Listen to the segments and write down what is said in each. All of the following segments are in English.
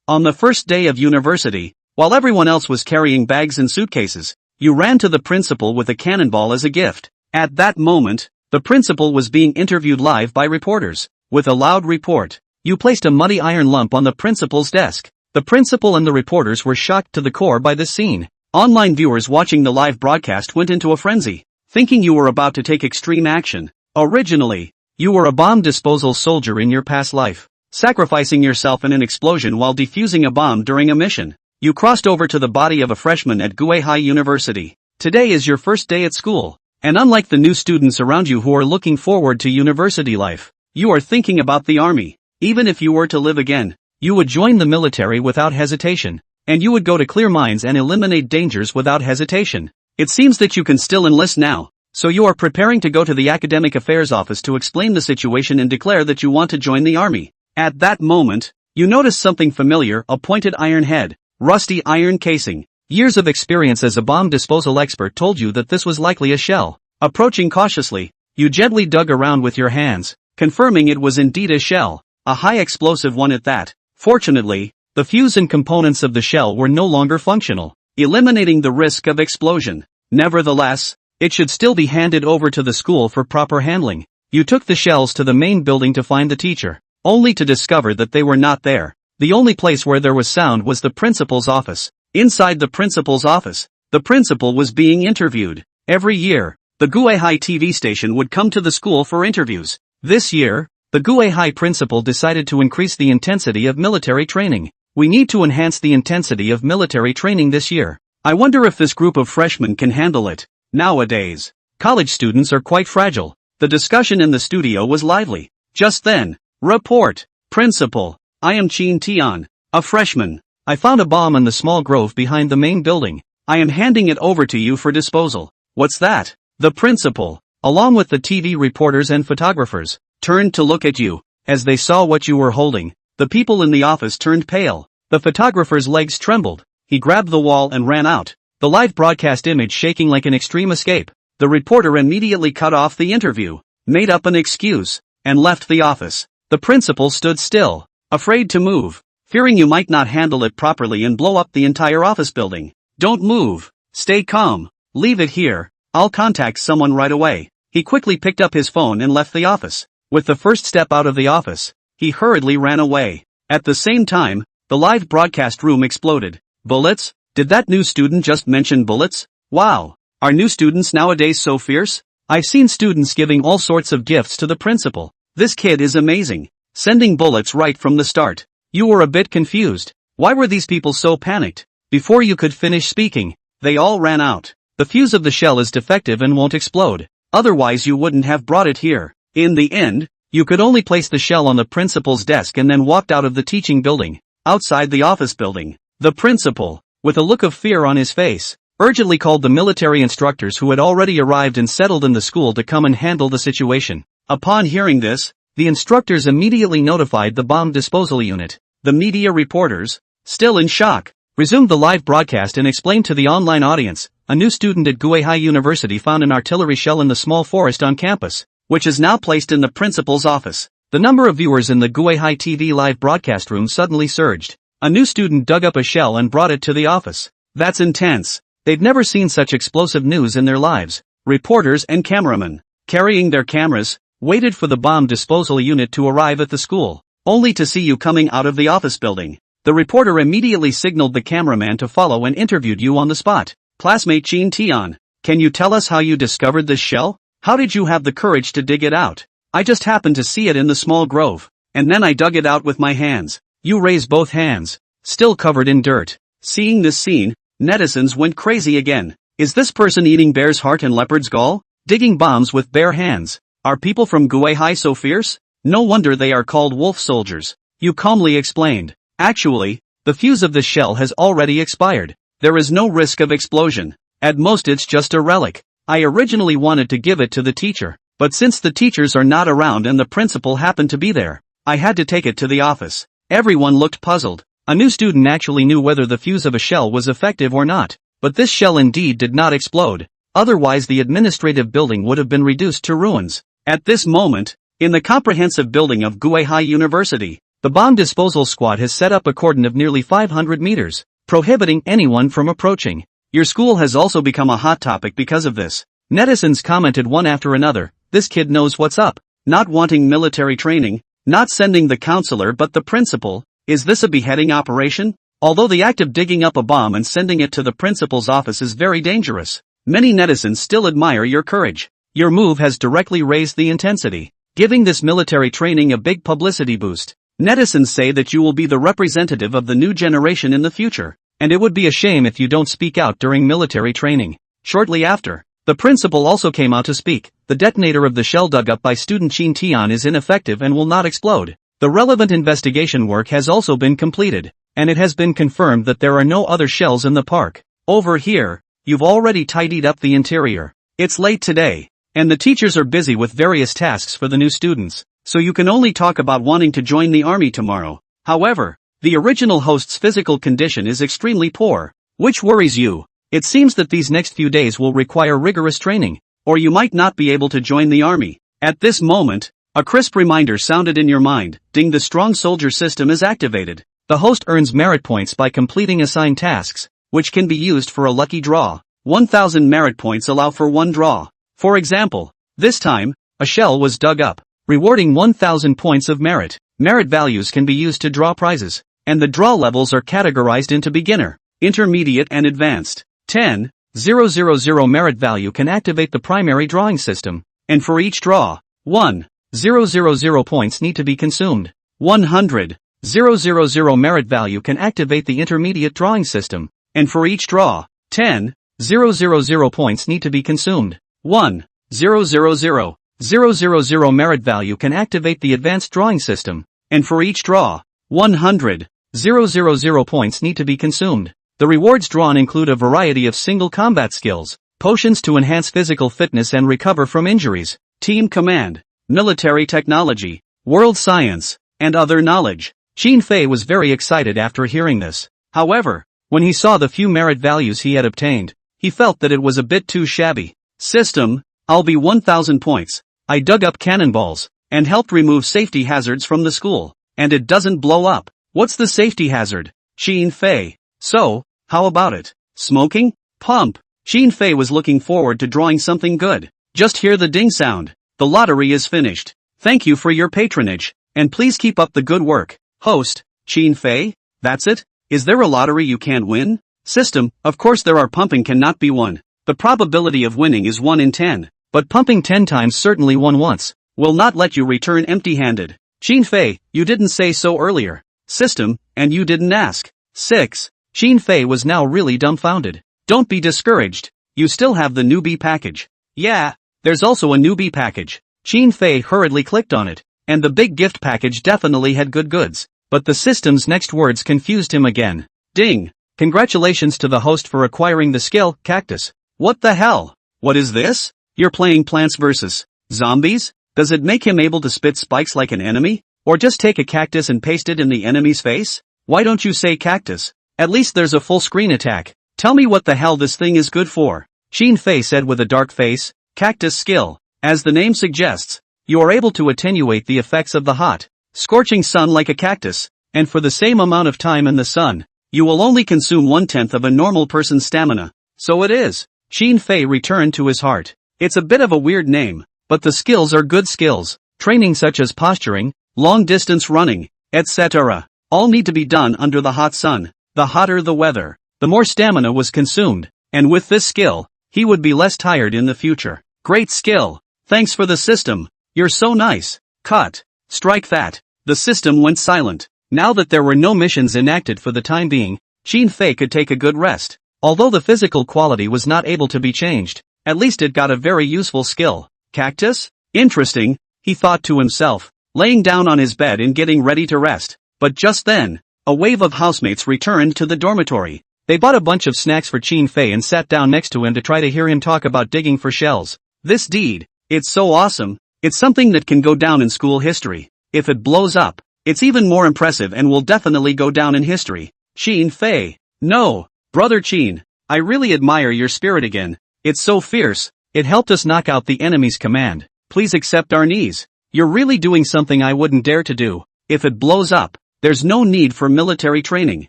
On the first day of university, while everyone else was carrying bags and suitcases, you ran to the principal with a cannonball as a gift. At that moment, the principal was being interviewed live by reporters. With a loud report, you placed a muddy iron lump on the principal's desk. The principal and the reporters were shocked to the core by this scene. Online viewers watching the live broadcast went into a frenzy, thinking you were about to take extreme action. Originally, you were a bomb disposal soldier in your past life, sacrificing yourself in an explosion while defusing a bomb during a mission. You crossed over to the body of a freshman at Guihai University. Today is your first day at school, and unlike the new students around you who are looking forward to university life, you are thinking about the army. Even if you were to live again, you would join the military without hesitation, and you would go to clear mines and eliminate dangers without hesitation. It seems that you can still enlist now, so you are preparing to go to the academic affairs office to explain the situation and declare that you want to join the army. At that moment, you notice something familiar: a pointed iron head, rusty iron casing. Years of experience as a bomb disposal expert told you that this was likely a shell. Approaching cautiously, you gently dug around with your hands, confirming it was indeed a shell, a high explosive one at that. Fortunately, the fuse and components of the shell were no longer functional, eliminating the risk of explosion. Nevertheless, it should still be handed over to the school for proper handling. You took the shells to the main building to find the teacher, only to discover that they were not there. The only place where there was sound was the principal's office. Inside the principal's office, the principal was being interviewed. Every year, the Guihai TV station would come to the school for interviews. This year, the Guihai principal decided to increase the intensity of military training. We need to enhance the intensity of military training this year. I wonder if this group of freshmen can handle it. Nowadays, college students are quite fragile. The discussion in the studio was lively. Just then, report. Principal, I am Chin Tian, a freshman. I found a bomb in the small grove behind the main building. I am handing it over to you for disposal. What's that? The principal, along with the TV reporters and photographers, turned to look at you. As they saw what you were holding, the people in the office turned pale. The photographer's legs trembled. He grabbed the wall and ran out, the live broadcast image shaking like an extreme escape. The reporter immediately cut off the interview, made up an excuse, and left the office. The principal stood still, afraid to move, fearing you might not handle it properly and blow up the entire office building. Don't move. Stay calm. Leave it here. I'll contact someone right away. He quickly picked up his phone and left the office. With the first step out of the office, he hurriedly ran away. At the same time, the live broadcast room exploded. Bullets? Did that new student just mention bullets? Wow. Are new students nowadays so fierce? I've seen students giving all sorts of gifts to the principal. This kid is amazing. Sending bullets right from the start. You were a bit confused. Why were these people so panicked? Before you could finish speaking, they all ran out. The fuse of the shell is defective and won't explode. Otherwise you wouldn't have brought it here. In the end, you could only place the shell on the principal's desk and then walked out of the teaching building. Outside the office building, the principal, with a look of fear on his face, urgently called the military instructors who had already arrived and settled in the school to come and handle the situation. Upon hearing this, the instructors immediately notified the bomb disposal unit. The media reporters, still in shock, resumed the live broadcast and explained to the online audience, a new student at Guihai University found an artillery shell in the small forest on campus, which is now placed in the principal's office. The number of viewers in the Guihai TV live broadcast room suddenly surged. A new student dug up a shell and brought it to the office. That's intense. They'd never seen such explosive news in their lives. Reporters and cameramen, carrying their cameras, waited for the bomb disposal unit to arrive at the school, only to see you coming out of the office building. The reporter immediately signaled the cameraman to follow and interviewed you on the spot. Classmate Chin Tian, can you tell us how you discovered this shell? How did you have the courage to dig it out? I just happened to see it in the small grove, and then I dug it out with my hands. You raise both hands, still covered in dirt. Seeing this scene, netizens went crazy again. Is this person eating bear's heart and leopard's gall? Digging bombs with bare hands. Are people from Guihai so fierce? No wonder they are called wolf soldiers. You calmly explained. Actually, the fuse of the shell has already expired. There is no risk of explosion. At most it's just a relic. I originally wanted to give it to the teacher, but since the teachers are not around and the principal happened to be there, I had to take it to the office. Everyone looked puzzled. A new student actually knew whether the fuse of a shell was effective or not, but this shell indeed did not explode. Otherwise the administrative building would have been reduced to ruins. At this moment, in the comprehensive building of Guihai University, The bomb disposal squad has set up a cordon of nearly 500 meters, prohibiting anyone from approaching. Your school has also become a hot topic because of this. Netizens commented one after another, "This kid knows what's up. Not wanting military training, not sending the counselor but the principal. Is this a beheading operation?" Although the act of digging up a bomb and sending it to the principal's office is very dangerous, many netizens still admire your courage. Your move has directly raised the intensity, giving this military training a big publicity boost. Netizens say that you will be the representative of the new generation in the future, and it would be a shame if you don't speak out during military training. Shortly after, the principal also came out to speak. The detonator of the shell dug up by student Shin Tian is ineffective and will not explode. The relevant investigation work has also been completed, and it has been confirmed that there are no other shells in the park. Over here, you've already tidied up the interior. It's late today, and the teachers are busy with various tasks for the new students, so you can only talk about wanting to join the army tomorrow. However, the original host's physical condition is extremely poor, which worries you. It seems that these next few days will require rigorous training, or you might not be able to join the army. At this moment, a crisp reminder sounded in your mind. Ding, the strong soldier system is activated. The host earns merit points by completing assigned tasks, which can be used for a lucky draw. 1,000 merit points allow for one draw. For example, this time, a shell was dug up, rewarding 1,000 points of merit. Merit values can be used to draw prizes, and the draw levels are categorized into beginner, intermediate and advanced. 10,000 merit value can activate the primary drawing system, and for each draw, 1,000 points need to be consumed. 100,000 merit value can activate the intermediate drawing system, and for each draw, 10,000 points need to be consumed. 1,000,000 merit value can activate the advanced drawing system, and for each draw, 100,000 points need to be consumed. The rewards drawn include a variety of single combat skills, potions to enhance physical fitness and recover from injuries, team command, military technology, world science, and other knowledge. Shin Fei was very excited after hearing this. However, when he saw the few merit values he had obtained, he felt that it was a bit too shabby. System, I'll be 1,000 points. I dug up cannonballs, and helped remove safety hazards from the school, and it doesn't blow up. What's the safety hazard? Shin Fei. So, how about it? Smoking? Pump. Shin Fei was looking forward to drawing something good. Just hear the ding sound. The lottery is finished. Thank you for your patronage, and please keep up the good work. Host, Shin Fei? That's it? Is there a lottery you can't win? System, of course there are. Pumping cannot be won. The probability of winning is 1 in 10, but pumping 10 times certainly won once will not let you return empty-handed. Shin Fei, you didn't say so earlier. System, and you didn't ask. 6. Shin Fei was now really dumbfounded. Don't be discouraged. You still have the newbie package. Yeah, there's also a newbie package. Shin Fei hurriedly clicked on it, and the big gift package definitely had good goods. But the system's next words confused him again. Ding. Congratulations to the host for acquiring the skill, Cactus. What the hell? What is this? You're playing Plants vs. Zombies? Does it make him able to spit spikes like an enemy? Or just take a cactus and paste it in the enemy's face? Why don't you say cactus? At least there's a full screen attack. Tell me what the hell this thing is good for. Shin Fei said with a dark face. Cactus skill. As the name suggests, you are able to attenuate the effects of the hot, scorching sun like a cactus, and for the same amount of time in the sun, you will only consume 1/10 of a normal person's stamina. So it is. Shin Fei returned to his heart. It's a bit of a weird name, but the skills are good skills. Training such as posturing, long-distance running, etc. all need to be done under the hot sun. The hotter the weather, the more stamina was consumed, and with this skill, he would be less tired in the future. Great skill. Thanks for the system. You're so nice. Cut. Strike that. The system went silent. Now that there were no missions enacted for the time being, Shin Fei could take a good rest. Although the physical quality was not able to be changed, at least it got a very useful skill. Cactus? Interesting, he thought to himself, laying down on his bed and getting ready to rest. But just then, a wave of housemates returned to the dormitory. They bought a bunch of snacks for Shin Fei and sat down next to him to try to hear him talk about digging for shells. This deed, it's so awesome. It's something that can go down in school history. If it blows up, it's even more impressive and will definitely go down in history. Shin Fei. No, brother Shin, I really admire your spirit again. It's so fierce. It helped us knock out the enemy's command. Please accept our knees. You're really doing something I wouldn't dare to do. If it blows up, there's no need for military training.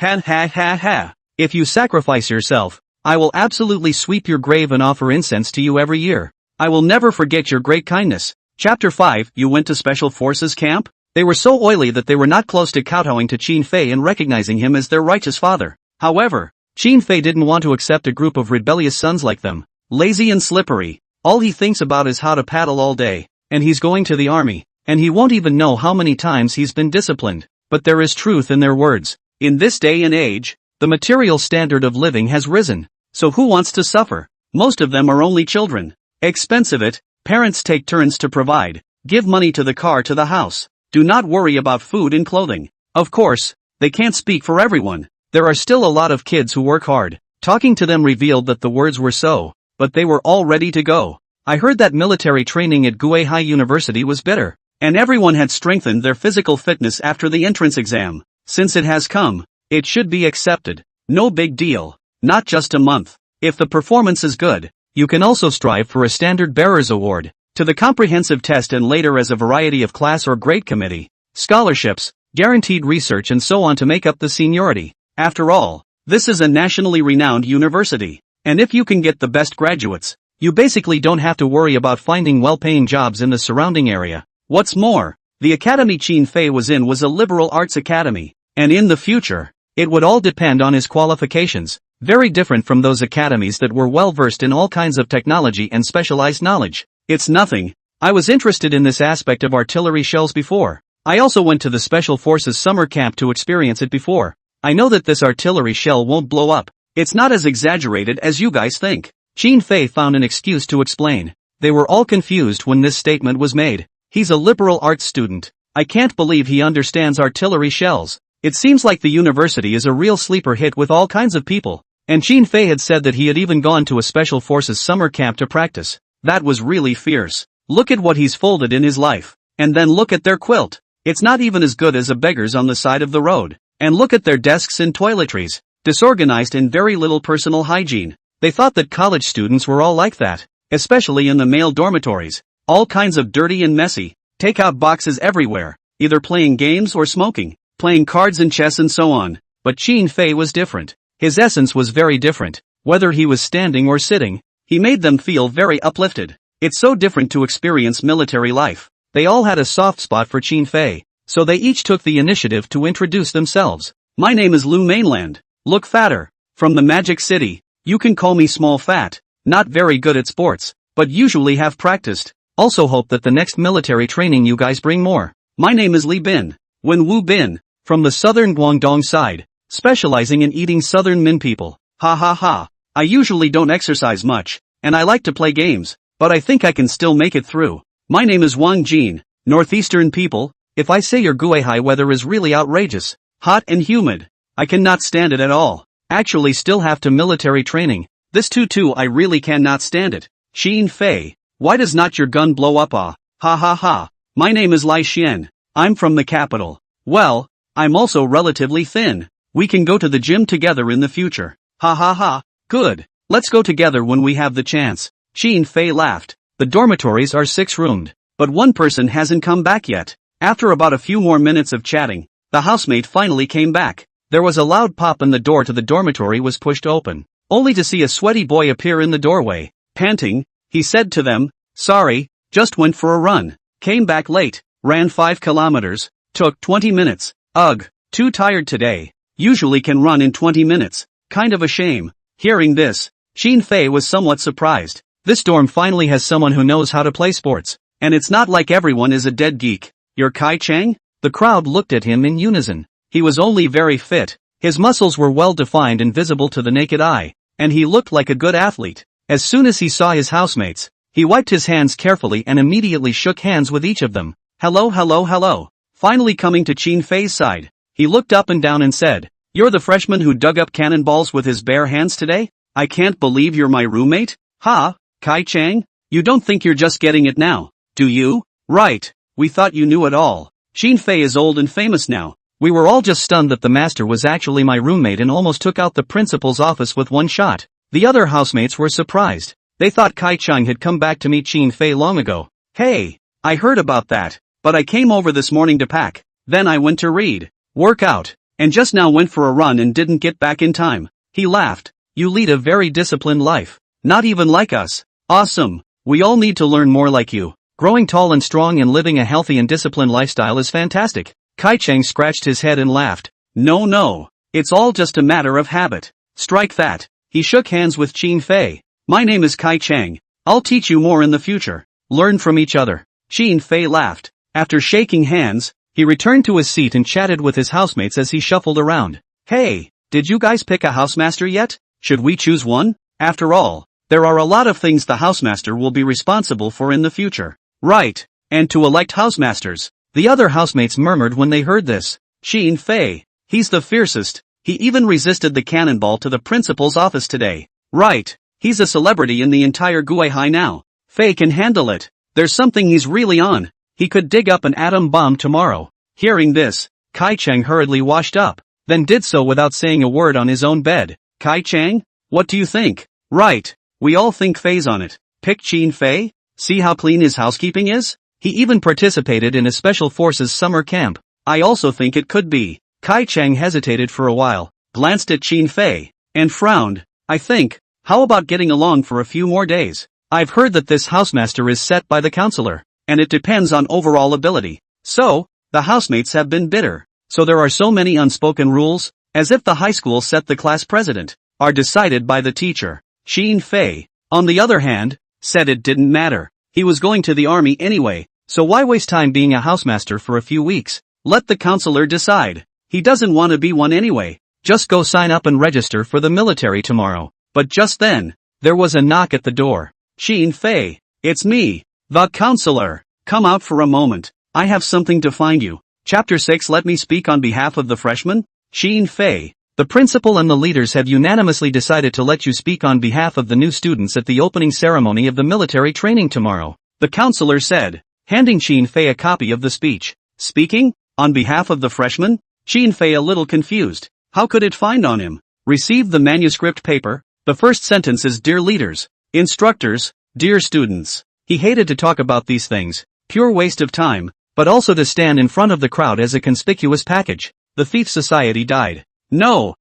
Ha ha ha ha. If you sacrifice yourself, I will absolutely sweep your grave and offer incense to you every year. I will never forget your great kindness. Chapter 5. You went to Special Forces camp? They were so oily that they were not close to kowtowing to Qin Fei and recognizing him as their righteous father. However, Qin Fei didn't want to accept a group of rebellious sons like them. Lazy and slippery. All he thinks about is how to paddle all day. And he's going to the army. And he won't even know how many times he's been disciplined. But there is truth in their words. In this day and age, the material standard of living has risen. So who wants to suffer? Most of them are only children. Expensive it. Parents take turns to provide. Give money to the car to the house. Do not worry about food and clothing. Of course, they can't speak for everyone. There are still a lot of kids who work hard. Talking to them revealed that the words were so, but they were all ready to go. I heard that military training at Guihai University was bitter, and everyone had strengthened their physical fitness after the entrance exam. Since it has come, it should be accepted. No big deal. Not just a month. If the performance is good, you can also strive for a Standard Bearers Award, to the comprehensive test and later as a variety of class or grade committee, scholarships, guaranteed research and so on to make up the seniority. After all, this is a nationally renowned university, and if you can get the best graduates, you basically don't have to worry about finding well-paying jobs in the surrounding area. What's more, the academy Qin Fei was in was a liberal arts academy, and in the future, it would all depend on his qualifications, very different from those academies that were well-versed in all kinds of technology and specialized knowledge. It's nothing. I was interested in this aspect of artillery shells before. I also went to the Special Forces summer camp to experience it before. I know that this artillery shell won't blow up. It's not as exaggerated as you guys think. Qin Fei found an excuse to explain. They were all confused when this statement was made. He's a liberal arts student. I can't believe he understands artillery shells. It seems like the university is a real sleeper hit with all kinds of people. And Qin Fei had said that he had even gone to a Special Forces summer camp to practice. That was really fierce. Look at what he's folded in his life. And then look at their quilt. It's not even as good as a beggar's on the side of the road. And look at their desks and toiletries. Disorganized and very little personal hygiene. They thought that college students were all like that. Especially in the male dormitories. All kinds of dirty and messy. Takeout boxes everywhere. Either playing games or smoking. Playing cards and chess and so on. But Qin Fei was different. His essence was very different. Whether he was standing or sitting, he made them feel very uplifted. It's so different to experience military life. They all had a soft spot for Qin Fei, so they each took the initiative to introduce themselves. My name is Lu Mainland. Look fatter. From the Magic City. You can call me Small Fat. Not very good at sports, but usually have practiced. Also hope that the next military training you guys bring more. My name is Li Bin. Wen Wu Bin. From the southern Guangdong side. Specializing in eating southern Min people. Ha ha ha. I usually don't exercise much, and I like to play games, but I think I can still make it through. My name is Wang Jin. Northeastern people. If I say your Guihai weather is really outrageous, hot and humid, I cannot stand it at all. Actually still have to military training. This too I really cannot stand it. Qin Fei. Why does not your gun blow up? Ah? Ha ha ha. My name is Lai Xian. I'm from the capital. Well, I'm also relatively thin. We can go to the gym together in the future. Ha ha ha. Good. Let's go together when we have the chance. Qin Fei laughed. The dormitories are 6-roomed, but one person hasn't come back yet. After about a few more minutes of chatting, the housemate finally came back. There was a loud pop and the door to the dormitory was pushed open, only to see a sweaty boy appear in the doorway. Panting, he said to them, "Sorry, just went for a run. Came back late, ran 5 kilometers, took 20 minutes. Ugh, too tired today. Usually can run in 20 minutes. Kind of a shame." Hearing this, Qin Fei was somewhat surprised. This dorm finally has someone who knows how to play sports. And it's not like everyone is a dead geek. You're Kai Chang? The crowd looked at him in unison. He was only very fit. His muscles were well defined and visible to the naked eye. And he looked like a good athlete. As soon as he saw his housemates, he wiped his hands carefully and immediately shook hands with each of them. Hello hello hello. Finally coming to Qin Fei's side, he looked up and down and said, "You're the freshman who dug up cannonballs with his bare hands today? I can't believe you're my roommate? Ha, Kai Chang? You don't think you're just getting it now, do you? Right, we thought you knew it all. Qin Fei is old and famous now. We were all just stunned that the master was actually my roommate and almost took out the principal's office with one shot." The other housemates were surprised. They thought Kai Chang had come back to meet Qin Fei long ago. "Hey, I heard about that, but I came over this morning to pack. Then I went to read, work out, and just now went for a run and didn't get back in time. He laughed. You lead a very disciplined life. Not even like us. Awesome. We all need to learn more like you. Growing tall and strong and living a healthy and disciplined lifestyle is fantastic. Kai Cheng scratched his head and laughed. No. It's all just a matter of habit. Strike that. He shook hands with Qin Fei. My name is Kai Cheng. I'll teach you more in the future. Learn from each other. Qin Fei laughed. After shaking hands, he returned to his seat and chatted with his housemates as he shuffled around. Hey, did you guys pick a housemaster yet? Should we choose one? After all, there are a lot of things the housemaster will be responsible for in the future. Right, and to elect housemasters. The other housemates murmured when they heard this. Qin Fei, he's the fiercest. He even resisted the cannonball to the principal's office today. Right, he's a celebrity in the entire Guihai now. Fei can handle it. There's something he's really on. He could dig up an atom bomb tomorrow. Hearing this, Kai Cheng hurriedly washed up, then did so without saying a word on his own bed. Kai Cheng, what do you think? Right, we all think Fei's on it. Pick Qin Fei? See how clean his housekeeping is? He even participated in a special forces summer camp. I also think it could be. Kai Cheng hesitated for a while, glanced at Qin Fei, and frowned. I think, how about getting along for a few more days? I've heard that this housemaster is set by the counselor, and it depends on overall ability. So, the housemates have been bitter. So there are so many unspoken rules, as if the high school set the class president, are decided by the teacher. Qin Fei, on the other hand, said it didn't matter. He was going to the army anyway, so why waste time being a housemaster for a few weeks? Let the counselor decide. He doesn't want to be one anyway. Just go sign up and register for the military tomorrow. But just then, there was a knock at the door. Qin Fei, it's me, the counselor. Come out for a moment. I have something to find you. Chapter 6. Let me speak on behalf of the freshmen. Qin Fei, the principal and the leaders have unanimously decided to let you speak on behalf of the new students at the opening ceremony of the military training tomorrow, the counselor said, handing Qin Fei a copy of the speech. Speaking? On behalf of the freshmen? Qin Fei a little confused. How could it find on him? Received the manuscript paper. The first sentence is Dear leaders, instructors, dear students. He hated to talk about these things, pure waste of time, but also to stand in front of the crowd as a conspicuous package. The thief society died. No.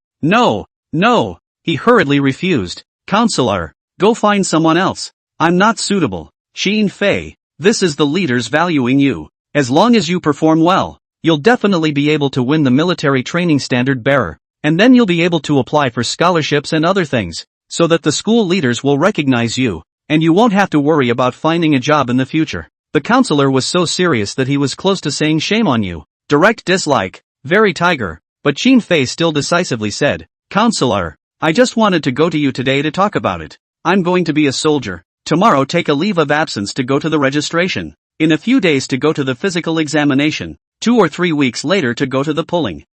He hurriedly refused. Counselor, go find someone else. I'm not suitable. Qin Fei, this is the leaders valuing you. As long as you perform well, you'll definitely be able to win the military training standard bearer, and then you'll be able to apply for scholarships and other things, so that the school leaders will recognize you, and you won't have to worry about finding a job in the future. The counselor was so serious that he was close to saying shame on you. Direct dislike, very tiger, but Qin Fei still decisively said, Counselor, I just wanted to go to you today to talk about it. I'm going to be a soldier. Tomorrow take a leave of absence to go to the registration. In a few days to go to the physical examination. 2 or 3 weeks later to go to the polling.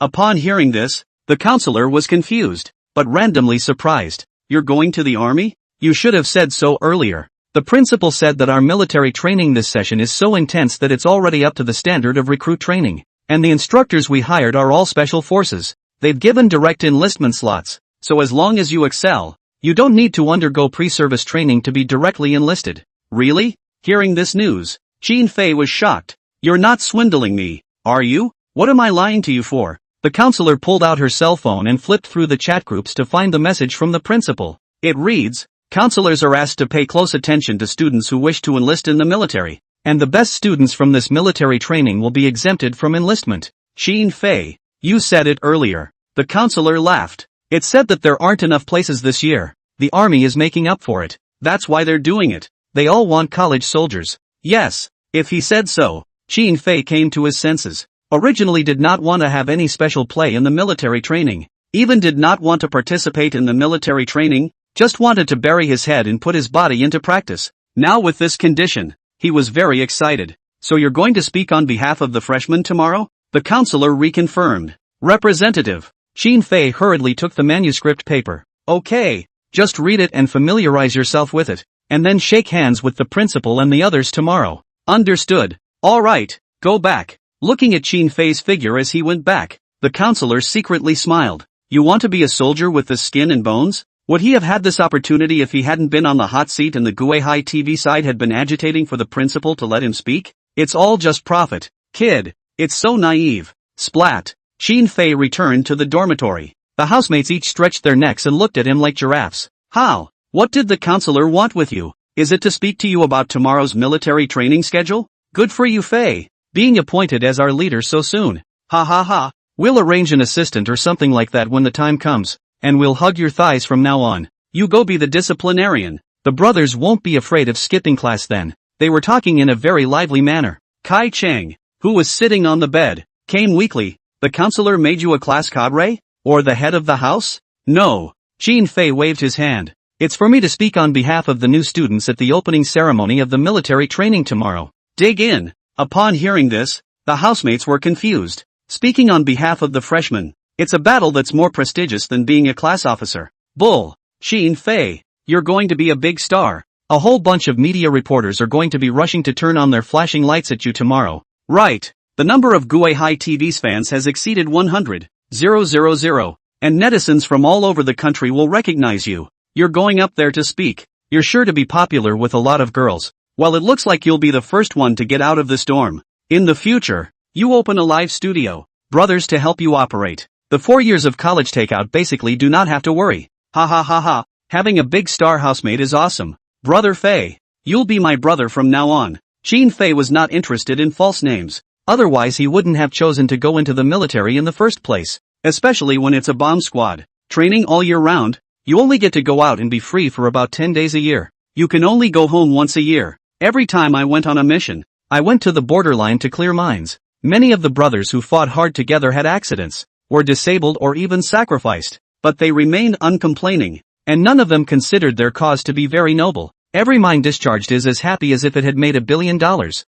Upon hearing this, the counselor was confused, but randomly surprised. You're going to the army? You should have said so earlier. The principal said that our military training this session is so intense that it's already up to the standard of recruit training. And the instructors we hired are all special forces. They've given direct enlistment slots, so as long as you excel, you don't need to undergo pre-service training to be directly enlisted. Really? Hearing this news, Qin Fei was shocked. You're not swindling me, are you? What am I lying to you for? The counselor pulled out her cell phone and flipped through the chat groups to find the message from the principal. It reads, counselors are asked to pay close attention to students who wish to enlist in the military, and the best students from this military training will be exempted from enlistment. Qin Fei, you said it earlier. The counselor laughed. It said that there aren't enough places this year. The army is making up for it. That's why they're doing it. They all want college soldiers. Yes, if he said so. Qin Fei came to his senses. Originally did not want to have any special play in the military training. Even did not want to participate in the military training. Just wanted to bury his head and put his body into practice. Now with this condition, he was very excited. So you're going to speak on behalf of the freshmen tomorrow? The counselor reconfirmed. Representative. Qin Fei hurriedly took the manuscript paper. Okay, just read it and familiarize yourself with it, and then shake hands with the principal and the others tomorrow. Understood. All right, go back. Looking at Qin Fei's figure as he went back, the counselor secretly smiled. You want to be a soldier with the skin and bones? Would he have had this opportunity if he hadn't been on the hot seat and the Guihai TV side had been agitating for the principal to let him speak? It's all just profit, kid. It's so naive. Splat. Qin Fei returned to the dormitory. The housemates each stretched their necks and looked at him like giraffes. How? What did the counselor want with you? Is it to speak to you about tomorrow's military training schedule? Good for you, Fei. Being appointed as our leader so soon. Ha ha ha. We'll arrange an assistant or something like that when the time comes, and we'll hug your thighs from now on. You go be the disciplinarian. The brothers won't be afraid of skipping class then. They were talking in a very lively manner. Kai Cheng, who was sitting on the bed, came weakly. The counselor made you a class cadre? Or the head of the house? No. Qin Fei waved his hand. It's for me to speak on behalf of the new students at the opening ceremony of the military training tomorrow. Dig in. Upon hearing this, the housemates were confused. Speaking on behalf of the freshmen, it's a battle that's more prestigious than being a class officer. Bull. Qin Fei, you're going to be a big star. A whole bunch of media reporters are going to be rushing to turn on their flashing lights at you tomorrow. Right. The number of Guihai TV's fans has exceeded 100,000, and netizens from all over the country will recognize you. You're going up there to speak. You're sure to be popular with a lot of girls. While it looks like you'll be the first one to get out of the storm. In the future, you open a live studio, brothers to help you operate. The 4 years of college takeout basically do not have to worry. Ha ha ha ha, having a big star housemate is awesome. Brother Fei, you'll be my brother from now on. Qin Fei was not interested in false names. Otherwise he wouldn't have chosen to go into the military in the first place. Especially when it's a bomb squad. Training all year round, you only get to go out and be free for about 10 days a year. You can only go home once a year. Every time I went on a mission, I went to the borderline to clear mines. Many of the brothers who fought hard together had accidents, were disabled or even sacrificed, but they remained uncomplaining, and none of them considered their cause to be very noble. Every mine discharged is as happy as if it had made $1 billion,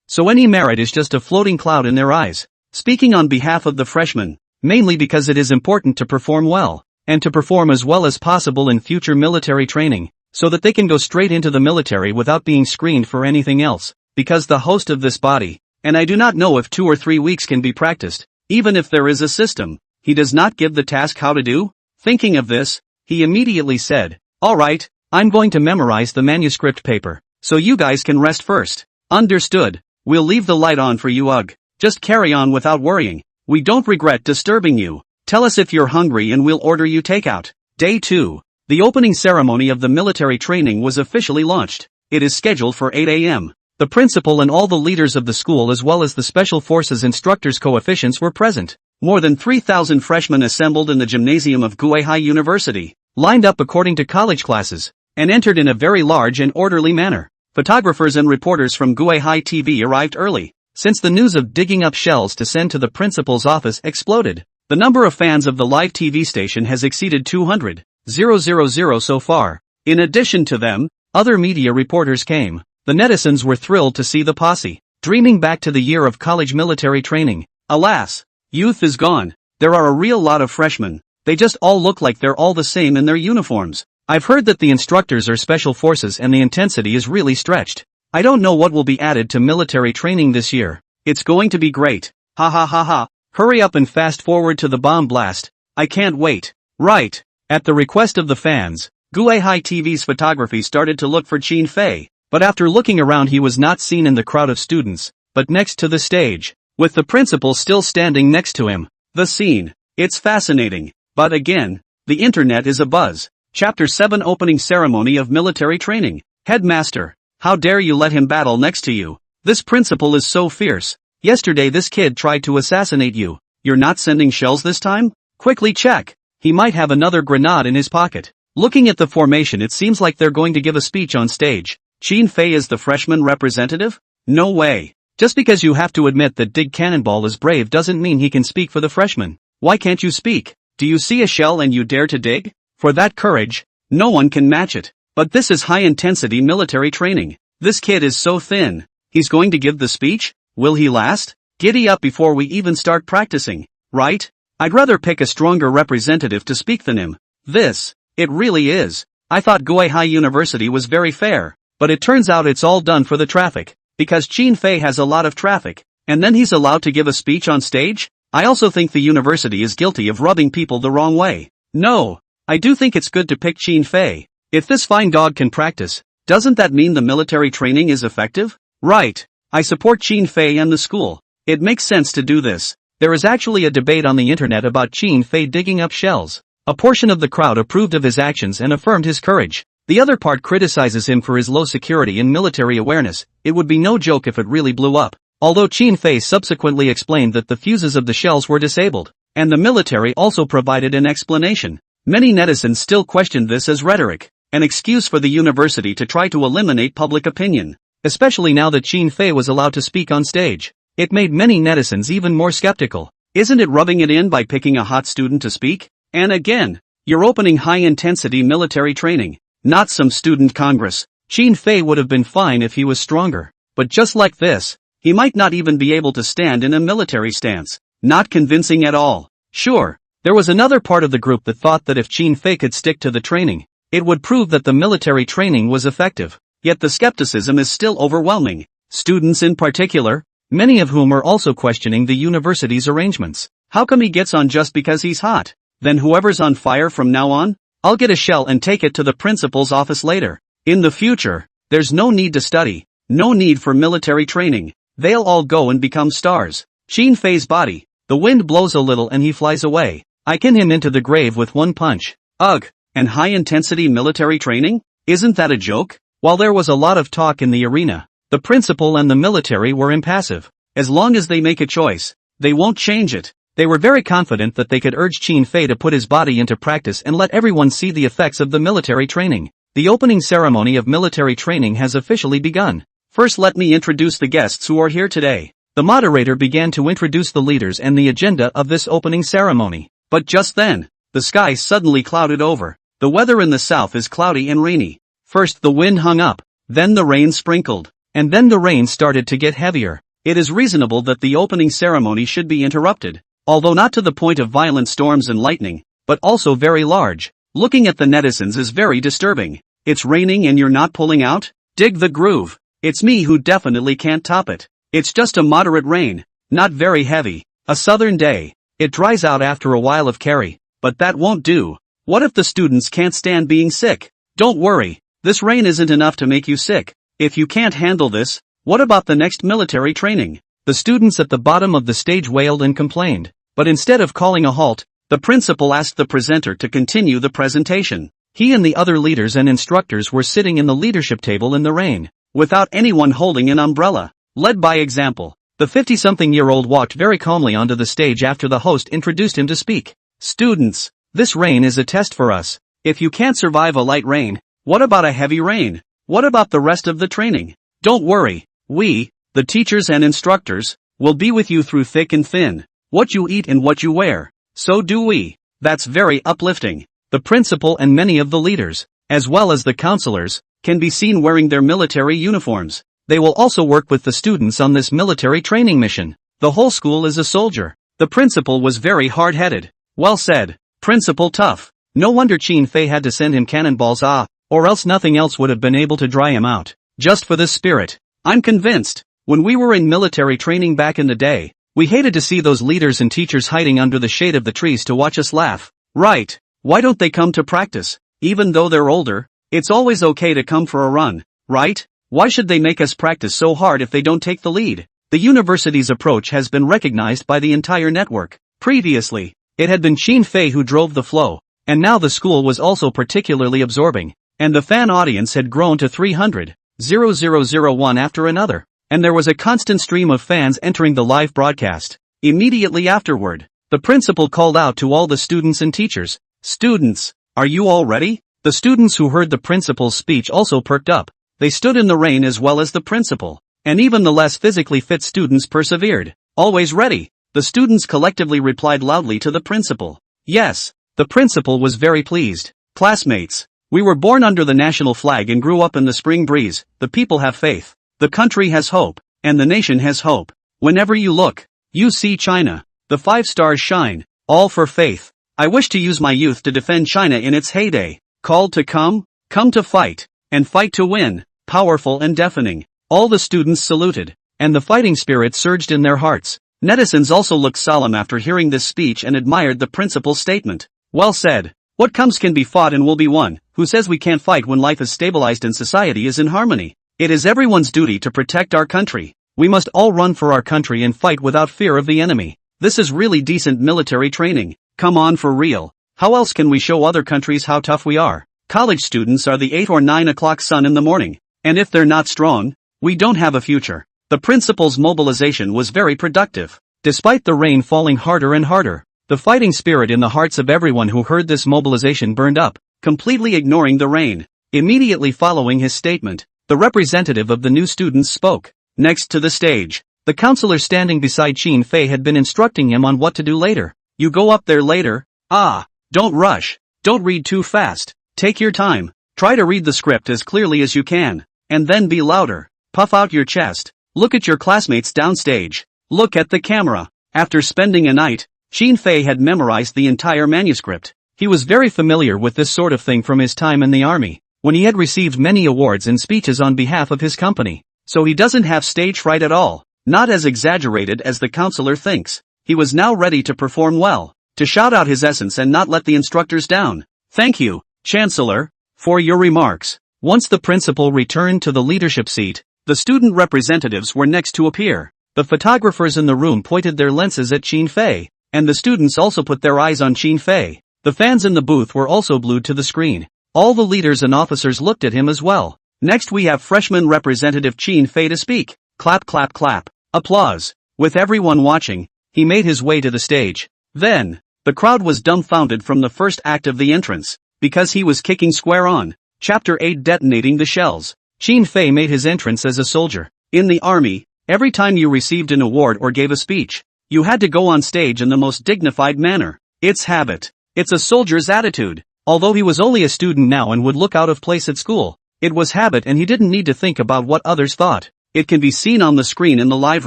so any merit is just a floating cloud in their eyes. Speaking on behalf of the freshmen, mainly because it is important to perform well, and to perform as well as possible in future military training, so that they can go straight into the military without being screened for anything else, because the host of this body, and I do not know if 2 or 3 weeks can be practiced, even if there is a system, he does not give the task how to do? Thinking of this, he immediately said, alright, I'm going to memorize the manuscript paper, so you guys can rest first. Understood, we'll leave the light on for you ugh. Just carry on without worrying, we don't regret disturbing you. Tell us if you're hungry and we'll order you takeout. Day 2. The opening ceremony of the military training was officially launched. It is scheduled for 8 a.m. The principal and all the leaders of the school as well as the special forces instructors coefficients were present. More than 3,000 freshmen assembled in the gymnasium of Guihai University, lined up according to college classes, and entered in a very large and orderly manner. Photographers and reporters from Guihai TV arrived early, since the news of digging up shells to send to the principal's office exploded. The number of fans of the live TV station has exceeded 200,000 so far. In addition to them, other media reporters came. The netizens were thrilled to see the posse, dreaming back to the year of college military training. Alas, youth is gone. There are a real lot of freshmen. They just all look like they're all the same in their uniforms. I've heard that the instructors are special forces and the intensity is really stretched. I don't know what will be added to military training this year. It's going to be great. Ha ha ha ha. Hurry up and fast forward to the bomb blast. I can't wait. Right. At the request of the fans, Guihai TV's photography started to look for Qin Fei, but after looking around he was not seen in the crowd of students, but next to the stage, with the principal still standing next to him. The scene. It's fascinating. But again, the internet is abuzz. Chapter 7 Opening Ceremony of Military Training. Headmaster, how dare you let him battle next to you? This principal is so fierce. Yesterday this kid tried to assassinate you. You're not sending shells this time? Quickly check. He might have another grenade in his pocket. Looking at the formation, it seems like they're going to give a speech on stage. Qin Fei is the freshman representative? No way. Just because you have to admit that Dig Cannonball is brave doesn't mean he can speak for the freshmen. Why can't you speak? Do you see a shell and you dare to dig? For that courage, no one can match it. But this is high-intensity military training. This kid is so thin. He's going to give the speech? Will he last? Giddy up before we even start practicing, right? I'd rather pick a stronger representative to speak than him. It really is. I thought Guihai University was very fair, but it turns out it's all done for the traffic, because Qin Fei has a lot of traffic, and then he's allowed to give a speech on stage? I also think the university is guilty of rubbing people the wrong way. No, I do think it's good to pick Qin Fei. If this fine dog can practice, doesn't that mean the military training is effective? Right. I support Qin Fei and the school. It makes sense to do this. There is actually a debate on the internet about Qin Fei digging up shells. A portion of the crowd approved of his actions and affirmed his courage. The other part criticizes him for his low security and military awareness. It would be no joke if it really blew up. Although Qin Fei subsequently explained that the fuses of the shells were disabled, and the military also provided an explanation. Many netizens still questioned this as rhetoric, an excuse for the university to try to eliminate public opinion, especially now that Qin Fei was allowed to speak on stage. It made many netizens even more skeptical. Isn't it rubbing it in by picking a hot student to speak? And again, you're opening high-intensity military training, not some student congress. Qin Fei would have been fine if he was stronger, but just like this, he might not even be able to stand in a military stance. Not convincing at all. Sure, there was another part of the group that thought that if Qin Fei could stick to the training, it would prove that the military training was effective. Yet the skepticism is still overwhelming. Students in particular, many of whom are also questioning the university's arrangements. How come he gets on just because he's hot? Then whoever's on fire from now on? I'll get a shell and take it to the principal's office later. In the future, there's no need to study, no need for military training. They'll all go and become stars. Qin Fei's body. The wind blows a little and he flies away. I can him into the grave with one punch. Ugh, and high-intensity military training? Isn't that a joke? While there was a lot of talk in the arena, the principal and the military were impassive. As long as they make a choice, they won't change it. They were very confident that they could urge Qin Fei to put his body into practice and let everyone see the effects of the military training. The opening ceremony of military training has officially begun. First, let me introduce the guests who are here today. The moderator began to introduce the leaders and the agenda of this opening ceremony. But just then, the sky suddenly clouded over. The weather in the south is cloudy and rainy. First the wind hung up, then the rain sprinkled, and then the rain started to get heavier. It is reasonable that the opening ceremony should be interrupted, although not to the point of violent storms and lightning, but also very large. Looking at the netizens is very disturbing. It's raining and you're not pulling out? Dig the groove. It's me who definitely can't top it. It's just a moderate rain, not very heavy. A southern day. It dries out after a while of carry, but that won't do. What if the students can't stand being sick? Don't worry, this rain isn't enough to make you sick. If you can't handle this, what about the next military training? The students at the bottom of the stage wailed and complained, but instead of calling a halt, the principal asked the presenter to continue the presentation. He and the other leaders and instructors were sitting in the leadership table in the rain, without anyone holding an umbrella. Led by example, the 50-something-year-old walked very calmly onto the stage after the host introduced him to speak. Students, this rain is a test for us. If you can't survive a light rain, what about a heavy rain? What about the rest of the training? Don't worry, we, the teachers and instructors, will be with you through thick and thin. What you eat and what you wear. So do we. That's very uplifting. The principal and many of the leaders, as well as the counselors, can be seen wearing their military uniforms. They will also work with the students on this military training mission. The whole school is a soldier. The principal was very hard-headed. Well said, Principal Tough. No wonder Qin Fei had to send him cannonballs, or else nothing else would have been able to dry him out. Just for this spirit. I'm convinced. When we were in military training back in the day, we hated to see those leaders and teachers hiding under the shade of the trees to watch us laugh. Right. Why don't they come to practice? Even though they're older, it's always okay to come for a run, right? Why should they make us practice so hard if they don't take the lead? The university's approach has been recognized by the entire network. Previously, it had been Qin Fei who drove the flow, and now the school was also particularly absorbing, and the fan audience had grown to 300,001 after another, and there was a constant stream of fans entering the live broadcast. Immediately afterward, the principal called out to all the students and teachers, "Students, are you all ready?" The students who heard the principal's speech also perked up. They stood in the rain as well as the principal, and even the less physically fit students persevered. Always ready, the students collectively replied loudly to the principal. Yes, the principal was very pleased. Classmates, we were born under the national flag and grew up in the spring breeze. The people have faith, the country has hope, and the nation has hope. Whenever you look, you see China. The 5 stars shine, all for faith. I wish to use my youth to defend China in its heyday. Called to come to fight, and fight to win. Powerful and deafening. All the students saluted, and the fighting spirit surged in their hearts. Netizens also looked solemn after hearing this speech and admired the principal's statement. Well said. What comes can be fought and will be won. Who says we can't fight when life is stabilized and society is in harmony? It is everyone's duty to protect our country. We must all run for our country and fight without fear of the enemy. This is really decent military training. Come on, for real. How else can we show other countries how tough we are? College students are the 8 or 9 o'clock sun in the morning. And if they're not strong, we don't have a future. The principal's mobilization was very productive. Despite the rain falling harder and harder, the fighting spirit in the hearts of everyone who heard this mobilization burned up, completely ignoring the rain. Immediately following his statement, the representative of the new students spoke. Next to the stage, the counselor standing beside Qin Fei had been instructing him on what to do later. You go up there later. Don't rush. Don't read too fast. Take your time. Try to read the script as clearly as you can. And then be louder. Puff out your chest. Look at your classmates downstage. Look at the camera. After spending a night, Qin Fei had memorized the entire manuscript. He was very familiar with this sort of thing from his time in the army, when he had received many awards and speeches on behalf of his company. So he doesn't have stage fright at all. Not as exaggerated as the counselor thinks. He was now ready to perform well, to shout out his essence and not let the instructors down. Thank you, Chancellor, for your remarks. Once the principal returned to the leadership seat, the student representatives were next to appear. The photographers in the room pointed their lenses at Qin Fei, and the students also put their eyes on Qin Fei. The fans in the booth were also glued to the screen. All the leaders and officers looked at him as well. Next we have freshman representative Qin Fei to speak. Clap, clap, clap. Applause. With everyone watching, he made his way to the stage. Then, the crowd was dumbfounded from the first act of the entrance, because he was kicking square on. Chapter 8, detonating the shells. Qin Fei made his entrance as a soldier. In the army, every time you received an award or gave a speech, you had to go on stage in the most dignified manner. It's habit. It's a soldier's attitude. Although he was only a student now and would look out of place at school, it was habit and he didn't need to think about what others thought. It can be seen on the screen in the live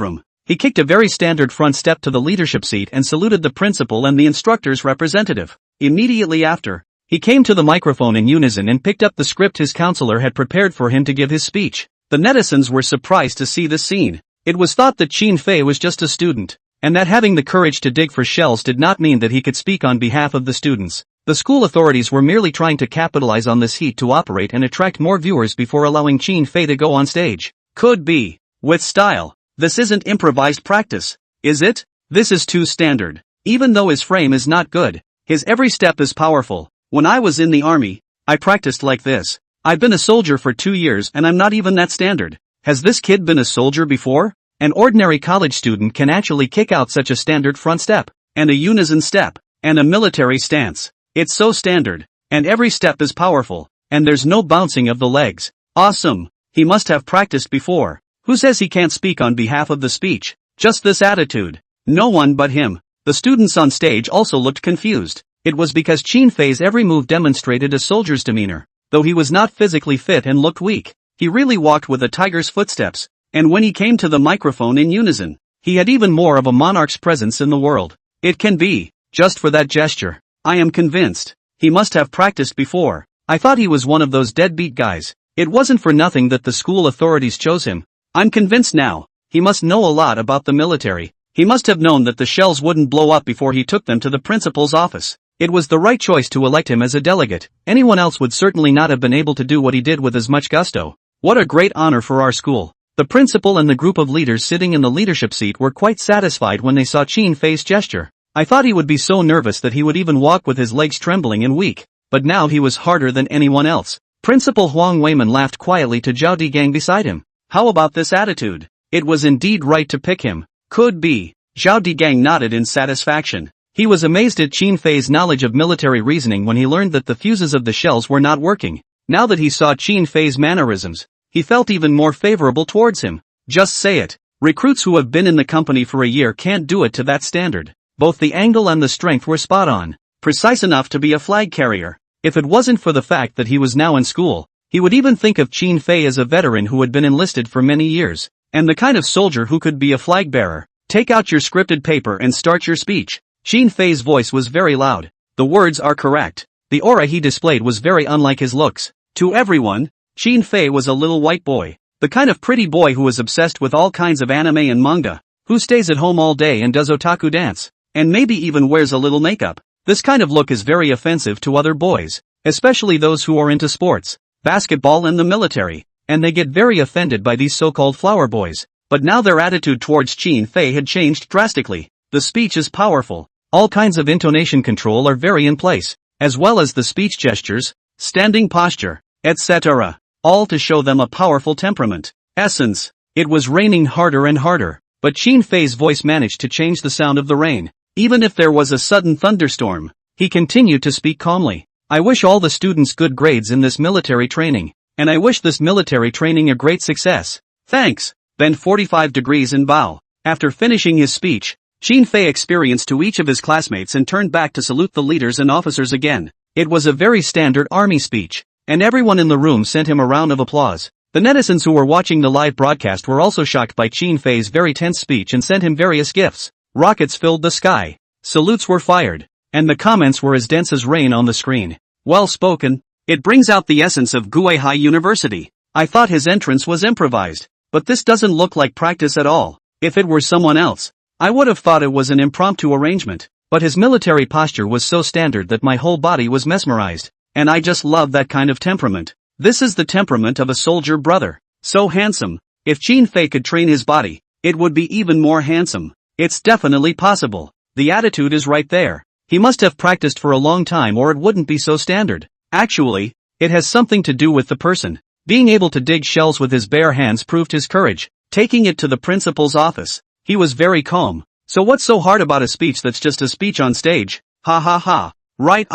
room. He kicked a very standard front step to the leadership seat and saluted the principal and the instructor's representative. Immediately after, he came to the microphone in unison and picked up the script his counselor had prepared for him to give his speech. The netizens were surprised to see this scene. It was thought that Qin Fei was just a student, and that having the courage to dig for shells did not mean that he could speak on behalf of the students. The school authorities were merely trying to capitalize on this heat to operate and attract more viewers before allowing Qin Fei to go on stage. Could be. With style. This isn't improvised practice, is it? This is too standard. Even though his frame is not good, his every step is powerful. When I was in the army, I practiced like this. I've been a soldier for 2 years and I'm not even that standard. Has this kid been a soldier before? An ordinary college student can actually kick out such a standard front step, and a unison step, and a military stance. It's so standard, and every step is powerful, and there's no bouncing of the legs. Awesome. He must have practiced before. Who says he can't speak on behalf of the speech? Just this attitude. No one but him. The students on stage also looked confused. It was because Qin Fei's every move demonstrated a soldier's demeanor. Though he was not physically fit and looked weak, he really walked with a tiger's footsteps. And when he came to the microphone in unison, he had even more of a monarch's presence in the world. It can be, just for that gesture. I am convinced. He must have practiced before. I thought he was one of those deadbeat guys. It wasn't for nothing that the school authorities chose him. I'm convinced now. He must know a lot about the military. He must have known that the shells wouldn't blow up before he took them to the principal's office. It was the right choice to elect him as a delegate. Anyone else would certainly not have been able to do what he did with as much gusto. What a great honor for our school. The principal and the group of leaders sitting in the leadership seat were quite satisfied when they saw Qin Fei's gesture. I thought he would be so nervous that he would even walk with his legs trembling and weak, but now he was harder than anyone else. Principal Huang Weiman laughed quietly to Zhao Digang beside him. How about this attitude? It was indeed right to pick him. Could be. Zhao Digang nodded in satisfaction. He was amazed at Qin Fei's knowledge of military reasoning when he learned that the fuses of the shells were not working. Now that he saw Qin Fei's mannerisms, he felt even more favorable towards him. Just say it. Recruits who have been in the company for a year can't do it to that standard. Both the angle and the strength were spot on. Precise enough to be a flag carrier. If it wasn't for the fact that he was now in school, he would even think of Qin Fei as a veteran who had been enlisted for many years, and the kind of soldier who could be a flag bearer. Take out your scripted paper and start your speech. Qin Fei's voice was very loud. The words are correct. The aura he displayed was very unlike his looks. To everyone, Qin Fei was a little white boy. The kind of pretty boy who was obsessed with all kinds of anime and manga, who stays at home all day and does otaku dance, and maybe even wears a little makeup. This kind of look is very offensive to other boys, especially those who are into sports, basketball and the military, and they get very offended by these so-called flower boys. but now their attitude towards Qin Fei had changed drastically. The speech is powerful. All kinds of intonation control are very in place, as well as the speech gestures, standing posture, etc. All to show them a powerful temperament. Essence. It was raining harder and harder, but Qin Fei's voice managed to change the sound of the rain. Even if there was a sudden thunderstorm, he continued to speak calmly. I wish all the students good grades in this military training, and I wish this military training a great success. Thanks. Bend 45 degrees and bow. After finishing his speech, Qin Fei experienced to each of his classmates and turned back to salute the leaders and officers again. It was a very standard army speech, and everyone in the room sent him a round of applause. The netizens who were watching the live broadcast were also shocked by Qin Fei's very tense speech and sent him various gifts. Rockets filled the sky. Salutes were fired, and the comments were as dense as rain on the screen. Well spoken. It brings out the essence of Guihai University. I thought his entrance was improvised, but this doesn't look like practice at all. If it were someone else, I would have thought it was an impromptu arrangement, but his military posture was so standard that my whole body was mesmerized, and I just love that kind of temperament. This is the temperament of a soldier brother. So handsome. If Qin Fei could train his body, it would be even more handsome. It's definitely possible. The attitude is right there. He must have practiced for a long time or it wouldn't be so standard. Actually, it has something to do with the person. Being able to dig shells with his bare hands proved his courage. Taking it to the principal's office, he was very calm. So what's so hard about a speech that's just a speech on stage? Ha ha ha. Right,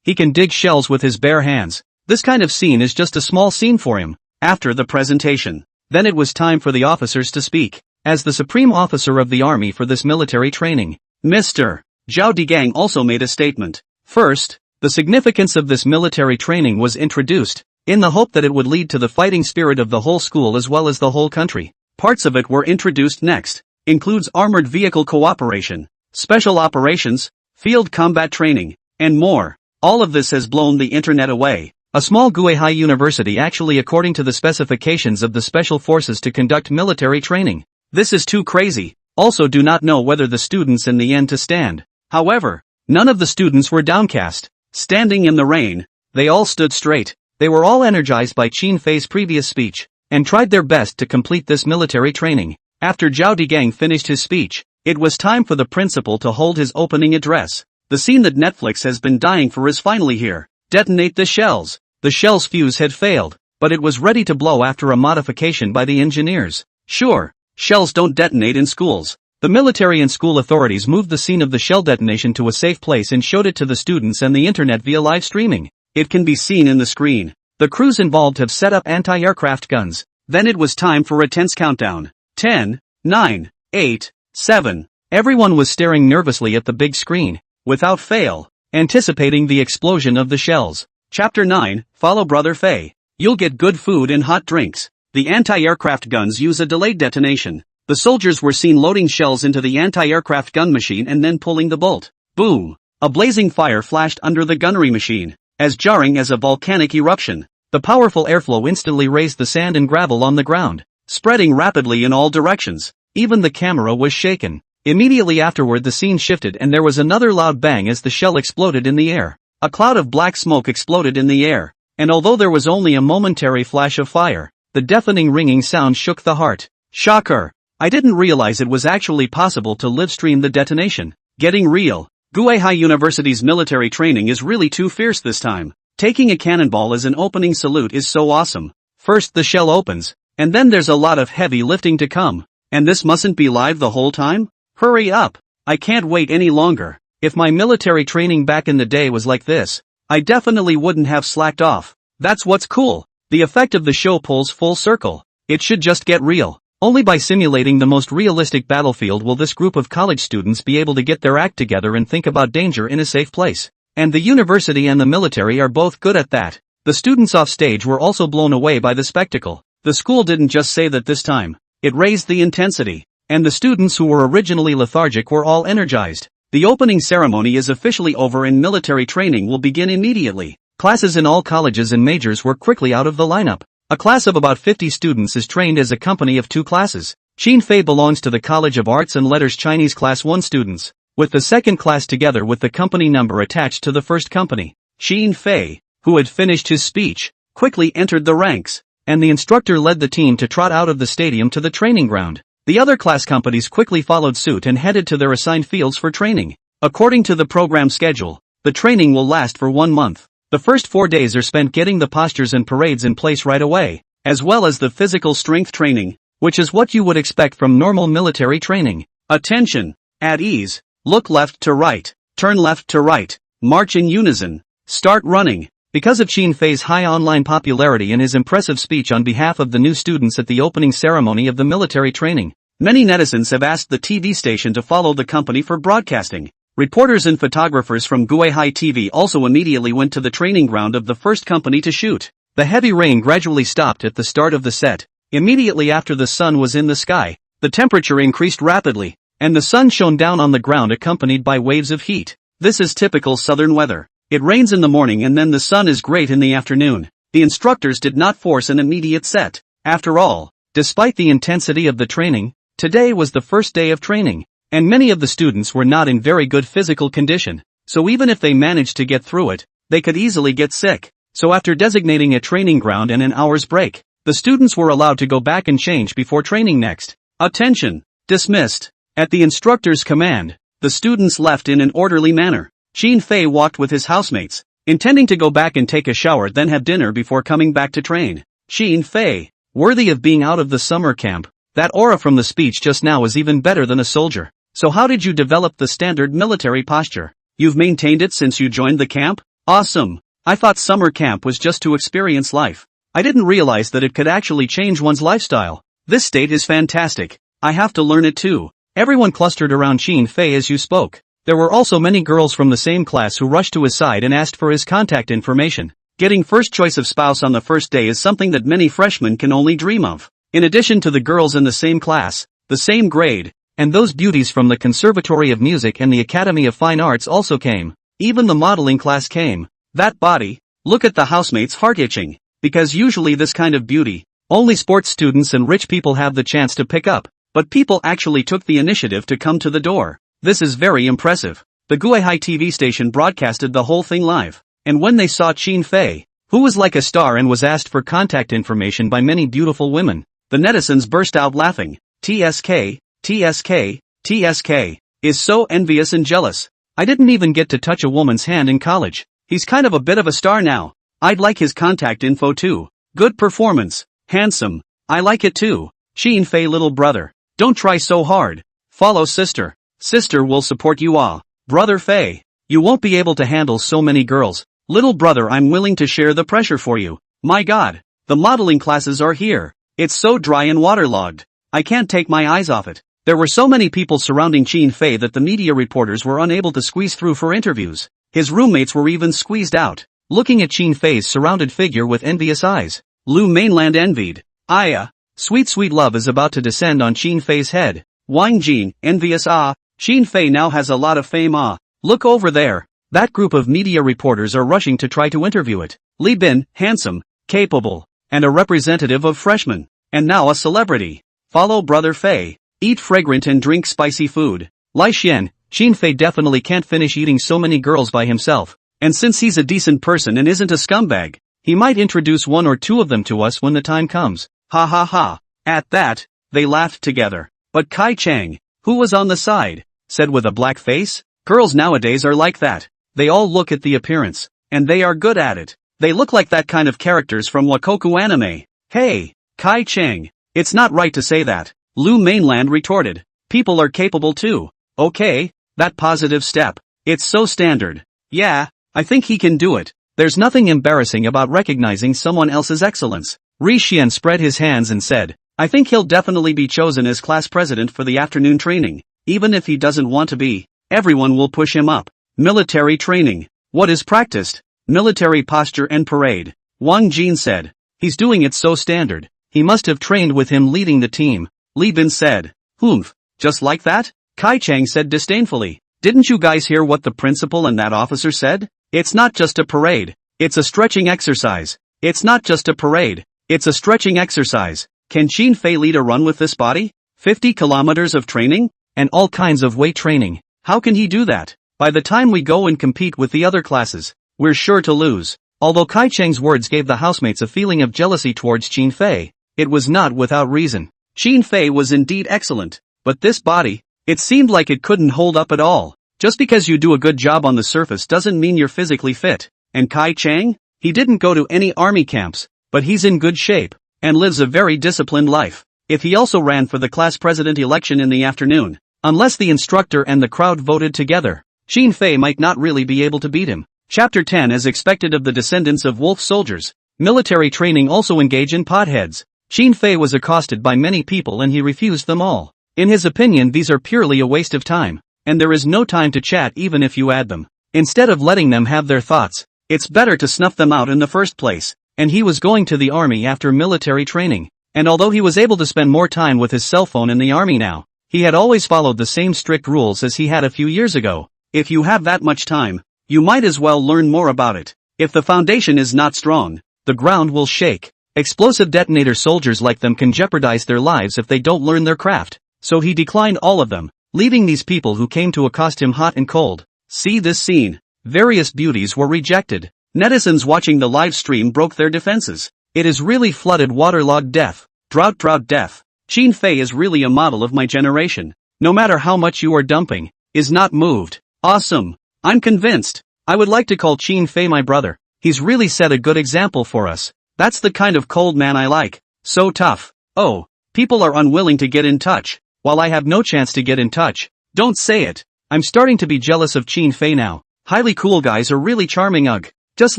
he can dig shells with his bare hands. This kind of scene is just a small scene for him. After the presentation, then it was time for the officers to speak. As the supreme officer of the army for this military training, Mr. Zhao Digang also made a statement. First, the significance of this military training was introduced, in the hope that it would lead to the fighting spirit of the whole school as well as the whole country. Parts of it were introduced next, includes armored vehicle cooperation, special operations, field combat training, and more. All of this has blown the internet away. A small Guihai University actually according to the specifications of the special forces to conduct military training. This is too crazy. Also do not know whether the students in the end to stand. However, none of the students were downcast. Standing in the rain, they all stood straight. They were all energized by Qin Fei's previous speech, and tried their best to complete this military training. After Zhao Digang finished his speech, it was time for the principal to hold his opening address. The scene that Netflix has been dying for is finally here. Detonate the shells. The shell's fuse had failed, but it was ready to blow after a modification by the engineers. Sure, shells don't detonate in schools. The military and school authorities moved the scene of the shell detonation to a safe place and showed it to the students and the internet via live streaming. It can be seen in the screen. The crews involved have set up anti-aircraft guns. Then it was time for a tense countdown. 10, 9, 8, 7. Everyone was staring nervously at the big screen, without fail, anticipating the explosion of the shells. Chapter 9, Follow Brother Fei. You'll get good food and hot drinks. The anti-aircraft guns use a delayed detonation. The soldiers were seen loading shells into the anti-aircraft gun machine and then pulling the bolt. Boom! A blazing fire flashed under the gunnery machine, as jarring as a volcanic eruption. The powerful airflow instantly raised the sand and gravel on the ground, spreading rapidly in all directions. Even the camera was shaken. Immediately afterward the scene shifted and there was another loud bang as the shell exploded in the air. A cloud of black smoke exploded in the air, and although there was only a momentary flash of fire, the deafening ringing sound shook the heart. Shocker! I didn't realize it was actually possible to live stream the detonation. Getting real. Guihai University's military training is really too fierce this time. Taking a cannonball as an opening salute is so awesome. First the shell opens, and then there's a lot of heavy lifting to come. And this mustn't be live the whole time? Hurry up! I can't wait any longer. If my military training back in the day was like this, I definitely wouldn't have slacked off. That's what's cool. The effect of the show pulls full circle. It should just get real. Only by simulating the most realistic battlefield will this group of college students be able to get their act together and think about danger in a safe place. And the university and the military are both good at that. The students off stage were also blown away by the spectacle. The school didn't just say that this time. It raised the intensity. And the students who were originally lethargic were all energized. The opening ceremony is officially over and military training will begin immediately. Classes in all colleges and majors were quickly out of the lineup. A class of about 50 students is trained as a company of 2 classes. Qin Fei belongs to the College of Arts and Letters Chinese Class 1 students, with the second class together with the company number attached to the first company. Qin Fei, who had finished his speech, quickly entered the ranks, and the instructor led the team to trot out of the stadium to the training ground. The other class companies quickly followed suit and headed to their assigned fields for training. According to the program schedule, the training will last for 1 month. The first 4 days are spent getting the postures and parades in place right away, as well as the physical strength training, which is what you would expect from normal military training. Attention! At ease, look left to right, turn left to right, march in unison, start running. Because of Qin Fei's high online popularity and his impressive speech on behalf of the new students at the opening ceremony of the military training, many netizens have asked the TV station to follow the company for broadcasting. Reporters and photographers from Guihai TV also immediately went to the training ground of the first company to shoot. The heavy rain gradually stopped at the start of the set. Immediately after the sun was in the sky, the temperature increased rapidly, and the sun shone down on the ground accompanied by waves of heat. This is typical southern weather. It rains in the morning and then the sun is great in the afternoon. The instructors did not force an immediate set. After all, despite the intensity of the training, today was the first day of training, and many of the students were not in very good physical condition, so even if they managed to get through it, they could easily get sick. So after designating a training ground and an hour's break, the students were allowed to go back and change before training next. Attention! Dismissed. At the instructor's command, the students left in an orderly manner. Qin Fei walked with his housemates, intending to go back and take a shower then have dinner before coming back to train. Qin Fei, worthy of being out of the summer camp. That aura from the speech just now is even better than a soldier. So how did you develop the standard military posture? You've maintained it since you joined the camp? Awesome! I thought summer camp was just to experience life. I didn't realize that it could actually change one's lifestyle. This state is fantastic. I have to learn it too. Everyone clustered around Qin Fei as you spoke. There were also many girls from the same class who rushed to his side and asked for his contact information. Getting first choice of spouse on the first day is something that many freshmen can only dream of. In addition to the girls in the same class, the same grade, and those beauties from the Conservatory of Music and the Academy of Fine Arts also came. Even the modeling class came. That body, look at the housemates heart itching. Because usually this kind of beauty, only sports students and rich people have the chance to pick up. But people actually took the initiative to come to the door. This is very impressive. The Guihai TV station broadcasted the whole thing live. And when they saw Qin Fei, who was like a star and was asked for contact information by many beautiful women, the netizens burst out laughing. TSK, TSK, TSK, is so envious and jealous. I didn't even get to touch a woman's hand in college. He's kind of a bit of a star now. I'd like his contact info too. Good performance. Handsome. I like it too. Qin Fei little brother. Don't try so hard. Follow sister. Sister will support you all. Brother Fei. You won't be able to handle so many girls. Little brother, I'm willing to share the pressure for you. My God. The modeling classes are here. It's so dry and waterlogged. I can't take my eyes off it. There were so many people surrounding Qin Fei that the media reporters were unable to squeeze through for interviews. His roommates were even squeezed out, looking at Qin Fei's surrounded figure with envious eyes. Lu Mainland envied. Aya. Sweet sweet love is about to descend on Qin Fei's head. Wang Jin, envious ah. Qin Fei now has a lot of fame ah. Look over there. That group of media reporters are rushing to try to interview it. Li Bin, handsome, capable, and a representative of freshmen. And now a celebrity. Follow brother Fei. Eat fragrant and drink spicy food. Lai Xian, Qin Fei definitely can't finish eating so many girls by himself. And since he's a decent person and isn't a scumbag, he might introduce 1 or 2 of them to us when the time comes. Ha ha ha. At that, they laughed together. But Kai Chang, who was on the side, said with a black face, girls nowadays are like that. They all look at the appearance, and they are good at it. They look like that kind of characters from Wakoku anime. Hey, Kai Chang, it's not right to say that. Lu Mainland retorted. People are capable too. Okay, that positive step. It's so standard. Yeah, I think he can do it. There's nothing embarrassing about recognizing someone else's excellence. Ri Xian spread his hands and said, I think he'll definitely be chosen as class president for the afternoon training. Even if he doesn't want to be, everyone will push him up. Military training. What is practiced? Military posture and parade. Wang Jin said. He's doing it so standard. He must have trained with him leading the team. Li Bin said. Humph, just like that? Kai Chang said disdainfully. Didn't you guys hear what the principal and that officer said? It's not just a parade. It's a stretching exercise. It's not just a parade. It's a stretching exercise. Can Qin Fei lead a run with this body? 50 kilometers of training? And all kinds of weight training. How can he do that? By the time we go and compete with the other classes, we're sure to lose. Although Kai Chang's words gave the housemates a feeling of jealousy towards Qin Fei, it was not without reason. Qin Fei was indeed excellent, but this body, it seemed like it couldn't hold up at all. Just because you do a good job on the surface doesn't mean you're physically fit. And Kai Chang? He didn't go to any army camps, but he's in good shape, and lives a very disciplined life. If he also ran for the class president election in the afternoon, unless the instructor and the crowd voted together, Qin Fei might not really be able to beat him. Chapter 10. As expected of the descendants of wolf soldiers, military training also engage in potheads. Qin Fei was accosted by many people and he refused them all. In his opinion, these are purely a waste of time, and there is no time to chat even if you add them. Instead of letting them have their thoughts, it's better to snuff them out in the first place. And he was going to the army after military training. And although he was able to spend more time with his cell phone in the army now, he had always followed the same strict rules as he had a few years ago. If you have that much time, you might as well learn more about it. If the foundation is not strong, the ground will shake. Explosive detonator soldiers like them can jeopardize their lives if they don't learn their craft. So he declined all of them, leaving these people who came to accost him hot and cold. See this scene. Various beauties were rejected. Netizens watching the live stream broke their defenses. It is really flooded waterlogged death. Drought death. Qin Fei is really a model of my generation. No matter how much you are dumping, is not moved. Awesome. I'm convinced. I would like to call Qin Fei my brother. He's really set a good example for us. That's the kind of cold man I like. So tough. Oh, people are unwilling to get in touch, while I have no chance to get in touch. Don't say it. I'm starting to be jealous of Qin Fei now. Highly cool guys are really charming. Ugh. Just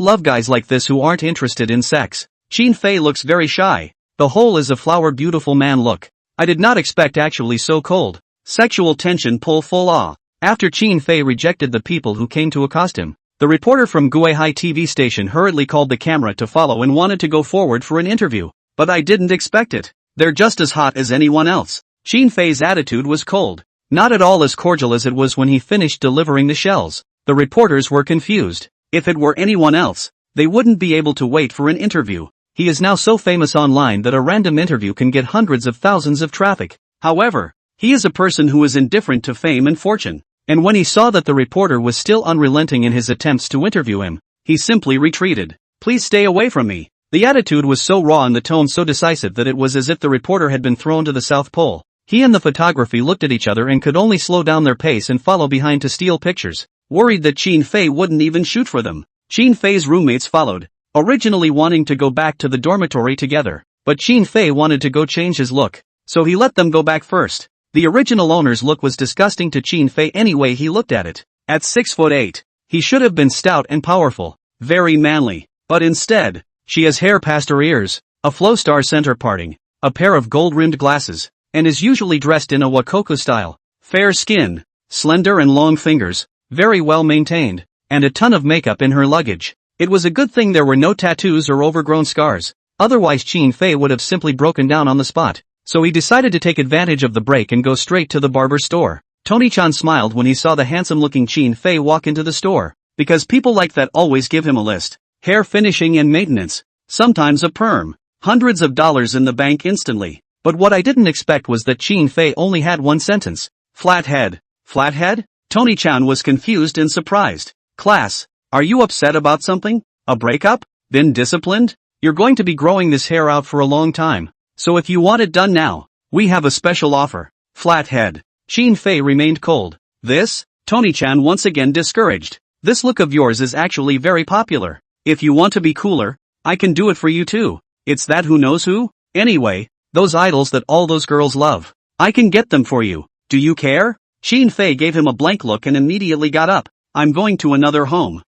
love guys like this who aren't interested in sex. Qin Fei looks very shy. The whole is a flower beautiful man look. I did not expect actually so cold. Sexual tension pull full ah. After Qin Fei rejected the people who came to accost him, the reporter from Guihai TV station hurriedly called the camera to follow and wanted to go forward for an interview. But I didn't expect it. They're just as hot as anyone else. Qin Fei's attitude was cold. Not at all as cordial as it was when he finished delivering the shells. The reporters were confused. If it were anyone else, they wouldn't be able to wait for an interview. He is now so famous online that a random interview can get hundreds of thousands of traffic. However, he is a person who is indifferent to fame and fortune. And when he saw that the reporter was still unrelenting in his attempts to interview him, he simply retreated. Please stay away from me. The attitude was so raw and the tone so decisive that it was as if the reporter had been thrown to the South Pole. He and the photography looked at each other and could only slow down their pace and follow behind to steal pictures, worried that Qin Fei wouldn't even shoot for them. Qin Fei's roommates followed, originally wanting to go back to the dormitory together, but Qin Fei wanted to go change his look, so he let them go back first. The original owner's look was disgusting to Qin Fei anyway he looked at it. At 6'8", he should have been stout and powerful, very manly, but instead, she has hair past her ears, a flow star center parting, a pair of gold-rimmed glasses, and is usually dressed in a Wakoko style. Fair skin, slender and long fingers, very well maintained, and a ton of makeup in her luggage. It was a good thing there were no tattoos or overgrown scars, otherwise Qin Fei would have simply broken down on the spot. So he decided to take advantage of the break and go straight to the barber store. Tony-chan smiled when he saw the handsome-looking Qin Fei walk into the store, because people like that always give him a list. Hair finishing and maintenance, sometimes a perm, hundreds of dollars in the bank instantly. But what I didn't expect was that Qin Fei only had one sentence. Flathead. Flathead? Tony-chan was confused and surprised. Class, are you upset about something? A breakup? Been disciplined? You're going to be growing this hair out for a long time. So if you want it done now, we have a special offer. Flathead. Qin Fei remained cold. This? Tony-chan once again discouraged. This look of yours is actually very popular. If you want to be cooler, I can do it for you too. It's that who knows who? Anyway, those idols that all those girls love. I can get them for you. Do you care? Qin Fei gave him a blank look and immediately got up. I'm going to another home.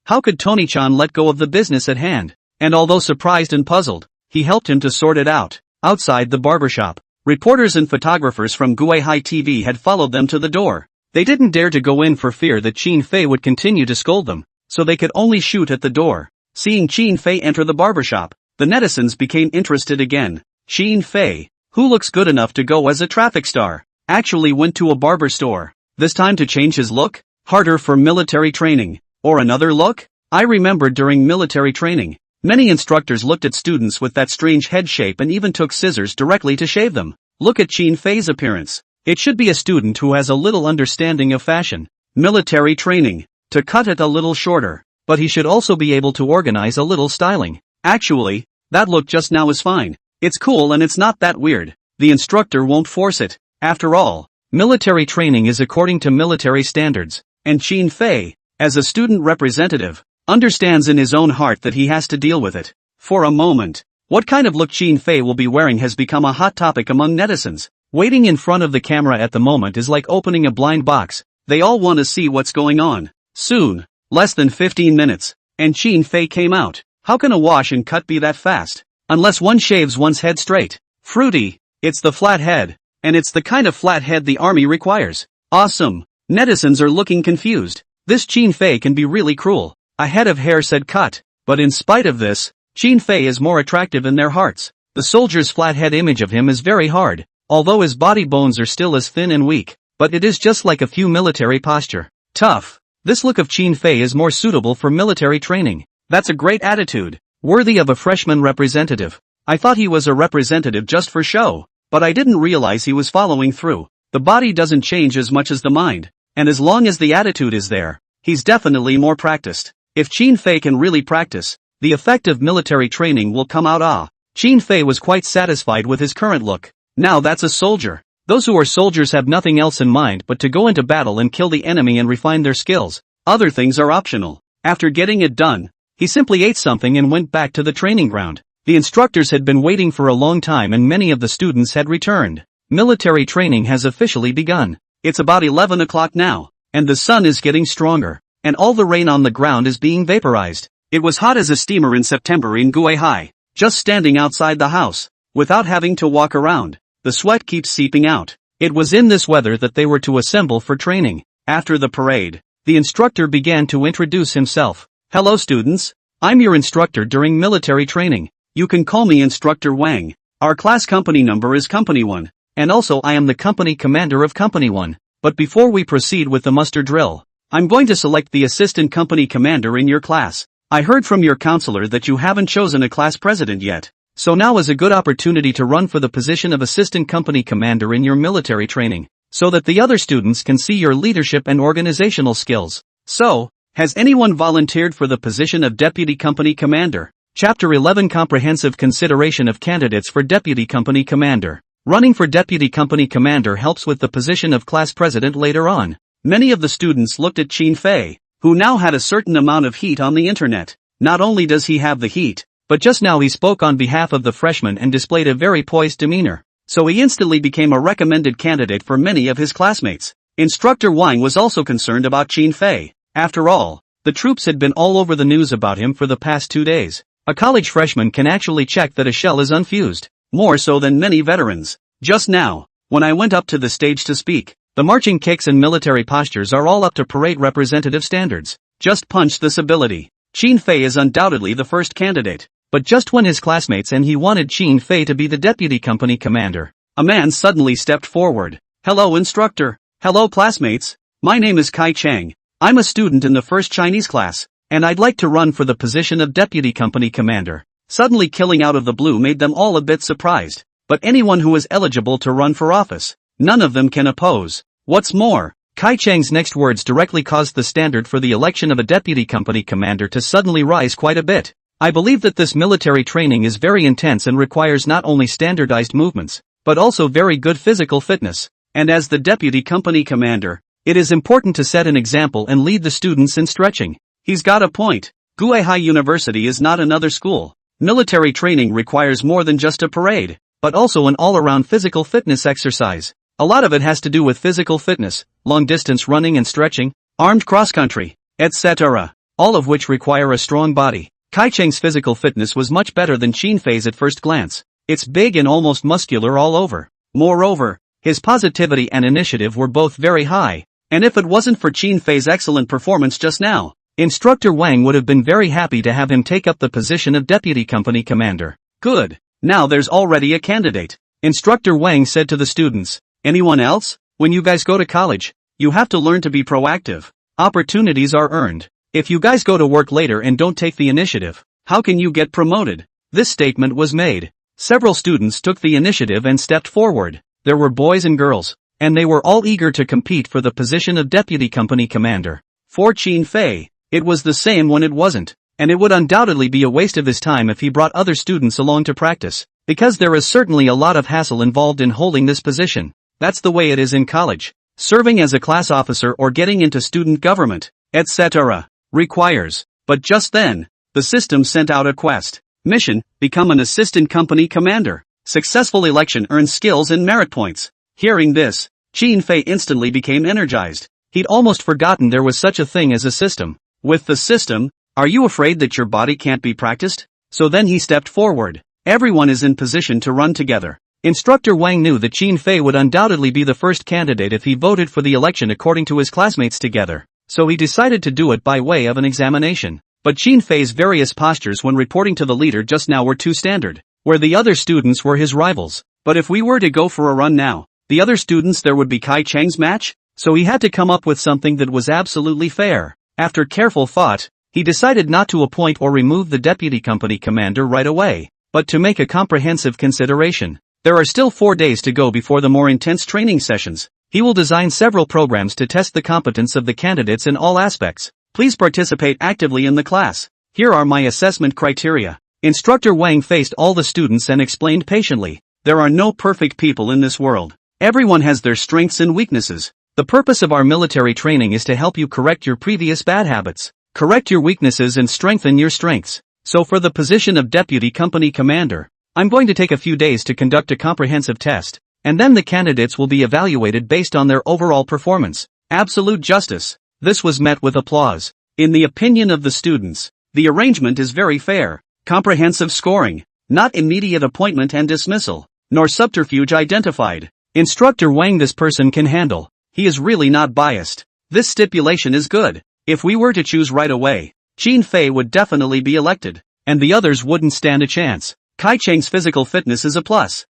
How could Tony-chan let go of the business at hand? And although surprised and puzzled, he helped him to sort it out. Outside the barbershop, reporters and photographers from Guihai TV had followed them to the door. They didn't dare to go in for fear that Qin Fei would continue to scold them, so they could only shoot at the door. Seeing Qin Fei enter the barbershop, the netizens became interested again. Qin Fei, who looks good enough to go as a traffic star, actually went to a barber store. This time to change his look? Harder for military training. Or another look? I remember during military training, many instructors looked at students with that strange head shape and even took scissors directly to shave them. Look at Qin Fei's appearance. It should be a student who has a little understanding of fashion. Military training. To cut it a little shorter. But he should also be able to organize a little styling. Actually, that look just now is fine. It's cool and it's not that weird. the instructor won't force it. After all, military training is according to military standards, and Qin Fei, as a student representative, understands in his own heart that he has to deal with it. For a moment, what kind of look Qin Fei will be wearing has become a hot topic among netizens. Waiting in front of the camera at the moment is like opening a blind box. They all want to see what's going on. Soon, less than 15 minutes, and Qin Fei came out. How can a wash and cut be that fast? Unless one shaves one's head straight. Fruity, it's the flat head, and it's the kind of flat head the army requires. Awesome. Netizens are looking confused. This Qin Fei can be really cruel. A head of hair said cut, but in spite of this, Qin Fei is more attractive in their hearts. The soldier's flathead image of him is very hard, although his body bones are still as thin and weak, but it is just like a few military posture. Tough. This look of Qin Fei is more suitable for military training. That's a great attitude, worthy of a freshman representative. I thought he was a representative just for show, but I didn't realize he was following through. The body doesn't change as much as the mind, and as long as the attitude is there, he's definitely more practiced. If Qin Fei can really practice, the effect of military training will come out. Qin Fei was quite satisfied with his current look. Now that's a soldier. Those who are soldiers have nothing else in mind but to go into battle and kill the enemy and refine their skills. Other things are optional. After getting it done, he simply ate something and went back to the training ground. The instructors had been waiting for a long time and many of the students had returned. Military training has officially begun. It's about 11 o'clock now, and the sun is getting stronger, and all the rain on the ground is being vaporized. It was hot as a steamer in September in Guihai, just standing outside the house, without having to walk around. The sweat keeps seeping out. It was in this weather that they were to assemble for training. After the parade, the instructor began to introduce himself. Hello students, I'm your instructor during military training. You can call me Instructor Wang. Our class company number is Company 1, and also I am the company commander of Company 1. But before we proceed with the muster drill, I'm going to select the assistant company commander in your class. I heard from your counselor that you haven't chosen a class president yet, so now is a good opportunity to run for the position of assistant company commander in your military training, so that the other students can see your leadership and organizational skills. So, has anyone volunteered for the position of deputy company commander? Chapter 11 Comprehensive Consideration of Candidates for Deputy Company Commander. Running for deputy company commander helps with the position of class president later on. Many of the students looked at Qin Fei, who now had a certain amount of heat on the internet. Not only does he have the heat, but just now he spoke on behalf of the freshmen and displayed a very poised demeanor. So he instantly became a recommended candidate for many of his classmates. Instructor Wang was also concerned about Qin Fei. After all, the troops had been all over the news about him for the past 2 days. A college freshman can actually check that a shell is unfused, more so than many veterans. Just now, when I went up to the stage to speak, the marching kicks and military postures are all up to parade representative standards. Just punch this ability. Qin Fei is undoubtedly the first candidate, but just when his classmates and he wanted Qin Fei to be the deputy company commander, a man suddenly stepped forward. Hello instructor. Hello classmates. My name is Kai Chang. I'm a student in the first Chinese class, and I'd like to run for the position of deputy company commander. Suddenly killing out of the blue made them all a bit surprised, but anyone who is eligible to run for office, none of them can oppose. What's more, Kai Chang's next words directly caused the standard for the election of a deputy company commander to suddenly rise quite a bit. I believe that this military training is very intense and requires not only standardized movements, but also very good physical fitness. And as the deputy company commander, it is important to set an example and lead the students in stretching. He's got a point. Guihai University is not another school. Military training requires more than just a parade, but also an all-around physical fitness exercise. A lot of it has to do with physical fitness, long-distance running and stretching, armed cross-country, etc., all of which require a strong body. Kai Cheng's physical fitness was much better than Qin Fei's at first glance. It's big and almost muscular all over. Moreover, his positivity and initiative were both very high, and if it wasn't for Qin Fei's excellent performance just now, Instructor Wang would have been very happy to have him take up the position of deputy company commander. Good. Now there's already a candidate. Instructor Wang said to the students, anyone else? When you guys go to college, you have to learn to be proactive. Opportunities are earned. If you guys go to work later and don't take the initiative, how can you get promoted? This statement was made. Several students took the initiative and stepped forward. There were boys and girls, and they were all eager to compete for the position of deputy company commander. For Qin Fei, it was the same when it wasn't, and it would undoubtedly be a waste of his time if he brought other students along to practice. Because there is certainly a lot of hassle involved in holding this position. That's the way it is in college. Serving as a class officer or getting into student government, etc. requires. But just then, the system sent out a quest. Mission, become an assistant company commander. Successful election earns skills and merit points. Hearing this, Qin Fei instantly became energized. He'd almost forgotten there was such a thing as a system. With the system, are you afraid that your body can't be practiced? So then he stepped forward. Everyone is in position to run together. Instructor Wang knew that Qin Fei would undoubtedly be the first candidate if he voted for the election according to his classmates together. So he decided to do it by way of an examination. But Qin Fei's various postures when reporting to the leader just now were too standard, where the other students were his rivals. But if we were to go for a run now, the other students there would be Kai Chang's match? So he had to come up with something that was absolutely fair. After careful thought, he decided not to appoint or remove the deputy company commander right away, but to make a comprehensive consideration. There are still 4 days to go before the more intense training sessions. He will design several programs to test the competence of the candidates in all aspects. Please participate actively in the class. Here are my assessment criteria. Instructor Wang faced all the students and explained patiently. There are no perfect people in this world. Everyone has their strengths and weaknesses. The purpose of our military training is to help you correct your previous bad habits, correct your weaknesses and strengthen your strengths. So for the position of deputy company commander, I'm going to take a few days to conduct a comprehensive test, and then the candidates will be evaluated based on their overall performance. Absolute justice. This was met with applause. In the opinion of the students, the arrangement is very fair. Comprehensive scoring, not immediate appointment and dismissal, nor subterfuge identified. Instructor Wang, this person can handle. He is really not biased. This stipulation is good. If we were to choose right away, Qin Fei would definitely be elected, and the others wouldn't stand a chance. Kai Chang's physical fitness is a plus.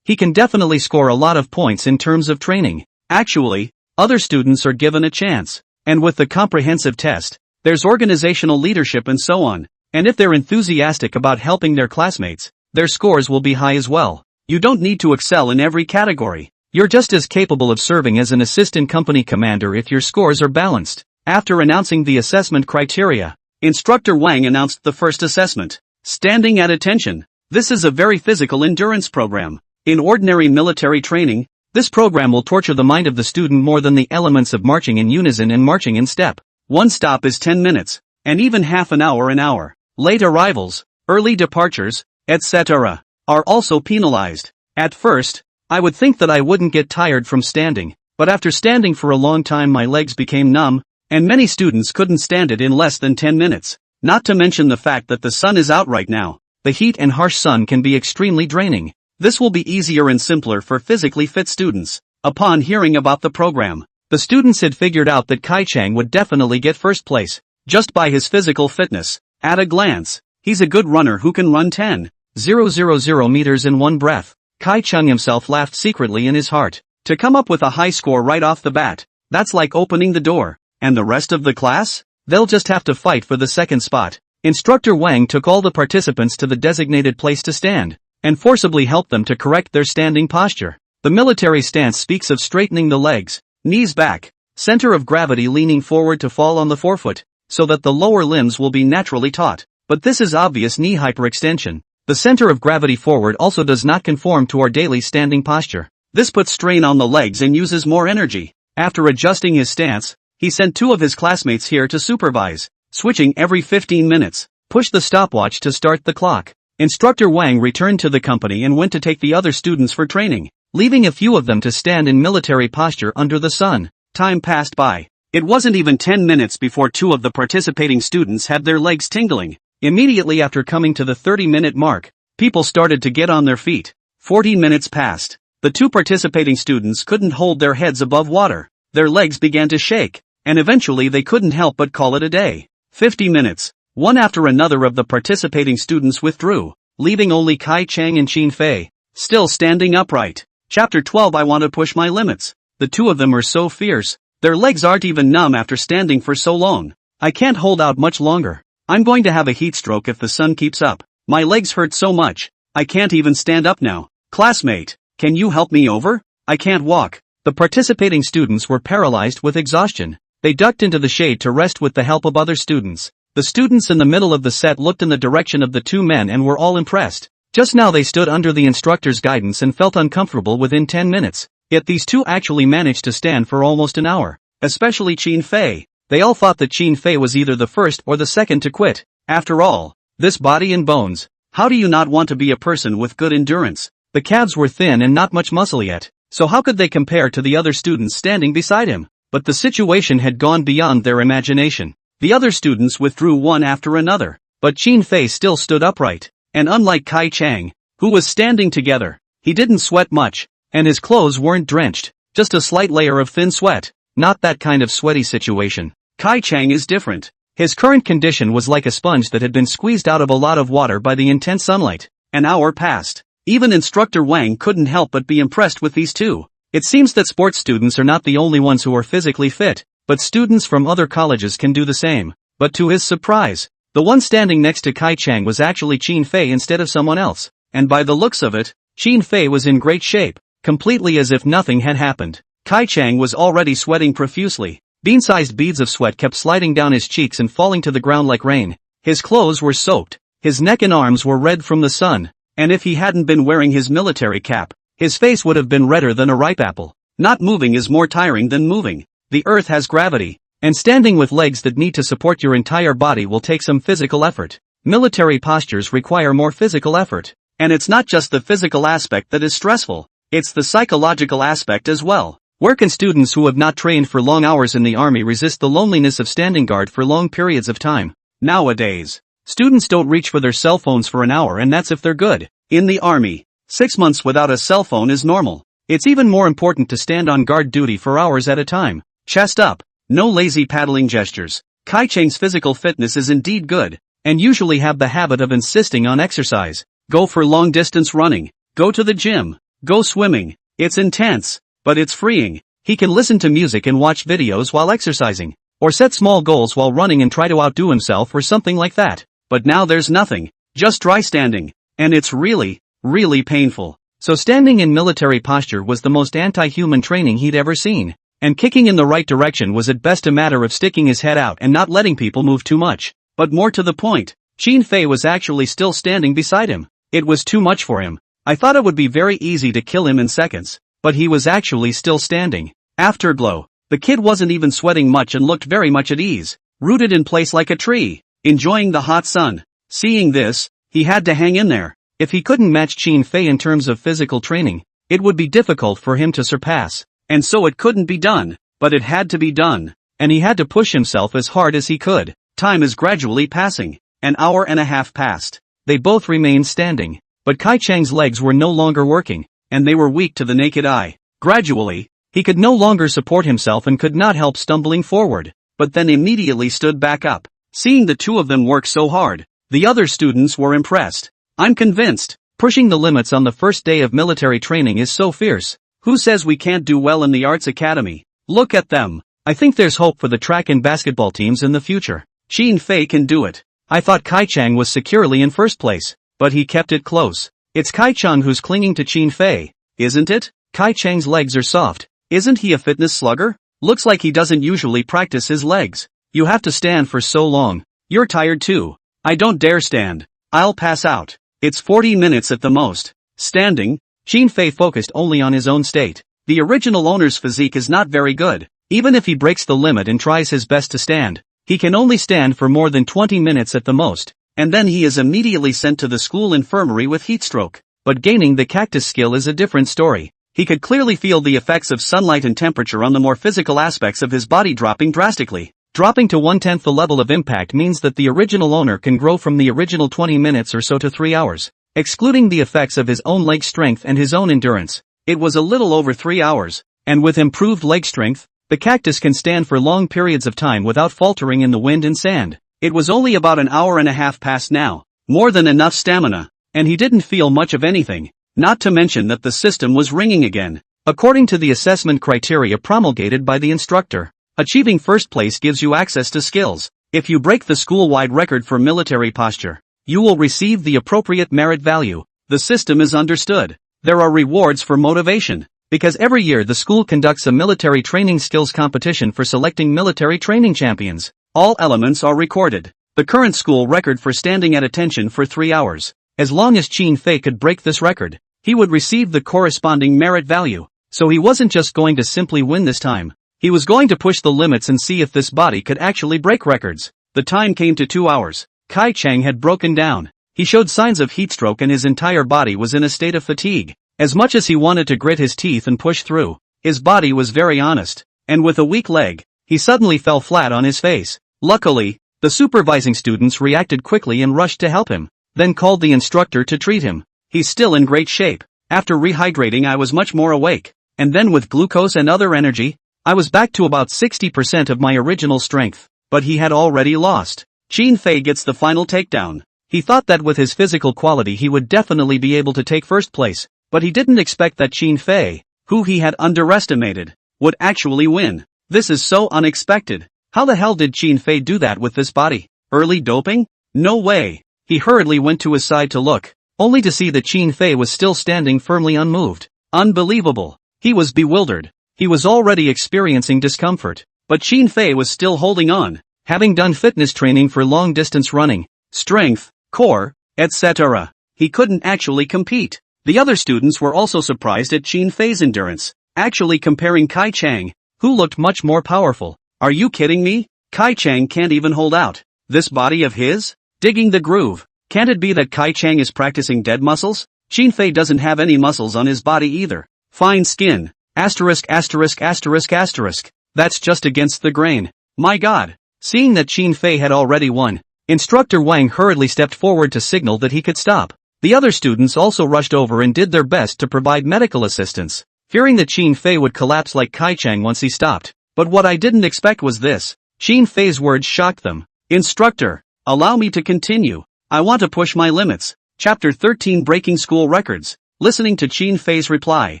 He can definitely score a lot of points in terms of training. Actually, other students are given a chance. And with the comprehensive test, there's organizational leadership and so on. And if they're enthusiastic about helping their classmates, their scores will be high as well. You don't need to excel in every category. You're just as capable of serving as an assistant company commander if your scores are balanced. After announcing the assessment criteria, Instructor Wang announced the first assessment. Standing at attention. This is a very physical endurance program. In ordinary military training, this program will torture the mind of the student more than the elements of marching in unison and marching in step. One stop is 10 minutes, and even half an hour. Late arrivals, early departures, etc. are also penalized. At first, I would think that I wouldn't get tired from standing, but after standing for a long time my legs became numb, and many students couldn't stand it in less than 10 minutes. Not to mention the fact that the sun is out right now. The heat and harsh sun can be extremely draining. This will be easier and simpler for physically fit students. Upon hearing about the program, the students had figured out that Kai Chang would definitely get first place, just by his physical fitness. At a glance, he's a good runner who can run 10,000 meters in one breath. Kai Chang himself laughed secretly in his heart. To come up with a high score right off the bat, that's like opening the door. And the rest of the class? They'll just have to fight for the second spot. Instructor Wang took all the participants to the designated place to stand, and forcibly helped them to correct their standing posture. The military stance speaks of straightening the legs, knees back, center of gravity leaning forward to fall on the forefoot, so that the lower limbs will be naturally taut. But this is obvious knee hyperextension. The center of gravity forward also does not conform to our daily standing posture. This puts strain on the legs and uses more energy. After adjusting his stance, he sent 2 of his classmates here to supervise, switching every 15 minutes. Push the stopwatch to start the clock. Instructor Wang returned to the company and went to take the other students for training, leaving a few of them to stand in military posture under the sun. Time passed by. It wasn't even 10 minutes before 2 of the participating students had their legs tingling. Immediately after coming to the 30-minute mark, people started to get on their feet. 40 minutes passed. The 2 participating students couldn't hold their heads above water. Their legs began to shake, and eventually they couldn't help but call it a day. 50 minutes. One after another of the participating students withdrew, leaving only Kai Chang and Qin Fei, still standing upright. Chapter 12. I want to push my limits. The 2 of them are so fierce. Their legs aren't even numb after standing for so long. I can't hold out much longer. I'm going to have a heat stroke if the sun keeps up. My legs hurt so much, I can't even stand up now. Classmate, can you help me over? I can't walk. The participating students were paralyzed with exhaustion. They ducked into the shade to rest with the help of other students. The students in the middle of the set looked in the direction of the 2 men and were all impressed. Just now they stood under the instructor's guidance and felt uncomfortable within 10 minutes. Yet these two actually managed to stand for almost an hour. Especially Qin Fei. They all thought that Qin Fei was either the first or the second to quit. After all, this body and bones. How do you not want to be a person with good endurance? The calves were thin and not much muscle yet, so how could they compare to the other students standing beside him? But the situation had gone beyond their imagination. The other students withdrew one after another, but Qin Fei still stood upright. And unlike Kai Chang, who was standing together, he didn't sweat much, and his clothes weren't drenched, just a slight layer of thin sweat. Not that kind of sweaty situation. Kai Chang is different. His current condition was like a sponge that had been squeezed out of a lot of water by the intense sunlight. An hour passed. Even instructor Wang couldn't help but be impressed with these two. It seems that sports students are not the only ones who are physically fit, but students from other colleges can do the same. But to his surprise, the one standing next to Kai Chang was actually Qin Fei instead of someone else. And by the looks of it, Qin Fei was in great shape, completely as if nothing had happened. Kai Chang was already sweating profusely. Bean-sized beads of sweat kept sliding down his cheeks and falling to the ground like rain. His clothes were soaked. His neck and arms were red from the sun. And if he hadn't been wearing his military cap, his face would have been redder than a ripe apple. Not moving is more tiring than moving. The earth has gravity, and standing with legs that need to support your entire body will take some physical effort. Military postures require more physical effort. And it's not just the physical aspect that is stressful, it's the psychological aspect as well. Where can students who have not trained for long hours in the army resist the loneliness of standing guard for long periods of time? Nowadays, students don't reach for their cell phones for an hour, and that's if they're good. In the army, 6 months without a cell phone is normal. It's even more important to stand on guard duty for hours at a time. Chest up, no lazy paddling gestures. Kai Chang's physical fitness is indeed good, and usually have the habit of insisting on exercise. Go for long distance running, go to the gym, go swimming. It's intense, but it's freeing. He can listen to music and watch videos while exercising, or set small goals while running and try to outdo himself or something like that. But now there's nothing, just dry standing, and it's really, really painful. So standing in military posture was the most anti-human training he'd ever seen. And kicking in the right direction was at best a matter of sticking his head out and not letting people move too much. But more to the point, Qin Fei was actually still standing beside him. It was too much for him. I thought it would be very easy to kill him in seconds. But he was actually still standing. Afterglow. The kid wasn't even sweating much and looked very much at ease, rooted in place like a tree, enjoying the hot sun. Seeing this, he had to hang in there. If he couldn't match Qin Fei in terms of physical training, it would be difficult for him to surpass. And so it couldn't be done, but it had to be done. And he had to push himself as hard as he could. Time is gradually passing. An hour and a half passed. They both remained standing. But Kai Chang's legs were no longer working, and they were weak to the naked eye. Gradually, he could no longer support himself and could not help stumbling forward, but then immediately stood back up. Seeing the two of them work so hard, the other students were impressed. I'm convinced, pushing the limits on the first day of military training is so fierce. Who says we can't do well in the arts academy? Look at them. I think there's hope for the track and basketball teams in the future. Qin Fei can do it. I thought Kai Chang was securely in first place, but he kept it close. It's Kai Chang who's clinging to Qin Fei, isn't it? Kai Chang's legs are soft. Isn't he a fitness slugger? Looks like he doesn't usually practice his legs. You have to stand for so long. You're tired too. I don't dare stand. I'll pass out. It's 40 minutes at the most. Standing, Qin Fei focused only on his own state. The original owner's physique is not very good. Even if he breaks the limit and tries his best to stand, he can only stand for more than 20 minutes at the most, and then he is immediately sent to the school infirmary with heatstroke. But gaining the cactus skill is a different story. He could clearly feel the effects of sunlight and temperature on the more physical aspects of his body dropping drastically. Dropping to 1/10 the level of impact means that the original owner can grow from the original 20 minutes or so to 3 hours. Excluding the effects of his own leg strength and his own endurance, it was a little over 3 hours, and with improved leg strength, the cactus can stand for long periods of time without faltering in the wind and sand. It was only about an hour and a half past now, more than enough stamina, and he didn't feel much of anything, not to mention that the system was ringing again. According to the assessment criteria promulgated by the instructor, achieving first place gives you access to skills. If you break the school-wide record for military posture, you will receive the appropriate merit value. The system is understood. There are rewards for motivation, because every year the school conducts a military training skills competition for selecting military training champions. All elements are recorded. The current school record for standing at attention for 3 hours As long as Qin Fei could break this record, he would receive the corresponding merit value. So he wasn't just going to simply win this time. He was going to push the limits and see if this body could actually break records. The time came to 2 hours. Kai Chang had broken down. He showed signs of heatstroke and his entire body was in a state of fatigue. As much as he wanted to grit his teeth and push through, his body was very honest. And with a weak leg, he suddenly fell flat on his face. Luckily, the supervising students reacted quickly and rushed to help him, then called the instructor to treat him. He's still in great shape. After rehydrating I was much more awake. And then with glucose and other energy, I was back to about 60% of my original strength. But he had already lost. Qin Fei gets the final takedown. He thought that with his physical quality he would definitely be able to take first place, but he didn't expect that Qin Fei, who he had underestimated, would actually win. This is so unexpected. How the hell did Qin Fei do that with this body? Early doping? No way. He hurriedly went to his side to look, only to see that Qin Fei was still standing firmly unmoved. Unbelievable. He was bewildered. He was already experiencing discomfort, but Qin Fei was still holding on, having done fitness training for long-distance running, strength, core, etc. He couldn't actually compete. The other students were also surprised at Qin Fei's endurance, actually comparing Kai Chang, who looked much more powerful. Are you kidding me? Kai Chang can't even hold out. This body of his? Digging the groove. Can't it be that Kai Chang is practicing dead muscles? Qin Fei doesn't have any muscles on his body either. Fine skin. Asterisk asterisk asterisk asterisk. That's just against the grain. My god. Seeing that Qin Fei had already won, Instructor Wang hurriedly stepped forward to signal that he could stop. The other students also rushed over and did their best to provide medical assistance, fearing that Qin Fei would collapse like Kai Chang once he stopped. But what I didn't expect was this. Qin Fei's words shocked them. Instructor, allow me to continue. I want to push my limits. Chapter 13 Breaking School Records. Listening to Qin Fei's reply,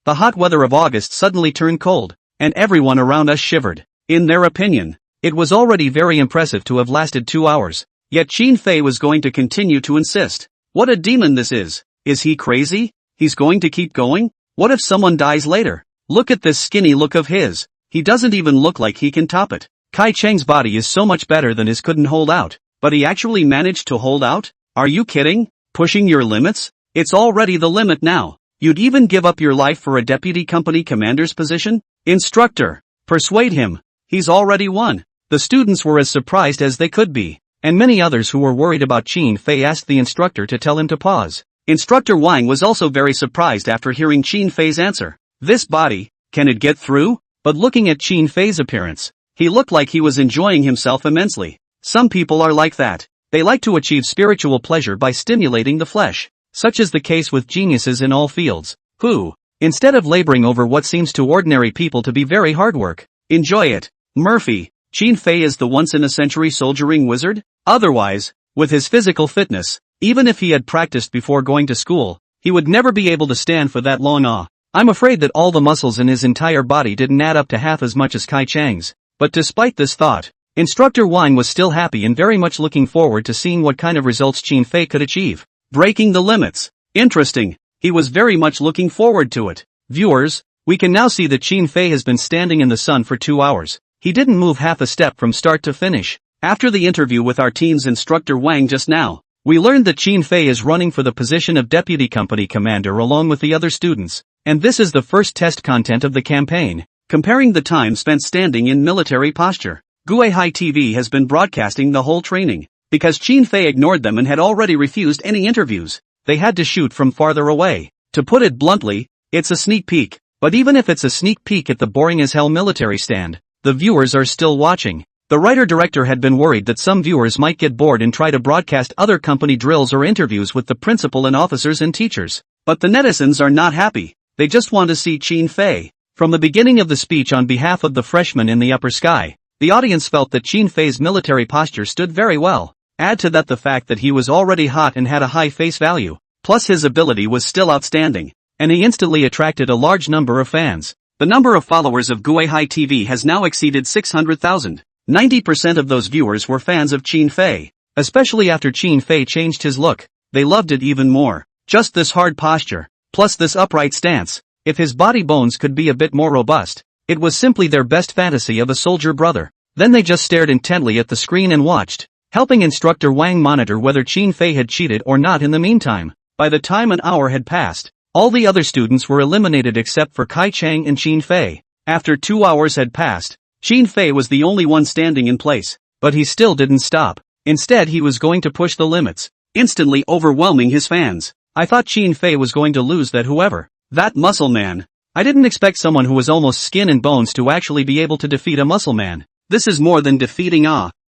the hot weather of August suddenly turned cold, and everyone around us shivered. In their opinion, it was already very impressive to have lasted 2 hours. Yet Qin Fei was going to continue to insist. What a demon this is. Is he crazy? He's going to keep going? What if someone dies later? Look at this skinny look of his. He doesn't even look like he can top it. Kai Chang's body is so much better than his couldn't hold out. But he actually managed to hold out? Are you kidding? Pushing your limits? It's already the limit now. You'd even give up your life for a deputy company commander's position? Instructor, persuade him. He's already won. The students were as surprised as they could be, and many others who were worried about Qin Fei asked the instructor to tell him to pause. Instructor Wang was also very surprised after hearing Qin Fei's answer. This body, can it get through? But looking at Qin Fei's appearance, he looked like he was enjoying himself immensely. Some people are like that. They like to achieve spiritual pleasure by stimulating the flesh. Such is the case with geniuses in all fields, who, instead of laboring over what seems to ordinary people to be very hard work, enjoy it. Murphy, Qin Fei is the once-in-a-century soldiering wizard? Otherwise, with his physical fitness, even if he had practiced before going to school, he would never be able to stand for that long. I'm afraid that all the muscles in his entire body didn't add up to half as much as Kai Chang's. But despite this thought, Instructor Wang was still happy and very much looking forward to seeing what kind of results Qin Fei could achieve. Breaking the limits. Interesting. He was very much looking forward to it. Viewers, we can now see that Qin Fei has been standing in the sun for 2 hours. He didn't move half a step from start to finish. After the interview with our team's Instructor Wang just now, we learned that Qin Fei is running for the position of Deputy Company Commander along with the other students. And this is the first test content of the campaign, comparing the time spent standing in military posture. Guihai TV has been broadcasting the whole training. Because Qin Fei ignored them and had already refused any interviews, they had to shoot from farther away. To put it bluntly, it's a sneak peek. But even if it's a sneak peek at the boring-as-hell military stand, the viewers are still watching. The writer-director had been worried that some viewers might get bored and try to broadcast other company drills or interviews with the principal and officers and teachers. But the netizens are not happy. They just want to see Qin Fei. From the beginning of the speech on behalf of the freshmen in the upper sky, the audience felt that Qin Fei's military posture stood very well. Add to that the fact that he was already hot and had a high face value, plus his ability was still outstanding, and he instantly attracted a large number of fans. The number of followers of Guihai TV has now exceeded 600,000. 90% of those viewers were fans of Qin Fei, especially after Qin Fei changed his look. They loved it even more. Just this hard posture, plus this upright stance. If his body bones could be a bit more robust, it was simply their best fantasy of a soldier brother. Then they just stared intently at the screen and watched. helping instructor Wang monitor whether Qin Fei had cheated or not. In the meantime, by the time an hour had passed, all the other students were eliminated except for Kai Chang and Qin Fei. After 2 hours had passed, Qin Fei was the only one standing in place, but he still didn't stop. Instead, he was going to push the limits, instantly overwhelming his fans. I thought Qin Fei was going to lose that. Whoever that muscle man. I didn't expect someone who was almost skin and bones to actually be able to defeat a muscle man. This is more than defeating.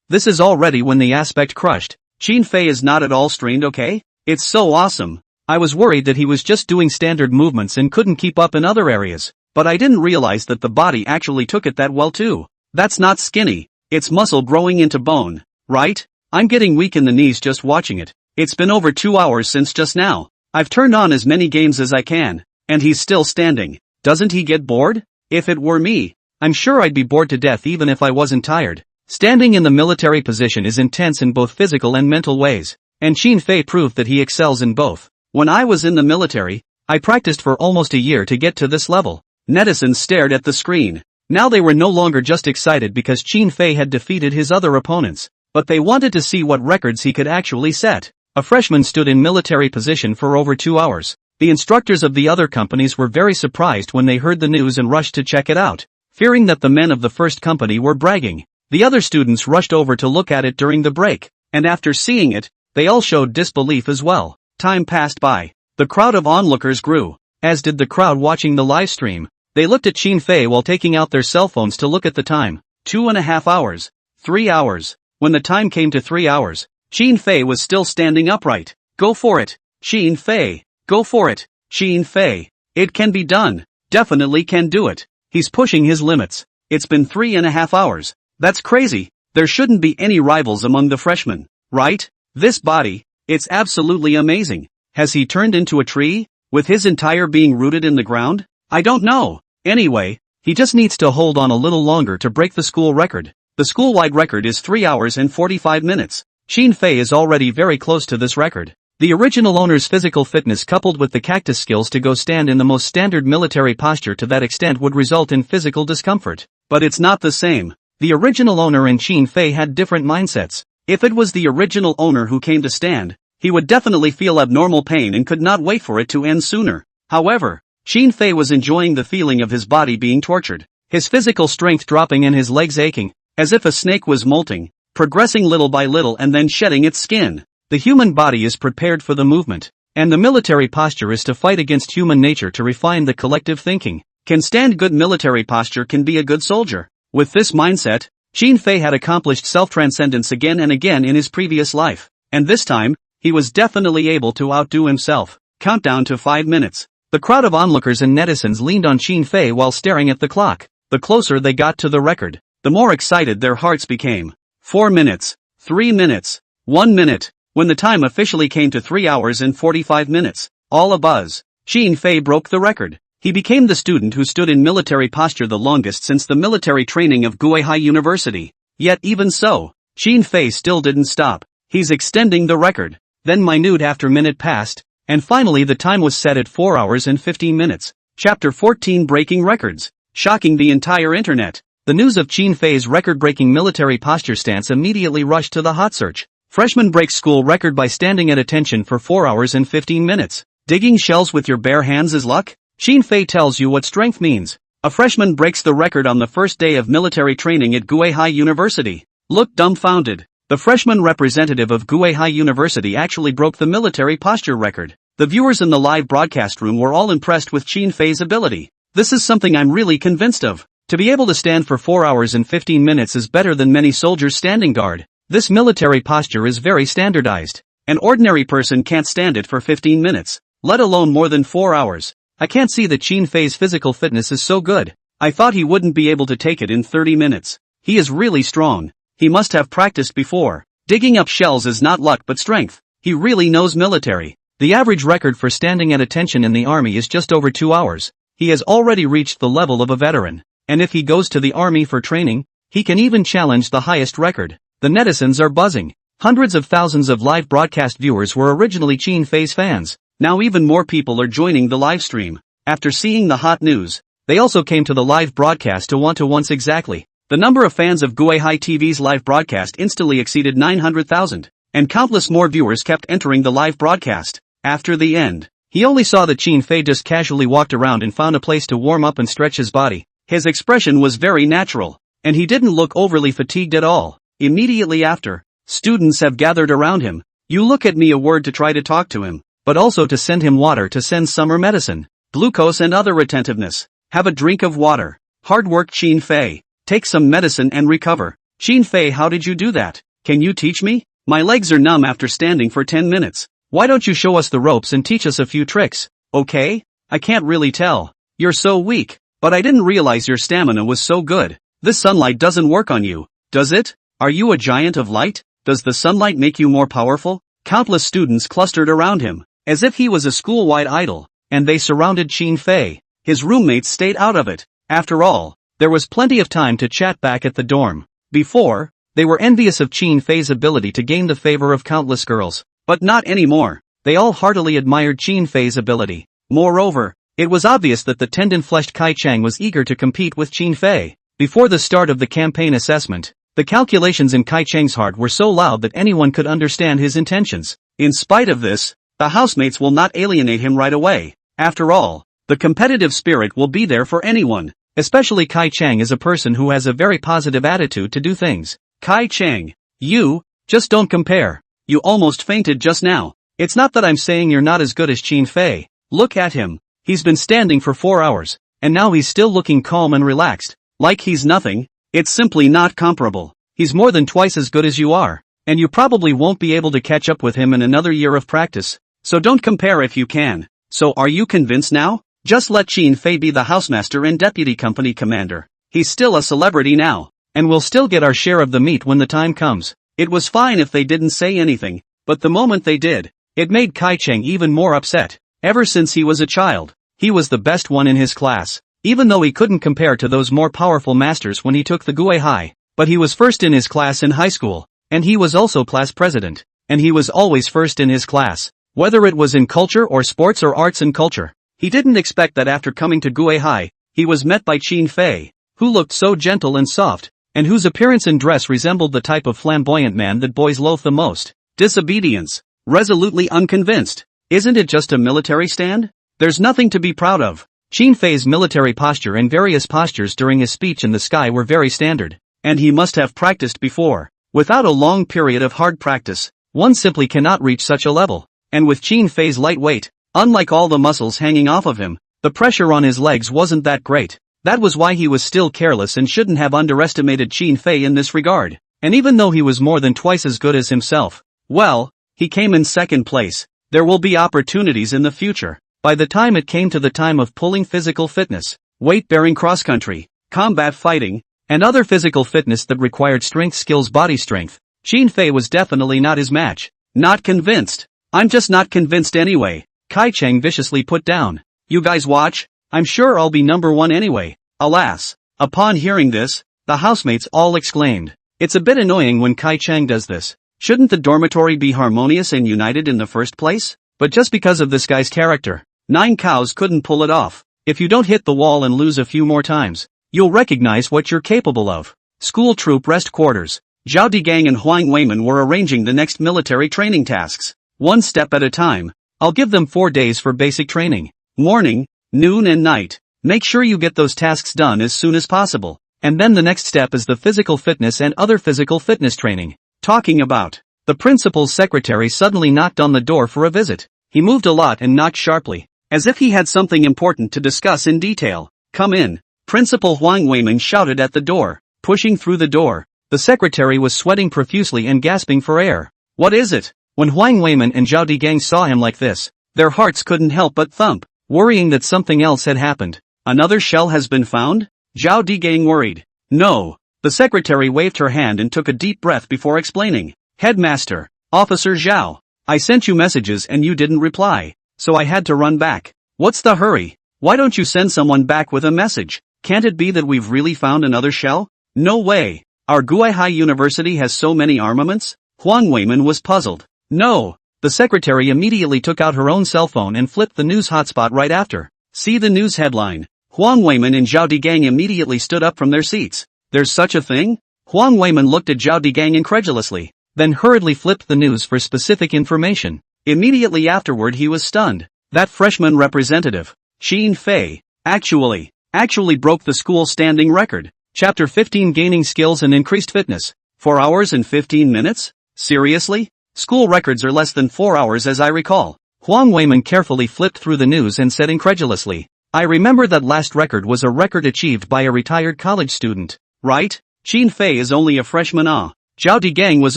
This is already when the aspect crushed. Qin Fei is not at all strained, okay? It's so awesome. I was worried that he was just doing standard movements and couldn't keep up in other areas, but I didn't realize that the body actually took it that well too. That's not skinny, it's muscle growing into bone, right? I'm getting weak in the knees just watching it. It's been over 2 hours since just now. I've turned on as many games as I can, and he's still standing. Doesn't he get bored? If it were me, I'm sure I'd be bored to death even if I wasn't tired. Standing in the military position is intense in both physical and mental ways, and Qin Fei proved that he excels in both. When I was in the military, I practiced for almost a year to get to this level. Netizens stared at the screen. Now they were no longer just excited because Qin Fei had defeated his other opponents, but they wanted to see what records he could actually set. A freshman stood in military position for over 2 hours. The instructors of the other companies were very surprised when they heard the news and rushed to check it out, fearing that the men of the first company were bragging. The other students rushed over to look at it during the break, and after seeing it, they all showed disbelief as well. Time passed by. The crowd of onlookers grew, as did the crowd watching the live stream. They looked at Qin Fei while taking out their cell phones to look at the time. 2.5 hours. 3 hours. When the time came to 3 hours, Qin Fei was still standing upright. Go for it, Qin Fei. Go for it, Qin Fei. It can be done. Definitely can do it. He's pushing his limits. It's been 3.5 hours. That's crazy. There shouldn't be any rivals among the freshmen, right? This body, it's absolutely amazing. Has he turned into a tree, with his entire being rooted in the ground? I don't know. Anyway, he just needs to hold on a little longer to break the school record. The school-wide record is 3 hours and 45 minutes. Qin Fei is already very close to this record. The original owner's physical fitness coupled with the cactus skills to go stand in the most standard military posture to that extent would result in physical discomfort. But it's not the same. The original owner and Qin Fei had different mindsets. If it was the original owner who came to stand, he would definitely feel abnormal pain and could not wait for it to end sooner. However, Qin Fei was enjoying the feeling of his body being tortured, his physical strength dropping and his legs aching, as if a snake was molting, progressing little by little and then shedding its skin. The human body is prepared for the movement, and the military posture is to fight against human nature to refine the collective thinking. Can stand good military posture can be a good soldier. With this mindset, Qin Fei had accomplished self-transcendence again and again in his previous life, and this time, he was definitely able to outdo himself. Countdown to 5 minutes. The crowd of onlookers and netizens leaned on Qin Fei while staring at the clock. The closer they got to the record, the more excited their hearts became. 4 minutes, 3 minutes, 1 minute. When the time officially came to 3 hours and 45 minutes, all abuzz, Qin Fei broke the record. He became the student who stood in military posture the longest since the military training of Guihai University. Yet even so, Qin Fei still didn't stop. He's extending the record. Then minute after minute passed, and finally the time was set at 4 hours and 15 minutes. Chapter 14 Breaking Records. Shocking the entire internet. The news of Qin Fei's record-breaking military posture stance immediately rushed to the hot search. Freshman breaks school record by standing at attention for 4 hours and 15 minutes. Digging shells with your bare hands is luck? Qin Fei tells you what strength means. A freshman breaks the record on the first day of military training at Guihai University. Look dumbfounded. The freshman representative of Guihai University actually broke the military posture record. The viewers in the live broadcast room were all impressed with Qin Fei's ability. This is something I'm really convinced of. To be able to stand for 4 hours and 15 minutes is better than many soldiers standing guard. This military posture is very standardized. An ordinary person can't stand it for 15 minutes, let alone more than 4 hours. I can't see that Qin Fei's physical fitness is so good. I thought he wouldn't be able to take it in 30 minutes. He is really strong. He must have practiced before. Digging up shells is not luck but strength. He really knows military. The average record for standing at attention in the army is just over 2 hours. He has already reached the level of a veteran. And if he goes to the army for training, he can even challenge the highest record. The netizens are buzzing. Hundreds of thousands of live broadcast viewers were originally Qin Fei's fans. Now even more people are joining the live stream. After seeing the hot news, they also came to the live broadcast to want to once exactly The number of fans of Guihai TV's live broadcast instantly exceeded 900,000, and countless more viewers kept entering the live broadcast. After the end, he only saw that Qin Fei just casually walked around and found a place to warm up and stretch his body. His expression was very natural, and he didn't look overly fatigued at all. Immediately after, students have gathered around him. You look at me a word to try to talk to him, but also to send him water, to send summer medicine, glucose and other retentiveness. Have a drink of water. Hard work, Qin Fei. Take some medicine and recover. Qin Fei, how did you do that? Can you teach me? My legs are numb after standing for 10 minutes. Why don't you show us the ropes and teach us a few tricks? Okay? I can't really tell. You're so weak. But I didn't realize your stamina was so good. This sunlight doesn't work on you, does it? Are you a giant of light? Does the sunlight make you more powerful? Countless students clustered around him, as if he was a school-wide idol, and they surrounded Qin Fei. His roommates stayed out of it. After all, there was plenty of time to chat back at the dorm. Before, they were envious of Qin Fei's ability to gain the favor of countless girls, but not anymore. They all heartily admired Qin Fei's ability. Moreover, it was obvious that the tendon-fleshed Kai Chang was eager to compete with Qin Fei. Before the start of the campaign assessment, the calculations in Kai Chang's heart were so loud that anyone could understand his intentions. In spite of this, the housemates will not alienate him right away. After all, the competitive spirit will be there for anyone, especially Kai Chang is a person who has a very positive attitude to do things. Kai Chang, you, just don't compare. You almost fainted just now. It's not that I'm saying you're not as good as Qin Fei. Look at him. He's been standing for 4 hours, and now he's still looking calm and relaxed, like he's nothing. It's simply not comparable. He's more than twice as good as you are, and you probably won't be able to catch up with him in another year of practice, so don't compare if you can. So are you convinced now? Just let Qin Fei be the housemaster and deputy company commander. He's still a celebrity now, and we'll still get our share of the meat when the time comes. It was fine if they didn't say anything, but the moment they did, it made Kai Chang even more upset. Ever since he was a child, he was the best one in his class, even though he couldn't compare to those more powerful masters when he took the Guihai. But he was first in his class in high school, and he was also class president, and he was always first in his class, whether it was in culture or sports or arts and culture. He didn't expect that after coming to Guihai, he was met by Qin Fei, who looked so gentle and soft, and whose appearance and dress resembled the type of flamboyant man that boys loathe the most. Disobedience. Resolutely unconvinced. Isn't it just a military stand? There's nothing to be proud of. Qin Fei's military posture and various postures during his speech in the sky were very standard, and he must have practiced before. Without a long period of hard practice, one simply cannot reach such a level. And with Qin Fei's light weight, unlike all the muscles hanging off of him, the pressure on his legs wasn't that great. That was why he was still careless and shouldn't have underestimated Qin Fei in this regard. And even though he was more than twice as good as himself, well, he came in second place. There will be opportunities in the future. By the time it came to the time of pulling physical fitness, weight-bearing cross-country, combat fighting, and other physical fitness that required strength skills, body strength, Qin Fei was definitely not his match. Not convinced. I'm just not convinced anyway, Kai Chang viciously put down. You guys watch? I'm sure I'll be number one anyway. Alas. Upon hearing this, the housemates all exclaimed. It's a bit annoying when Kai Chang does this. Shouldn't the dormitory be harmonious and united in the first place? But just because of this guy's character, 9 cows couldn't pull it off. If you don't hit the wall and lose a few more times, you'll recognize what you're capable of. School troop rest quarters. Zhao Digang and Huang Weiman were arranging the next military training tasks. One step at a time. I'll give them 4 days for basic training. Morning, noon and night. Make sure you get those tasks done as soon as possible. And then the next step is the physical fitness and other physical fitness training. Talking about. The principal's secretary suddenly knocked on the door for a visit. He moved a lot and knocked sharply, as if he had something important to discuss in detail. Come in. Principal Huang Weiman shouted at the door. Pushing through the door, the secretary was sweating profusely and gasping for air. What is it? When Huang Weiman and Zhao Digang saw him like this, their hearts couldn't help but thump, worrying that something else had happened. Another shell has been found? Zhao Digang worried. No. The secretary waved her hand and took a deep breath before explaining. Headmaster, Officer Zhao, I sent you messages and you didn't reply, so I had to run back. What's the hurry? Why don't you send someone back with a message? Can't it be that we've really found another shell? No way. Our Guihai University has so many armaments? Huang Weiman was puzzled. No. The secretary immediately took out her own cell phone and flipped the news hotspot right after. See the news headline. Huang Weiman and Zhao Digang immediately stood up from their seats. There's such a thing? Huang Weiman looked at Zhao Digang incredulously, then hurriedly flipped the news for specific information. Immediately afterward he was stunned. That freshman representative, Xin Fei, actually broke the school standing record. Chapter 15 Gaining Skills and Increased Fitness. 4 hours and 15 minutes? Seriously? School records are less than 4 hours as I recall. Huang Weiman carefully flipped through the news and said incredulously, I remember that last record was a record achieved by a retired college student, right? Xin Fei is only a freshman. Zhao Digang was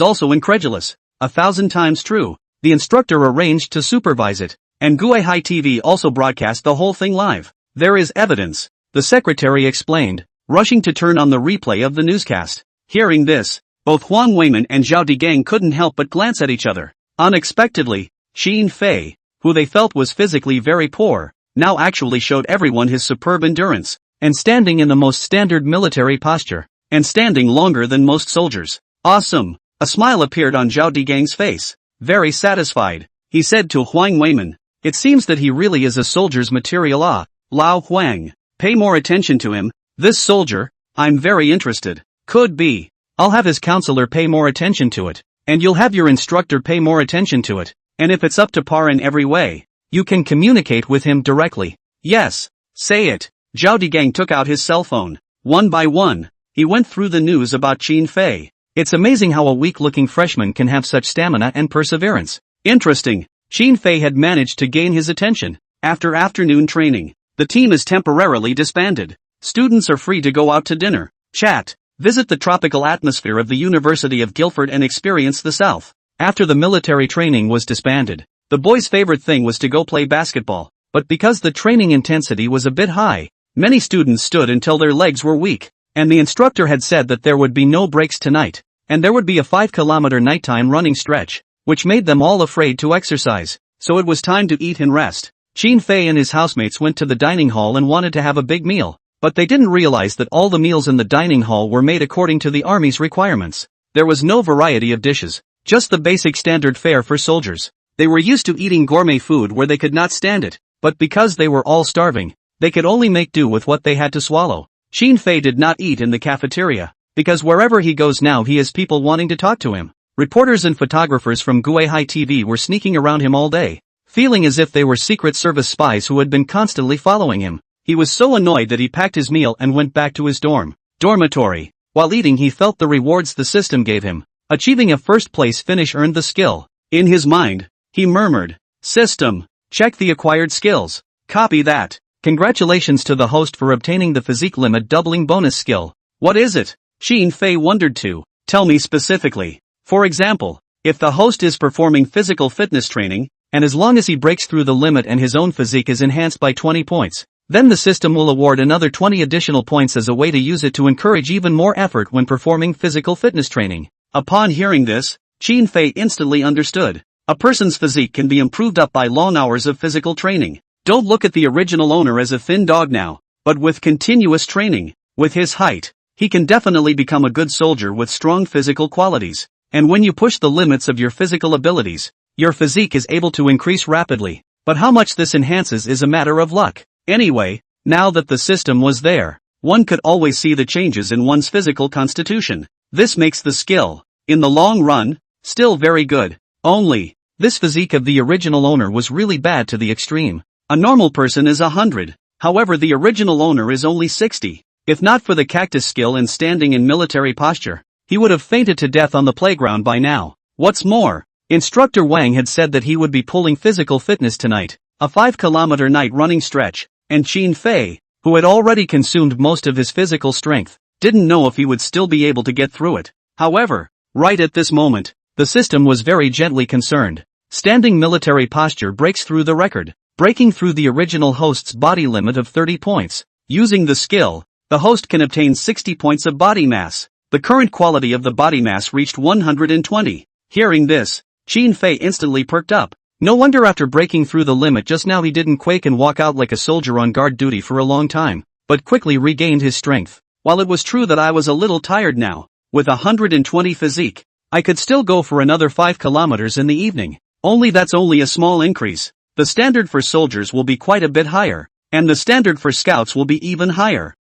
also incredulous. 1,000 times true. The instructor arranged to supervise it, and Guihai TV also broadcast the whole thing live. There is evidence, the secretary explained, rushing to turn on the replay of the newscast. Hearing this, both Huang Weiman and Zhao Digang couldn't help but glance at each other. Unexpectedly, Xin Fei, who they felt was physically very poor, now actually showed everyone his superb endurance, and standing in the most standard military posture, and standing longer than most soldiers. Awesome! A smile appeared on Zhao Digang's face. Very satisfied, he said to Huang Weiman, it seems that he really is a soldier's material. Lao Huang, pay more attention to him, this soldier, I'm very interested. Could be. I'll have his counselor pay more attention to it, and you'll have your instructor pay more attention to it, and if it's up to par in every way, you can communicate with him directly. Yes, say it. Zhao Digang took out his cell phone. One by one, he went through the news about Xin Fei. It's amazing how a weak-looking freshman can have such stamina and perseverance. Interesting. Xin Fei had managed to gain his attention. After afternoon training, the team is temporarily disbanded. Students are free to go out to dinner, chat, visit the tropical atmosphere of the University of Guildford and experience the South. After the military training was disbanded, the boys' favorite thing was to go play basketball, but because the training intensity was a bit high, many students stood until their legs were weak, and the instructor had said that there would be no breaks tonight, and there would be a 5-kilometer nighttime running stretch, which made them all afraid to exercise, so it was time to eat and rest. Xin Fei and his housemates went to the dining hall and wanted to have a big meal, but they didn't realize that all the meals in the dining hall were made according to the army's requirements. There was no variety of dishes, just the basic standard fare for soldiers. They were used to eating gourmet food where they could not stand it, but because they were all starving, they could only make do with what they had to swallow. Xin Fei did not eat in the cafeteria, because wherever he goes now he has people wanting to talk to him. Reporters and photographers from Guihai TV were sneaking around him all day, feeling as if they were Secret Service spies who had been constantly following him. He was so annoyed that he packed his meal and went back to his dormitory. While eating he felt the rewards the system gave him. Achieving a first-place finish earned the skill. In his mind, he murmured, System, check the acquired skills. Copy that. Congratulations to the host for obtaining the physique limit doubling bonus skill. What is it? Xin Fei wondered too. Tell me specifically. For example, if the host is performing physical fitness training, and as long as he breaks through the limit and his own physique is enhanced by 20 points, then the system will award another 20 additional points as a way to use it to encourage even more effort when performing physical fitness training. Upon hearing this, Xin Fei instantly understood. A person's physique can be improved up by long hours of physical training. Don't look at the original owner as a thin dog now, but with continuous training. With his height, he can definitely become a good soldier with strong physical qualities. And when you push the limits of your physical abilities, your physique is able to increase rapidly. But how much this enhances is a matter of luck. Anyway, now that the system was there, one could always see the changes in one's physical constitution. This makes the skill, in the long run, still very good. Only, this physique of the original owner was really bad to the extreme. A normal person is 100, however the original owner is only 60. If not for the cactus skill and standing in military posture, he would have fainted to death on the playground by now. What's more, Instructor Wang had said that he would be pulling physical fitness tonight, a 5-kilometer night running stretch, and Xin Fei, who had already consumed most of his physical strength, didn't know if he would still be able to get through it. However, right at this moment, the system was very gently concerned. Standing military posture breaks through the record, breaking through the original host's body limit of 30 points. Using the skill, the host can obtain 60 points of body mass. The current quality of the body mass reached 120. Hearing this, Xin Fei instantly perked up. No wonder after breaking through the limit just now he didn't quake and walk out like a soldier on guard duty for a long time, but quickly regained his strength. While it was true that I was a little tired now, with 120 physique, I could still go for another 5 kilometers in the evening. Only that's only a small increase. The standard for soldiers will be quite a bit higher, and the standard for scouts will be even higher.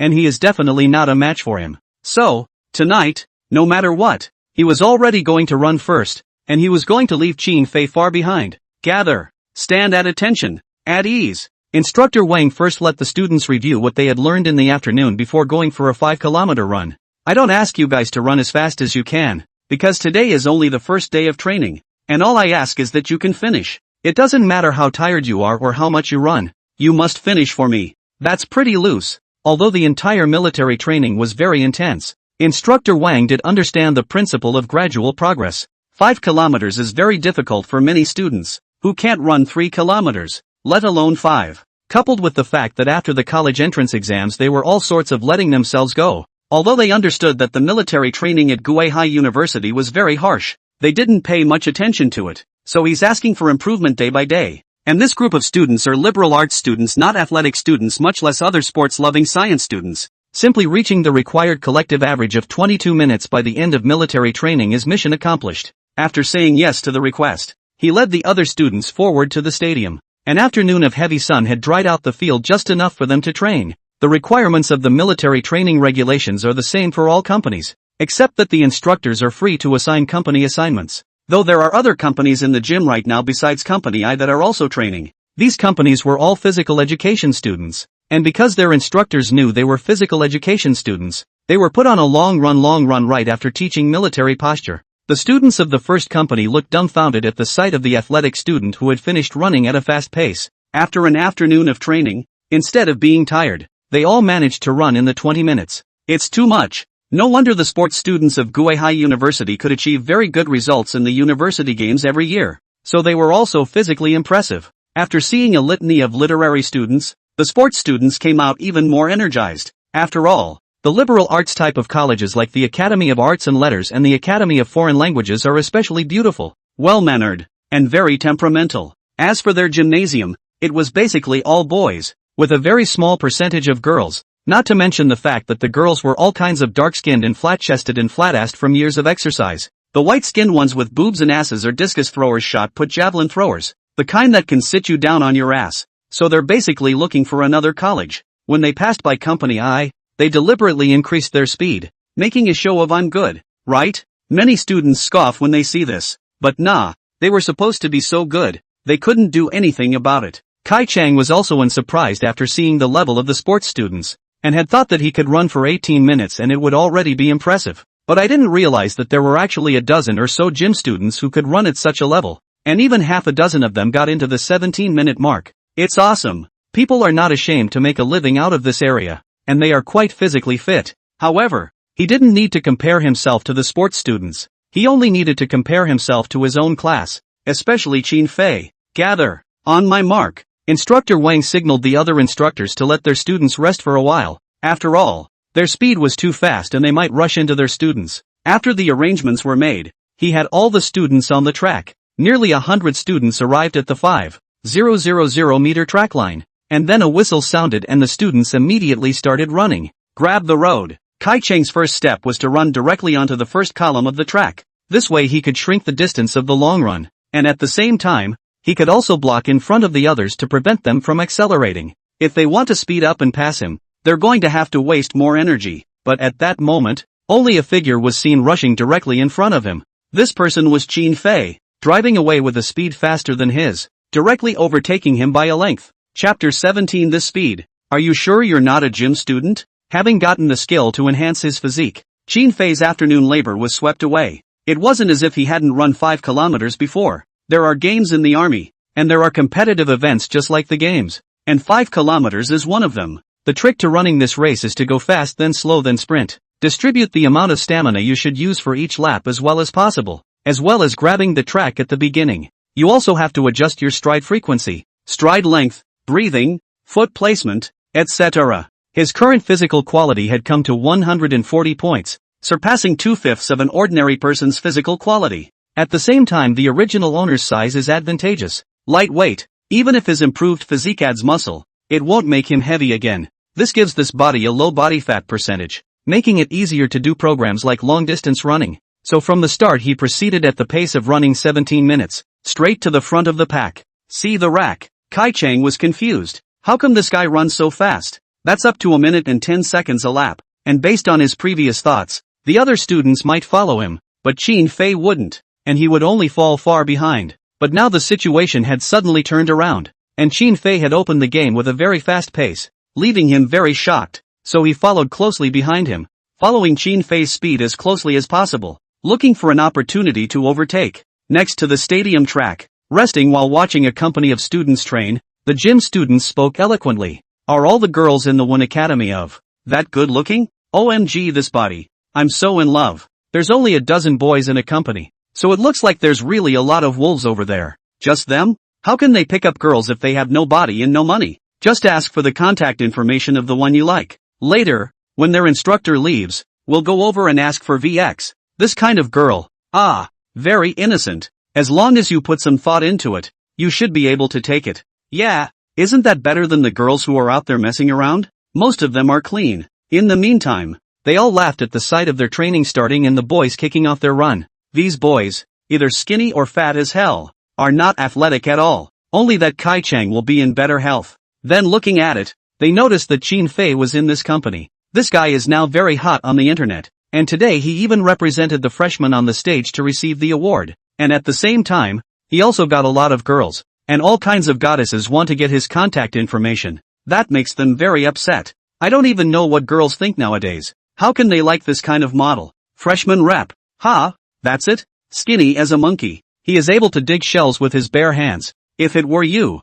and he is definitely not a match for him. So, tonight, no matter what, he was already going to run first, and he was going to leave Qin Fei far behind. Gather. Stand at attention. At ease. Instructor Wang first let the students review what they had learned in the afternoon before going for a 5-kilometer run. I don't ask you guys to run as fast as you can, because today is only the first day of training, and all I ask is that you can finish. It doesn't matter how tired you are or how much you run. You must finish for me. That's pretty loose. Although the entire military training was very intense, Instructor Wang did understand the principle of gradual progress. 5 kilometers is very difficult for many students, who can't run 3 kilometers. Let alone 5. Coupled with the fact that after the college entrance exams they were all sorts of letting themselves go. Although they understood that the military training at Guihai University was very harsh, they didn't pay much attention to it. So he's asking for improvement day by day. And this group of students are liberal arts students, not athletic students, much less other sports-loving science students. Simply reaching the required collective average of 22 minutes by the end of military training is mission accomplished. After saying yes to the request, he led the other students forward to the stadium. An afternoon of heavy sun had dried out the field just enough for them to train. The requirements of the military training regulations are the same for all companies, except that the instructors are free to assign company assignments. Though there are other companies in the gym right now besides Company I that are also training. These companies were all physical education students, and because their instructors knew they were physical education students, they were put on a long run right after teaching military posture. The students of the first company looked dumbfounded at the sight of the athletic student who had finished running at a fast pace. After an afternoon of training, instead of being tired, they all managed to run in the 20 minutes. It's too much. No wonder the sports students of Guihai University could achieve very good results in the university games every year. So they were also physically impressive. After seeing a litany of literary students, the sports students came out even more energized. After all, the liberal arts type of colleges like the Academy of Arts and Letters and the Academy of Foreign Languages are especially beautiful, well-mannered, and very temperamental. As for their gymnasium, it was basically all boys, with a very small percentage of girls, not to mention the fact that the girls were all kinds of dark-skinned and flat-chested and flat-assed from years of exercise. The white-skinned ones with boobs and asses are discus throwers, shot put javelin throwers, the kind that can sit you down on your ass. So they're basically looking for another college. When they passed by Company I, they deliberately increased their speed, making a show of "I'm good, right?" Many students scoff when they see this, but nah, they were supposed to be so good, they couldn't do anything about it. Kai Chang was also unsurprised after seeing the level of the sports students, and had thought that he could run for 18 minutes and it would already be impressive. But I didn't realize that there were actually a dozen or so gym students who could run at such a level, and even half a dozen of them got into the 17-minute mark. It's awesome. People are not ashamed to make a living out of this area, and they are quite physically fit. However, he didn't need to compare himself to the sports students. He only needed to compare himself to his own class, especially Qin Fei. Gather. On my mark. Instructor Wang signaled the other instructors to let their students rest for a while. After all, their speed was too fast and they might rush into their students. After the arrangements were made, he had all the students on the track. Nearly 100 students arrived at the 5,000 meter track line. And then a whistle sounded and the students immediately started running. Grab the road. Kai Cheng's first step was to run directly onto the first column of the track. This way he could shrink the distance of the long run, and at the same time, he could also block in front of the others to prevent them from accelerating. If they want to speed up and pass him, they're going to have to waste more energy. But at that moment, only a figure was seen rushing directly in front of him. This person was Qin Fei, driving away with a speed faster than his, directly overtaking him by a length. Chapter 17. This speed. Are you sure you're not a gym student? Having gotten the skill to enhance his physique, Qin Fei's afternoon labor was swept away. It wasn't as if he hadn't run 5 kilometers before. There are games in the army, and there are competitive events just like the games, and 5 kilometers is one of them. The trick to running this race is to go fast then slow then sprint. Distribute the amount of stamina you should use for each lap as well as possible, as well as grabbing the track at the beginning. You also have to adjust your stride frequency, stride length, breathing, foot placement, etc. His current physical quality had come to 140 points, surpassing 2/5 of an ordinary person's physical quality. At the same time, the original owner's size is advantageous. Lightweight. Even if his improved physique adds muscle, it won't make him heavy again. This gives this body a low body fat percentage, making it easier to do programs like long-distance running. So from the start he proceeded at the pace of running 17 minutes, straight to the front of the pack. See the rack. Kai Cheng was confused. How come this guy runs so fast? That's up to a minute and 10 seconds a lap, and based on his previous thoughts, the other students might follow him, but Qin Fei wouldn't, and he would only fall far behind. But now the situation had suddenly turned around, and Qin Fei had opened the game with a very fast pace, leaving him very shocked, so he followed closely behind him, following Qin Fei's speed as closely as possible, looking for an opportunity to overtake. Next to the stadium track, resting while watching a company of students train, the gym students spoke eloquently. Are all the girls in the One Academy of that good looking? OMG, this body. I'm so in love. There's only a dozen boys in a company, so it looks like there's really a lot of wolves over there. Just them? How can they pick up girls if they have no body and no money? Just ask for the contact information of the one you like. Later, when their instructor leaves, we'll go over and ask for VX. This kind of girl. Ah, very innocent. As long as you put some thought into it, you should be able to take it. Yeah, isn't that better than the girls who are out there messing around? Most of them are clean. In the meantime, they all laughed at the sight of their training starting and the boys kicking off their run. These boys, either skinny or fat as hell, are not athletic at all. Only that Kai Chang will be in better health. Then looking at it, they noticed that Qin Fei was in this company. This guy is now very hot on the internet, and today he even represented the freshmen on the stage to receive the award. And at the same time, he also got a lot of girls, and all kinds of goddesses want to get his contact information. That makes them very upset. I don't even know what girls think nowadays. How can they like this kind of model? Freshman rep. Ha, that's it? Skinny as a monkey. He is able to dig shells with his bare hands. If it were you,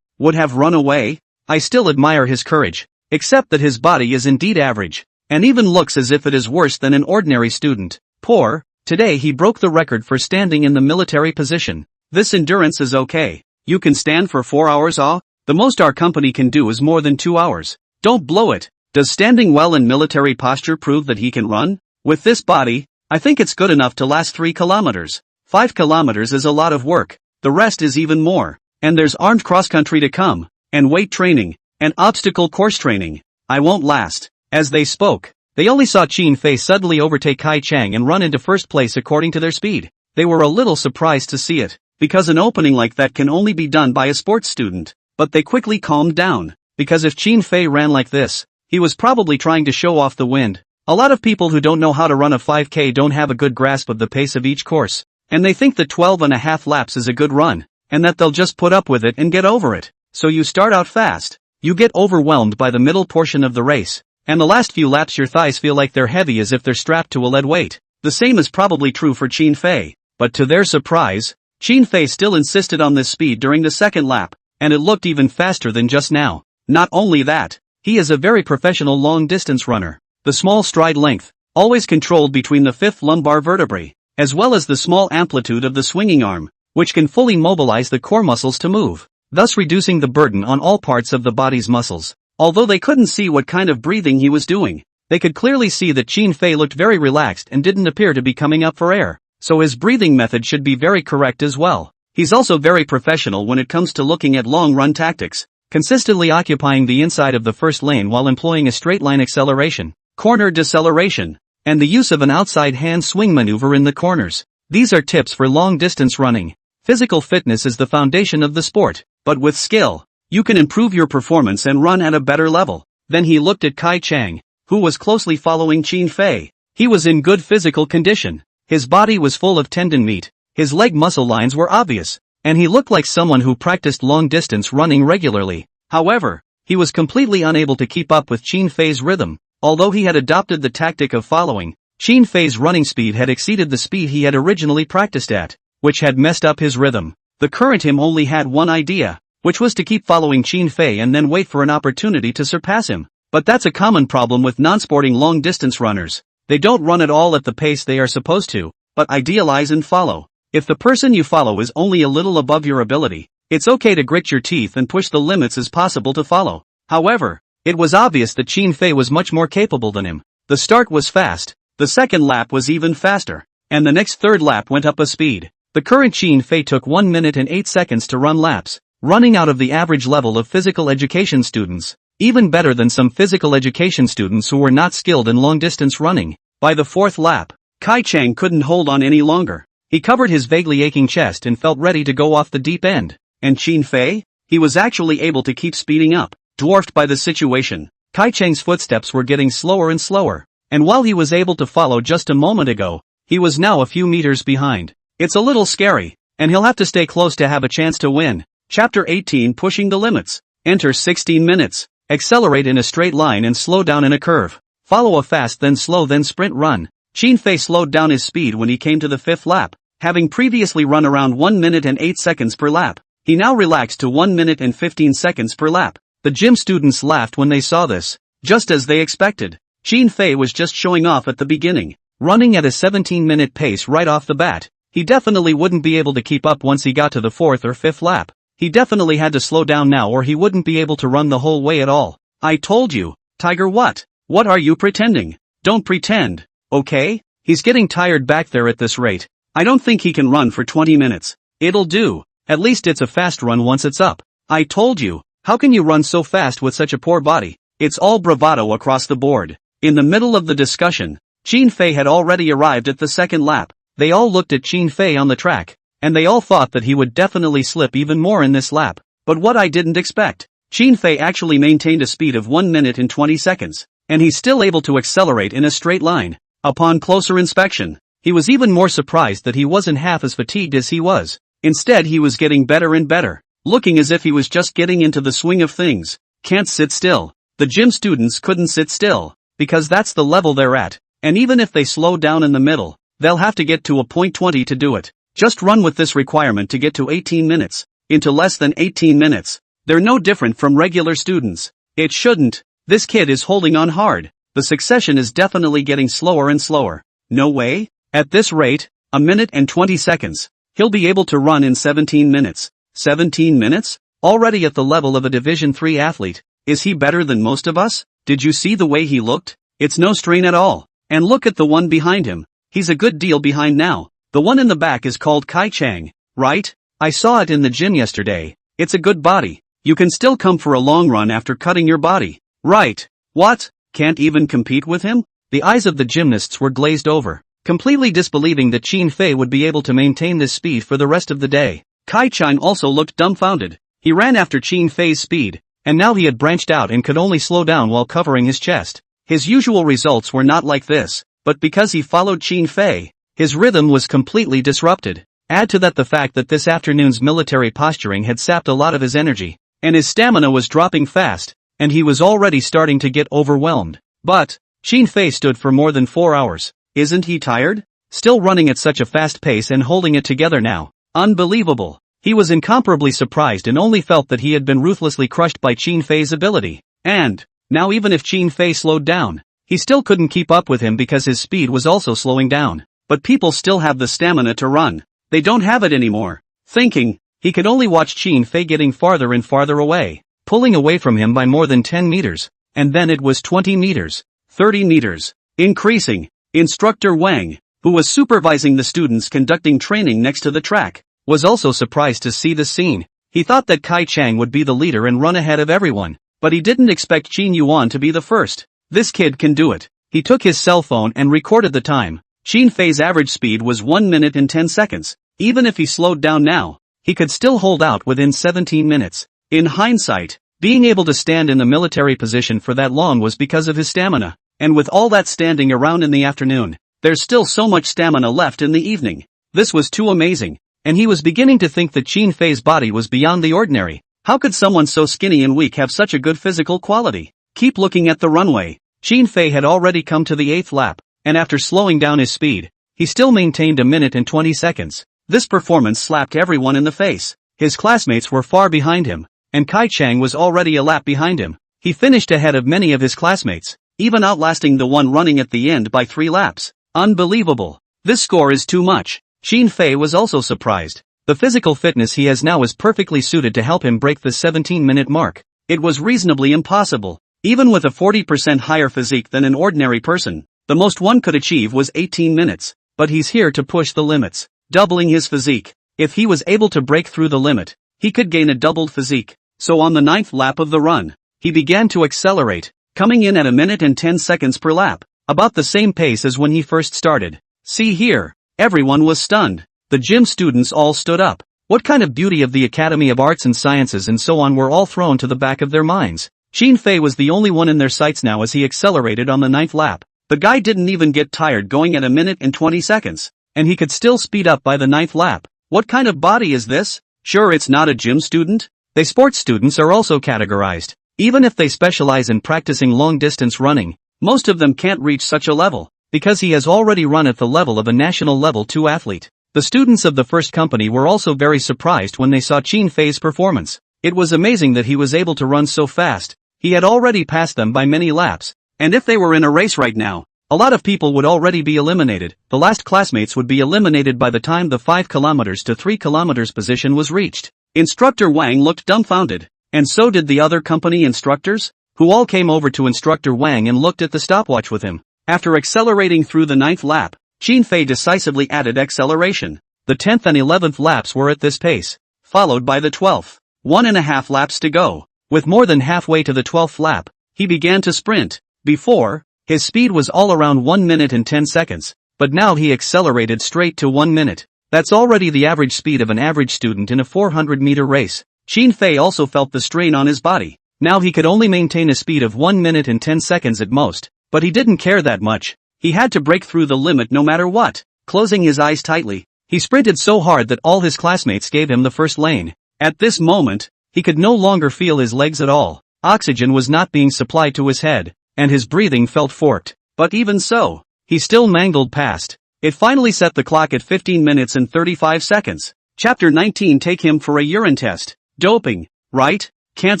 would have run away? I still admire his courage. Except that his body is indeed average, and even looks as if it is worse than an ordinary student. Poor. Today he broke the record for standing in the military position. This endurance is okay. You can stand for 4 hours. The most our company can do is more than 2 hours. Don't blow it. Does standing well in military posture prove that he can run? With this body, I think it's good enough to last 3 kilometers. 5 kilometers is a lot of work. The rest is even more. And there's armed cross-country to come, and weight training, and obstacle course training. I won't last. As they spoke, they only saw Qin Fei suddenly overtake Kai Chang and run into first place according to their speed. They were a little surprised to see it, because an opening like that can only be done by a sports student. But they quickly calmed down, because if Qin Fei ran like this, he was probably trying to show off the wind. A lot of people who don't know how to run a 5K don't have a good grasp of the pace of each course, and they think that 12.5 laps is a good run, and that they'll just put up with it and get over it. So you start out fast, you get overwhelmed by the middle portion of the race, and the last few laps your thighs feel like they're heavy as if they're strapped to a lead weight. The same is probably true for Qin Fei, but to their surprise, Qin Fei still insisted on this speed during the second lap, and it looked even faster than just now. Not only that, he is a very professional long-distance runner. The small stride length, always controlled between the 5th lumbar vertebrae, as well as the small amplitude of the swinging arm, which can fully mobilize the core muscles to move, thus reducing the burden on all parts of the body's muscles. Although they couldn't see what kind of breathing he was doing, they could clearly see that Qin Fei looked very relaxed and didn't appear to be coming up for air, so his breathing method should be very correct as well. He's also very professional when it comes to looking at long-run tactics, consistently occupying the inside of the first lane while employing a straight-line acceleration, corner deceleration, and the use of an outside hand swing maneuver in the corners. These are tips for long-distance running. Physical fitness is the foundation of the sport, but with skill, you can improve your performance and run at a better level. Then he looked at Kai Chang, who was closely following Qin Fei. He was in good physical condition. His body was full of tendon meat, his leg muscle lines were obvious, and he looked like someone who practiced long-distance running regularly. However, he was completely unable to keep up with Qin Fei's rhythm. Although he had adopted the tactic of following, Qin Fei's running speed had exceeded the speed he had originally practiced at, which had messed up his rhythm. The current him only had one idea, which was to keep following Qin Fei and then wait for an opportunity to surpass him. But that's a common problem with non-sporting long-distance runners. They don't run at all at the pace they are supposed to, but idealize and follow. If the person you follow is only a little above your ability, it's okay to grit your teeth and push the limits as possible to follow. However, it was obvious that Qin Fei was much more capable than him. The start was fast, the second lap was even faster, and the next third lap went up a speed. The current Qin Fei took 1 minute and 8 seconds to run laps, running out of the average level of physical education students, even better than some physical education students who were not skilled in long-distance running. By the fourth lap, Kai Chang couldn't hold on any longer. He covered his vaguely aching chest and felt ready to go off the deep end. And Qin Fei? He was actually able to keep speeding up, dwarfed by the situation. Kai Chang's footsteps were getting slower and slower, and while he was able to follow just a moment ago, he was now a few meters behind. It's a little scary, and he'll have to stay close to have a chance to win. Chapter 18 Pushing the Limits. Enter 16 minutes. Accelerate in a straight line and slow down in a curve. Follow a fast then slow then sprint run. Qin Fei slowed down his speed when he came to the 5th lap. Having previously run around 1 minute and 8 seconds per lap, he now relaxed to 1 minute and 15 seconds per lap. The gym students laughed when they saw this, just as they expected. Qin Fei was just showing off at the beginning, running at a 17-minute pace right off the bat. He definitely wouldn't be able to keep up once he got to the 4th or 5th lap. He definitely had to slow down now or he wouldn't be able to run the whole way at all. I told you, Tiger. What? What are you pretending? Don't pretend, okay? He's getting tired back there at this rate. I don't think he can run for 20 minutes. It'll do. At least it's a fast run once it's up. I told you, how can you run so fast with such a poor body? It's all bravado across the board. In the middle of the discussion, Qin Fei had already arrived at the 2nd lap. They all looked at Qin Fei on the track, and they all thought that he would definitely slip even more in this lap. But what I didn't expect, Qin Fei actually maintained a speed of 1 minute and 20 seconds, and he's still able to accelerate in a straight line. Upon closer inspection, he was even more surprised that he wasn't half as fatigued as he was. Instead he was getting better and better, looking as if he was just getting into the swing of things. Can't sit still. The gym students couldn't sit still, because that's the level they're at, and even if they slow down in the middle, they'll have to get to a point 20 to do it. Just run with this requirement to get to 18 minutes, into less than 18 minutes. They're no different from regular students. It shouldn't. This kid is holding on hard. The succession is definitely getting slower and slower. No way. At this rate, a minute and 20 seconds. He'll be able to run in 17 minutes. 17 minutes? Already at the level of a Division 3 athlete. Is he better than most of us? Did you see the way he looked? It's no strain at all. And look at the one behind him. He's a good deal behind now. The one in the back is called Kai Chang, right? I saw it in the gym yesterday. It's a good body. You can still come for a long run after cutting your body. Right. What? Can't even compete with him? The eyes of the gymnasts were glazed over, completely disbelieving that Qin Fei would be able to maintain this speed for the rest of the day. Kai Chang also looked dumbfounded. He ran after Qin Fei's speed, and now he had branched out and could only slow down while covering his chest. His usual results were not like this, but because he followed Qin Fei, his rhythm was completely disrupted. Add to that the fact that this afternoon's military posturing had sapped a lot of his energy, and his stamina was dropping fast, and he was already starting to get overwhelmed. But Qin Fei stood for more than 4 hours. Isn't he tired? Still running at such a fast pace and holding it together now. Unbelievable. He was incomparably surprised and only felt that he had been ruthlessly crushed by Qin Fei's ability. And now even if Qin Fei slowed down, he still couldn't keep up with him because his speed was also slowing down. But people still have the stamina to run. They don't have it anymore. Thinking, he could only watch Qin Fei getting farther and farther away, pulling away from him by more than 10 meters. And then it was 20 meters, 30 meters, increasing. Instructor Wang, who was supervising the students conducting training next to the track, was also surprised to see this scene. He thought that Kai Chang would be the leader and run ahead of everyone, but he didn't expect Qin Yuan to be the first. This kid can do it. He took his cell phone and recorded the time. Qin Fei's average speed was 1 minute and 10 seconds. Even if he slowed down now, he could still hold out within 17 minutes. In hindsight, being able to stand in the military position for that long was because of his stamina. And with all that standing around in the afternoon, there's still so much stamina left in the evening. This was too amazing, and he was beginning to think that Qin Fei's body was beyond the ordinary. How could someone so skinny and weak have such a good physical quality? Keep looking at the runway. Qin Fei had already come to the 8th lap, and after slowing down his speed, he still maintained a minute and 20 seconds. This performance slapped everyone in the face. His classmates were far behind him, and Kai Chang was already a lap behind him. He finished ahead of many of his classmates, even outlasting the one running at the end by 3 laps. Unbelievable. This score is too much. Qin Fei was also surprised. The physical fitness he has now is perfectly suited to help him break the 17-minute mark. It was reasonably impossible. Even with a 40% higher physique than an ordinary person, the most one could achieve was 18 minutes. But he's here to push the limits, doubling his physique. If he was able to break through the limit, he could gain a doubled physique. So on the 9th lap of the run, he began to accelerate, coming in at a minute and 10 seconds per lap, about the same pace as when he first started. See here, everyone was stunned. The gym students all stood up. What kind of beauty of the Academy of Arts and Sciences and so on were all thrown to the back of their minds. Qin Fei was the only one in their sights now as he accelerated on the ninth lap. The guy didn't even get tired going at a minute and 20 seconds. And he could still speed up by the ninth lap. What kind of body is this? Sure, it's not a gym student. Sports students are also categorized. Even if they specialize in practicing long-distance running, most of them can't reach such a level, because he has already run at the level of a national level 2 athlete. The students of the first company were also very surprised when they saw Qin Fei's performance. It was amazing that he was able to run so fast. He had already passed them by many laps. And if they were in a race right now, a lot of people would already be eliminated. The last classmates would be eliminated by the time the 5 kilometers to 3 kilometers position was reached. Instructor Wang looked dumbfounded. And so did the other company instructors, who all came over to Instructor Wang and looked at the stopwatch with him. After accelerating through the ninth lap, Qin Fei decisively added acceleration. The 10th and 11th laps were at this pace, followed by the 12th. 1.5 laps to go. With more than halfway to the 12th lap, he began to sprint. Before, his speed was all around 1 minute and 10 seconds, but now he accelerated straight to 1 minute. That's already the average speed of an average student in a 400-meter race. Qin Fei also felt the strain on his body. Now he could only maintain a speed of 1 minute and 10 seconds at most, but he didn't care that much. He had to break through the limit no matter what. Closing his eyes tightly, he sprinted so hard that all his classmates gave him the first lane. At this moment, he could no longer feel his legs at all. Oxygen was not being supplied to his head, and his breathing felt forked. But even so, he still mangled past. It finally set the clock at 15 minutes and 35 seconds. Chapter 19. Take him for a urine test. Doping, right? Can't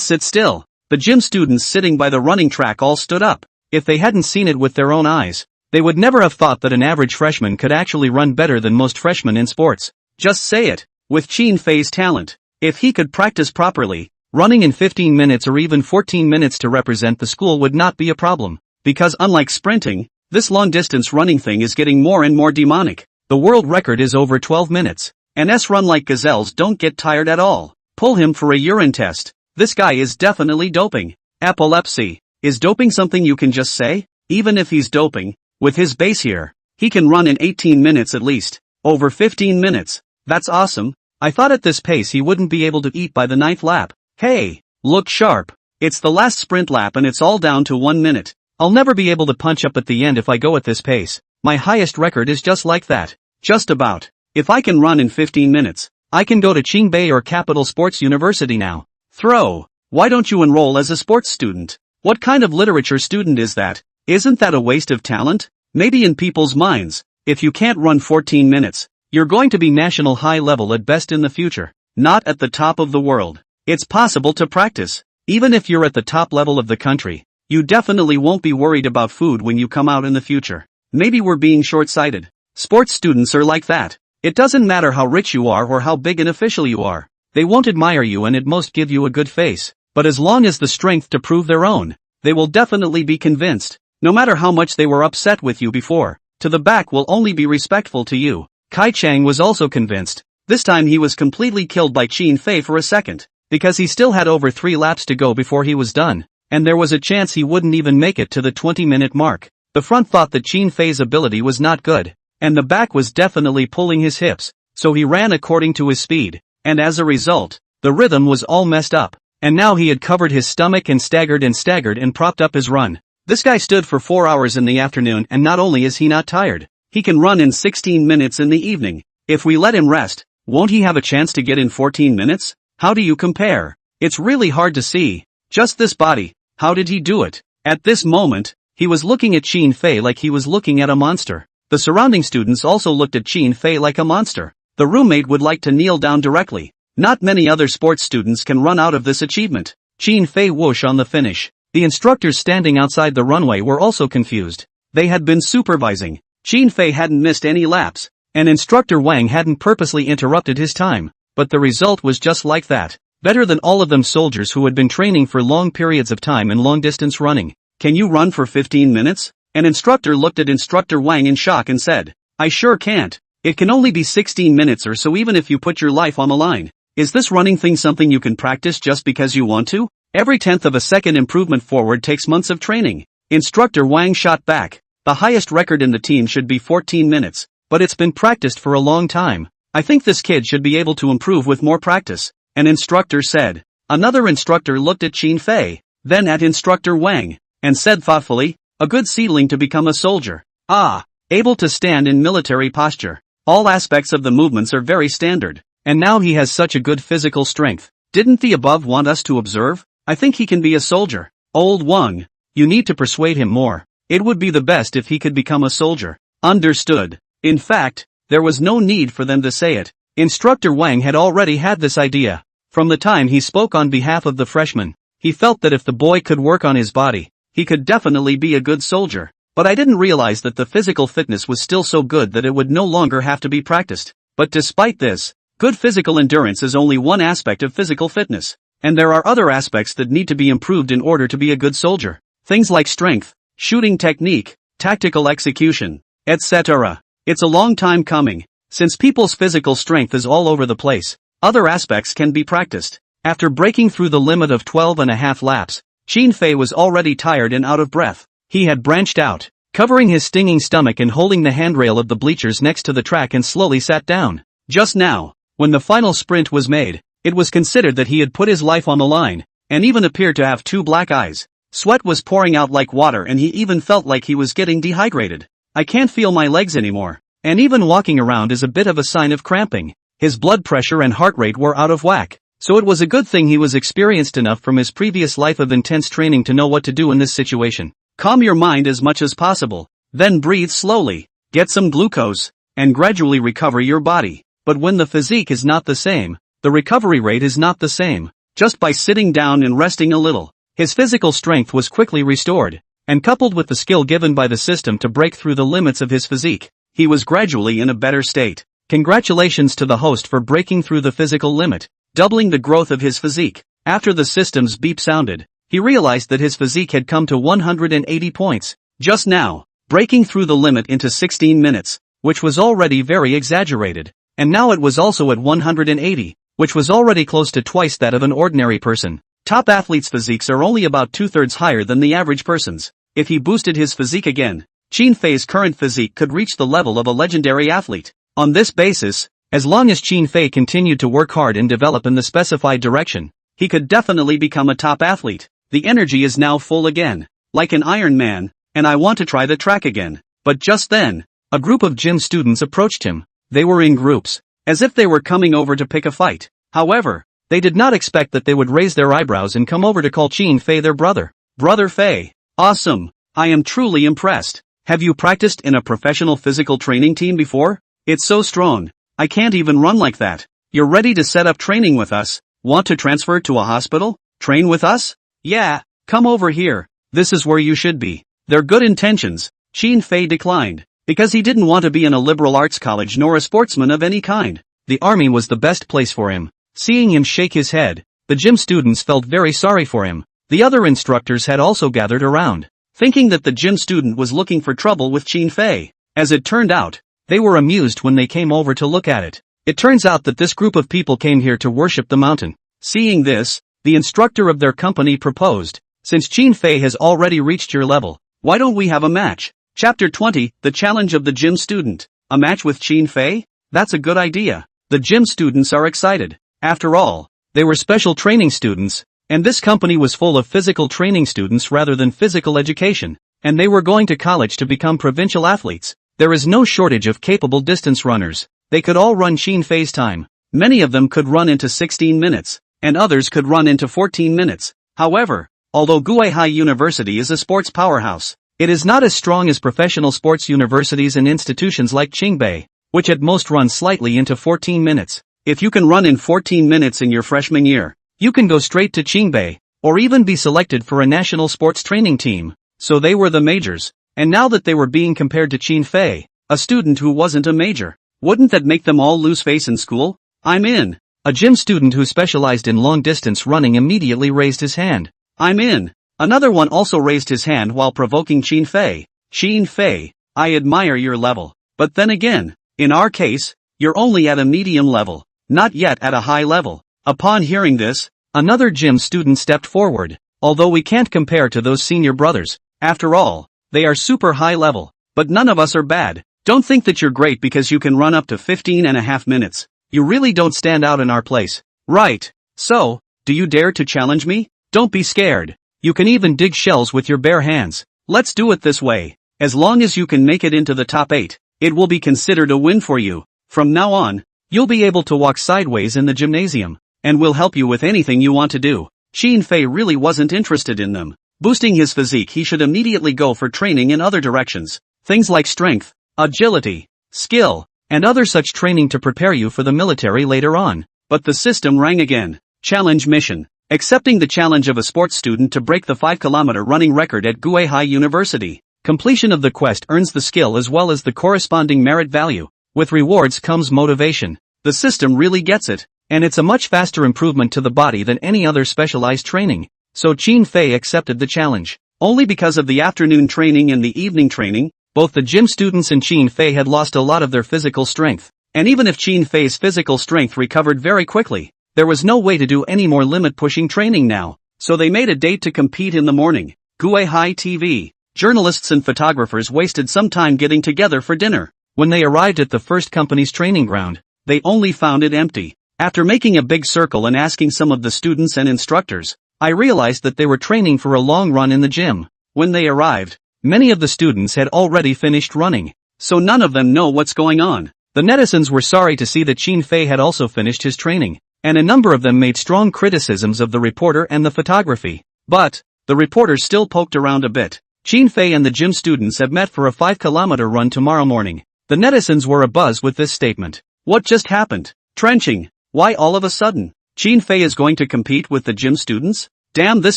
sit still. The gym students sitting by the running track all stood up. If they hadn't seen it with their own eyes, they would never have thought that an average freshman could actually run better than most freshmen in sports. Just say it. With Qin Fei's talent, if he could practice properly, running in 15 minutes or even 14 minutes to represent the school would not be a problem. Because unlike sprinting, this long-distance running thing is getting more and more demonic. The world record is over 12 minutes. And run like gazelles don't get tired at all. Pull him for a urine test. This guy is definitely doping. Epilepsy. Is doping something you can just say? Even if he's doping, with his base here, he can run in 18 minutes at least. Over 15 minutes. That's awesome. I thought at this pace he wouldn't be able to eat by the ninth lap. Hey, look sharp. It's the last sprint lap and it's all down to 1 minute. I'll never be able to punch up at the end if I go at this pace. My highest record is just like that. Just about. If I can run in 15 minutes, I can go to Qingbei or Capital Sports University now. Throw. Why don't you enroll as a sports student? What kind of literature student is that? Isn't that a waste of talent? Maybe in people's minds, if you can't run 14 minutes, you're going to be national high level at best in the future. Not at the top of the world. It's possible to practice. Even if you're at the top level of the country, you definitely won't be worried about food when you come out in the future. Maybe we're being short-sighted. Sports students are like that. It doesn't matter how rich you are or how big an official you are. They won't admire you and at most give you a good face. But as long as the strength to prove their own, they will definitely be convinced. No matter how much they were upset with you before, to the back will only be respectful to you. Kai Chang was also convinced. This time he was completely killed by Qin Fei for a second, because he still had over 3 laps to go before he was done, and there was a chance he wouldn't even make it to the 20-minute mark. The front thought that Qin Fei's ability was not good, and the back was definitely pulling his hips, so he ran according to his speed, and as a result, the rhythm was all messed up, and now he had covered his stomach and staggered and propped up his run. This guy stood for 4 hours in the afternoon and not only is he not tired, he can run in 16 minutes in the evening. If we let him rest, won't he have a chance to get in 14 minutes? How do you compare? It's really hard to see. Just this body, how did he do it? At this moment, he was looking at Qin Fei like he was looking at a monster. The surrounding students also looked at Qin Fei like a monster. The roommate would like to kneel down directly. Not many other sports students can run out of this achievement. Qin Fei whoosh on the finish. The instructors standing outside the runway were also confused. They had been supervising. Qin Fei hadn't missed any laps, and Instructor Wang hadn't purposely interrupted his time. But the result was just like that. Better than all of them soldiers who had been training for long periods of time in long-distance running. Can you run for 15 minutes? An instructor looked at Instructor Wang in shock and said, I sure can't. It can only be 16 minutes or so even if you put your life on the line. Is this running thing something you can practice just because you want to? Every tenth of a second improvement forward takes months of training. Instructor Wang shot back. The highest record in the team should be 14 minutes, but it's been practiced for a long time. I think this kid should be able to improve with more practice. An instructor said. Another instructor looked at Qin Fei. then at Instructor Wang, and said thoughtfully, "A good seedling to become a soldier. Ah, able to stand in military posture. All aspects of the movements are very standard. And now he has such a good physical strength. Didn't the above want us to observe? I think he can be a soldier. Old Wang, you need to persuade him more. It would be the best if he could become a soldier." Understood. In fact, there was no need for them to say it. Instructor Wang had already had this idea. From the time he spoke on behalf of the freshman, he felt that if the boy could work on his body, he could definitely be a good soldier. But I didn't realize that the physical fitness was still so good that it would no longer have to be practiced. But despite this, good physical endurance is only one aspect of physical fitness. And there are other aspects that need to be improved in order to be a good soldier. Things like strength, shooting technique, tactical execution, etc. It's a long time coming. Since people's physical strength is all over the place, other aspects can be practiced. After breaking through the limit of 12.5 laps, Qin Fei was already tired and out of breath. He had branched out, covering his stinging stomach and holding the handrail of the bleachers next to the track, and slowly sat down. Just now, when the final sprint was made, it was considered that he had put his life on the line, and even appeared to have 2 black eyes. Sweat was pouring out like water, and he even felt like he was getting dehydrated. "I can't feel my legs anymore. And even walking around is a bit of a sign of cramping." His blood pressure and heart rate were out of whack, so it was a good thing he was experienced enough from his previous life of intense training to know what to do in this situation. Calm your mind as much as possible, then breathe slowly, get some glucose, and gradually recover your body. But when the physique is not the same, the recovery rate is not the same. Just by sitting down and resting a little, his physical strength was quickly restored, and coupled with the skill given by the system to break through the limits of his physique, he was gradually in a better state. Congratulations to the host for breaking through the physical limit, doubling the growth of his physique. After the system's beep sounded, he realized that his physique had come to 180 points. Just now, breaking through the limit into 16 minutes, which was already very exaggerated. And now it was also at 180, which was already close to twice that of an ordinary person. Top athletes' physiques are only about 2/3 higher than the average person's. If he boosted his physique again, Qin Fei's current physique could reach the level of a legendary athlete. On this basis, as long as Qin Fei continued to work hard and develop in the specified direction, he could definitely become a top athlete. The energy is now full again, like an Iron Man, and I want to try the track again. But just then, a group of gym students approached him. They were in groups, as if they were coming over to pick a fight. However, they did not expect that they would raise their eyebrows and come over to call Qin Fei their brother. "Brother Fei, awesome, I am truly impressed. Have you practiced in a professional physical training team before? It's so strong, I can't even run like that. You're ready to set up training with us? Want to transfer to a hospital? Train with us? Yeah, come over here, this is where you should be." Their good intentions, Qin Fei declined, because he didn't want to be in a liberal arts college nor a sportsman of any kind. The army was the best place for him. Seeing him shake his head, the gym students felt very sorry for him. The other instructors had also gathered around, thinking that the gym student was looking for trouble with Qin Fei. As it turned out, they were amused when they came over to look at it. It turns out that this group of people came here to worship the mountain. Seeing this, the instructor of their company proposed, "Since Qin Fei has already reached your level, why don't we have a match?" Chapter 20, The Challenge of the Gym Student. A match with Qin Fei? That's a good idea. The gym students are excited. After all, they were special training students, and this company was full of physical training students rather than physical education, and they were going to college to become provincial athletes. There is no shortage of capable distance runners. They could all run Qin Fei's time. Many of them could run into 16 minutes, and others could run into 14 minutes. However, although Guihai University is a sports powerhouse, it is not as strong as professional sports universities and institutions like Qingbei, which at most run slightly into 14 minutes. If you can run in 14 minutes in your freshman year, you can go straight to Qingbei, or even be selected for a national sports training team. So they were the majors, and now that they were being compared to Qin Fei, a student who wasn't a major, wouldn't that make them all lose face in school? I'm in. A gym student who specialized in long-distance running immediately raised his hand. I'm in. Another one also raised his hand while provoking Qin Fei. Qin Fei, I admire your level. But then again, in our case, you're only at a medium level, not yet at a high level. Upon hearing this, another gym student stepped forward. Although we can't compare to those senior brothers, after all, they are super high level. But none of us are bad. Don't think that you're great because you can run up to 15.5 minutes. You really don't stand out in our place. Right. So, do you dare to challenge me? Don't be scared. You can even dig shells with your bare hands. Let's do it this way. As long as you can make it into the top 8, it will be considered a win for you. From now on, you'll be able to walk sideways in the gymnasium, and we'll help you with anything you want to do. Xin Fei really wasn't interested in them. Boosting his physique, he should immediately go for training in other directions. Things like strength, agility, skill, and other such training to prepare you for the military later on. But the system rang again. Challenge mission. Accepting the challenge of a sports student to break the 5-kilometer running record at Guihai University. Completion of the quest earns the skill as well as the corresponding merit value. With rewards comes motivation. The system really gets it, and it's a much faster improvement to the body than any other specialized training. So Xin Fei accepted the challenge. Only because of the afternoon training and the evening training, both the gym students and Xin Fei had lost a lot of their physical strength. And even if Xin Fei's physical strength recovered very quickly, there was no way to do any more limit-pushing training now, so they made a date to compete in the morning. Guihai TV. Journalists and photographers wasted some time getting together for dinner. When they arrived at the first company's training ground, they only found it empty. After making a big circle and asking some of the students and instructors, I realized that they were training for a long run in the gym. When they arrived, many of the students had already finished running, so none of them know what's going on. The netizens were sorry to see that Xin Fei had also finished his training, and a number of them made strong criticisms of the reporter and the photography. But the reporters still poked around a bit. Xin Fei and the gym students have met for a 5-kilometer run tomorrow morning. The netizens were abuzz with this statement. What just happened? Trenching. Why all of a sudden? Xin Fei is going to compete with the gym students? Damn this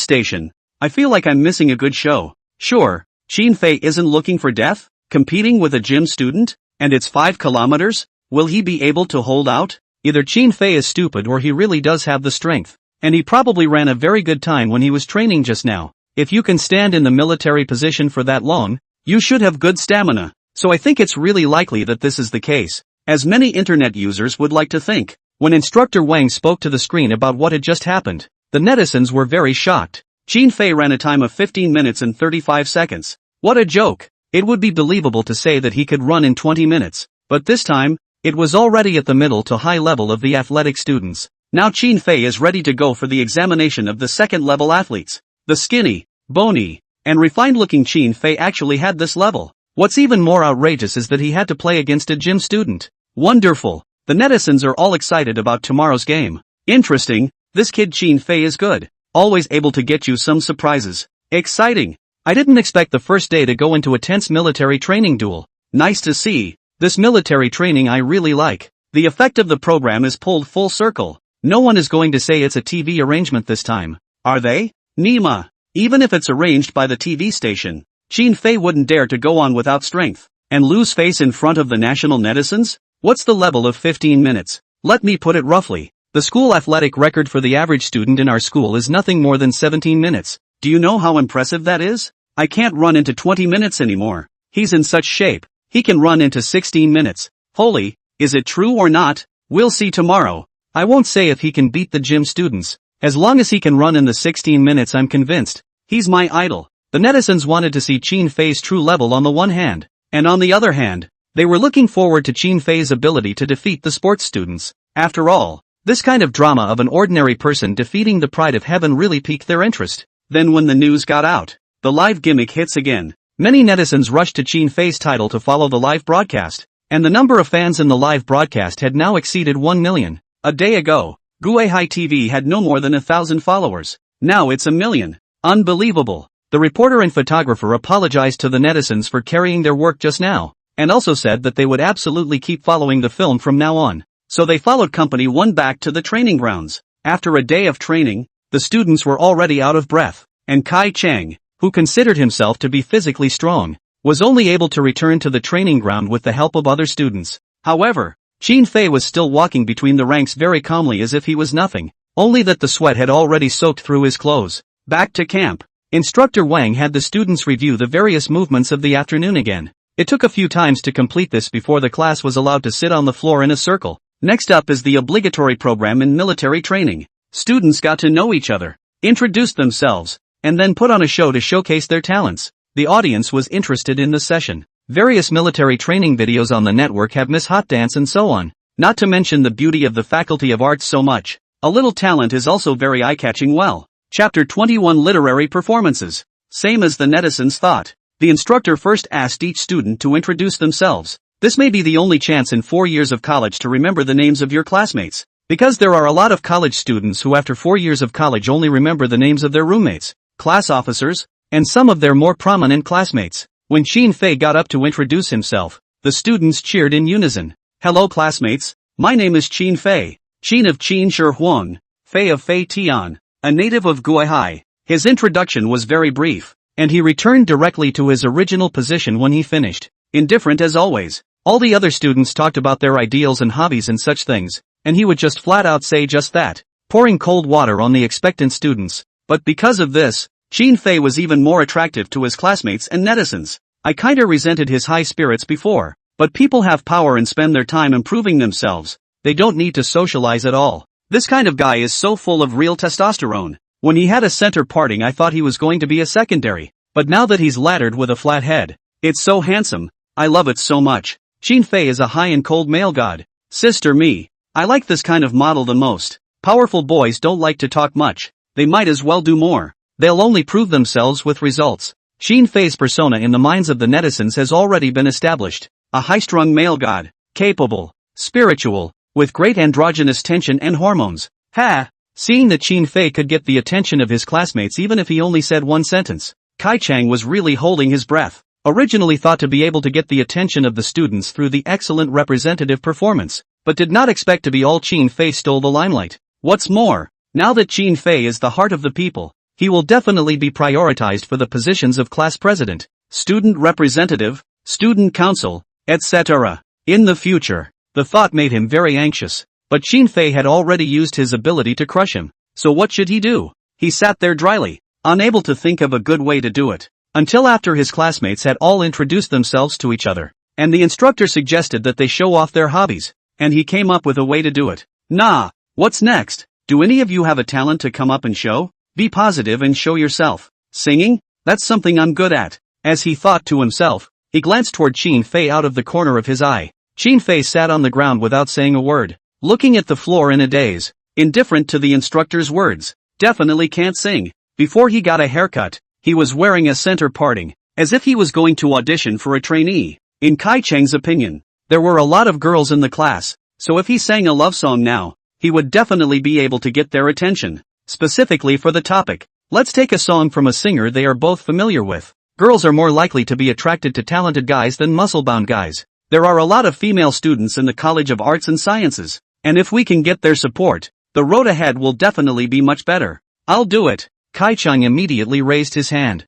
station. I feel like I'm missing a good show. Sure, Xin Fei isn't looking for death? Competing with a gym student? And it's 5 kilometers? Will he be able to hold out? Either Xin Fei is stupid or he really does have the strength. And he probably ran a very good time when he was training just now. If you can stand in the military position for that long, you should have good stamina. So I think it's really likely that this is the case, as many internet users would like to think. When instructor Wang spoke to the screen about what had just happened, the netizens were very shocked. Xin Fei ran a time of 15 minutes and 35 seconds. What a joke! It would be believable to say that he could run in 20 minutes, but this time, it was already at the middle to high level of the athletic students. Now Xin Fei is ready to go for the examination of the second-level athletes. The skinny, bony, and refined-looking Xin Fei actually had this level. What's even more outrageous is that he had to play against a gym student. Wonderful! The netizens are all excited about tomorrow's game. Interesting, this kid Xin Fei is good. Always able to get you some surprises. Exciting! I didn't expect the first day to go into a tense military training duel. Nice to see. This military training I really like. The effect of the program is pulled full circle. No one is going to say it's a TV arrangement this time. Are they? Nima. Even if it's arranged by the TV station, Xin Fei wouldn't dare to go on without strength and lose face in front of the national netizens? What's the level of 15 minutes? Let me put it roughly. The school athletic record for the average student in our school is nothing more than 17 minutes. Do you know how impressive that is? I can't run into 20 minutes anymore. He's in such shape. He can run into 16 minutes. Holy, is it true or not? We'll see tomorrow. I won't say if he can beat the gym students. As long as he can run in the 16 minutes, I'm convinced. He's my idol. The netizens wanted to see Xin Fei's true level on the one hand, and on the other hand, they were looking forward to Xin Fei's ability to defeat the sports students. After all, this kind of drama of an ordinary person defeating the pride of heaven really piqued their interest. Then when the news got out, the live gimmick hits again. Many netizens rushed to Xin Fei's title to follow the live broadcast, and the number of fans in the live broadcast had now exceeded 1 million. A day ago, Guihai TV had no more than 1,000 followers. Now it's 1 million. Unbelievable. The reporter and photographer apologized to the netizens for carrying their work just now, and also said that they would absolutely keep following the film from now on. So they followed Company 1 back to the training grounds. After a day of training, the students were already out of breath, and Kai Chang, who considered himself to be physically strong, was only able to return to the training ground with the help of other students. However, Xin Fei was still walking between the ranks very calmly as if he was nothing, only that the sweat had already soaked through his clothes. Back to camp. Instructor Wang had the students review the various movements of the afternoon again. It took a few times to complete this before the class was allowed to sit on the floor in a circle. Next up is the obligatory program in military training. Students got to know each other, introduced themselves, and then put on a show to showcase their talents. The audience was interested in the session. Various military training videos on the network have Miss Hot Dance and so on. Not to mention the beauty of the Faculty of Arts so much. A little talent is also very eye-catching. Well, Chapter 21 Literary Performances. Same as the netizens thought. The instructor first asked each student to introduce themselves. This may be the only chance in 4 years of college to remember the names of your classmates. Because there are a lot of college students who after 4 years of college only remember the names of their roommates, class officers, and some of their more prominent classmates. When Qin Fei got up to introduce himself, the students cheered in unison. Hello classmates, my name is Qin Fei. Qin of Qin Shi Huang, Fei of Fei Tian, a native of Guihai. His introduction was very brief, and he returned directly to his original position when he finished. Indifferent as always, all the other students talked about their ideals and hobbies and such things, and he would just flat out say just that, pouring cold water on the expectant students. But because of this, Qin Fei was even more attractive to his classmates and netizens. I kinda resented his high spirits before, but people have power and spend their time improving themselves. They don't need to socialize at all. This kind of guy is so full of real testosterone. When he had a center parting I thought he was going to be a secondary, but now that he's laddered with a flat head, it's so handsome, I love it so much. Qin Fei is a high and cold male god. Sister me, I like this kind of model the most. Powerful boys don't like to talk much, they might as well do more. They'll only prove themselves with results. Qin Fei's persona in the minds of the netizens has already been established. A high-strung male god, capable, spiritual, with great androgynous tension and hormones. Ha! Seeing that Qin Fei could get the attention of his classmates even if he only said one sentence, Kai Chang was really holding his breath. Originally thought to be able to get the attention of the students through the excellent representative performance, but did not expect to be all Qin Fei stole the limelight. What's more, now that Qin Fei is the heart of the people, he will definitely be prioritized for the positions of class president, student representative, student council, etc. in the future. The thought made him very anxious, but Qin Fei had already used his ability to crush him, so what should he do? He sat there dryly, unable to think of a good way to do it, until after his classmates had all introduced themselves to each other, and the instructor suggested that they show off their hobbies, and he came up with a way to do it. Nah, what's next? Do any of you have a talent to come up and show? Be positive and show yourself. Singing? That's something I'm good at. As he thought to himself, he glanced toward Qin Fei out of the corner of his eye. Qin Fei sat on the ground without saying a word, looking at the floor in a daze, indifferent to the instructor's words. Definitely can't sing. Before he got a haircut, he was wearing a center parting, as if he was going to audition for a trainee. In Kai Chang's opinion, there were a lot of girls in the class, so if he sang a love song now, he would definitely be able to get their attention. Specifically for the topic, let's take a song from a singer they are both familiar with. Girls are more likely to be attracted to talented guys than muscle-bound guys. There are a lot of female students in the College of Arts and Sciences, and if we can get their support, the road ahead will definitely be much better. I'll do it. Kai Chang immediately raised his hand.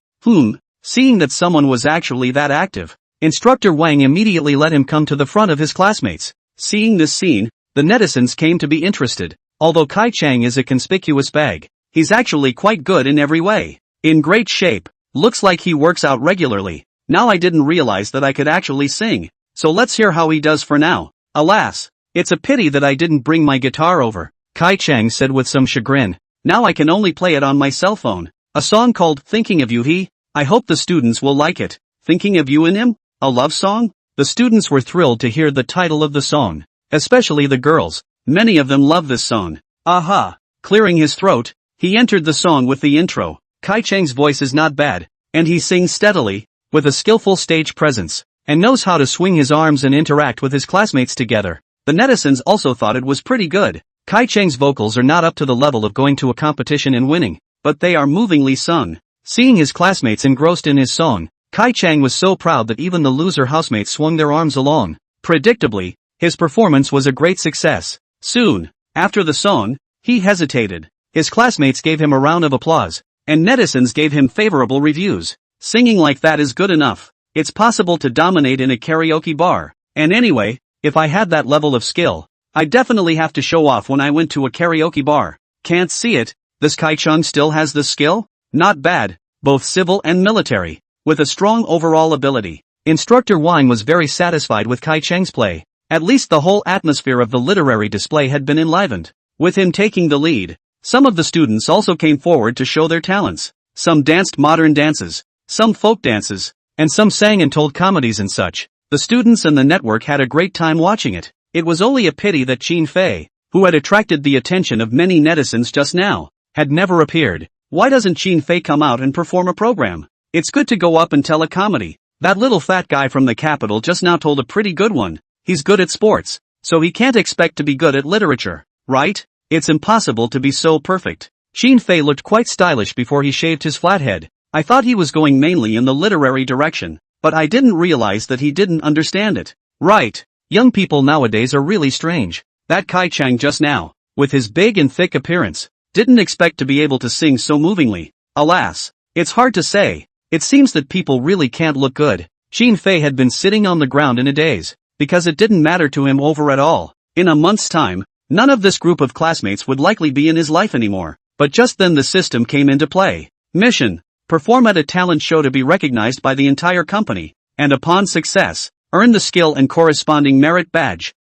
Seeing that someone was actually that active, Instructor Wang immediately let him come to the front of his classmates. Seeing this scene, the netizens came to be interested. Although Kai Chang is a conspicuous bag, he's actually quite good in every way. In great shape, looks like he works out regularly. Now I didn't realize that I could actually sing, so let's hear how he does for now. Alas, it's a pity that I didn't bring my guitar over, Kai Chang said with some chagrin. Now I can only play it on my cell phone. A song called Thinking of You. I hope the students will like it. Thinking of You in him? A love song? The students were thrilled to hear the title of the song, especially the girls. Many of them love this song. Aha! Clearing his throat, he entered the song with the intro. Kai Chang's voice is not bad, and he sings steadily, with a skillful stage presence, and knows how to swing his arms and interact with his classmates together. The netizens also thought it was pretty good. Kai Chang's vocals are not up to the level of going to a competition and winning, but they are movingly sung. Seeing his classmates engrossed in his song, Kai Chang was so proud that even the loser housemates swung their arms along. Predictably, his performance was a great success. Soon, after the song, he hesitated. His classmates gave him a round of applause, and netizens gave him favorable reviews. Singing like that is good enough. It's possible to dominate in a karaoke bar. And anyway, if I had that level of skill, I'd definitely have to show off when I went to a karaoke bar. Can't see it. This Kai Chang still has the skill? Not bad, both civil and military, with a strong overall ability. Instructor Wang was very satisfied with Kai Chang's play. At least the whole atmosphere of the literary display had been enlivened. With him taking the lead, some of the students also came forward to show their talents. Some danced modern dances, some folk dances, and some sang and told comedies and such. The students and the network had a great time watching it. It was only a pity that Qin Fei, who had attracted the attention of many netizens just now, had never appeared. Why doesn't Chin Fei come out and perform a program? It's good to go up and tell a comedy. That little fat guy from the capital just now told a pretty good one. He's good at sports, so he can't expect to be good at literature, right? It's impossible to be so perfect. Chin Fei looked quite stylish before he shaved his flat head. I thought he was going mainly in the literary direction, but I didn't realize that he didn't understand it. Right. Young people nowadays are really strange. That Kai Chang just now, with his big and thick appearance, didn't expect to be able to sing so movingly. Alas, it's hard to say. It seems that people really can't look good. Chin Fei had been sitting on the ground in a daze, because it didn't matter to him over at all. In a month's time, none of this group of classmates would likely be in his life anymore. But just then the system came into play. Mission: perform at a talent show to be recognized by the entire company, and upon success, earn the skill and corresponding merit badge.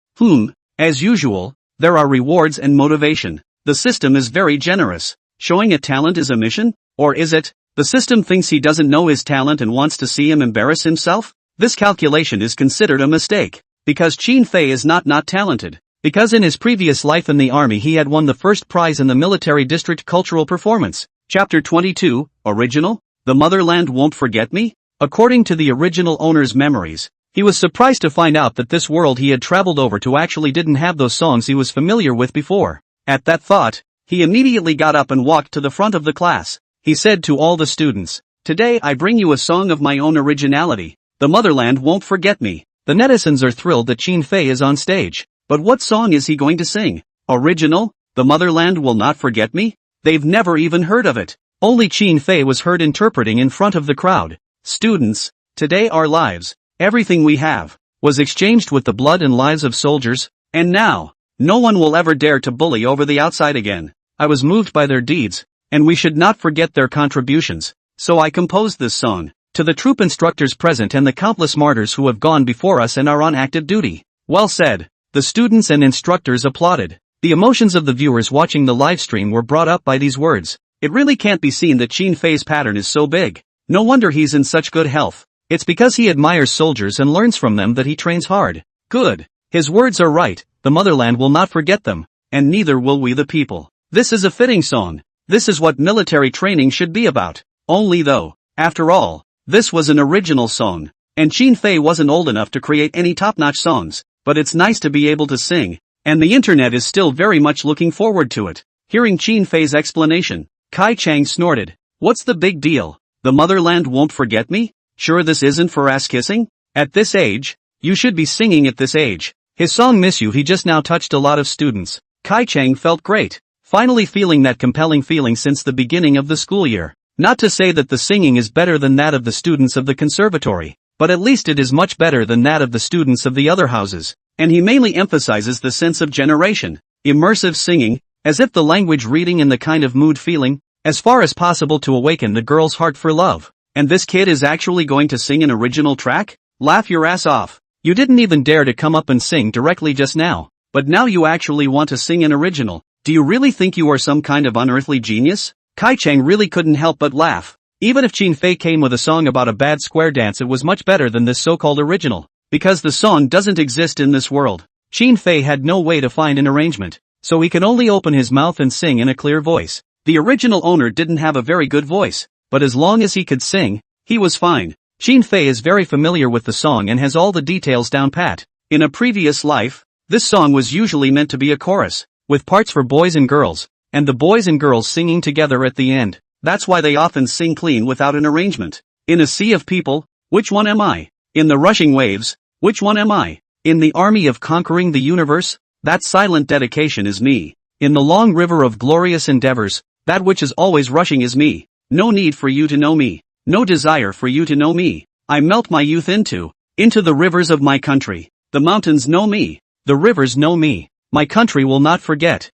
As usual, there are rewards and motivation. The system is very generous. Showing a talent is a mission? Or is it? The system thinks he doesn't know his talent and wants to see him embarrass himself? This calculation is considered a mistake. Because Chin Fei is not talented. Because in his previous life in the army he had won the first prize in the military district cultural performance. Chapter 22, Original? The Motherland Won't Forget Me? According to the original owner's memories, he was surprised to find out that this world he had traveled over to actually didn't have those songs he was familiar with before. At that thought, he immediately got up and walked to the front of the class. He said to all the students, "Today I bring you a song of my own originality. The Motherland Won't Forget Me." The netizens are thrilled that Chin Fei is on stage. But what song is he going to sing? Original? The Motherland Will Not Forget Me? They've never even heard of it. Only Chin Fei was heard interpreting in front of the crowd. Students, today our lives, everything we have, was exchanged with the blood and lives of soldiers, and now, no one will ever dare to bully over the outside again. I was moved by their deeds, and we should not forget their contributions, so I composed this song, to the troop instructors present and the countless martyrs who have gone before us and are on active duty. Well said. The students and instructors applauded. The emotions of the viewers watching the live stream were brought up by these words. It really can't be seen that Chin Fei's pattern is so big. No wonder he's in such good health. It's because he admires soldiers and learns from them that he trains hard. Good. His words are right. The motherland will not forget them, and neither will we the people. This is a fitting song. This is what military training should be about. Only though, after all, this was an original song, and Chin Fei wasn't old enough to create any top-notch songs, but it's nice to be able to sing, and the internet is still very much looking forward to it. Hearing Chin Fei's explanation, Kai Chang snorted. What's the big deal? The motherland won't forget me? Sure this isn't for ass-kissing? At this age? You should be singing at this age. His song Miss You he just now touched a lot of students. Kai Chang felt great, finally feeling that compelling feeling since the beginning of the school year. Not to say that the singing is better than that of the students of the conservatory, but at least it is much better than that of the students of the other houses, and he mainly emphasizes the sense of generation, immersive singing, as if the language reading and the kind of mood feeling, as far as possible to awaken the girl's heart for love. And this kid is actually going to sing an original track? Laugh your ass off. You didn't even dare to come up and sing directly just now, but now you actually want to sing an original. Do you really think you are some kind of unearthly genius? Kai Chang really couldn't help but laugh. Even if Chin Fei came with a song about a bad square dance, it was much better than this so-called original. Because the song doesn't exist in this world, Chin Fei had no way to find an arrangement, so he could only open his mouth and sing in a clear voice. The original owner didn't have a very good voice, but as long as he could sing, he was fine. Chin Fei is very familiar with the song and has all the details down pat. In a previous life, this song was usually meant to be a chorus, with parts for boys and girls, and the boys and girls singing together at the end. That's why they often sing clean without an arrangement. In a sea of people, which one am I? In the rushing waves, which one am I? In the army of conquering the universe, that silent dedication is me. In the long river of glorious endeavors, that which is always rushing is me. No need for you to know me. No desire for you to know me. I melt my youth into the rivers of my country. The mountains know me. The rivers know me. My country will not forget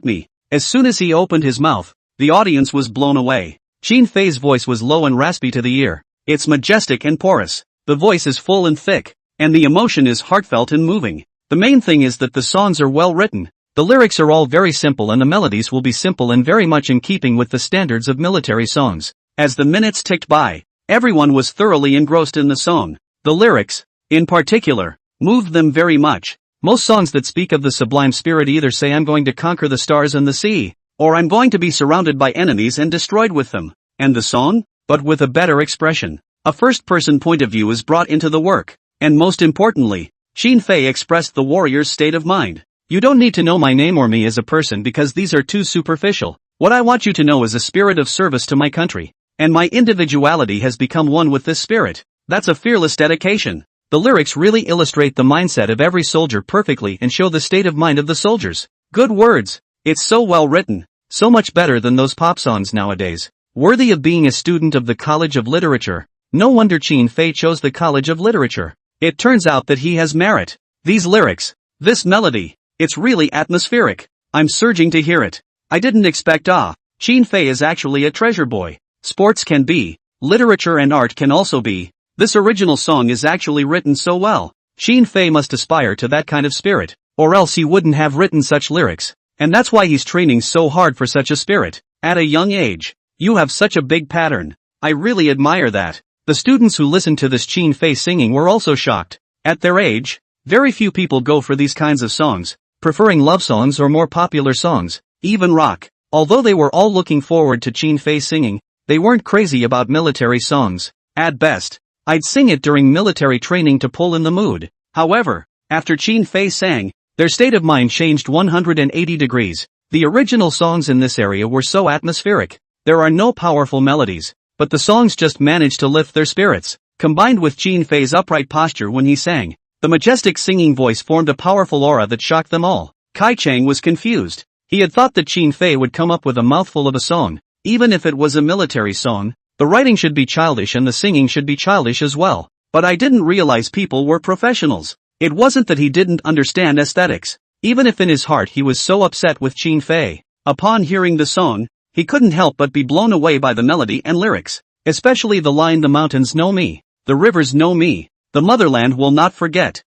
me. As soon as he opened his mouth, the audience was blown away. Chin Fei's voice was low and raspy to the ear. It's majestic and porous. The voice is full and thick, and the emotion is heartfelt and moving. The main thing is that the songs are well written. The lyrics are all very simple and the melodies will be simple and very much in keeping with the standards of military songs. As the minutes ticked by, everyone was thoroughly engrossed in the song. The lyrics, in particular, moved them very much. Most songs that speak of the sublime spirit either say I'm going to conquer the stars and the sea, or I'm going to be surrounded by enemies and destroyed with them. And the song? But with a better expression. A first-person point of view is brought into the work. And most importantly, Shin Fei expressed the warrior's state of mind. You don't need to know my name or me as a person because these are too superficial. What I want you to know is a spirit of service to my country. And my individuality has become one with this spirit. That's a fearless dedication. The lyrics really illustrate the mindset of every soldier perfectly and show the state of mind of the soldiers. Good words. It's so well written. So much better than those pop songs nowadays. Worthy of being a student of the College of Literature. No wonder Shin Fei chose the College of Literature. It turns out that he has merit. These lyrics. This melody. It's really atmospheric. I'm surging to hear it. I didn't expect Shin Fei is actually a treasure boy. Sports can be. Literature and art can also be. This original song is actually written so well. Shin Fei must aspire to that kind of spirit, or else he wouldn't have written such lyrics. And that's why he's training so hard for such a spirit. At a young age. You have such a big pattern. I really admire that. The students who listened to this Shin Fei singing were also shocked. At their age, very few people go for these kinds of songs, preferring love songs or more popular songs, even rock. Although they were all looking forward to Shin Fei singing, they weren't crazy about military songs. At best, I'd sing it during military training to pull in the mood. However, after Shin Fei sang, their state of mind changed 180 degrees. The original songs in this area were so atmospheric. There are no powerful melodies, but the songs just managed to lift their spirits. Combined with Shin Fei's upright posture when he sang, the majestic singing voice formed a powerful aura that shocked them all. Kai Chang was confused. He had thought that Shin Fei would come up with a mouthful of a song. Even if it was a military song, the writing should be childish and the singing should be childish as well. But I didn't realize people were professionals. It wasn't that he didn't understand aesthetics. Even if in his heart he was so upset with Shin Fei. Upon hearing the song, he couldn't help but be blown away by the melody and lyrics. Especially the line "The mountains know me. The rivers know me. The motherland will not forget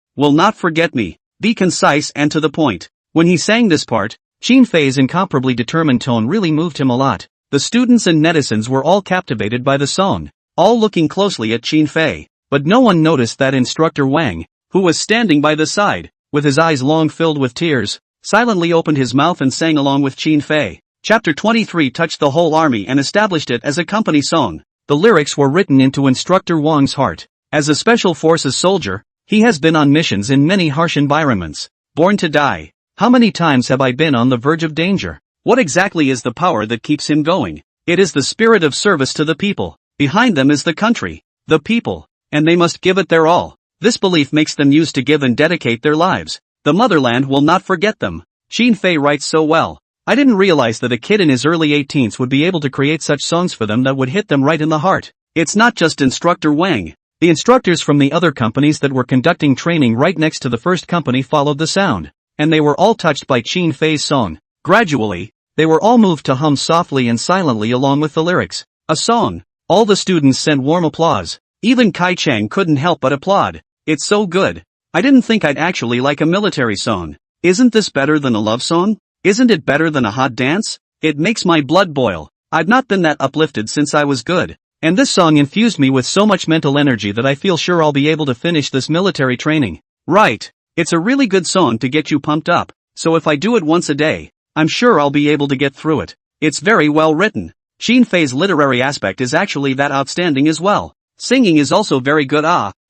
me." Be concise and to the point. When he sang this part, Shin Fei's incomparably determined tone really moved him a lot. The students and netizens were all captivated by the song, all looking closely at Shin Fei. But no one noticed that instructor Wang, who was standing by the side, with his eyes long filled with tears, silently opened his mouth and sang along with Shin Fei. Chapter 23 touched the whole army and established it as a company song. The lyrics were written into instructor Wang's heart. As a special forces soldier, he has been on missions in many harsh environments. Born to die. How many times have I been on the verge of danger? What exactly is the power that keeps him going? It is the spirit of service to the people. Behind them is the country, the people, and they must give it their all. This belief makes them use to give and dedicate their lives. The motherland will not forget them. Shin Fei writes so well. I didn't realize that a kid in his early 18s would be able to create such songs for them that would hit them right in the heart. It's not just instructor Wang. The instructors from the other companies that were conducting training right next to the first company followed the sound, and they were all touched by Shin Fei's song. Gradually, they were all moved to hum softly and silently along with the lyrics. A song. All the students sent warm applause. Even Kai Chang couldn't help but applaud. It's so good. I didn't think I'd actually like a military song. Isn't this better than a love song? Isn't it better than a hot dance? It makes my blood boil. I've not been that uplifted since I was good. And this song infused me with so much mental energy that I feel sure I'll be able to finish this military training. Right. It's a really good song to get you pumped up. So if I do it once a day, I'm sure I'll be able to get through it. It's very well written. Shin Fei's literary aspect is actually that outstanding as well. Singing is also very good.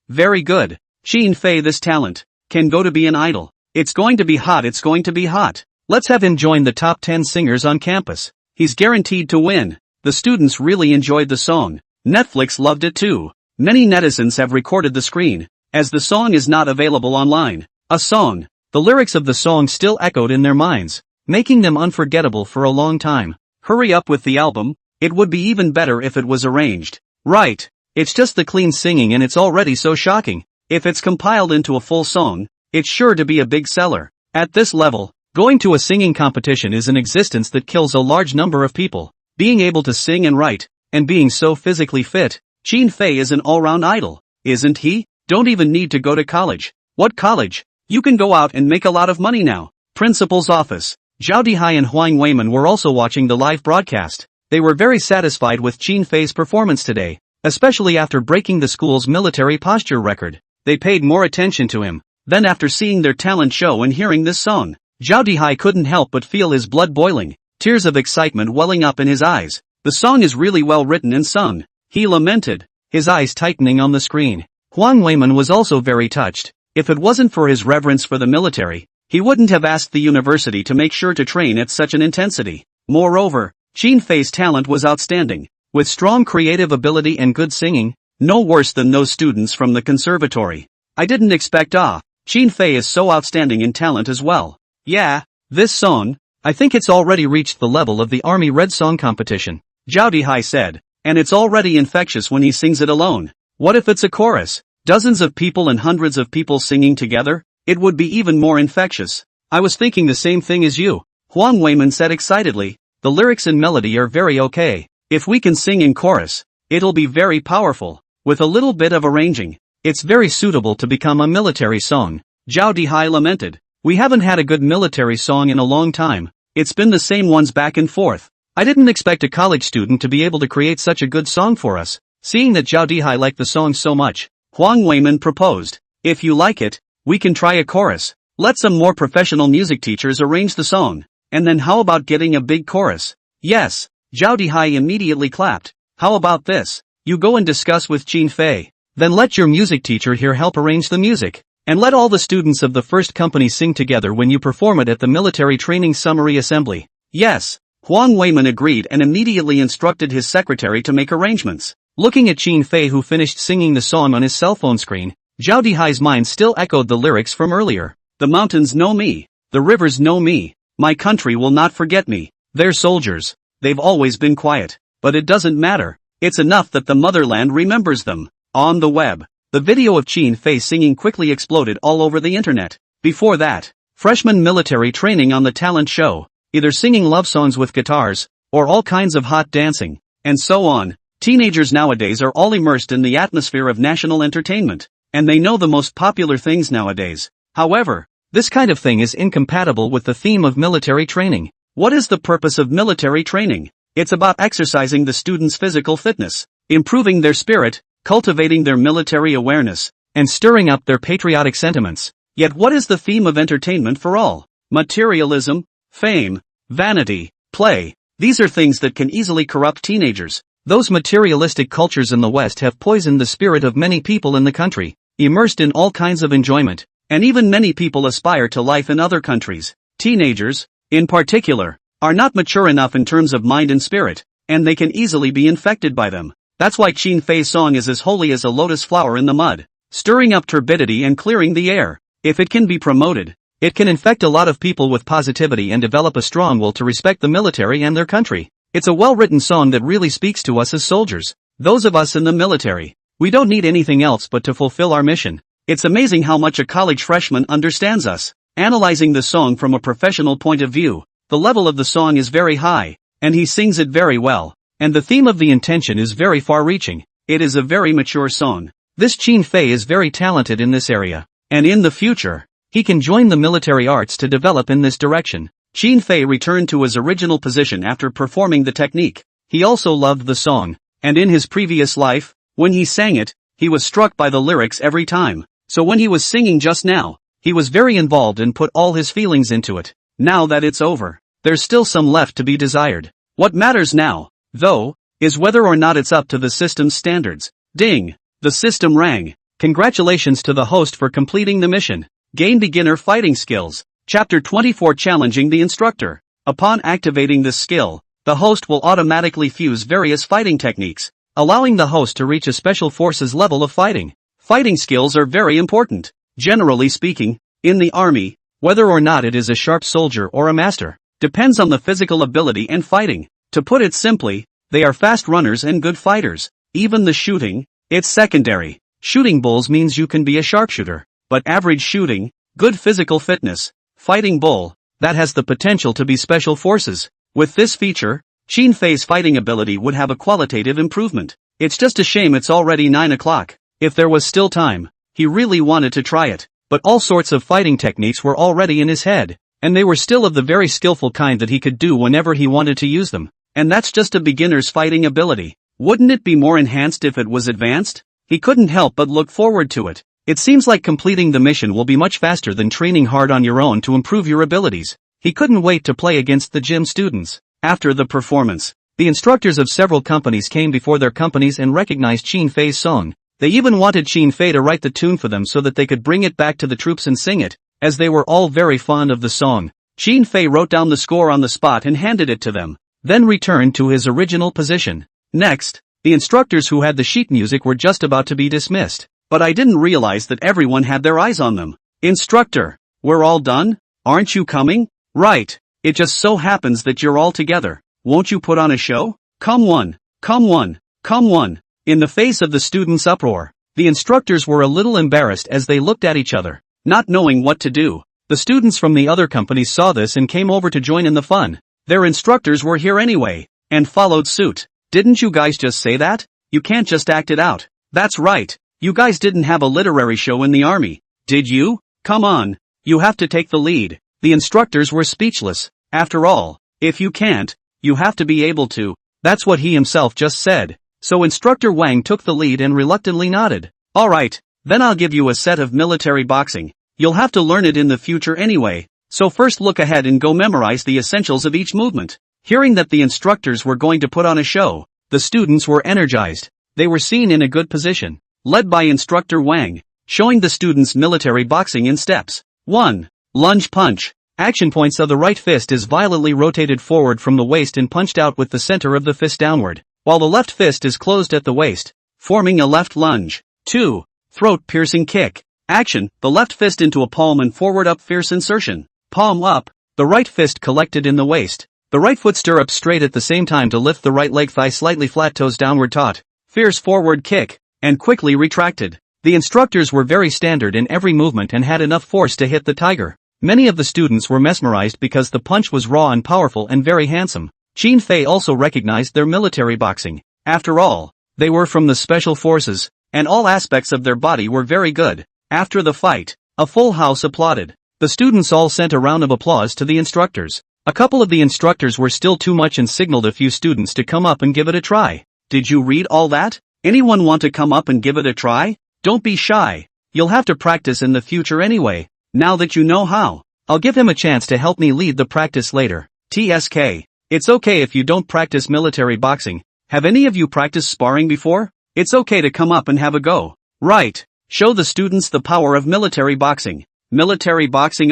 Very good. Shin Fei, this talent can go to be an idol. It's going to be hot. It's going to be hot. Let's have him join the top 10 singers on campus. He's guaranteed to win. The students really enjoyed the song. Netflix loved it too. Many netizens have recorded the screen, as the song is not available online. A song. The lyrics of the song still echoed in their minds, making them unforgettable for a long time. Hurry up with the album. It would be even better if it was arranged. Right. It's just the clean singing and it's already so shocking. If it's compiled into a full song, it's sure to be a big seller. At this level, going to a singing competition is an existence that kills a large number of people. Being able to sing and write, and being so physically fit, Shin Fei is an all-round idol, isn't he? Don't even need to go to college. What college? You can go out and make a lot of money now. Principal's office. Zhao Dihai and Huang Weiman were also watching the live broadcast. They were very satisfied with Shin Fei's performance today, especially after breaking the school's military posture record. They paid more attention to him. Then after seeing their talent show and hearing this song, Zhao Dihai couldn't help but feel his blood boiling. tears of excitement welling up in his eyes. The song is really well written and sung, he lamented, his eyes tightening on the screen. Huang Weiman was also very touched. If it wasn't for his reverence for the military, he wouldn't have asked the university to make sure to train at such an intensity. Moreover, Qin Fei's talent was outstanding, with strong creative ability and good singing, no worse than those students from the conservatory. I didn't expect Qin Fei is so outstanding in talent as well. Yeah, this song, I think it's already reached the level of the Army Red Song competition, Zhao Dihai said, and it's already infectious when he sings it alone. What if it's a chorus? Dozens of people and hundreds of people singing together? It would be even more infectious. I was thinking the same thing as you, Huang Weiman said excitedly. The lyrics and melody are very okay. If we can sing in chorus, it'll be very powerful. With a little bit of arranging, it's very suitable to become a military song, Zhao Dihai lamented. We haven't had a good military song in a long time. It's been the same ones back and forth. I didn't expect a college student to be able to create such a good song for us. Seeing that Zhao Dihai liked the song so much, Huang Weiman proposed, if you like it, we can try a chorus. Let some more professional music teachers arrange the song. And then how about getting a big chorus? Yes, Zhao Dihai immediately clapped. How about this? You go and discuss with Qin Fei. Then let your music teacher here help arrange the music. And let all the students of the first company sing together when you perform it at the military training summary assembly. Yes, Huang Weiman agreed and immediately instructed his secretary to make arrangements. Looking at Qin Fei, who finished singing the song on his cell phone screen, Zhao Dihai's mind still echoed the lyrics from earlier. The mountains know me. The rivers know me. My country will not forget me. They're soldiers. They've always been quiet. But it doesn't matter. It's enough that the motherland remembers them. On the web, the video of Qin Fei singing quickly exploded all over the internet. Before that, freshman military training on the talent show, either singing love songs with guitars, or all kinds of hot dancing, and so on. Teenagers nowadays are all immersed in the atmosphere of national entertainment, and they know the most popular things nowadays. However, this kind of thing is incompatible with the theme of military training. What is the purpose of military training? It's about exercising the students' physical fitness, improving their spirit, cultivating their military awareness, and stirring up their patriotic sentiments. Yet what is the theme of entertainment for all? Materialism, fame, vanity, play. These are things that can easily corrupt teenagers. Those materialistic cultures in the West have poisoned the spirit of many people in the country, immersed in all kinds of enjoyment. And even many people aspire to life in other countries. Teenagers, in particular, are not mature enough in terms of mind and spirit, and they can easily be infected by them. That's why Qin Fei's song is as holy as a lotus flower in the mud, stirring up turbidity and clearing the air. If it can be promoted, it can infect a lot of people with positivity and develop a strong will to respect the military and their country. It's a well-written song that really speaks to us as soldiers, those of us in the military. We don't need anything else but to fulfill our mission. It's amazing how much a college freshman understands us. Analyzing the song from a professional point of view, the level of the song is very high, and he sings it very well, and the theme of the intention is very far-reaching. It is a very mature song. This Qin Fei is very talented in this area, and in the future, he can join the military arts to develop in this direction. Qin Fei returned to his original position after performing the technique. He also loved the song, and in his previous life, when he sang it, he was struck by the lyrics every time. So when he was singing just now, he was very involved and put all his feelings into it. Now that it's over, there's still some left to be desired. What matters now, though, is whether or not it's up to the system's standards. Ding! The system rang. Congratulations to the host for completing the mission. Gain beginner fighting skills. Chapter 24, Challenging the instructor. Upon activating this skill, the host will automatically fuse various fighting techniques, allowing the host to reach a special forces level of fighting. Fighting skills are very important. Generally speaking, in the army, whether or not it is a sharp soldier or a master, depends on the physical ability and fighting. To put it simply, they are fast runners and good fighters. Even the shooting, it's secondary. Shooting bulls means you can be a sharpshooter, but average shooting, good physical fitness, fighting bull, that has the potential to be special forces. With this feature, Qin Fei's fighting ability would have a qualitative improvement. It's just a shame it's already 9 o'clock. If there was still time, he really wanted to try it, but all sorts of fighting techniques were already in his head, and they were still of the very skillful kind that he could do whenever he wanted to use them. And that's just a beginner's fighting ability. Wouldn't it be more enhanced if it was advanced? He couldn't help but look forward to it. It seems like completing the mission will be much faster than training hard on your own to improve your abilities. He couldn't wait to play against the gym students. After the performance, the instructors of several companies came before their companies and recognized Qin Fei's song. They even wanted Qin Fei to write the tune for them so that they could bring it back to the troops and sing it, as they were all very fond of the song. Qin Fei wrote down the score on the spot and handed it to them, then returned to his original position. Next, the instructors who had the sheet music were just about to be dismissed, but I didn't realize that everyone had their eyes on them. Instructor, we're all done? Aren't you coming? Right, it just so happens that you're all together. Won't you put on a show? Come one, come one, come one. In the face of the students' uproar, the instructors were a little embarrassed as they looked at each other, not knowing what to do. The students from the other companies saw this and came over to join in the fun. Their instructors were here anyway, and followed suit. Didn't you guys just say that? You can't just act it out. That's right, you guys didn't have a literary show in the army, did you? Come on, you have to take the lead. The instructors were speechless. After all, if you can't, you have to be able to. That's what he himself just said. So Instructor Wang took the lead and reluctantly nodded. Alright, then I'll give you a set of military boxing. You'll have to learn it in the future anyway, so first look ahead and go memorize the essentials of each movement. Hearing that the instructors were going to put on a show, the students were energized. They were seen in a good position, led by Instructor Wang, showing the students military boxing in steps. 1. Lunge punch. Action points of the right fist is violently rotated forward from the waist and punched out with the center of the fist downward, while the left fist is closed at the waist, forming a left lunge. 2. Throat piercing kick. Action, the left fist into a palm and forward up fierce insertion. Palm up, the right fist collected in the waist. The right foot stirrup straight at the same time to lift the right leg thigh slightly flat toes downward taut. Fierce forward kick, and quickly retracted. The instructors were very standard in every movement and had enough force to hit the tiger. Many of the students were mesmerized because the punch was raw and powerful and very handsome. Qin Fei also recognized their military boxing. After all, they were from the special forces, and all aspects of their body were very good. After the fight, a full house applauded. The students all sent a round of applause to the instructors. A couple of the instructors were still too much and signaled a few students to come up and give it a try. Did you read all that? Anyone want to come up and give it a try? Don't be shy. You'll have to practice in the future anyway. Now that you know how, I'll give him a chance to help me lead the practice later. TSK. It's okay if you don't practice military boxing. Have any of you practiced sparring before? It's okay to come up and have a go. Right. Show the students the power of military boxing. Military boxing,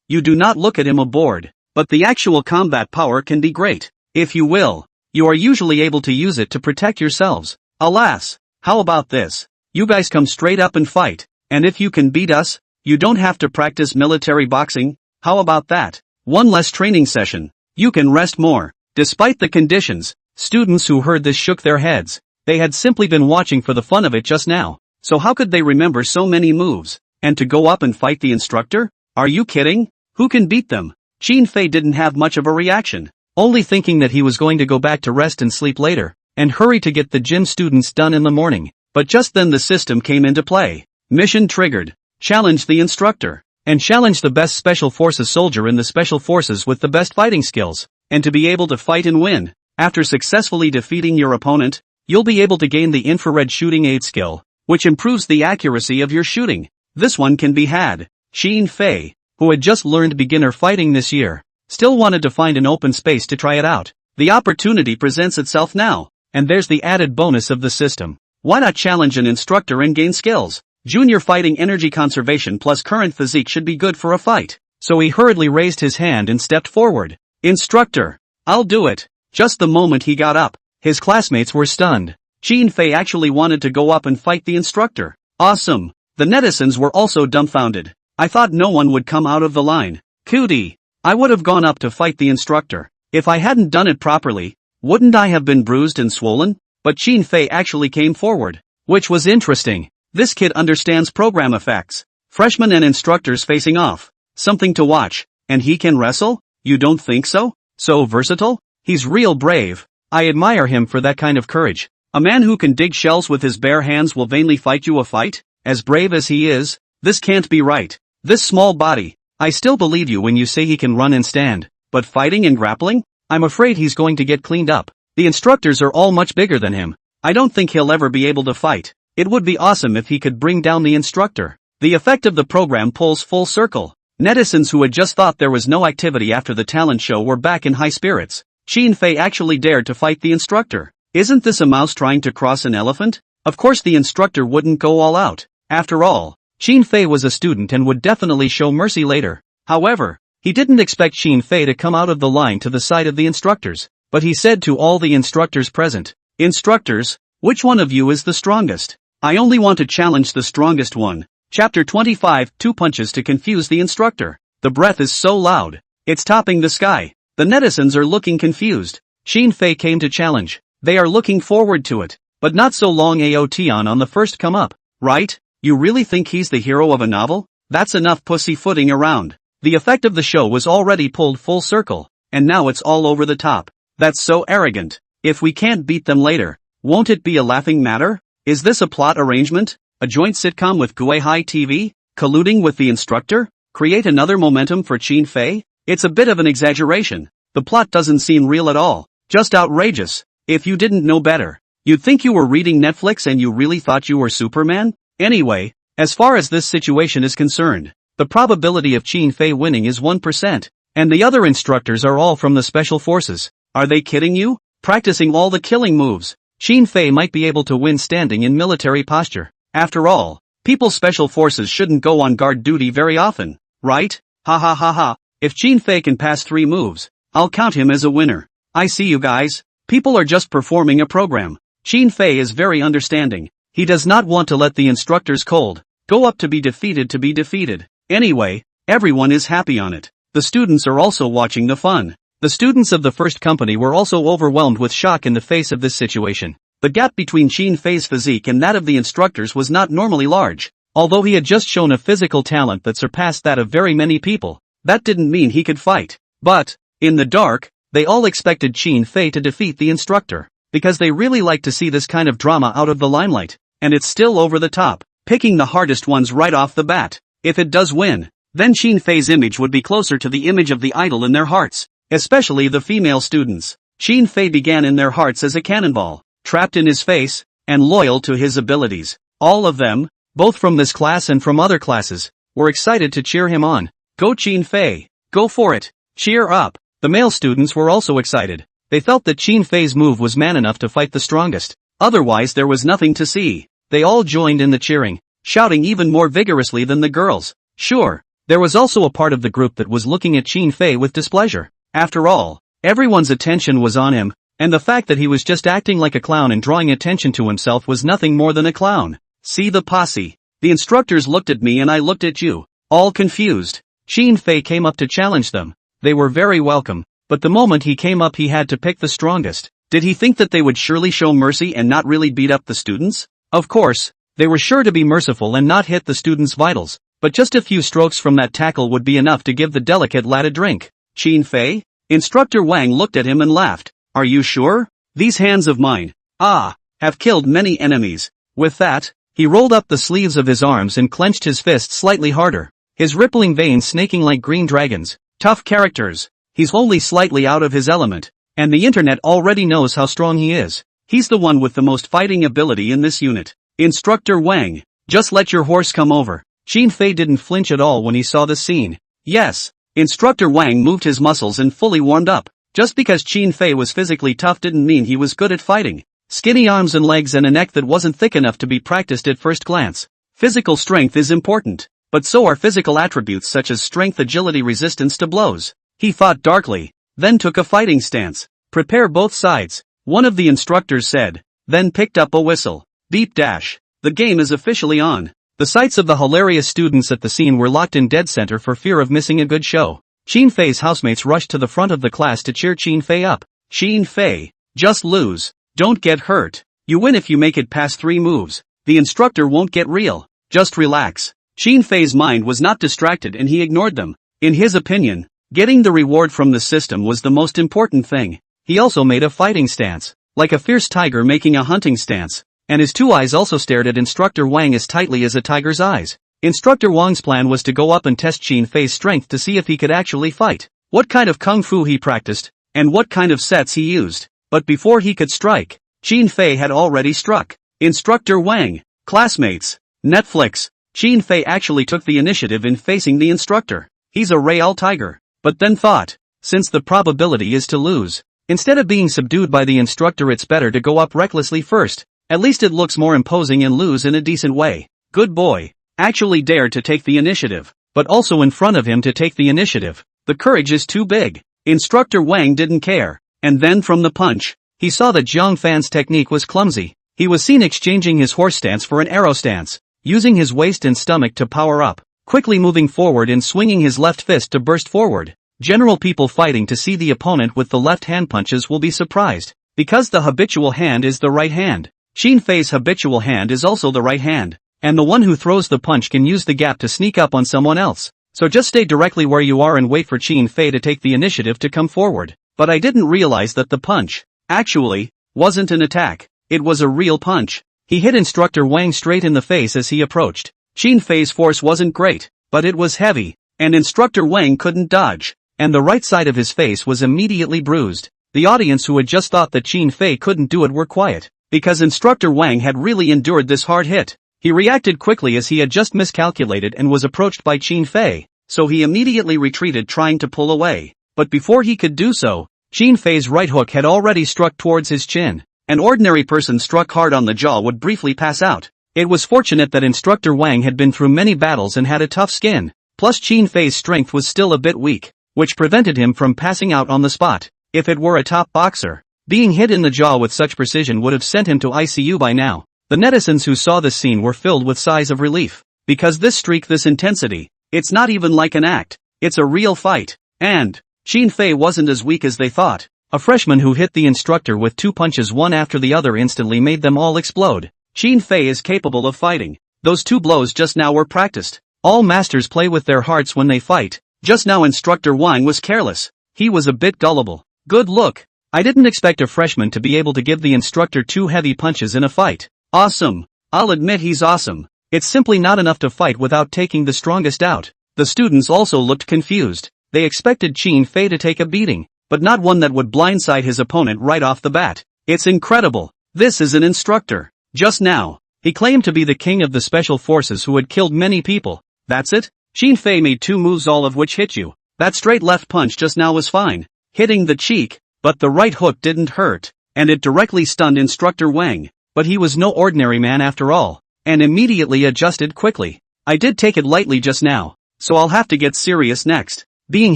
you do not look at him aboard, but the actual combat power can be great. If you will, you are usually able to use it to protect yourselves. Alas, how about this? You guys come straight up and fight, and if you can beat us, you don't have to practice military boxing. How about that? One less training session. You can rest more. Despite the conditions, students who heard this shook their heads. They had simply been watching for the fun of it just now. So how could they remember so many moves? And to go up and fight the instructor? Are you kidding? Who can beat them? Qin Fei didn't have much of a reaction, only thinking that he was going to go back to rest and sleep later, and hurry to get the gym students done in the morning. But just then the system came into play. Mission triggered. Challenge the instructor. And challenge the best special forces soldier in the special forces with the best fighting skills. And to be able to fight and win, after successfully defeating your opponent, you'll be able to gain the infrared shooting aid skill, which improves the accuracy of your shooting. This one can be had. Qin Fei, who had just learned beginner fighting this year, still wanted to find an open space to try it out. The opportunity presents itself now, and there's the added bonus of the system. Why not challenge an instructor and gain skills? Junior fighting energy conservation plus current physique should be good for a fight. So he hurriedly raised his hand and stepped forward. Instructor, I'll do it. Just the moment he got up, his classmates were stunned. Qin Fei actually wanted to go up and fight the instructor. Awesome. The netizens were also dumbfounded. I thought no one would come out of the line. Cootie. I would have gone up to fight the instructor. If I hadn't done it properly, wouldn't I have been bruised and swollen? But Qin Fei actually came forward, which was interesting. This kid understands program effects. Freshmen and instructors facing off. Something to watch. And he can wrestle? You don't think so? So versatile? He's real brave. I admire him for that kind of courage. A man who can dig shells with his bare hands will vainly fight you a fight? As brave as he is? This can't be right. This small body. I still believe you when you say he can run and stand. But fighting and grappling? I'm afraid he's going to get cleaned up. The instructors are all much bigger than him. I don't think he'll ever be able to fight. It would be awesome if he could bring down the instructor. The effect of the program pulls full circle. Netizens who had just thought there was no activity after the talent show were back in high spirits. Qin Fei actually dared to fight the instructor. Isn't this a mouse trying to cross an elephant? Of course the instructor wouldn't go all out. After all, Qin Fei was a student and would definitely show mercy later. However, he didn't expect Qin Fei to come out of the line to the side of the instructors, but he said to all the instructors present, "Instructors, which one of you is the strongest? I only want to challenge the strongest one." Chapter 25, 2 punches to confuse the instructor. The breath is so loud, it's topping the sky. The netizens are looking confused. Qin Fei came to challenge. They are looking forward to it, but not so long Aotion on the first come up, right? You really think he's the hero of a novel? That's enough pussyfooting around. The effect of the show was already pulled full circle, and now it's all over the top. That's so arrogant. If we can't beat them later, won't it be a laughing matter? Is this a plot arrangement? A joint sitcom with Guihai TV? Colluding with the instructor? Create another momentum for Qin Fei? It's a bit of an exaggeration. The plot doesn't seem real at all. Just outrageous. If you didn't know better, you'd think you were reading Netflix and you really thought you were Superman? Anyway, as far as this situation is concerned, the probability of Qin Fei winning is 1%, and the other instructors are all from the special forces. Are they kidding you? Practicing all the killing moves. Qin Fei might be able to win standing in military posture. After all, people's special forces shouldn't go on guard duty very often, right? Ha ha ha ha. If Qin Fei can pass 3 moves, I'll count him as a winner. I see you guys. People are just performing a program. Qin Fei is very understanding. He does not want to let the instructors cold go up to be defeated. Anyway, everyone is happy on it. The students are also watching the fun. The students of the first company were also overwhelmed with shock in the face of this situation. The gap between Qin Fei's physique and that of the instructors was not normally large. Although he had just shown a physical talent that surpassed that of very many people, that didn't mean he could fight. But, in the dark, they all expected Qin Fei to defeat the instructor, because they really like to see this kind of drama out of the limelight, and it's still over the top, picking the hardest ones right off the bat. If it does win, then Qin Fei's image would be closer to the image of the idol in their hearts, especially the female students. Qin Fei began in their hearts as a cannonball, trapped in his face, and loyal to his abilities. All of them, both from this class and from other classes, were excited to cheer him on. Go Qin Fei, go for it, cheer up. The male students were also excited. They felt that Qin Fei's move was man enough to fight the strongest. Otherwise there was nothing to see. They all joined in the cheering, shouting even more vigorously than the girls. Sure, there was also a part of the group that was looking at Qin Fei with displeasure. After all, everyone's attention was on him, and the fact that he was just acting like a clown and drawing attention to himself was nothing more than a clown. See the posse. The instructors looked at me and I looked at you, all confused. Qin Fei came up to challenge them. They were very welcome, but the moment he came up he had to pick the strongest. Did he think that they would surely show mercy and not really beat up the students? Of course, they were sure to be merciful and not hit the students' vitals, but just a few strokes from that tackle would be enough to give the delicate lad a drink. Qin Fei? Instructor Wang looked at him and laughed. Are you sure? These hands of mine, have killed many enemies. With that, he rolled up the sleeves of his arms and clenched his fists slightly harder, his rippling veins snaking like green dragons. Tough characters. He's only slightly out of his element, and the internet already knows how strong he is. He's the one with the most fighting ability in this unit. Instructor Wang, just let your horse come over. Qin Fei didn't flinch at all when he saw this scene. Yes, Instructor Wang moved his muscles and fully warmed up. Just because Qin Fei was physically tough didn't mean he was good at fighting. Skinny arms and legs and a neck that wasn't thick enough to be practiced at first glance. Physical strength is important, but so are physical attributes such as strength, agility, resistance to blows. He thought darkly, then took a fighting stance. Prepare both sides, one of the instructors said, then picked up a whistle. Beep dash. The game is officially on. The sights of the hilarious students at the scene were locked in dead center for fear of missing a good show. Qin Fei's housemates rushed to the front of the class to cheer Qin Fei up. Qin Fei, just lose. Don't get hurt. You win if you make it past 3 moves. The instructor won't get real. Just relax. Qin Fei's mind was not distracted and he ignored them. In his opinion, getting the reward from the system was the most important thing. He also made a fighting stance, like a fierce tiger making a hunting stance, and his 2 eyes also stared at Instructor Wang as tightly as a tiger's eyes. Instructor Wang's plan was to go up and test Qin Fei's strength to see if he could actually fight, what kind of kung fu he practiced, and what kind of sets he used. But before he could strike, Qin Fei had already struck. Instructor Wang, classmates, Netflix. Qin Fei actually took the initiative in facing the instructor. He's a real tiger. But then thought, since the probability is to lose, Instead of being subdued by the instructor, it's better to go up recklessly first. At least it looks more imposing and lose in a decent way. Good boy. Actually dared to take the initiative, but also in front of him to take the initiative. The courage is too big. Instructor Wang didn't care. And then from the punch, he saw that Zhang Fan's technique was clumsy. He was seen exchanging his horse stance for an arrow stance, using his waist and stomach to power up, quickly moving forward and swinging his left fist to burst forward. General people fighting to see the opponent with the left hand punches will be surprised, because the habitual hand is the right hand. Qin Fei's habitual hand is also the right hand, and the one who throws the punch can use the gap to sneak up on someone else. So just stay directly where you are and wait for Qin Fei to take the initiative to come forward. But I didn't realize that the punch, actually, wasn't an attack. It was a real punch. He hit Instructor Wang straight in the face as he approached. Qin Fei's force wasn't great, but it was heavy, and Instructor Wang couldn't dodge, and the right side of his face was immediately bruised. The audience who had just thought that Qin Fei couldn't do it were quiet, because Instructor Wang had really endured this hard hit. He reacted quickly as he had just miscalculated and was approached by Qin Fei, so he immediately retreated trying to pull away. But before he could do so, Qin Fei's right hook had already struck towards his chin. An ordinary person struck hard on the jaw would briefly pass out. It was fortunate that Instructor Wang had been through many battles and had a tough skin, plus Qin Fei's strength was still a bit weak, which prevented him from passing out on the spot. If it were a top boxer, being hit in the jaw with such precision would have sent him to ICU by now. The netizens who saw this scene were filled with sighs of relief, because this streak, this intensity, it's not even like an act, it's a real fight. And Qin Fei wasn't as weak as they thought. A freshman who hit the instructor with 2 punches one after the other instantly made them all explode. Qin Fei is capable of fighting. Those 2 blows just now were practiced. All masters play with their hearts when they fight. Just now Instructor Wang was careless. He was a bit gullible. Good look. I didn't expect a freshman to be able to give the instructor 2 heavy punches in a fight. Awesome. I'll admit he's awesome. It's simply not enough to fight without taking the strongest out. The students also looked confused. They expected Qin Fei to take a beating, but not one that would blindside his opponent right off the bat. It's incredible. This is an instructor. Just now, he claimed to be the king of the special forces who had killed many people. That's it? Qin Fei made 2 moves, all of which hit you. That straight left punch just now was fine, hitting the cheek, but the right hook didn't hurt, and it directly stunned Instructor Wang. But he was no ordinary man after all, and immediately adjusted quickly. I did take it lightly just now, so I'll have to get serious next. Being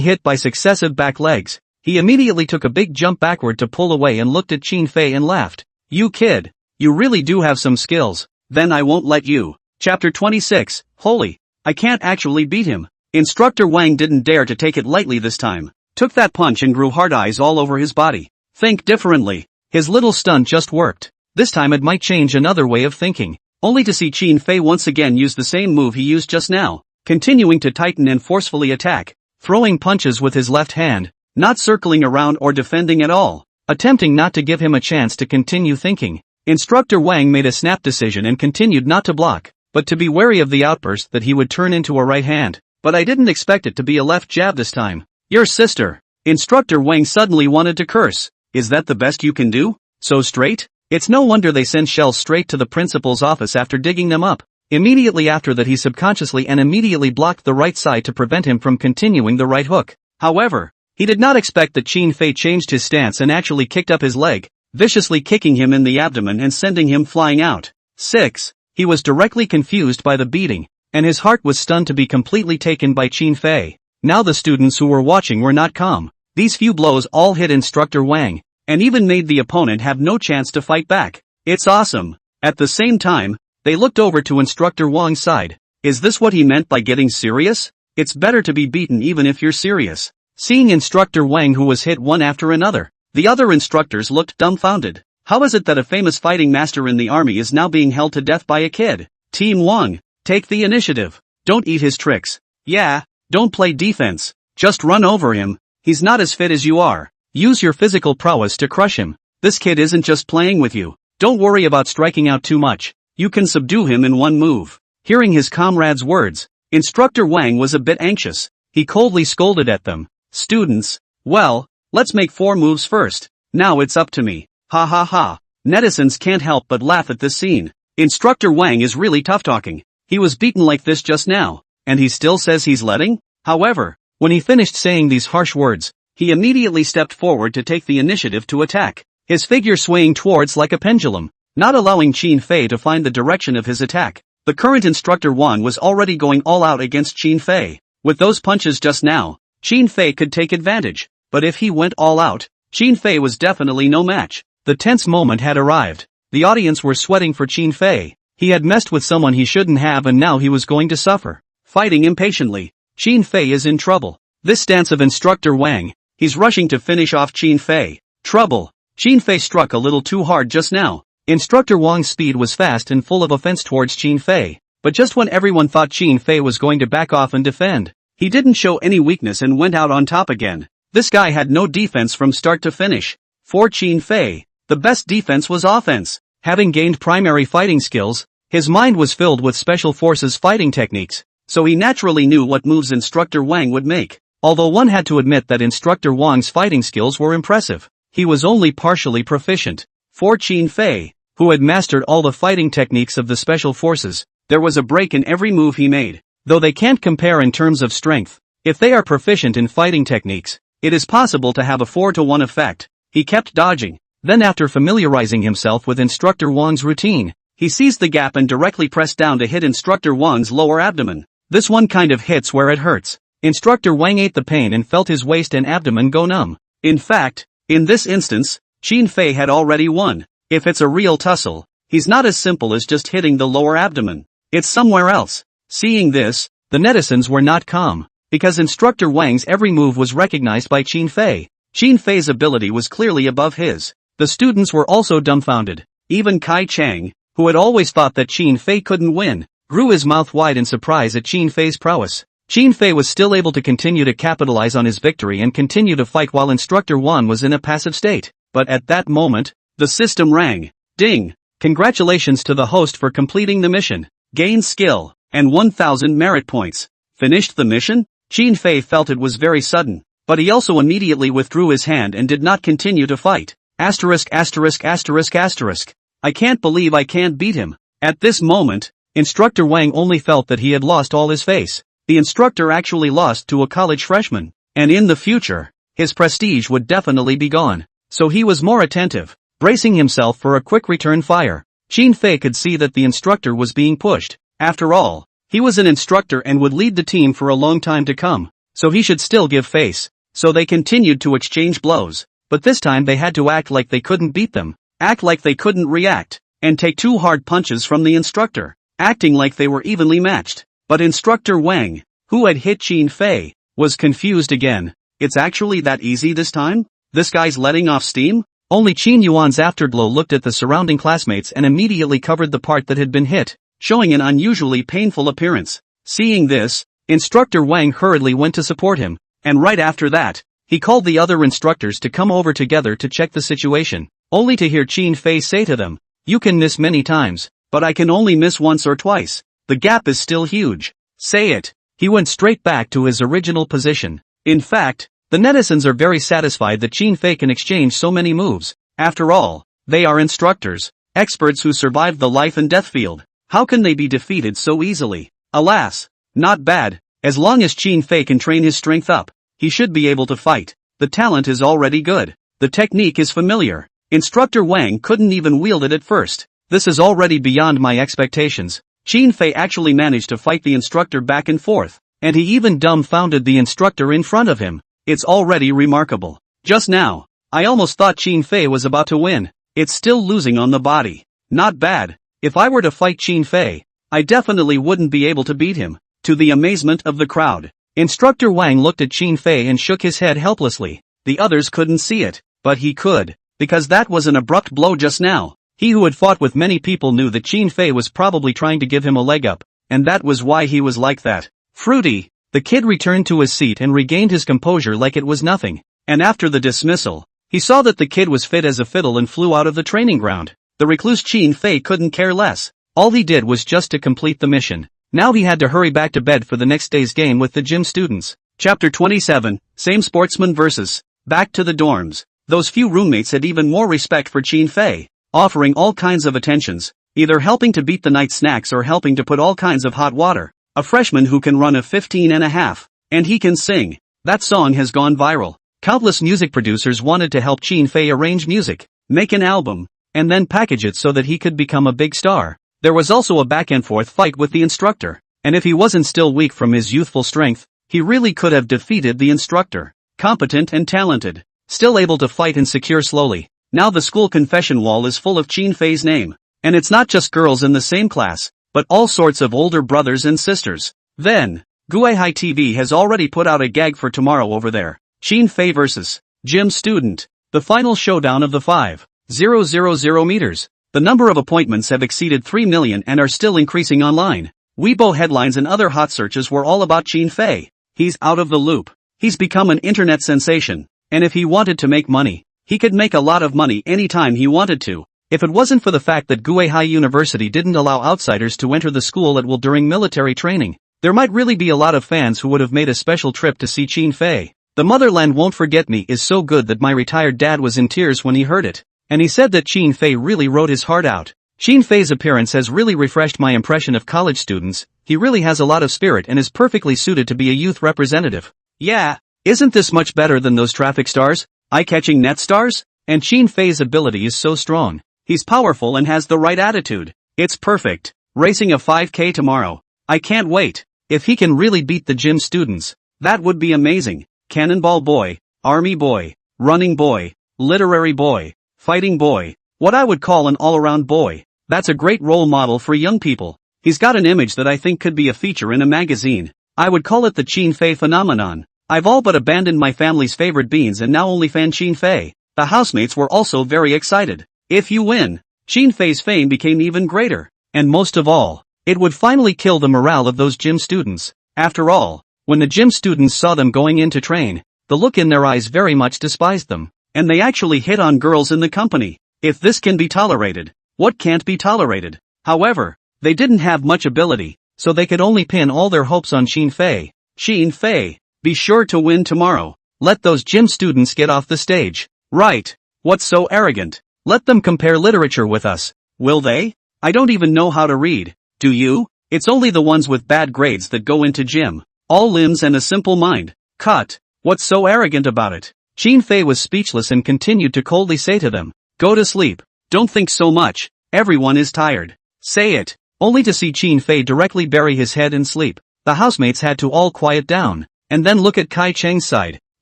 hit by successive back legs, he immediately took a big jump backward to pull away and looked at Qin Fei and laughed. You kid, you really do have some skills. Then I won't let you. Chapter 26, Holy, I can't actually beat him. Instructor Wang didn't dare to take it lightly this time. Took that punch and grew hard eyes all over his body. Think differently. His little stunt just worked. This time it might change another way of thinking. Only to see Qin Fei once again use the same move he used just now, continuing to tighten and forcefully attack, throwing punches with his left hand, not circling around or defending at all, attempting not to give him a chance to continue thinking. Instructor Wang made a snap decision and continued not to block, but to be wary of the outburst that he would turn into a right hand. But I didn't expect it to be a left jab this time. Your sister. Instructor Wang suddenly wanted to curse. Is that the best you can do? So straight? It's no wonder they send shells straight to the principal's office after digging them up. Immediately after that he subconsciously and immediately blocked the right side to prevent him from continuing the right hook. However, he did not expect that Qin Fei changed his stance and actually kicked up his leg, viciously kicking him in the abdomen and sending him flying out. 6. He was directly confused by the beating, and his heart was stunned to be completely taken by Qin Fei. Now the students who were watching were not calm. These few blows all hit Instructor Wang, and even made the opponent have no chance to fight back. It's awesome. At the same time, they looked over to Instructor Wang's side. Is this what he meant by getting serious? It's better to be beaten even if you're serious. Seeing Instructor Wang who was hit one after another, the other instructors looked dumbfounded. How is it that a famous fighting master in the army is now being held to death by a kid? Team Wang, take the initiative. Don't eat his tricks. Yeah, don't play defense. Just run over him. He's not as fit as you are. Use your physical prowess to crush him. This kid isn't just playing with you. Don't worry about striking out too much. You can subdue him in one move. Hearing his comrade's words, Instructor Wang was a bit anxious. He coldly scolded at them. Students, well, let's make 4 moves first. Now it's up to me. Ha ha ha. Netizens can't help but laugh at this scene. Instructor Wang is really tough talking. He was beaten like this just now, and he still says he's letting? However, when he finished saying these harsh words, he immediately stepped forward to take the initiative to attack, his figure swaying towards like a pendulum, not allowing Qin Fei to find the direction of his attack. The current instructor Wang was already going all out against Qin Fei. With those punches just now, Qin Fei could take advantage, but if he went all out, Qin Fei was definitely no match. The tense moment had arrived. The audience were sweating for Qin Fei. He had messed with someone he shouldn't have and now he was going to suffer. Fighting impatiently, Qin Fei is in trouble. This stance of instructor Wang, he's rushing to finish off Qin Fei. Trouble. Qin Fei struck a little too hard just now. Instructor Wang's speed was fast and full of offense towards Qin Fei. But just when everyone thought Qin Fei was going to back off and defend, he didn't show any weakness and went out on top again. This guy had no defense from start to finish. For Qin Fei, the best defense was offense. Having gained primary fighting skills, his mind was filled with special forces fighting techniques, so he naturally knew what moves Instructor Wang would make. Although one had to admit that Instructor Wang's fighting skills were impressive, he was only partially proficient. For Qin Fei, who had mastered all the fighting techniques of the special forces, there was a break in every move he made. Though they can't compare in terms of strength, if they are proficient in fighting techniques, it is possible to have a 4-to-1 effect. He kept dodging. Then after familiarizing himself with Instructor Wang's routine, he seized the gap and directly pressed down to hit Instructor Wang's lower abdomen. This one kind of hits where it hurts. Instructor Wang ate the pain and felt his waist and abdomen go numb. In fact, in this instance, Qin Fei had already won. If it's a real tussle, he's not as simple as just hitting the lower abdomen. It's somewhere else. Seeing this, the netizens were not calm, because Instructor Wang's every move was recognized by Qin Fei. Qin Fei's ability was clearly above his. The students were also dumbfounded. Even Kai Chang, who had always thought that Qin Fei couldn't win, grew his mouth wide in surprise at Qin Fei's prowess. Qin Fei was still able to continue to capitalize on his victory and continue to fight while Instructor Wang was in a passive state. But at that moment, the system rang. Ding! Congratulations to the host for completing the mission. Gained skill, and 1,000 merit points. Finished the mission? Qin Fei felt it was very sudden, but he also immediately withdrew his hand and did not continue to fight. Asterisk asterisk asterisk asterisk. I can't believe I can't beat him. At this moment, Instructor Wang only felt that he had lost all his face. The instructor actually lost to a college freshman, and in the future, his prestige would definitely be gone. So he was more attentive, bracing himself for a quick return fire. Qin Fei could see that the instructor was being pushed. After all, he was an instructor and would lead the team for a long time to come, so he should still give face. So they continued to exchange blows, but this time they had to act like they couldn't beat them, act like they couldn't react, and take 2 hard punches from the instructor, acting like they were evenly matched. But Instructor Wang, who had hit Qin Fei, was confused again. It's actually that easy this time? This guy's letting off steam? Only Qin Yuan's afterglow looked at the surrounding classmates and immediately covered the part that had been hit, showing an unusually painful appearance. Seeing this, Instructor Wang hurriedly went to support him, and right after that, he called the other instructors to come over together to check the situation, only to hear Qin Fei say to them, "You can miss many times, but I can only miss once or twice. The gap is still huge. Say it." He went straight back to his original position. In fact, the netizens are very satisfied that Qin Fei can exchange so many moves. After all, they are instructors, experts who survived the life and death field. How can they be defeated so easily? Alas, not bad. As long as Qin Fei can train his strength up, he should be able to fight. The talent is already good. The technique is familiar. Instructor Wang couldn't even wield it at first. This is already beyond my expectations. Qin Fei actually managed to fight the instructor back and forth, and he even dumbfounded the instructor in front of him. It's already remarkable. Just now, I almost thought Qin Fei was about to win. It's still losing on the body. Not bad. If I were to fight Qin Fei, I definitely wouldn't be able to beat him. To the amazement of the crowd, Instructor Wang looked at Qin Fei and shook his head helplessly. The others couldn't see it, but he could, because that was an abrupt blow just now. He who had fought with many people knew that Qin Fei was probably trying to give him a leg up, and that was why he was like that. Fruity. The kid returned to his seat and regained his composure like it was nothing. And after the dismissal, he saw that the kid was fit as a fiddle and flew out of the training ground. The recluse Qin Fei couldn't care less. All he did was just to complete the mission. Now he had to hurry back to bed for the next day's game with the gym students. Chapter 27, Same Sportsman vs. Back to the dorms. Those few roommates had even more respect for Qin Fei, offering all kinds of attentions, either helping to beat the night snacks or helping to put all kinds of hot water. A freshman who can run a 15 and a half, and he can sing. That song has gone viral. Countless music producers wanted to help Chin Fei arrange music, make an album, and then package it so that he could become a big star. There was also a back-and-forth fight with the instructor, and if he wasn't still weak from his youthful strength, he really could have defeated the instructor. Competent and talented, still able to fight and secure slowly. Now the school confession wall is full of Chin Fei's name. And it's not just girls in the same class, but all sorts of older brothers and sisters. Then, Guihai TV has already put out a gag for tomorrow over there. Chin Fei vs. Gym Student. The final showdown of the 5,000 meters. The number of appointments have exceeded 3 million and are still increasing online. Weibo headlines and other hot searches were all about Chin Fei. He's out of the loop. He's become an internet sensation. And if he wanted to make money, he could make a lot of money anytime he wanted to. If it wasn't for the fact that Guihai University didn't allow outsiders to enter the school at will during military training, there might really be a lot of fans who would have made a special trip to see Chin Fei. The Motherland Won't Forget Me is so good that my retired dad was in tears when he heard it. And he said that Chin Fei really wrote his heart out. Chin Fei's appearance has really refreshed my impression of college students. He really has a lot of spirit and is perfectly suited to be a youth representative. Yeah, isn't this much better than those traffic stars? Eye-catching net stars? And Chin Fei's ability is so strong. He's powerful and has the right attitude. It's perfect. Racing a 5K tomorrow. I can't wait. If he can really beat the gym students, that would be amazing. Cannonball boy, army boy, running boy, literary boy, fighting boy, what I would call an all-around boy. That's a great role model for young people. He's got an image that I think could be a feature in a magazine. I would call it the Chin Fei phenomenon. I've all but abandoned my family's favorite beans and now only fan Chin Fei. The housemates were also very excited. If you win, Chin Fei's fame became even greater. And most of all, it would finally kill the morale of those gym students. After all, when the gym students saw them going in to train, the look in their eyes very much despised them. And they actually hit on girls in the company. If this can be tolerated, what can't be tolerated? However, they didn't have much ability, so they could only pin all their hopes on Chin Fei. Chin Fei, be sure to win tomorrow. Let those gym students get off the stage. Right. What's so arrogant? Let them compare literature with us. Will they? I don't even know how to read. Do you? It's only the ones with bad grades that go into gym. All limbs and a simple mind. Cut. What's so arrogant about it? Chin Fei was speechless and continued to coldly say to them, go to sleep. Don't think so much. Everyone is tired. Say it. Only to see Chin Fei directly bury his head in sleep. The housemates had to all quiet down. And then look at Kai Chang's side.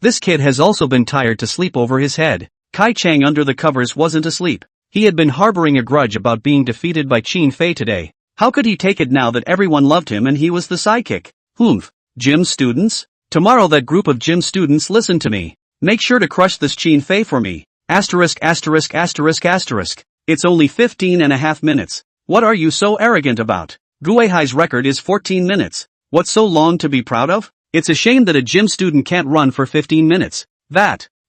This kid has also been tired to sleep over his head. Kai Chang under the covers wasn't asleep. He had been harboring a grudge about being defeated by Chin Fei today. How could he take it now that everyone loved him and he was the sidekick? Humph. Gym students? Tomorrow that group of gym students listen to me. Make sure to crush this Chin Fei for me. Asterisk asterisk asterisk asterisk. It's only 15.5 minutes. What are you so arrogant about? Guihai's record is 14 minutes. What's so long to be proud of? It's a shame that a gym student can't run for 15 minutes.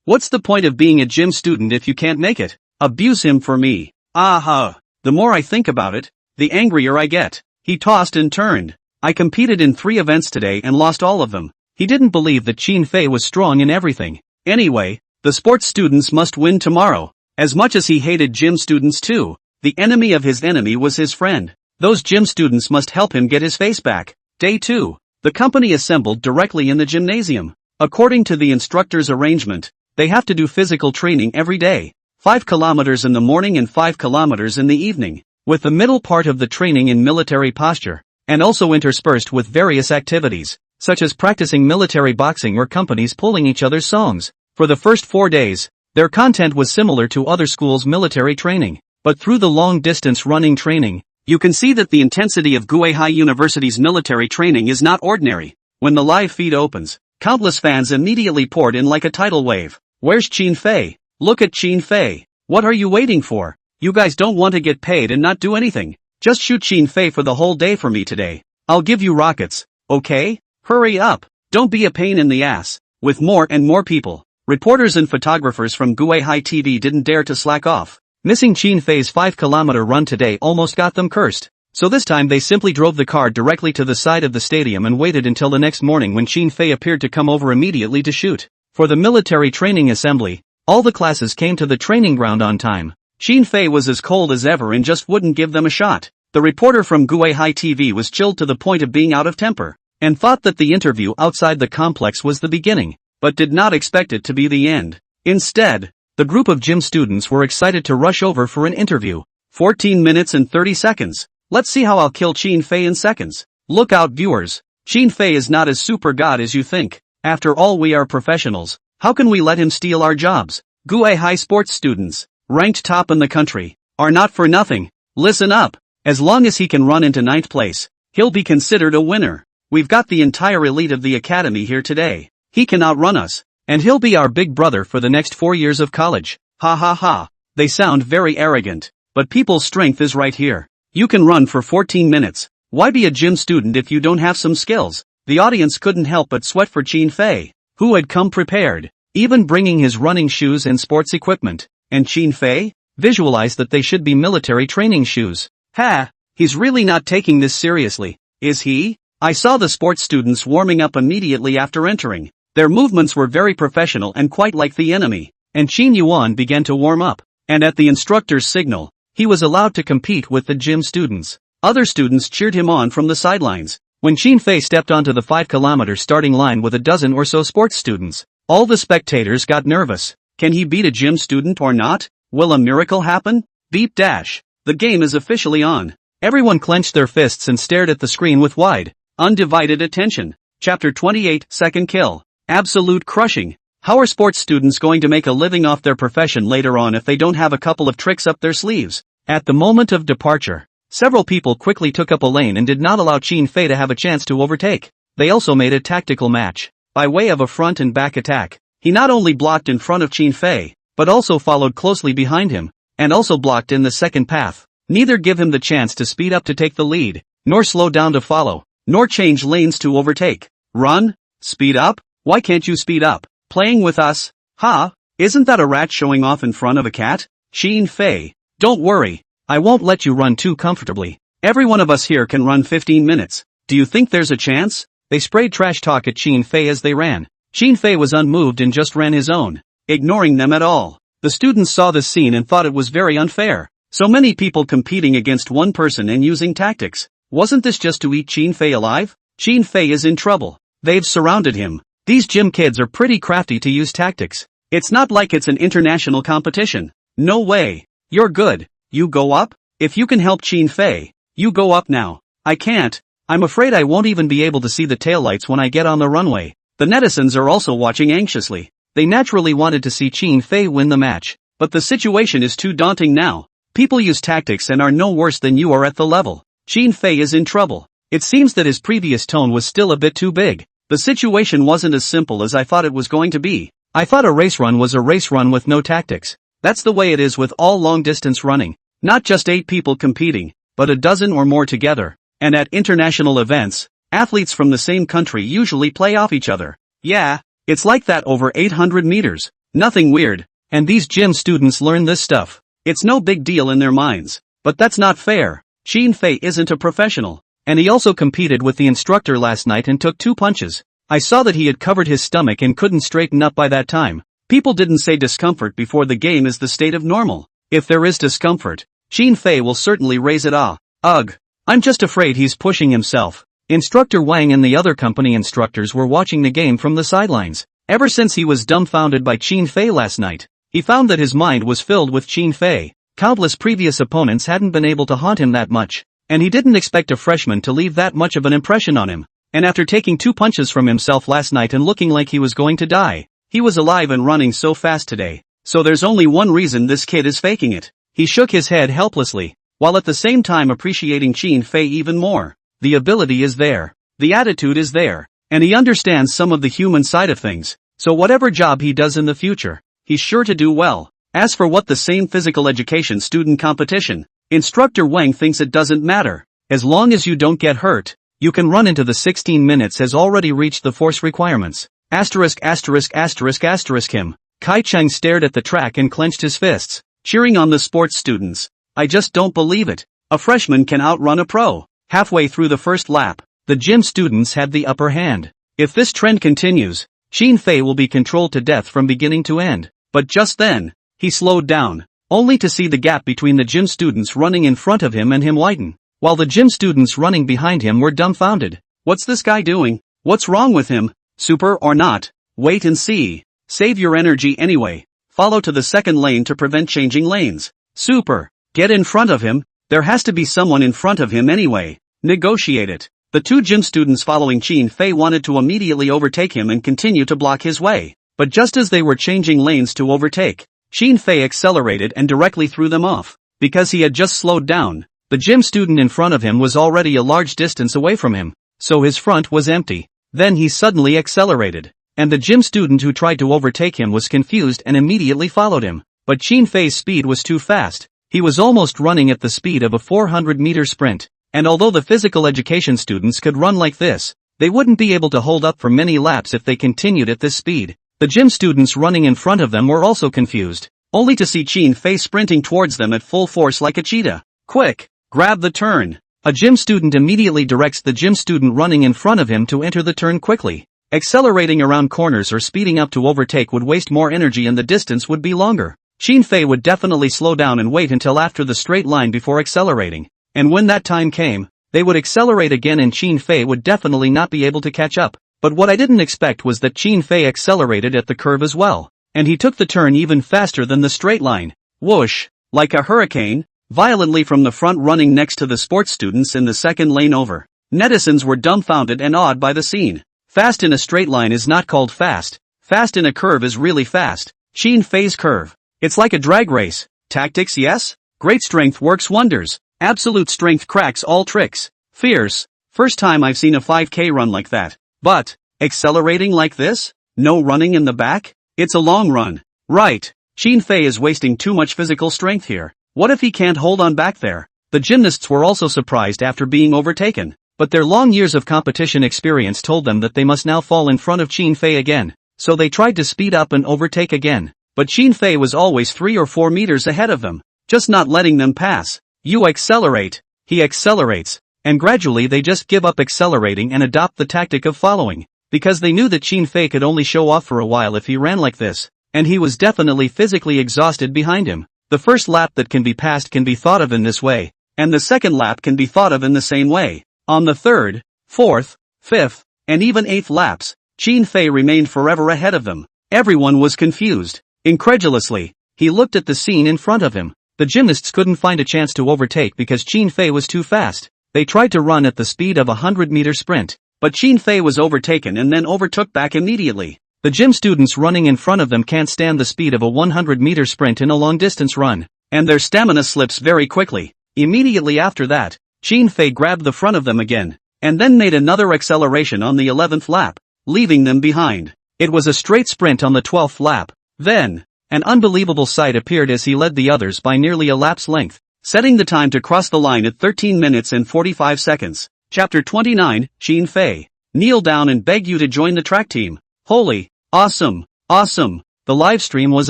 What's the point of being a gym student if you can't make it? Abuse him for me. Aha. The more I think about it, the angrier I get. He tossed and turned. I competed in 3 events today and lost all of them. He didn't believe that Chin Fei was strong in everything. Anyway, the sports students must win tomorrow. As much as he hated gym students too, the enemy of his enemy was his friend. Those gym students must help him get his face back. Day 2. The company assembled directly in the gymnasium. According to the instructor's arrangement, they have to do physical training every day. 5 kilometers in the morning and 5 kilometers in the evening, with the middle part of the training in military posture, and also interspersed with various activities, such as practicing military boxing or companies pulling each other's songs. For the first 4 days, their content was similar to other schools' military training, but through the long-distance running training, you can see that the intensity of Guihai University's military training is not ordinary. When the live feed opens, countless fans immediately poured in like a tidal wave. Where's Chin Fei? Look at Chin Fei. What are you waiting for? You guys don't want to get paid and not do anything. Just shoot Chin Fei for the whole day for me today. I'll give you rockets, okay? Hurry up. Don't be a pain in the ass. With more and more people, reporters and photographers from Guihai TV didn't dare to slack off. Missing Chin Fei's 5-kilometer run today almost got them cursed. So this time they simply drove the car directly to the side of the stadium and waited until the next morning when Chin Fei appeared to come over immediately to shoot. For the military training assembly, all the classes came to the training ground on time. Chin Fei was as cold as ever and just wouldn't give them a shot. The reporter from Guihai TV was chilled to the point of being out of temper, and thought that the interview outside the complex was the beginning. but did not expect it to be the end. Instead, the group of gym students were excited to rush over for an interview. 14 minutes and 30 seconds. Let's see how I'll kill Qin Fei in seconds. Look out, viewers. Qin Fei is not as super god as you think. After all, we are professionals. How can we let him steal our jobs? Gue High sports students, ranked top in the country, are not for nothing. Listen up. As long as he can run into 9th place, he'll be considered a winner. We've got the entire elite of the academy here today. He can outrun us, and he'll be our big brother for the next 4 years of college. Ha ha ha. They sound very arrogant, but people's strength is right here. You can run for 14 minutes. Why be a gym student if you don't have some skills? The audience couldn't help but sweat for Qin Fei, who had come prepared, even bringing his running shoes and sports equipment. And Qin Fei? Visualize that they should be military training shoes. Ha! He's really not taking this seriously, is he? I saw the sports students warming up immediately after entering. Their movements were very professional and quite like the enemy. And Qin Yuan began to warm up, and at the instructor's signal, he was allowed to compete with the gym students. Other students cheered him on from the sidelines. When Qin Fei stepped onto the 5-kilometer starting line with a dozen or so sports students, all the spectators got nervous. Can he beat a gym student or not? Will a miracle happen? Beep dash. The game is officially on. Everyone clenched their fists and stared at the screen with wide, undivided attention. Chapter 28, Second Kill. Absolute crushing. How are sports students going to make a living off their profession later on if they don't have a couple of tricks up their sleeves? At the moment of departure, several people quickly took up a lane and did not allow Qin Fei to have a chance to overtake. They also made a tactical match. By way of a front and back attack, he not only blocked in front of Qin Fei, but also followed closely behind him, and also blocked in the second path. Neither give him the chance to speed up to take the lead, nor slow down to follow, nor change lanes to overtake. Run? Speed up? Why can't you speed up? Playing with us? Ha? Isn't that a rat showing off in front of a cat? Qin Fei, don't worry. I won't let you run too comfortably. Every one of us here can run 15 minutes. Do you think there's a chance? They sprayed trash talk at Qin Fei as they ran. Qin Fei was unmoved and just ran his own, ignoring them at all. The students saw this scene and thought it was very unfair. So many people competing against one person and using tactics. Wasn't this just to eat Qin Fei alive? Qin Fei is in trouble. They've surrounded him. These gym kids are pretty crafty to use tactics. It's not like it's an international competition. No way. You're good. You go up? If you can help Qin Fei, you go up now. I can't. I'm afraid I won't even be able to see the taillights when I get on the runway. The netizens are also watching anxiously. They naturally wanted to see Qin Fei win the match. But the situation is too daunting now. People use tactics and are no worse than you are at the level. Qin Fei is in trouble. It seems that his previous tone was still a bit too big. The situation wasn't as simple as I thought it was going to be. I thought a race run was a race run with no tactics. That's the way it is with all long-distance running. Not just 8 people competing, but a dozen or more together. And at international events, athletes from the same country usually play off each other. Yeah, it's like that over 800 meters. Nothing weird. And these gym students learn this stuff. It's no big deal in their minds. But that's not fair. Qin Fei isn't a professional. And he also competed with the instructor last night and took 2 punches. I saw that he had covered his stomach and couldn't straighten up by that time. People didn't say discomfort before the game is the state of normal. If there is discomfort, Qin Fei will certainly raise it. Ugh. I'm just afraid he's pushing himself. Instructor Wang and the other company instructors were watching the game from the sidelines. Ever since he was dumbfounded by Qin Fei last night, he found that his mind was filled with Qin Fei. Countless previous opponents hadn't been able to haunt him that much, and he didn't expect a freshman to leave that much of an impression on him. And after taking 2 punches from himself last night and looking like he was going to die, he was alive and running so fast today. So there's only one reason this kid is faking it. He shook his head helplessly, while at the same time appreciating Qin Fei even more. The ability is there. The attitude is there. And he understands some of the human side of things. So whatever job he does in the future, he's sure to do well. As for what the same physical education student competition, Instructor Wang thinks it doesn't matter. As long as you don't get hurt, you can run into the 16 minutes has already reached the force requirements. Him. Kai Cheng stared at the track and clenched his fists, cheering on the sports students. I just don't believe it. A freshman can outrun a pro. Halfway through the first lap, the gym students had the upper hand. If this trend continues, Qin Fei will be controlled to death from beginning to end. But just then, he slowed down, only to see the gap between the gym students running in front of him and him widen, while the gym students running behind him were dumbfounded. What's this guy doing? What's wrong with him? Super or not, Wait and see. Save your energy anyway. Follow to the second lane to prevent changing lanes. Super. Get in front of him. There has to be someone in front of him anyway. Negotiate it. The two gym students following Qin Fei wanted to immediately overtake him and continue to block his way. But just as they were changing lanes to overtake, Qin Fei accelerated and directly threw them off. Because he had just slowed down, the gym student in front of him was already a large distance away from him, so his front was empty. Then he suddenly accelerated, and the gym student who tried to overtake him was confused and immediately followed him. But Qin Fei's speed was too fast. He was almost running at the speed of a 400-meter sprint. And although the physical education students could run like this, they wouldn't be able to hold up for many laps if they continued at this speed. The gym students running in front of them were also confused, only to see Qin Fei sprinting towards them at full force like a cheetah. Quick! Grab the turn! A gym student immediately directs the gym student running in front of him to enter the turn quickly. Accelerating around corners or speeding up to overtake would waste more energy and the distance would be longer. Qin Fei would definitely slow down and wait until after the straight line before accelerating. And when that time came, they would accelerate again and Qin Fei would definitely not be able to catch up. But what I didn't expect was that Qin Fei accelerated at the curve as well. And he took the turn even faster than the straight line. Whoosh! Like a hurricane, violently from the front running next to the sports students in the second lane over. Netizens were dumbfounded and awed by the scene. Fast in a straight line is not called fast. Fast in a curve is really fast. Qin Fei's curve. It's like a drag race. Tactics, yes? Great strength works wonders. Absolute strength cracks all tricks. Fierce. First time I've seen a 5K run like that. But, accelerating like this? No running in the back? It's a long run. Right. Qin Fei is wasting too much physical strength here. What if he can't hold on back there? The gymnasts were also surprised after being overtaken. But their long years of competition experience told them that they must now fall in front of Qin Fei again. So they tried to speed up and overtake again. But Qin Fei was always 3 or 4 meters ahead of them, just not letting them pass. You accelerate. He accelerates. And gradually they just give up accelerating and adopt the tactic of following. Because they knew that Qin Fei could only show off for a while if he ran like this. And he was definitely physically exhausted behind him. The first lap that can be passed can be thought of in this way. And the second lap can be thought of in the same way. On the third, fourth, fifth, and even eighth laps, Qin Fei remained forever ahead of them. Everyone was confused. Incredulously, he looked at the scene in front of him. The gymnasts couldn't find a chance to overtake because Qin Fei was too fast. They tried to run at the speed of a 100-meter sprint, but Qin Fei was overtaken and then overtook back immediately. The gym students running in front of them can't stand the speed of a 100-meter sprint in a long-distance run, and their stamina slips very quickly. Immediately after that, Qin Fei grabbed the front of them again, and then made another acceleration on the 11th lap, leaving them behind. It was a straight sprint on the 12th lap. Then, an unbelievable sight appeared as he led the others by nearly a lap's length, setting the time to cross the line at 13 minutes and 45 seconds. Chapter 29, Qin Fei. Kneel down and beg you to join the track team. Holy, awesome, awesome. The live stream was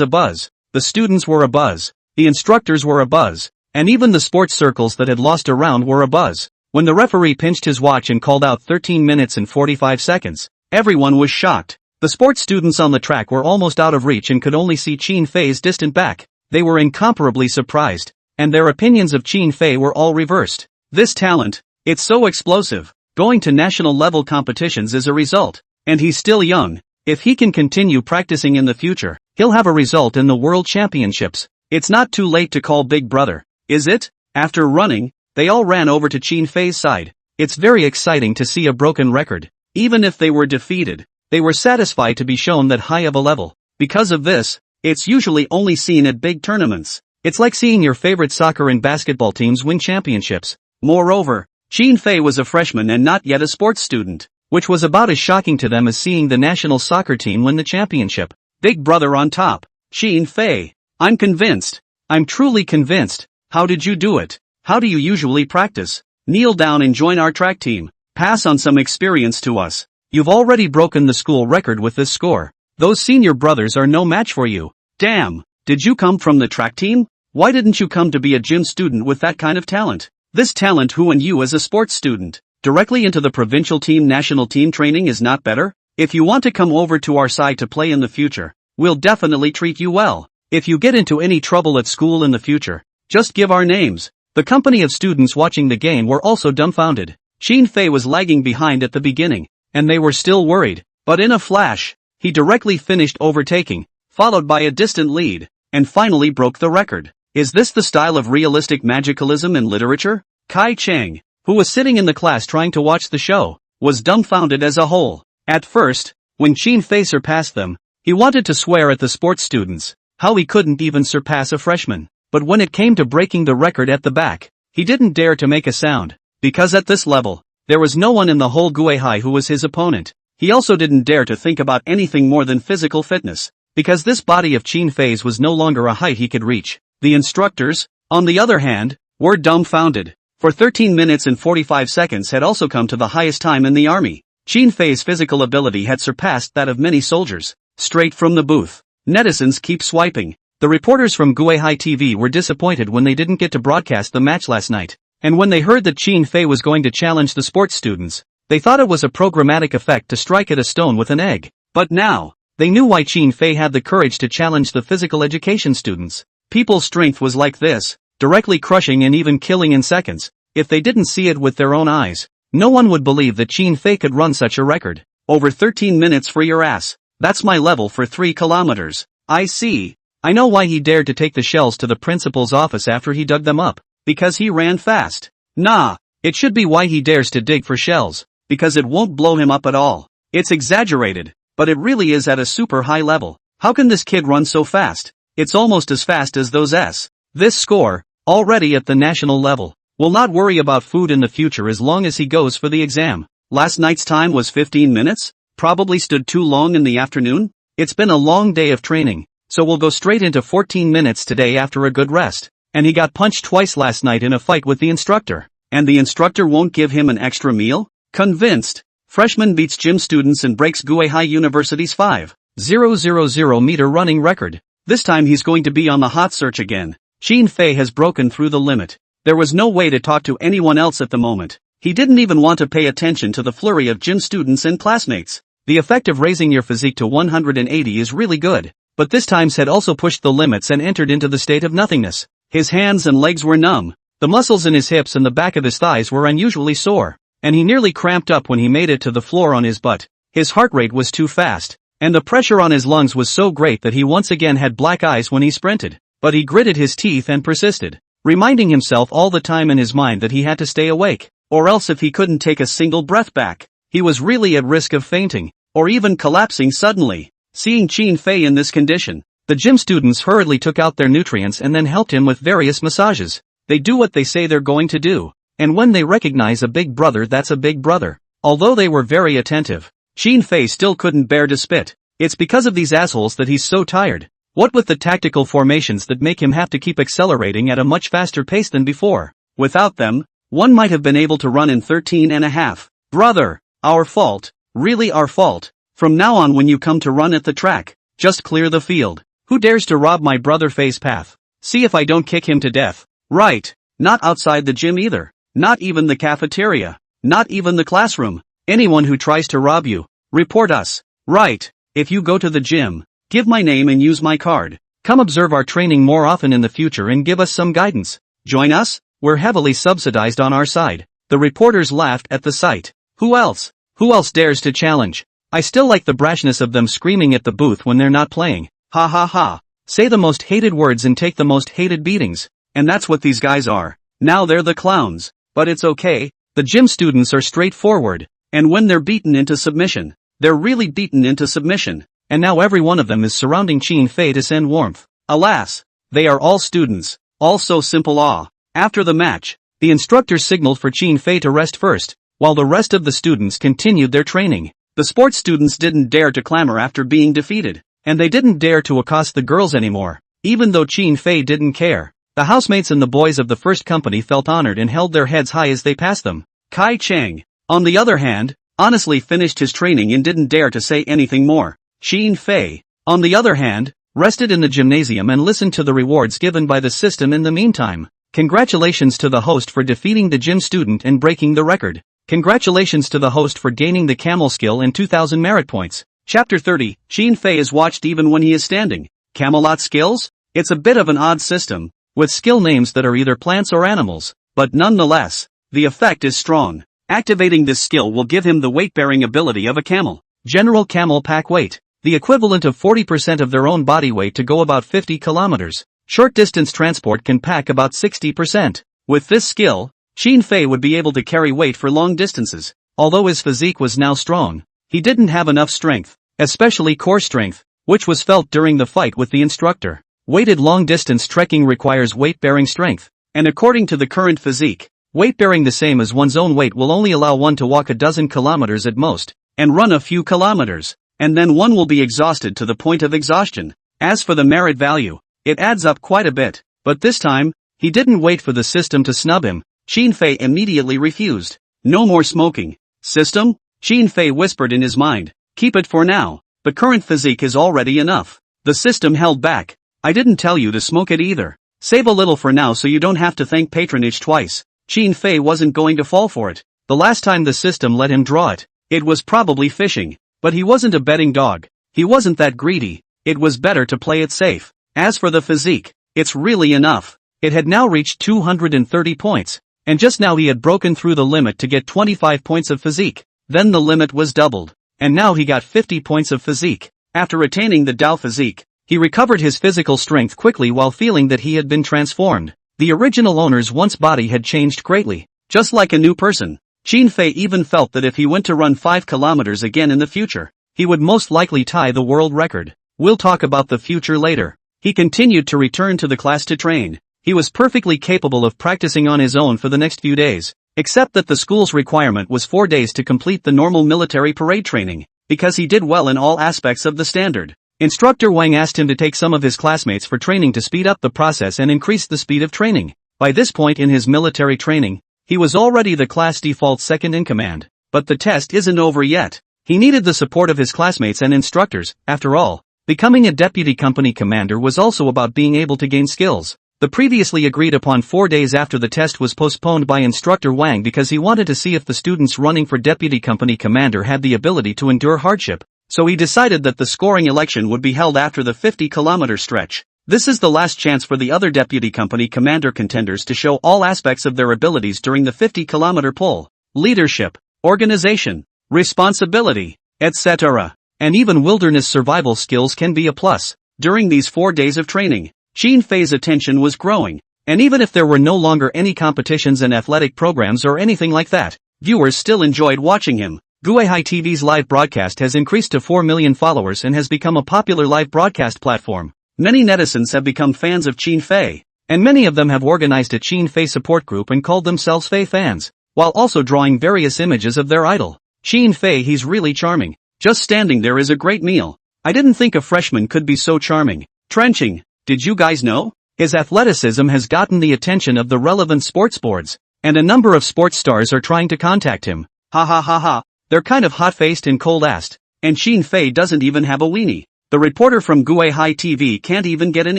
abuzz. The students were abuzz. The instructors were abuzz. And even the sports circles that had lost a round were abuzz. When the referee pinched his watch and called out 13 minutes and 45 seconds, everyone was shocked. The sports students on the track were almost out of reach and could only see Qin Fei's distant back. They were incomparably surprised, and their opinions of Qin Fei were all reversed. This talent, it's so explosive. Going to national level competitions is a result. And he's still young. If he can continue practicing in the future, he'll have a result in the world championships. It's not too late to call Big Brother, is it? After running, they all ran over to Qin Fei's side. It's very exciting to see a broken record. Even if they were defeated, they were satisfied to be shown that high of a level. Because of this, it's usually only seen at big tournaments. It's like seeing your favorite soccer and basketball teams win championships. Moreover, Qin Fei was a freshman and not yet a sports student, which was about as shocking to them as seeing the national soccer team win the championship. Big Brother on top. Qin Fei. I'm convinced. I'm truly convinced. How did you do it? How do you usually practice? Kneel down and join our track team. Pass on some experience to us. You've already broken the school record with this score. Those senior brothers are no match for you. Damn, did you come from the track team? Why didn't you come to be a gym student with that kind of talent? This talent who and you as a sports student, directly into the provincial team national team training is not better? If you want to come over to our side to play in the future, we'll definitely treat you well. If you get into any trouble at school in the future, just give our names. The company of students watching the game were also dumbfounded. Qin Fei was lagging behind at the beginning, and they were still worried, but in a flash, he directly finished overtaking, followed by a distant lead, and finally broke the record. Is this the style of realistic magicalism in literature? Kai Chang, who was sitting in the class trying to watch the show, was dumbfounded as a whole. At first, when Qin Fei surpassed them, he wanted to swear at the sports students, how he couldn't even surpass a freshman. But when it came to breaking the record at the back, he didn't dare to make a sound, because at this level, there was no one in the whole Guihai who was his opponent. He also didn't dare to think about anything more than physical fitness, because this body of Qin Fei's was no longer a height he could reach. The instructors, on the other hand, were dumbfounded. For 13 minutes and 45 seconds had also come to the highest time in the army. Qin Fei's physical ability had surpassed that of many soldiers. Straight from the booth, netizens keep swiping. The reporters from Guihai TV were disappointed when they didn't get to broadcast the match last night. And when they heard that Qin Fei was going to challenge the sports students, they thought it was a programmatic effect to strike at a stone with an egg. But now, they knew why Qin Fei had the courage to challenge the physical education students. People's strength was like this, directly crushing and even killing in seconds. If they didn't see it with their own eyes, no one would believe that Qin Fei could run such a record. Over 13 minutes for your ass. That's my level for 3 kilometers. I see. I know why he dared to take the shells to the principal's office after he dug them up. Because he ran fast. Nah, it should be why he dares to dig for shells. Because it won't blow him up at all. It's exaggerated, but it really is at a super high level. How can this kid run so fast? It's almost as fast as those S. This score, already at the national level, will not worry about food in the future as long as he goes for the exam. Last night's time was 15 minutes? Probably stood too long in the afternoon? It's been a long day of training, so we'll go straight into 14 minutes today after a good rest. And he got punched twice last night in a fight with the instructor. And the instructor won't give him an extra meal? Convinced. Freshman beats gym students and breaks Guihai University's 5,000 meter running record. This time he's going to be on the hot search again. Qin Fei has broken through the limit. There was no way to talk to anyone else at the moment. He didn't even want to pay attention to the flurry of gym students and classmates. The effect of raising your physique to 180 is really good. But this times had also pushed the limits and entered into the state of nothingness. His hands and legs were numb. The muscles in his hips and the back of his thighs were unusually sore. And he nearly cramped up when he made it to the floor on his butt. His heart rate was too fast. And the pressure on his lungs was so great that he once again had black eyes when he sprinted. But he gritted his teeth and persisted, reminding himself all the time in his mind that he had to stay awake, or else if he couldn't take a single breath back, he was really at risk of fainting, or even collapsing suddenly. Seeing Qin Fei in this condition, the gym students hurriedly took out their nutrients and then helped him with various massages. They do what they say they're going to do, and when they recognize a big brother, that's a big brother. Although they were very attentive, Qin Fei still couldn't bear to spit. It's because of these assholes that he's so tired. What with the tactical formations that make him have to keep accelerating at a much faster pace than before. Without them, one might have been able to run in 13.5. Brother, our fault, really our fault. From now on when you come to run at the track, just clear the field. Who dares to rob my brother Fei's path? See if I don't kick him to death. Right, not outside the gym either. Not even the cafeteria. Not even the classroom. Anyone who tries to rob you, report us. Right, if you go to the gym, give my name and use my card. Come observe our training more often in the future and give us some guidance. Join us? We're heavily subsidized on our side. The reporters laughed at the sight. Who else? Who else dares to challenge? I still like the brashness of them screaming at the booth when they're not playing. Ha ha ha. Say the most hated words and take the most hated beatings. And that's what these guys are. Now they're the clowns. But it's okay. The gym students are straightforward. And when they're beaten into submission, they're really beaten into submission. And now every one of them is surrounding Qin Fei to send warmth. Alas, they are all students. All so simple. After the match, the instructor signaled for Qin Fei to rest first, while the rest of the students continued their training. The sports students didn't dare to clamor after being defeated, and they didn't dare to accost the girls anymore, even though Qin Fei didn't care. The housemates and the boys of the first company felt honored and held their heads high as they passed them. Kai Chang, on the other hand, honestly finished his training and didn't dare to say anything more. Qin Fei, on the other hand, rested in the gymnasium and listened to the rewards given by the system in the meantime. Congratulations to the host for defeating the gym student and breaking the record. Congratulations to the host for gaining the camel skill and 2,000 merit points. Chapter 30, Qin Fei is watched even when he is standing. Camelot skills? It's a bit of an odd system, with skill names that are either plants or animals, but nonetheless, the effect is strong. Activating this skill will give him the weight-bearing ability of a camel. General camel pack weight. the equivalent of 40% of their own body weight to go about 50 kilometers. Short distance transport can pack about 60%. With this skill, Xin Fei would be able to carry weight for long distances. Although his physique was now strong, he didn't have enough strength, especially core strength, which was felt during the fight with the instructor. Weighted long-distance trekking requires weight-bearing strength, and according to the current physique, weight-bearing the same as one's own weight will only allow one to walk a dozen kilometers at most, and run a few kilometers, and then one will be exhausted to the point of exhaustion. As for the merit value, it adds up quite a bit, but this time, he didn't wait for the system to snub him. Xin Fei immediately refused. No more smoking. System? Xin Fei whispered in his mind. Keep it for now. The current physique is already enough. The system held back. I didn't tell you to smoke it either. Save a little for now so you don't have to thank patronage twice. Xin Fei wasn't going to fall for it. The last time the system let him draw it, it was probably fishing. But he wasn't a betting dog. He wasn't that greedy. It was better to play it safe. As for the physique, it's really enough. It had now reached 230 points. And just now he had broken through the limit to get 25 points of physique. Then the limit was doubled. And now he got 50 points of physique. After attaining the Dao physique, he recovered his physical strength quickly while feeling that he had been transformed. The original owner's once body had changed greatly. Just like a new person. Xin Fei even felt that if he went to run 5 kilometers again in the future, he would most likely tie the world record. We'll talk about the future later. He continued to return to the class to train. He was perfectly capable of practicing on his own for the next few days, except that the school's requirement was 4 days to complete the normal military parade training, because he did well in all aspects of the standard. Instructor Wang asked him to take some of his classmates for training to speed up the process and increase the speed of training. By this point in his military training, he was already the class default second in command. But the test isn't over yet. He needed the support of his classmates and instructors. After all, becoming a deputy company commander was also about being able to gain skills. The previously agreed upon 4 days after the test was postponed by Instructor Wang because he wanted to see if the students running for deputy company commander had the ability to endure hardship. So he decided that the scoring election would be held after the 50-kilometer stretch. This is the last chance for the other deputy company commander contenders to show all aspects of their abilities during the 50-kilometer pull. Leadership, organization, responsibility, etc. And even wilderness survival skills can be a plus. During these 4 days of training, Xin Fei's attention was growing. And even if there were no longer any competitions and athletic programs or anything like that, viewers still enjoyed watching him. Guihai TV's live broadcast has increased to 4 million followers and has become a popular live broadcast platform. Many netizens have become fans of Xin Fei, and many of them have organized a Xin Fei support group and called themselves Fei fans, while also drawing various images of their idol. Xin Fei, he's really charming. Just standing there is a great meal. I didn't think a freshman could be so charming. Trenching. Did you guys know? His athleticism has gotten the attention of the relevant sports boards, and a number of sports stars are trying to contact him. Ha ha ha ha. They're kind of hot-faced and cold-assed, and Xin Fei doesn't even have a weenie. The reporter from Guihai TV can't even get an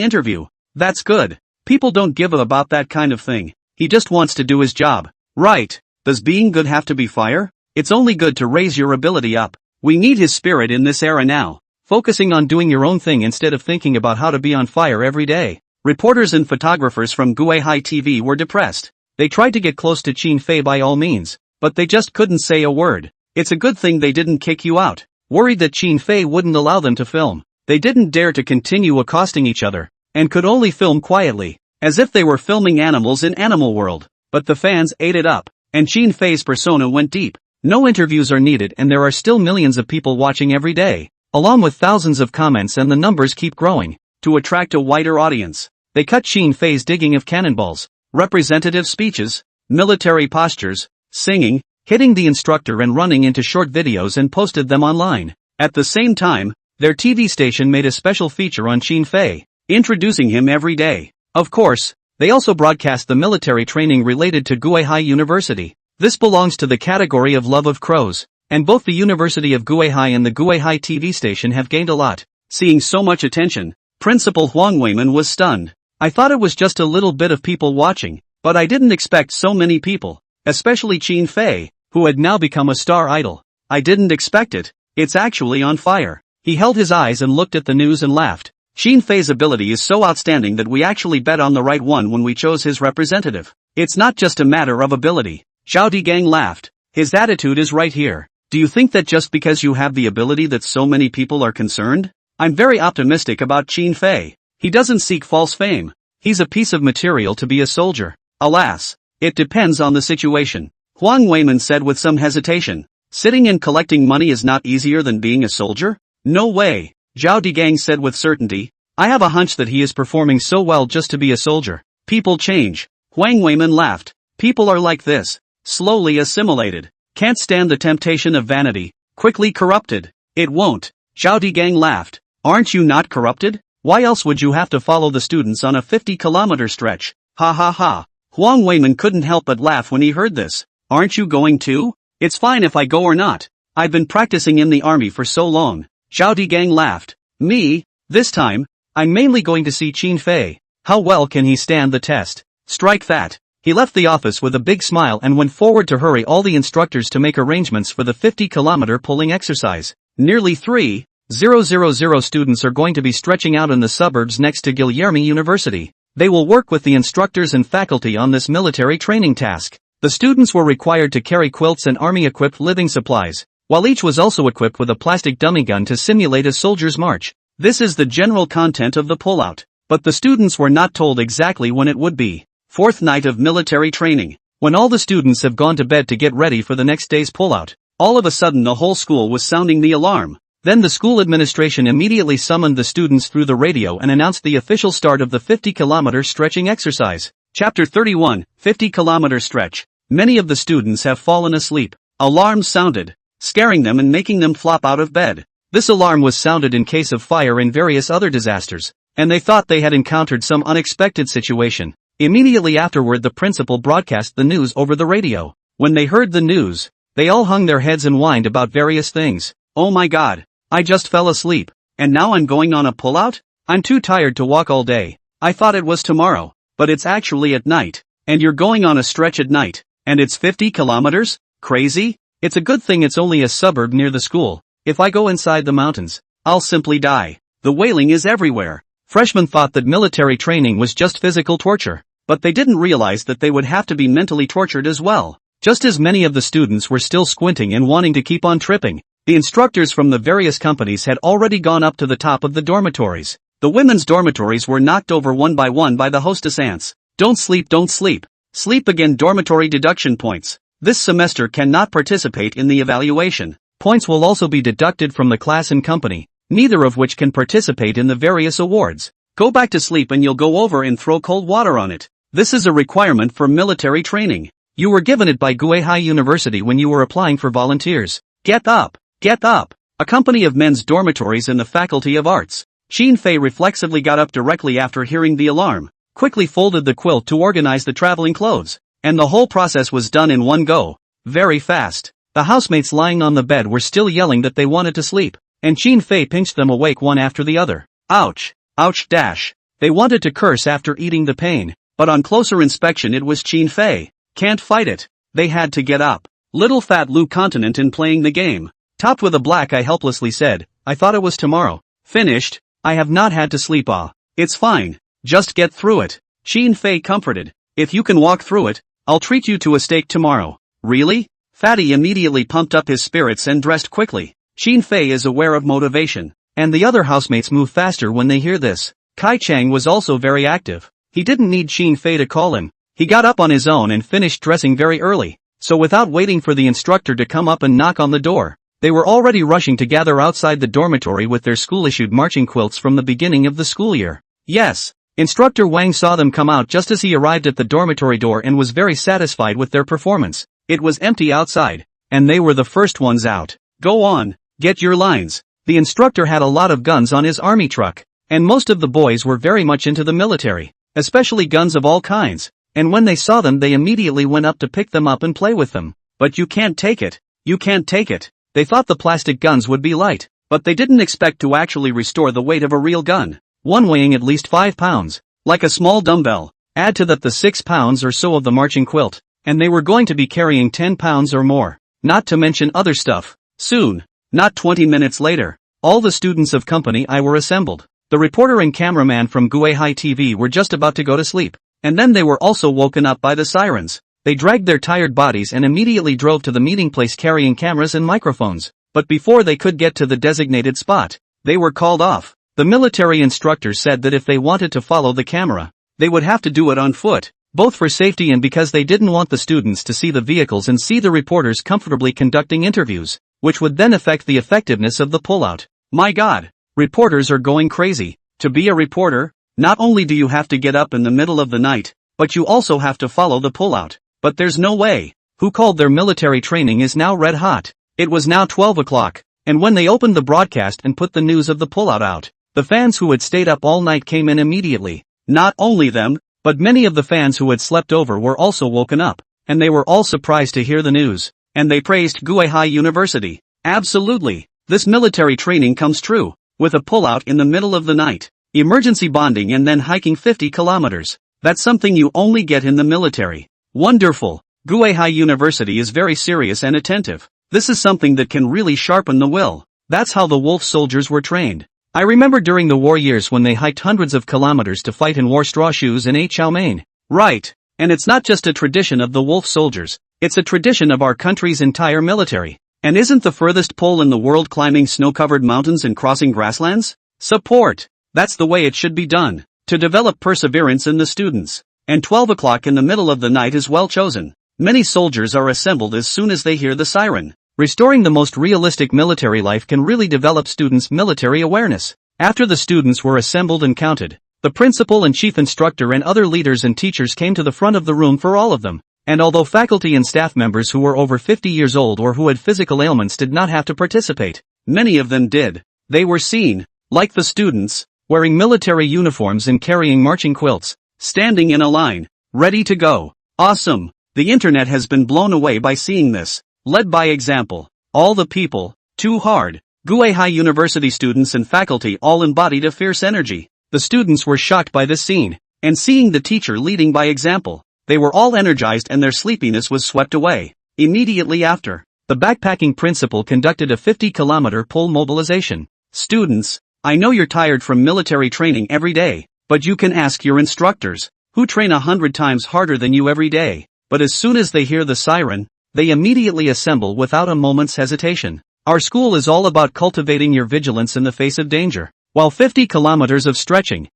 interview. That's good. People don't give a about that kind of thing. He just wants to do his job. Right. Does being good have to be fire? It's only good to raise your ability up. We need his spirit in this era now. Focusing on doing your own thing instead of thinking about how to be on fire every day. Reporters and photographers from Guihai TV were depressed. They tried to get close to Xin Fei by all means, but they just couldn't say a word. It's a good thing they didn't kick you out. Worried that Xin Fei wouldn't allow them to film, they didn't dare to continue accosting each other, and could only film quietly, as if they were filming animals in Animal World. But the fans ate it up, and Xin Fei's persona went deep. No interviews are needed and there are still millions of people watching every day, along with thousands of comments, and the numbers keep growing. To attract a wider audience, they cut Xin Fei's digging of cannonballs, representative speeches, military postures, singing, hitting the instructor and running into short videos and posted them online. At the same time, their TV station made a special feature on Xin Fei, introducing him every day. Of course, they also broadcast the military training related to Guihai University. This belongs to the category of love of crows, and both the University of Guihai and the Guihai TV station have gained a lot. Seeing so much attention, Principal Huang Weiman was stunned. I thought it was just a little bit of people watching, but I didn't expect so many people, especially Xin Fei, who had now become a star idol. I didn't expect it. It's actually on fire. He held his eyes and looked at the news and laughed. Xin Fei's ability is so outstanding that we actually bet on the right one when we chose his representative. It's not just a matter of ability. Xiao Digang laughed. His attitude is right here. Do you think that just because you have the ability that so many people are concerned? I'm very optimistic about Qin Fei. He doesn't seek false fame. He's a piece of material to be a soldier. Alas, it depends on the situation. Huang Weiman said with some hesitation. Sitting and collecting money is not easier than being a soldier? No way. Zhao Digang said with certainty. I have a hunch that he is performing so well just to be a soldier. People change. Huang Weiman laughed. People are like this. Slowly assimilated. Can't stand the temptation of vanity. Quickly corrupted. It won't. Zhao Digang laughed. Aren't you not corrupted? Why else would you have to follow the students on a 50-kilometer stretch? Ha ha ha. Huang Weiman couldn't help but laugh when he heard this. Aren't you going too? It's fine if I go or not. I've been practicing in the army for so long. Zhao Digang laughed. Me? This time, I'm mainly going to see Qin Fei. How well can he stand the test? Strike that. He left the office with a big smile and went forward to hurry all the instructors to make arrangements for the 50-kilometer pulling exercise. Nearly 3,000 students are going to be stretching out in the suburbs next to Guilherme University. They will work with the instructors and faculty on this military training task. The students were required to carry quilts and army-equipped living supplies, while each was also equipped with a plastic dummy gun to simulate a soldier's march. This is the general content of the pullout, but the students were not told exactly when it would be. Fourth night of military training. When all the students have gone to bed to get ready for the next day's pullout, all of a sudden the whole school was sounding the alarm. Then the school administration immediately summoned the students through the radio and announced the official start of the 50-kilometer stretching exercise. Chapter 31, 50-kilometer stretch. Many of the students have fallen asleep. Alarms sounded, scaring them and making them flop out of bed. This alarm was sounded in case of fire and various other disasters, and they thought they had encountered some unexpected situation. Immediately afterward the principal broadcast the news over the radio. When they heard the news, they all hung their heads and whined about various things. Oh my god, I just fell asleep, and now I'm going on a pullout? I'm too tired to walk all day. I thought it was tomorrow, but it's actually at night, and you're going on a stretch at night, and it's 50 kilometers? Crazy? It's a good thing it's only a suburb near the school. If I go inside the mountains, I'll simply die. The wailing is everywhere. Freshmen thought that military training was just physical torture, but they didn't realize that they would have to be mentally tortured as well. Just as many of the students were still squinting and wanting to keep on tripping, the instructors from the various companies had already gone up to the top of the dormitories. The women's dormitories were knocked over one by the hostess ants. Don't sleep, don't sleep. Sleep again. Dormitory deduction points. This semester cannot participate in the evaluation. Points will also be deducted from the class and company, neither of which can participate in the various awards. Go back to sleep and you'll go over and throw cold water on it. This is a requirement for military training. You were given it by Guihai University when you were applying for volunteers. Get up! Get up! A company of men's dormitories in the Faculty of Arts. Qin Fei reflexively got up directly after hearing the alarm, quickly folded the quilt to organize the traveling clothes, and the whole process was done in one go. Very fast. The housemates lying on the bed were still yelling that they wanted to sleep, and Qin Fei pinched them awake one after the other. Ouch! Ouch dash! They wanted to curse after eating the pain, but on closer inspection it was Qin Fei. Can't fight it. They had to get up. Little fat Lu continent in playing the game. Topped with a black eye helplessly said, I thought it was tomorrow. Finished. I have not had to sleep. It's fine. Just get through it. Qin Fei comforted. If you can walk through it, I'll treat you to a steak tomorrow. Really? Fatty immediately pumped up his spirits and dressed quickly. Qin Fei is aware of motivation, and the other housemates move faster when they hear this. Kai Chang was also very active. He didn't need Qin Fei to call him. He got up on his own and finished dressing very early, so without waiting for the instructor to come up and knock on the door, they were already rushing to gather outside the dormitory with their school-issued marching quilts from the beginning of the school year. Yes, Instructor Wang saw them come out just as he arrived at the dormitory door and was very satisfied with their performance. It was empty outside, and they were the first ones out. Go on, get your lines. The instructor had a lot of guns on his army truck, and most of the boys were very much into the military, especially guns of all kinds, and when they saw them they immediately went up to pick them up and play with them. But you can't take it. You can't take it. They thought the plastic guns would be light, but they didn't expect to actually restore the weight of a real gun, one weighing at least 5 pounds, like a small dumbbell. Add to that the 6 pounds or so of the marching quilt, and they were going to be carrying 10 pounds or more, not to mention other stuff. Soon, not 20 minutes later, all the students of Company I were assembled. The reporter and cameraman from Guihai TV were just about to go to sleep, and then they were also woken up by the sirens. They dragged their tired bodies and immediately drove to the meeting place carrying cameras and microphones. But before they could get to the designated spot, they were called off. The military instructors said that if they wanted to follow the camera, they would have to do it on foot, both for safety and because they didn't want the students to see the vehicles and see the reporters comfortably conducting interviews, which would then affect the effectiveness of the pullout. My God, reporters are going crazy. To be a reporter, not only do you have to get up in the middle of the night, but you also have to follow the pullout. But there's no way. Who called their military training is now red hot. It was now 12 o'clock, and when they opened the broadcast and put the news of the pullout out, the fans who had stayed up all night came in immediately. Not only them, but many of the fans who had slept over were also woken up, and they were all surprised to hear the news, and they praised Guihai University. Absolutely, this military training comes true, with a pullout in the middle of the night, emergency bonding and then hiking 50 kilometers. That's something you only get in the military. Wonderful. Guihai University is very serious and attentive. This is something that can really sharpen the will. That's how the wolf soldiers were trained. I remember during the war years when they hiked hundreds of kilometers to fight and wore straw shoes and ate chow mein. Right. And it's not just a tradition of the wolf soldiers, it's a tradition of our country's entire military. And isn't the furthest pole in the world climbing snow-covered mountains and crossing grasslands? Support. That's the way it should be done, to develop perseverance in the students. And 12 o'clock in the middle of the night is well chosen. Many soldiers are assembled as soon as they hear the siren. Restoring the most realistic military life can really develop students' military awareness. After the students were assembled and counted, the principal and chief instructor and other leaders and teachers came to the front of the room for all of them. And although faculty and staff members who were over 50 years old or who had physical ailments did not have to participate, many of them did. They were seen, like the students, wearing military uniforms and carrying marching quilts, standing in a line, ready to go. Awesome! The internet has been blown away by seeing this. Led by example. All the people, too hard. Guihai University students and faculty all embodied a fierce energy. The students were shocked by this scene, and seeing the teacher leading by example, they were all energized and their sleepiness was swept away. Immediately after, the backpacking principal conducted a 50-kilometer pole mobilization. Students, I know you're tired from military training every day, but you can ask your instructors, who train 100 times harder than you every day. But as soon as they hear the siren, they immediately assemble without a moment's hesitation. Our school is all about cultivating your vigilance in the face of danger. While 50 kilometers of stretching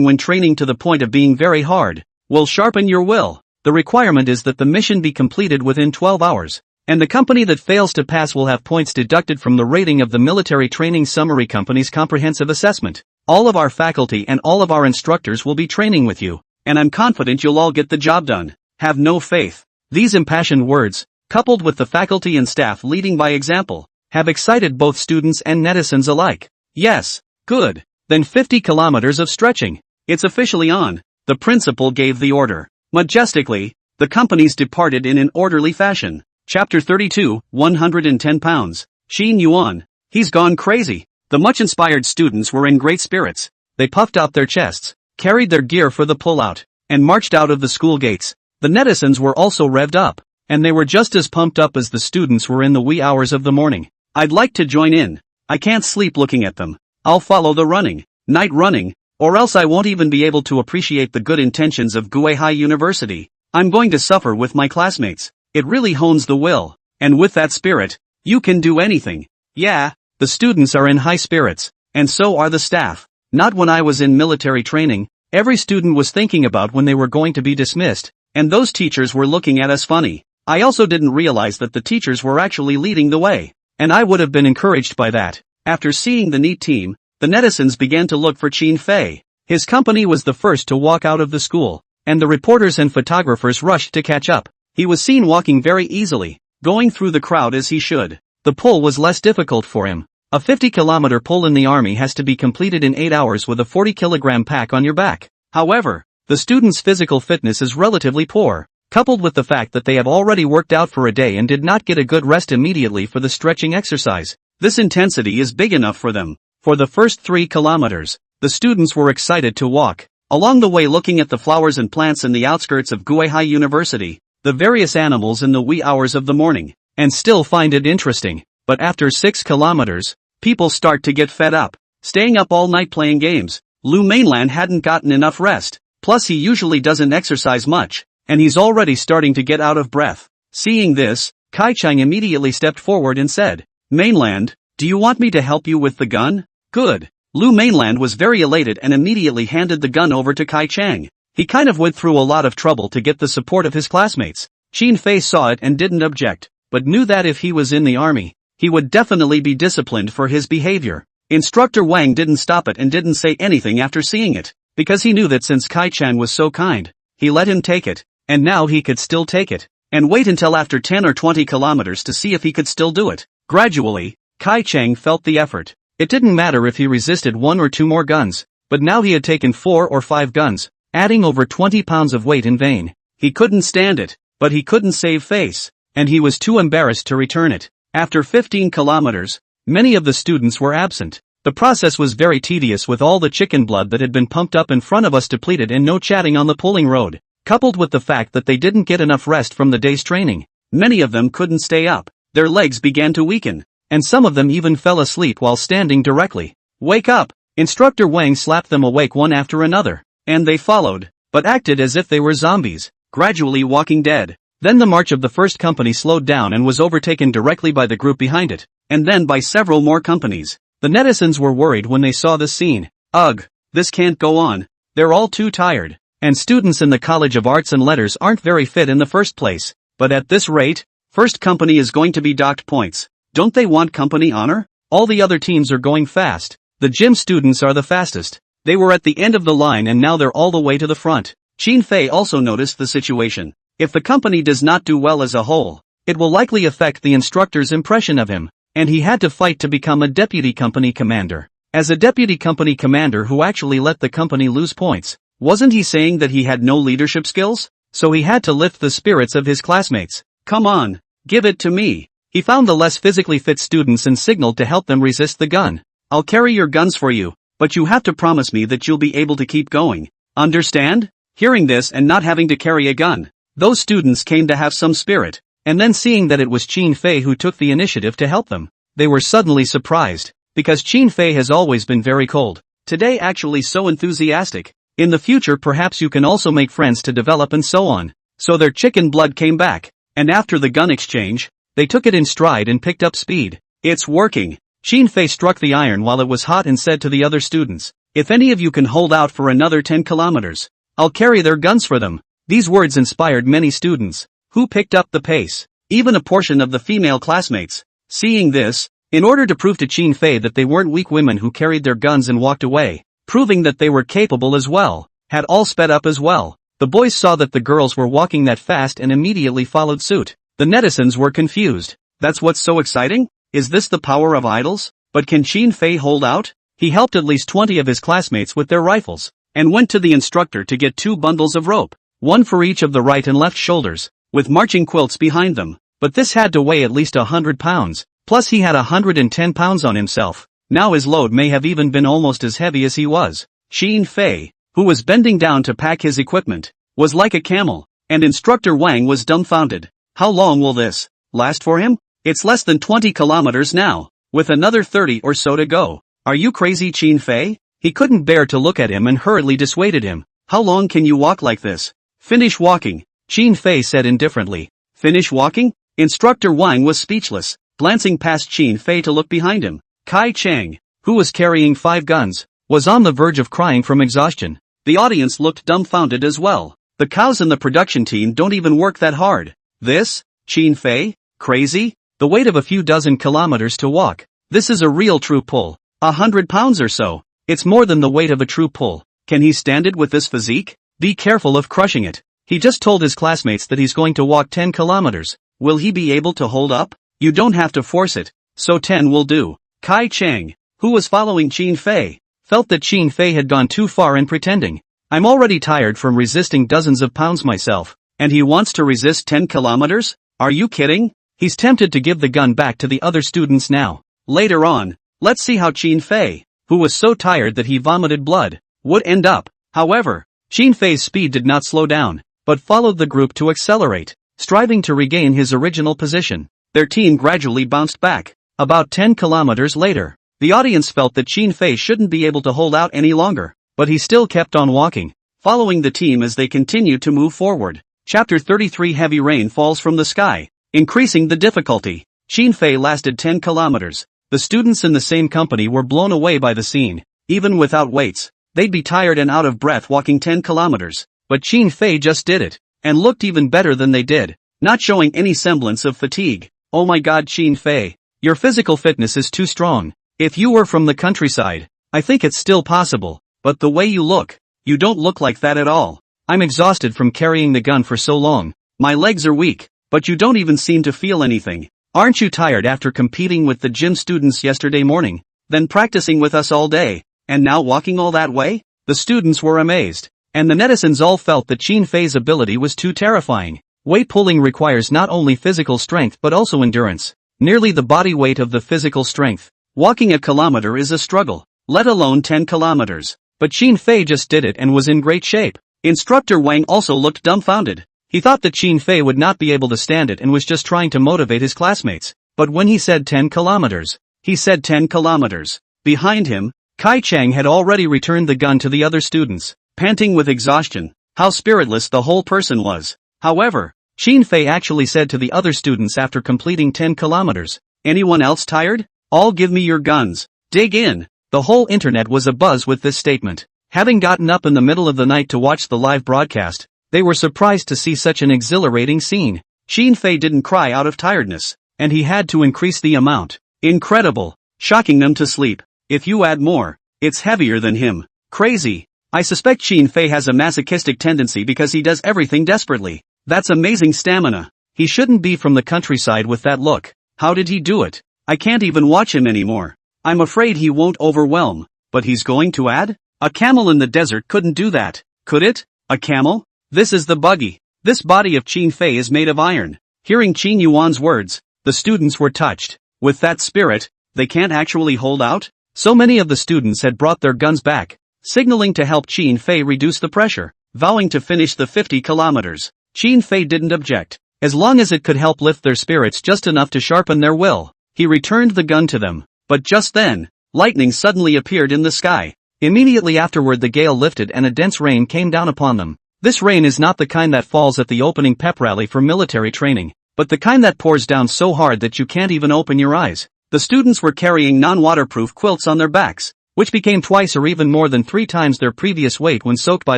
when training to the point of being very hard, will sharpen your will. The requirement is that the mission be completed within 12 hours, and the company that fails to pass will have points deducted from the rating of the Military Training Summary Company's comprehensive assessment. All of our faculty and all of our instructors will be training with you, and I'm confident you'll all get the job done. Have no faith. These impassioned words, coupled with the faculty and staff leading by example, have excited both students and netizens alike. Yes, good. Then 50 kilometers of stretching. It's officially on. The principal gave the order. Majestically, the companies departed in an orderly fashion. Chapter 32, 110 pounds. Xin Yuan. He's gone crazy. The much-inspired students were in great spirits. They puffed out their chests, carried their gear for the pullout, and marched out of the school gates. The netizens were also revved up, and they were just as pumped up as the students were in the wee hours of the morning. I'd like to join in. I can't sleep looking at them. I'll follow the night running, or else I won't even be able to appreciate the good intentions of Guihai University. I'm going to suffer with my classmates. It really hones the will, and with that spirit, you can do anything. Yeah, the students are in high spirits, and so are the staff. Not when I was in military training, every student was thinking about when they were going to be dismissed, and those teachers were looking at us funny. I also didn't realize that the teachers were actually leading the way, and I would have been encouraged by that. After seeing the neat team, the netizens began to look for Qin Fei. His company was the first to walk out of the school, and the reporters and photographers rushed to catch up. He was seen walking very easily, going through the crowd as he should. The pull was less difficult for him. A 50-kilometer pull in the army has to be completed in 8 hours with a 40-kilogram pack on your back. However, the students' physical fitness is relatively poor, coupled with the fact that they have already worked out for a day and did not get a good rest immediately for the stretching exercise. This intensity is big enough for them. For the first 3 kilometers, the students were excited to walk along the way, looking at the flowers and plants in the outskirts of Guihai University, the various animals in the wee hours of the morning, and still find it interesting. But after 6 kilometers, people start to get fed up, staying up all night playing games. Lu Mainland hadn't gotten enough rest, plus he usually doesn't exercise much, and he's already starting to get out of breath. Seeing this, Kai Chang immediately stepped forward and said, "Mainland, do you want me to help you with the gun?" "Good." Lu Mainland was very elated and immediately handed the gun over to Kai Chang. He kind of went through a lot of trouble to get the support of his classmates. Qin Fei saw it and didn't object, but knew that if he was in the army, he would definitely be disciplined for his behavior. Instructor Wang didn't stop it and didn't say anything after seeing it, because he knew that since Kai Chang was so kind, he let him take it, and now he could still take it, and wait until after 10 or 20 kilometers to see if he could still do it. Gradually, Kai Chang felt the effort. It didn't matter if he resisted 1 or 2 more guns, but now he had taken 4 or 5 guns, adding over 20 pounds of weight in vain. He couldn't stand it, but he couldn't save face, and he was too embarrassed to return it. After 15 kilometers, many of the students were absent. The process was very tedious with all the chicken blood that had been pumped up in front of us depleted and no chatting on the pulling road, coupled with the fact that they didn't get enough rest from the day's training. Many of them couldn't stay up, their legs began to weaken, and some of them even fell asleep while standing directly. "Wake up!" Instructor Wang slapped them awake one after another, and they followed, but acted as if they were zombies, gradually walking dead. Then the march of the first company slowed down and was overtaken directly by the group behind it, and then by several more companies. The netizens were worried when they saw this scene. Ugh, this can't go on. They're all too tired, and students in the College of Arts and Letters aren't very fit in the first place, but at this rate, first company is going to be docked points. Don't they want company honor? All the other teams are going fast. The gym students are the fastest. They were at the end of the line and now they're all the way to the front. Qin Fei also noticed the situation. If the company does not do well as a whole, it will likely affect the instructor's impression of him, and he had to fight to become a deputy company commander. As a deputy company commander who actually let the company lose points, wasn't he saying that he had no leadership skills? So he had to lift the spirits of his classmates. "Come on, give it to me." He found the less physically fit students and signaled to help them resist the gun. "I'll carry your guns for you, but you have to promise me that you'll be able to keep going. Understand?" Hearing this and not having to carry a gun, those students came to have some spirit, and then seeing that it was Qin Fei who took the initiative to help them, they were suddenly surprised, because Qin Fei has always been very cold. Today actually so enthusiastic. In the future perhaps you can also make friends to develop and so on. So their chicken blood came back, and after the gun exchange, they took it in stride and picked up speed. "It's working." Qin Fei struck the iron while it was hot and said to the other students, "If any of you can hold out for another 10 kilometers, I'll carry their guns for them." These words inspired many students, who picked up the pace, even a portion of the female classmates. Seeing this, in order to prove to Qin Fei that they weren't weak women who carried their guns and walked away, proving that they were capable as well, had all sped up as well. The boys saw that the girls were walking that fast and immediately followed suit. The netizens were confused. That's what's so exciting? Is this the power of idols? But can Qin Fei hold out? He helped at least 20 of his classmates with their rifles, and went to the instructor to get 2 bundles of rope, one for each of the right and left shoulders, with marching quilts behind them. But this had to weigh at least 100 pounds, plus he had 110 pounds on himself. Now his load may have even been almost as heavy as he was. Qin Fei, who was bending down to pack his equipment, was like a camel, and Instructor Wang was dumbfounded. How long will this last for him? It's less than 20 kilometers now, with another 30 or so to go. Are you crazy, Qin Fei? He couldn't bear to look at him and hurriedly dissuaded him. How long can you walk like this? Finish walking, Qin Fei said indifferently. Finish walking? Instructor Wang was speechless, glancing past Qin Fei to look behind him. Kai Chang, who was carrying 5 guns, was on the verge of crying from exhaustion. The audience looked dumbfounded as well. The cows in the production team don't even work that hard. This? Qin Fei? Crazy? The weight of a few dozen kilometers to walk. This is a real true pull. 100 pounds or so. It's more than the weight of a true pull. Can he stand it with this physique? Be careful of crushing it. He just told his classmates that he's going to walk 10 kilometers. Will he be able to hold up? You don't have to force it. So 10 will do. Kai Chang, who was following Qin Fei, felt that Qin Fei had gone too far in pretending. I'm already tired from resisting dozens of pounds myself, and he wants to resist 10 kilometers? Are you kidding? He's tempted to give the gun back to the other students now. Later on, let's see how Qin Fei, who was so tired that he vomited blood, would end up. However, Qin Fei's speed did not slow down, but followed the group to accelerate, striving to regain his original position. Their team gradually bounced back. About 10 kilometers later, the audience felt that Qin Fei shouldn't be able to hold out any longer, but he still kept on walking, following the team as they continued to move forward. Chapter 33 Heavy rain falls from the sky, increasing the difficulty. Qin Fei lasted 10 kilometers. The students in the same company were blown away by the scene. Even without weights, they'd be tired and out of breath walking 10 kilometers. But Qin Fei just did it, and looked even better than they did, not showing any semblance of fatigue. Oh my god, Qin Fei, your physical fitness is too strong. If you were from the countryside, I think it's still possible, but the way you don't look like that at all. I'm exhausted from carrying the gun for so long. My legs are weak, but you don't even seem to feel anything. Aren't you tired after competing with the gym students yesterday morning, then practicing with us all day, and now walking all that way? The students were amazed, and the netizens all felt that Qin Fei's ability was too terrifying. Weight pulling requires not only physical strength but also endurance, nearly the body weight of the physical strength. Walking a kilometer is a struggle, let alone 10 kilometers. But Qin Fei just did it and was in great shape. Instructor Wang also looked dumbfounded. He thought that Qin Fei would not be able to stand it and was just trying to motivate his classmates. But when he said 10 kilometers, he said 10 kilometers. Behind him, Kai Chang had already returned the gun to the other students, panting with exhaustion. How spiritless the whole person was. However, Qin Fei actually said to the other students after completing 10 kilometers, "Anyone else tired? All give me your guns. Dig in." The whole internet was abuzz with this statement. Having gotten up in the middle of the night to watch the live broadcast, they were surprised to see such an exhilarating scene. Qin Fei didn't cry out of tiredness, and he had to increase the amount. Incredible. Shocking them to sleep. If you add more, it's heavier than him. Crazy. I suspect Qin Fei has a masochistic tendency because he does everything desperately. That's amazing stamina. He shouldn't be from the countryside with that look. How did he do it? I can't even watch him anymore. I'm afraid he won't overwhelm. But he's going to add? A camel in the desert couldn't do that, could it? A camel? This is the buggy. This body of Qin Fei is made of iron. Hearing Qin Yuan's words, the students were touched. With that spirit, they can't actually hold out? So many of the students had brought their guns back, signaling to help Qin Fei reduce the pressure, vowing to finish the 50 kilometers. Qin Fei didn't object, as long as it could help lift their spirits just enough to sharpen their will. He returned the gun to them, but just then, lightning suddenly appeared in the sky. Immediately afterward the gale lifted and a dense rain came down upon them. This rain is not the kind that falls at the opening pep rally for military training, but the kind that pours down so hard that you can't even open your eyes. The students were carrying non-waterproof quilts on their backs, which became twice or even more than 3 times their previous weight when soaked by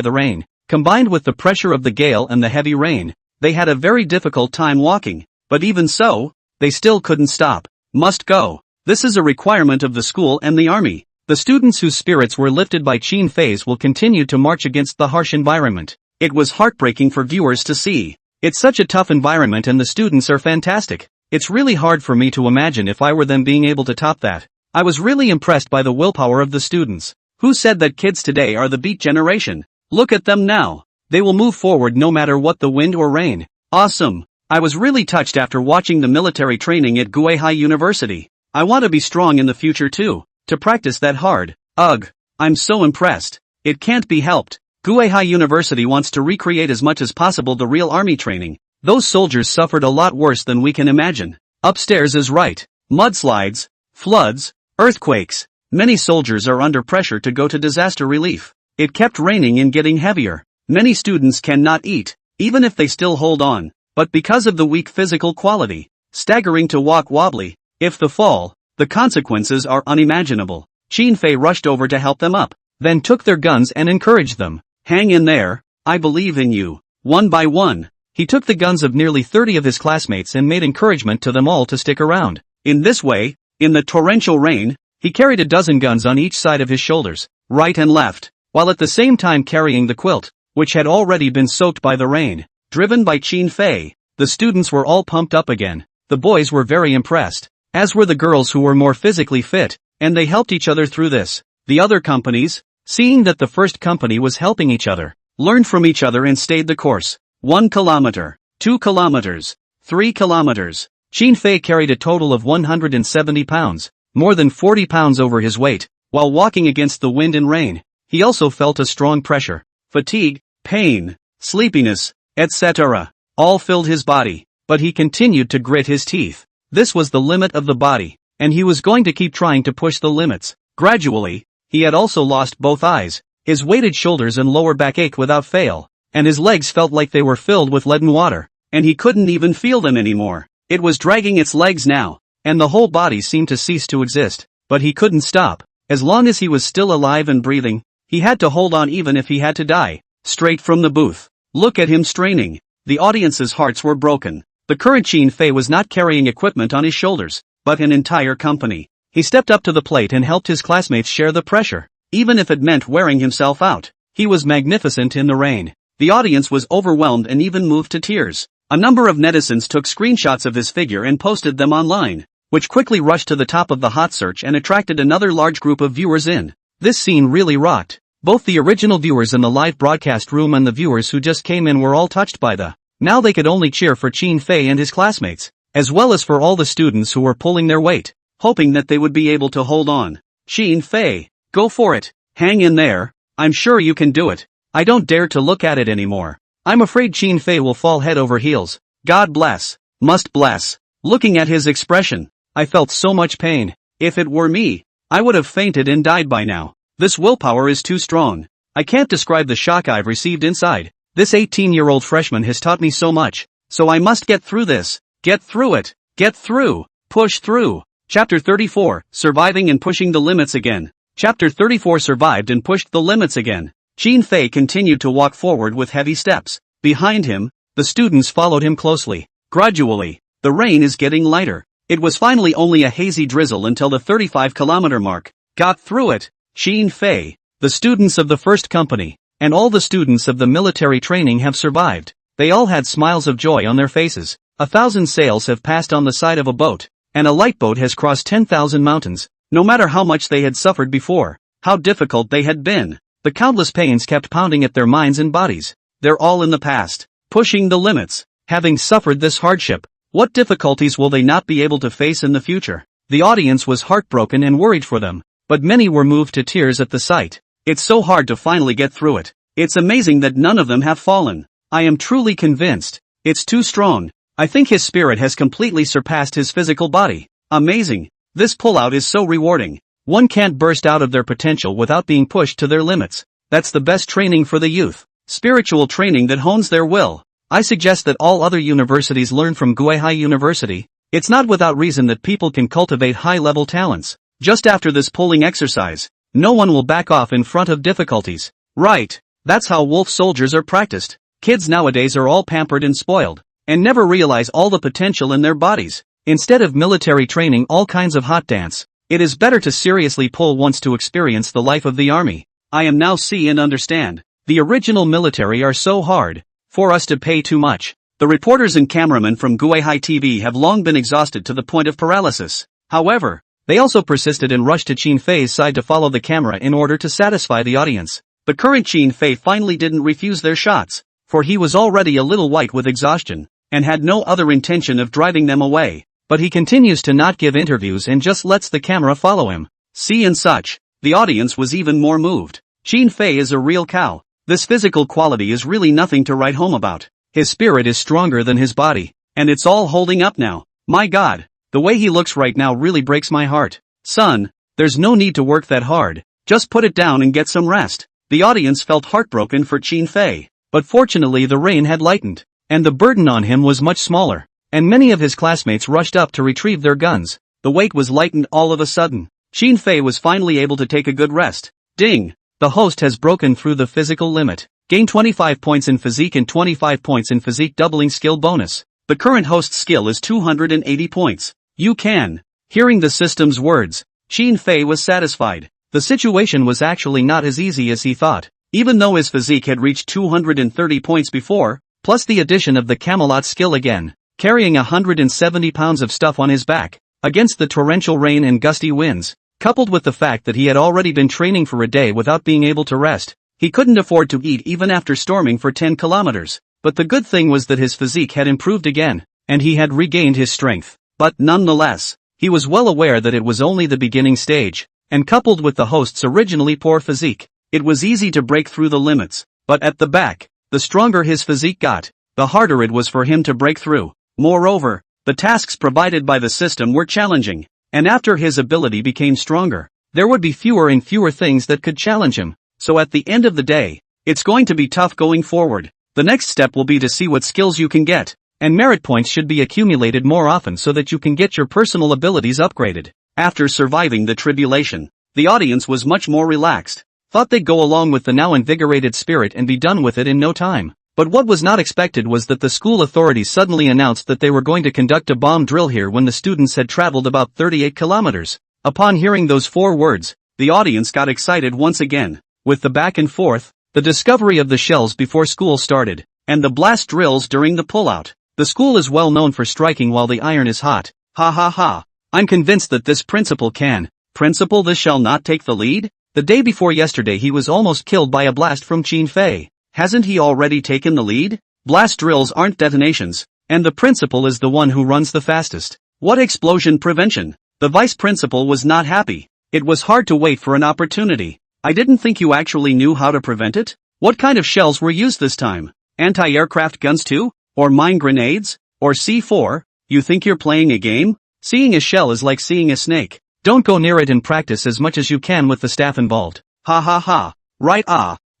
the rain. Combined with the pressure of the gale and the heavy rain, they had a very difficult time walking, but even so, they still couldn't stop. Must go. This is a requirement of the school and the army. The students whose spirits were lifted by Qin Fei's will continue to march against the harsh environment. It was heartbreaking for viewers to see. It's such a tough environment and the students are fantastic. It's really hard for me to imagine if I were them being able to top that. I was really impressed by the willpower of the students. Who said that kids today are the beat generation? Look at them now. They will move forward no matter what the wind or rain. Awesome. I was really touched after watching the military training at Guihai University. I want to be strong in the future too. To practice that hard. Ugh. I'm so impressed. It can't be helped. Guihai University wants to recreate as much as possible the real army training. Those soldiers suffered a lot worse than we can imagine. Upstairs is right. Mudslides, floods, earthquakes. Many soldiers are under pressure to go to disaster relief. It kept raining and getting heavier. Many students cannot eat, even if they still hold on. But because of the weak physical quality, staggering to walk wobbly, if they fall, the consequences are unimaginable. Qin Fei rushed over to help them up, then took their guns and encouraged them. Hang in there, I believe in you. One by one, he took the guns of nearly 30 of his classmates and made encouragement to them all to stick around. In this way, in the torrential rain, he carried a dozen guns on each side of his shoulders, right and left, while at the same time carrying the quilt, which had already been soaked by the rain. Driven by Qin Fei, the students were all pumped up again. The boys were very impressed, as were the girls who were more physically fit, and they helped each other through this. The other companies, seeing that the first company was helping each other, learned from each other and stayed the course. 1 kilometer, 2 kilometers, 3 kilometers. Qin Fei carried a total of 170 pounds, more than 40 pounds over his weight, while walking against the wind and rain. He also felt a strong pressure, fatigue, pain, sleepiness, etc. all filled his body, but he continued to grit his teeth. This was the limit of the body, and he was going to keep trying to push the limits. Gradually, he had also lost both eyes. His weighted shoulders and lower back ached without fail. and his legs felt like they were filled with leaden water, and he couldn't even feel them anymore. It was dragging its legs now, and the whole body seemed to cease to exist, but he couldn't stop. As long as he was still alive and breathing, he had to hold on even if he had to die. Straight from the booth. Look at him straining. The audience's hearts were broken. The current Chin Fei was not carrying equipment on his shoulders, but an entire company. He stepped up to the plate and helped his classmates share the pressure, even if it meant wearing himself out. He was magnificent in the rain. The audience was overwhelmed and even moved to tears. A number of netizens took screenshots of his figure and posted them online, which quickly rushed to the top of the hot search and attracted another large group of viewers in. This scene really rocked. Both the original viewers in the live broadcast room and the viewers who just came in were all touched by the. Now they could only cheer for Chin Fei and his classmates, as well as for all the students who were pulling their weight, hoping that they would be able to hold on. Chin Fei, go for it. Hang in there. I'm sure you can do it. I don't dare to look at it anymore. I'm afraid Chin Fei will fall head over heels. God bless. Must bless. Looking at his expression, I felt so much pain. If it were me, I would have fainted and died by now. This willpower is too strong. I can't describe the shock I've received inside. This 18-year-old freshman has taught me so much, so I must get through this. Get through it. Get through. Push through. Chapter 34, Surviving and Pushing the Limits Again. Chapter 34 Survived and Pushed the Limits Again. Chin Fei continued to walk forward with heavy steps. Behind him, the students followed him closely. Gradually, the rain is getting lighter. It was finally only a hazy drizzle until the 35-kilometer mark. Got through it. Chin Fei, the students of the first company, and all the students of the military training have survived. They all had smiles of joy on their faces. 1,000 sails have passed on the side of a boat, and a light boat has crossed 10,000 mountains. No matter how much they had suffered before, how difficult they had been, the countless pains kept pounding at their minds and bodies. They're all in the past, pushing the limits. Having suffered this hardship, what difficulties will they not be able to face in the future? The audience was heartbroken and worried for them, but many were moved to tears at the sight. It's so hard to finally get through it. It's amazing that none of them have fallen. I am truly convinced. It's too strong. I think his spirit has completely surpassed his physical body. Amazing. This pullout is so rewarding. One can't burst out of their potential without being pushed to their limits. That's the best training for the youth. Spiritual training that hones their will. I suggest that all other universities learn from Guihai University. It's not without reason that people can cultivate high-level talents. Just after this pulling exercise, no one will back off in front of difficulties. Right. That's how wolf soldiers are practiced. Kids nowadays are all pampered and spoiled, and never realize all the potential in their bodies. Instead of military training all kinds of hot dance, it is better to seriously pull once to experience the life of the army. I am now see and understand. The original military are so hard, for us to pay too much. The reporters and cameramen from Guihai TV have long been exhausted to the point of paralysis. However, they also persisted and rushed to Chin Fei's side to follow the camera in order to satisfy the audience. The current Chin Fei finally didn't refuse their shots, for he was already a little white with exhaustion, and had no other intention of driving them away. But he continues to not give interviews and just lets the camera follow him. See and such. The audience was even more moved. Chin Fei is a real cow. This physical quality is really nothing to write home about. His spirit is stronger than his body, and it's all holding up now. My God, the way he looks right now really breaks my heart. Son, there's no need to work that hard. Just put it down and get some rest. The audience felt heartbroken for Chin Fei, but fortunately the rain had lightened, and the burden on him was much smaller, and many of his classmates rushed up to retrieve their guns. The weight was lightened all of a sudden. Chin Fei was finally able to take a good rest. Ding! The host has broken through the physical limit. Gain 25 points in physique and 25 points in physique doubling skill bonus. The current host's skill is 280 points. You can. Hearing the system's words, Chin Fei was satisfied. The situation was actually not as easy as he thought. Even though his physique had reached 230 points before, plus the addition of the Camelot skill again, carrying 170 pounds of stuff on his back, against the torrential rain and gusty winds, coupled with the fact that he had already been training for a day without being able to rest, he couldn't afford to eat even after storming for 10 kilometers. But the good thing was that his physique had improved again, and he had regained his strength. But nonetheless, he was well aware that it was only the beginning stage, and coupled with the host's originally poor physique, it was easy to break through the limits. But at the back, the stronger his physique got, the harder it was for him to break through. Moreover, the tasks provided by the system were challenging, and after his ability became stronger, there would be fewer and fewer things that could challenge him. So at the end of the day, it's going to be tough going forward. The next step will be to see what skills you can get, and merit points should be accumulated more often so that you can get your personal abilities upgraded. After surviving the tribulation, the audience was much more relaxed, thought they'd go along with the now invigorated spirit and be done with it in no time. But what was not expected was that the school authorities suddenly announced that they were going to conduct a bomb drill here when the students had traveled about 38 kilometers. Upon hearing those 4 words, the audience got excited once again. With the back and forth, the discovery of the shells before school started, and the blast drills during the pullout. The school is well known for striking while the iron is hot. Ha ha ha. I'm convinced that this principal can. Principal, this shall not take the lead? The day before yesterday he was almost killed by a blast from Qin Fei. Hasn't he already taken the lead? Blast drills aren't detonations, and the principal is the one who runs the fastest. What explosion prevention? The vice principal was not happy. It was hard to wait for an opportunity. I didn't think you actually knew how to prevent it? What kind of shells were used this time? Anti-aircraft guns too? Or mine grenades? Or C4? You think you're playing a game? Seeing a shell is like seeing a snake. Don't go near it and practice as much as you can with the staff involved. Ha ha ha. Right,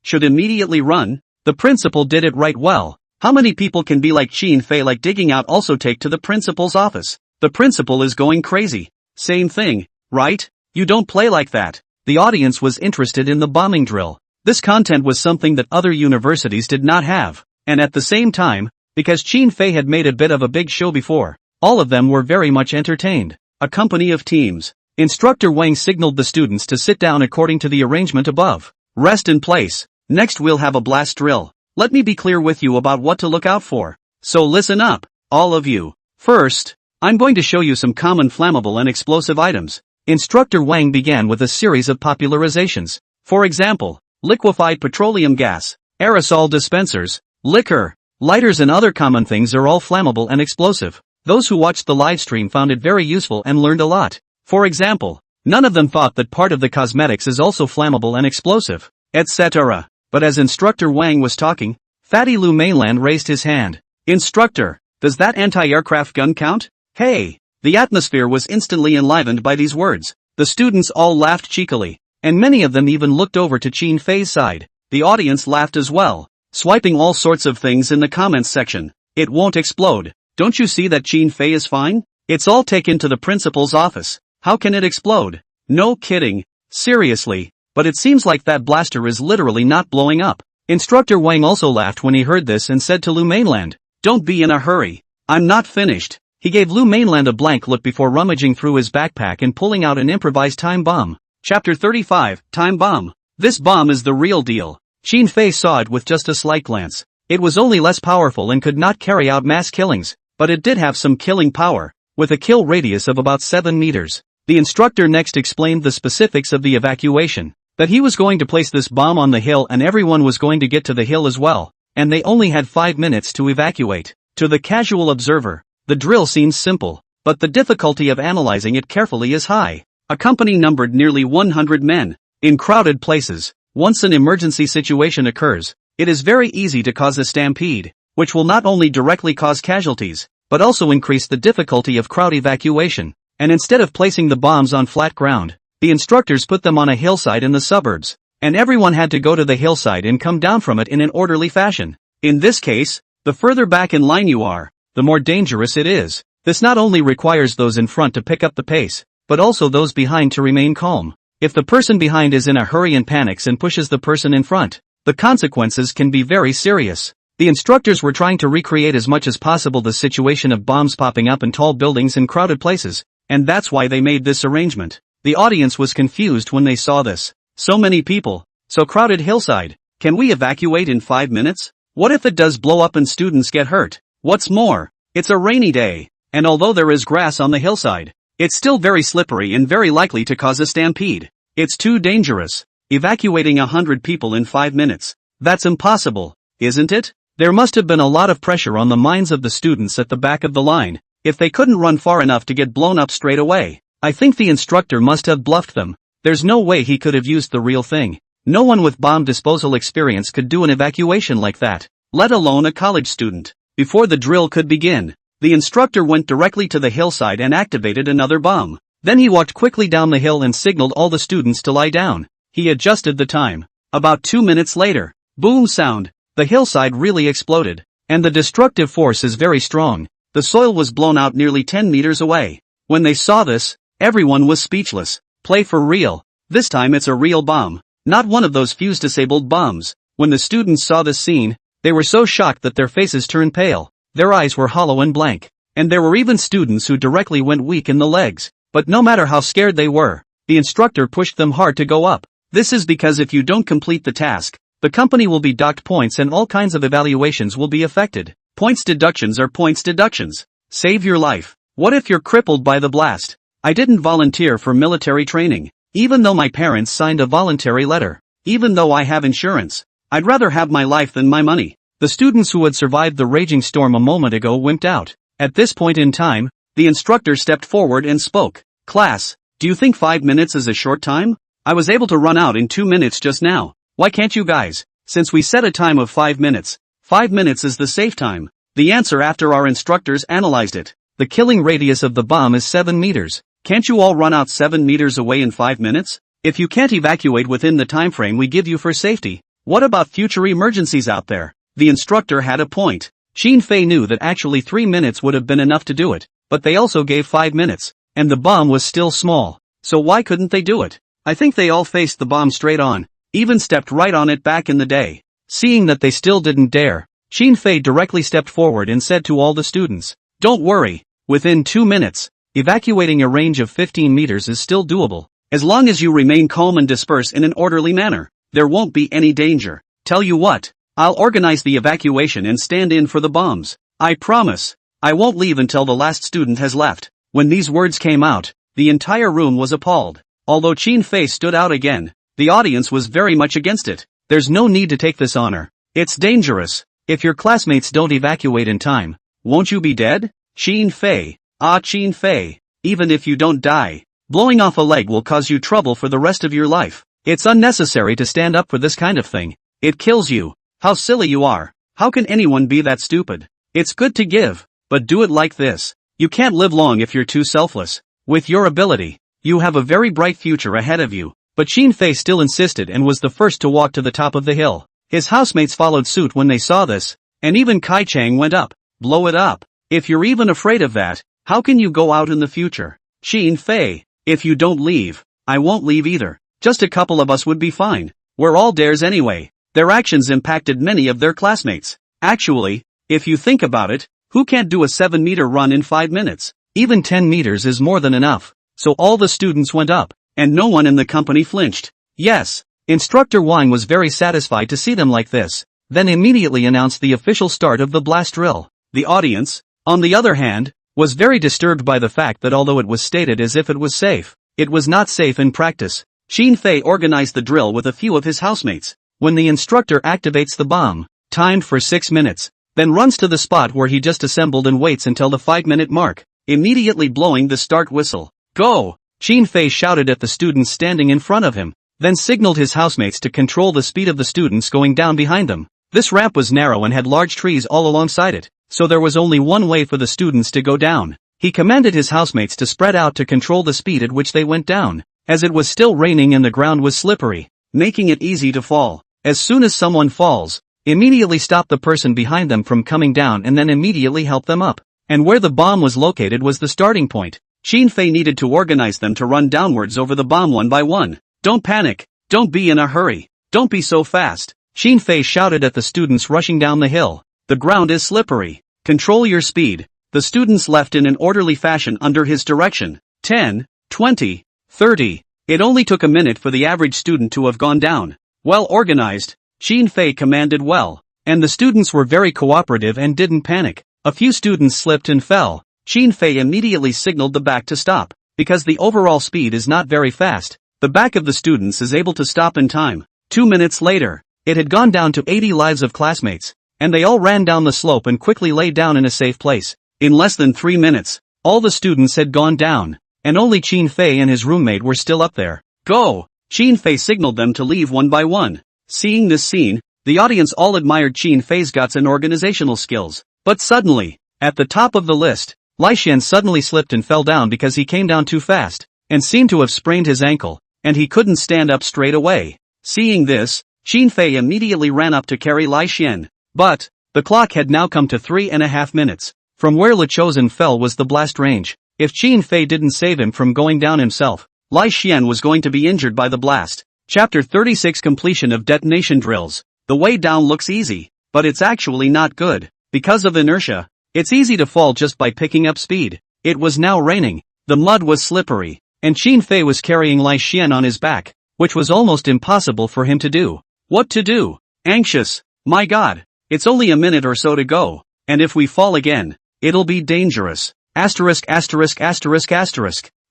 should immediately run. The principal did it right well. How many people can be like Qin Fei, like digging out? Also take to the principal's office. The principal is going crazy. Same thing, right? You don't play like that. The audience was interested in the bombing drill. This content was something that other universities did not have. And at the same time, because Qin Fei had made a bit of a big show before, all of them were very much entertained. A company of teams. Instructor Wang signaled the students to sit down according to the arrangement above. Rest in place. Next we'll have a blast drill. Let me be clear with you about what to look out for. So listen up, all of you. First, I'm going to show you some common flammable and explosive items. Instructor Wang began with a series of popularizations. For example, liquefied petroleum gas, aerosol dispensers, liquor, lighters and other common things are all flammable and explosive. Those who watched the live stream found it very useful and learned a lot. For example, none of them thought that part of the cosmetics is also flammable and explosive, etc. But as Instructor Wang was talking, Fatty Lu Mainland raised his hand. Instructor, does that anti-aircraft gun count? Hey! The atmosphere was instantly enlivened by these words. The students all laughed cheekily, and many of them even looked over to Qin Fei's side. The audience laughed as well, swiping all sorts of things in the comments section. It won't explode. Don't you see that Qin Fei is fine? It's all taken to the principal's office. How can it explode? No kidding. Seriously. But it seems like that blaster is literally not blowing up. Instructor Wang also laughed when he heard this and said to Lu Mainland, don't be in a hurry. I'm not finished. He gave Lu Mainland a blank look before rummaging through his backpack and pulling out an improvised time bomb. Chapter 35, Time Bomb. This bomb is the real deal. Qin Fei saw it with just a slight glance. It was only less powerful and could not carry out mass killings, but it did have some killing power, with a kill radius of about 7 meters. The instructor next explained the specifics of the evacuation, that he was going to place this bomb on the hill and everyone was going to get to the hill as well, and they only had 5 minutes to evacuate. To the casual observer, the drill seems simple, but the difficulty of analyzing it carefully is high. A company numbered nearly 100 men. In crowded places, once an emergency situation occurs, it is very easy to cause a stampede, which will not only directly cause casualties, but also increase the difficulty of crowd evacuation. And instead of placing the bombs on flat ground, the instructors put them on a hillside in the suburbs, and everyone had to go to the hillside and come down from it in an orderly fashion. In this case, the further back in line you are, the more dangerous it is. This not only requires those in front to pick up the pace, but also those behind to remain calm. If the person behind is in a hurry and panics and pushes the person in front, the consequences can be very serious. The instructors were trying to recreate as much as possible the situation of bombs popping up in tall buildings and crowded places, and that's why they made this arrangement. The audience was confused when they saw this. So many people, so crowded hillside. Can we evacuate in 5 minutes? What if it does blow up and students get hurt? What's more, it's a rainy day, and although there is grass on the hillside, it's still very slippery and very likely to cause a stampede. It's too dangerous. Evacuating 100 people in 5 minutes. That's impossible, isn't it? There must have been a lot of pressure on the minds of the students at the back of the line, if they couldn't run far enough to get blown up straight away. I think the instructor must have bluffed them. There's no way he could have used the real thing. No one with bomb disposal experience could do an evacuation like that, let alone a college student. Before the drill could begin, the instructor went directly to the hillside and activated another bomb. Then he walked quickly down the hill and signaled all the students to lie down. He adjusted the time. About 2 minutes later, boom sound, The hillside really exploded. And the destructive force is very strong. The soil was blown out nearly 10 meters away. When they saw this, everyone was speechless. Play for real. This time it's a real bomb. Not one of those fuse-disabled bombs. When the students saw this scene, they were so shocked that their faces turned pale. Their eyes were hollow and blank. And there were even students who directly went weak in the legs. But no matter how scared they were, the instructor pushed them hard to go up. This is because if you don't complete the task, the company will be docked points and all kinds of evaluations will be affected. Points deductions are points deductions. Save your life. What if you're crippled by the blast? I didn't volunteer for military training, even though my parents signed a voluntary letter. Even though I have insurance, I'd rather have my life than my money. The students who had survived the raging storm a moment ago wimped out. At this point in time, the instructor stepped forward and spoke. Class, do you think 5 minutes is a short time? I was able to run out in 2 minutes just now. Why can't you guys? Since we set a time of 5 minutes, 5 minutes is the safe time. The answer after our instructors analyzed it. The killing radius of the bomb is 7 meters. Can't you all run out 7 meters away in 5 minutes? If you can't evacuate within the time frame we give you for safety, what about future emergencies out there? The instructor had a point. Xin Fei knew that actually 3 minutes would have been enough to do it, but they also gave 5 minutes, and the bomb was still small. So why couldn't they do it? I think they all faced the bomb straight on, even stepped right on it back in the day. Seeing that they still didn't dare, Xin Fei directly stepped forward and said to all the students, don't worry, within 2 minutes, evacuating a range of 15 meters is still doable. As long as you remain calm and disperse in an orderly manner, there won't be any danger. Tell you what, I'll organize the evacuation and stand in for the bombs. I promise. I won't leave until the last student has left. When these words came out, the entire room was appalled. Although Xin Fei stood out again, the audience was very much against it. There's no need to take this honor. It's dangerous. If your classmates don't evacuate in time, won't you be dead? Xin Fei. Ah, Xin Fei. Even if you don't die, blowing off a leg will cause you trouble for the rest of your life. It's unnecessary to stand up for this kind of thing. It kills you. How silly you are. How can anyone be that stupid? It's good to give, but do it like this. You can't live long if you're too selfless. With your ability, you have a very bright future ahead of you. But Xin Fei still insisted and was the first to walk to the top of the hill. His housemates followed suit when they saw this, and even Kai Chang went up. Blow it up. If you're even afraid of that, how can you go out in the future? Xin Fei, if you don't leave, I won't leave either. Just a couple of us would be fine. We're all dares anyway. Their actions impacted many of their classmates. Actually, if you think about it, who can't do a 7-meter run in 5 minutes? Even 10 meters is more than enough. So all the students went up, and no one in the company flinched. Yes, Instructor Wang was very satisfied to see them like this, then immediately announced the official start of the blast drill. The audience, on the other hand, was very disturbed by the fact that although it was stated as if it was safe, it was not safe in practice. Xin Fei organized the drill with a few of his housemates. When the instructor activates the bomb, timed for 6 minutes, then runs to the spot where he just assembled and waits until the 5-minute mark, immediately blowing the start whistle. Go! Xin Fei shouted at the students standing in front of him, then signaled his housemates to control the speed of the students going down behind them. This ramp was narrow and had large trees all alongside it, so there was only one way for the students to go down. He commanded his housemates to spread out to control the speed at which they went down, as it was still raining and the ground was slippery, making it easy to fall. As soon as someone falls, immediately stop the person behind them from coming down and then immediately help them up. And where the bomb was located was the starting point. Xin Fei needed to organize them to run downwards over the bomb one by one. Don't panic. Don't be in a hurry. Don't be so fast. Xin Fei shouted at the students rushing down the hill. The ground is slippery. Control your speed. The students left in an orderly fashion under his direction. 10, 20, 30. It only took a minute for the average student to have gone down. Well organized, Xin Fei commanded well, and the students were very cooperative and didn't panic. A few students slipped and fell. Xin Fei immediately signaled the back to stop. Because the overall speed is not very fast, the back of the students is able to stop in time. 2 minutes later, it had gone down to 80 lives of classmates, and they all ran down the slope and quickly lay down in a safe place. In less than 3 minutes, all the students had gone down, and only Xin Fei and his roommate were still up there. Go! Xin Fei signaled them to leave one by one. Seeing this scene, the audience all admired Xin Fei's guts and organizational skills. But suddenly, at the top of the list, Lai Xian suddenly slipped and fell down because he came down too fast, and seemed to have sprained his ankle, and he couldn't stand up straight away. Seeing this, Xin Fei immediately ran up to carry Lai Xian. But, the clock had now come to 3.5 minutes. From where Le Chosen fell was the blast range. If Xin Fei didn't save him from going down himself, Lai Xian was going to be injured by the blast. Chapter 36 Completion of Detonation Drills. The way down looks easy, but it's actually not good. Because of inertia, it's easy to fall just by picking up speed. It was now raining, the mud was slippery, and Xin Fei was carrying Lai Xian on his back, which was almost impossible for him to do. What to do? Anxious. My God, it's only a minute or so to go, and if we fall again, it'll be dangerous. Asterisk.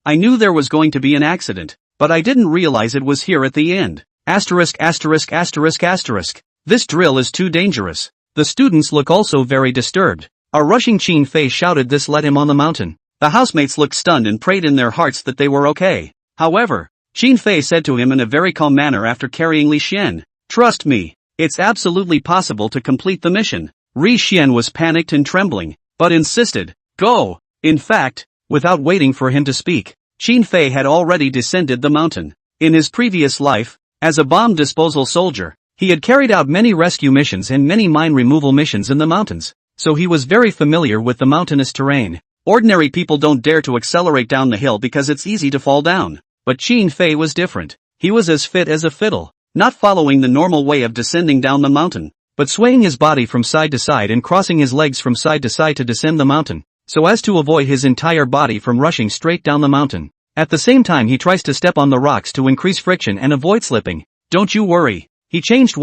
I knew there was going to be an accident, but I didn't realize it was here at the end. Asterisk. This drill is too dangerous. The students look also very disturbed. A rushing Xin Fei shouted this let him on the mountain. The housemates looked stunned and prayed in their hearts that they were okay. However, Xin Fei said to him in a very calm manner after carrying Li Xian, "Trust me, it's absolutely possible to complete the mission." Li Xian was panicked and trembling, but insisted, "Go." In fact, without waiting for him to speak, Xin Fei had already descended the mountain. In his previous life, as a bomb disposal soldier, he had carried out many rescue missions and many mine removal missions in the mountains, so he was very familiar with the mountainous terrain. Ordinary people don't dare to accelerate down the hill because it's easy to fall down. But Xin Fei was different. He was as fit as a fiddle, not following the normal way of descending down the mountain, but swaying his body from side to side and crossing his legs from side to side to descend the mountain, so as to avoid his entire body from rushing straight down the mountain. At the same time he tries to step on the rocks to increase friction and avoid slipping. "Don't you worry." He changed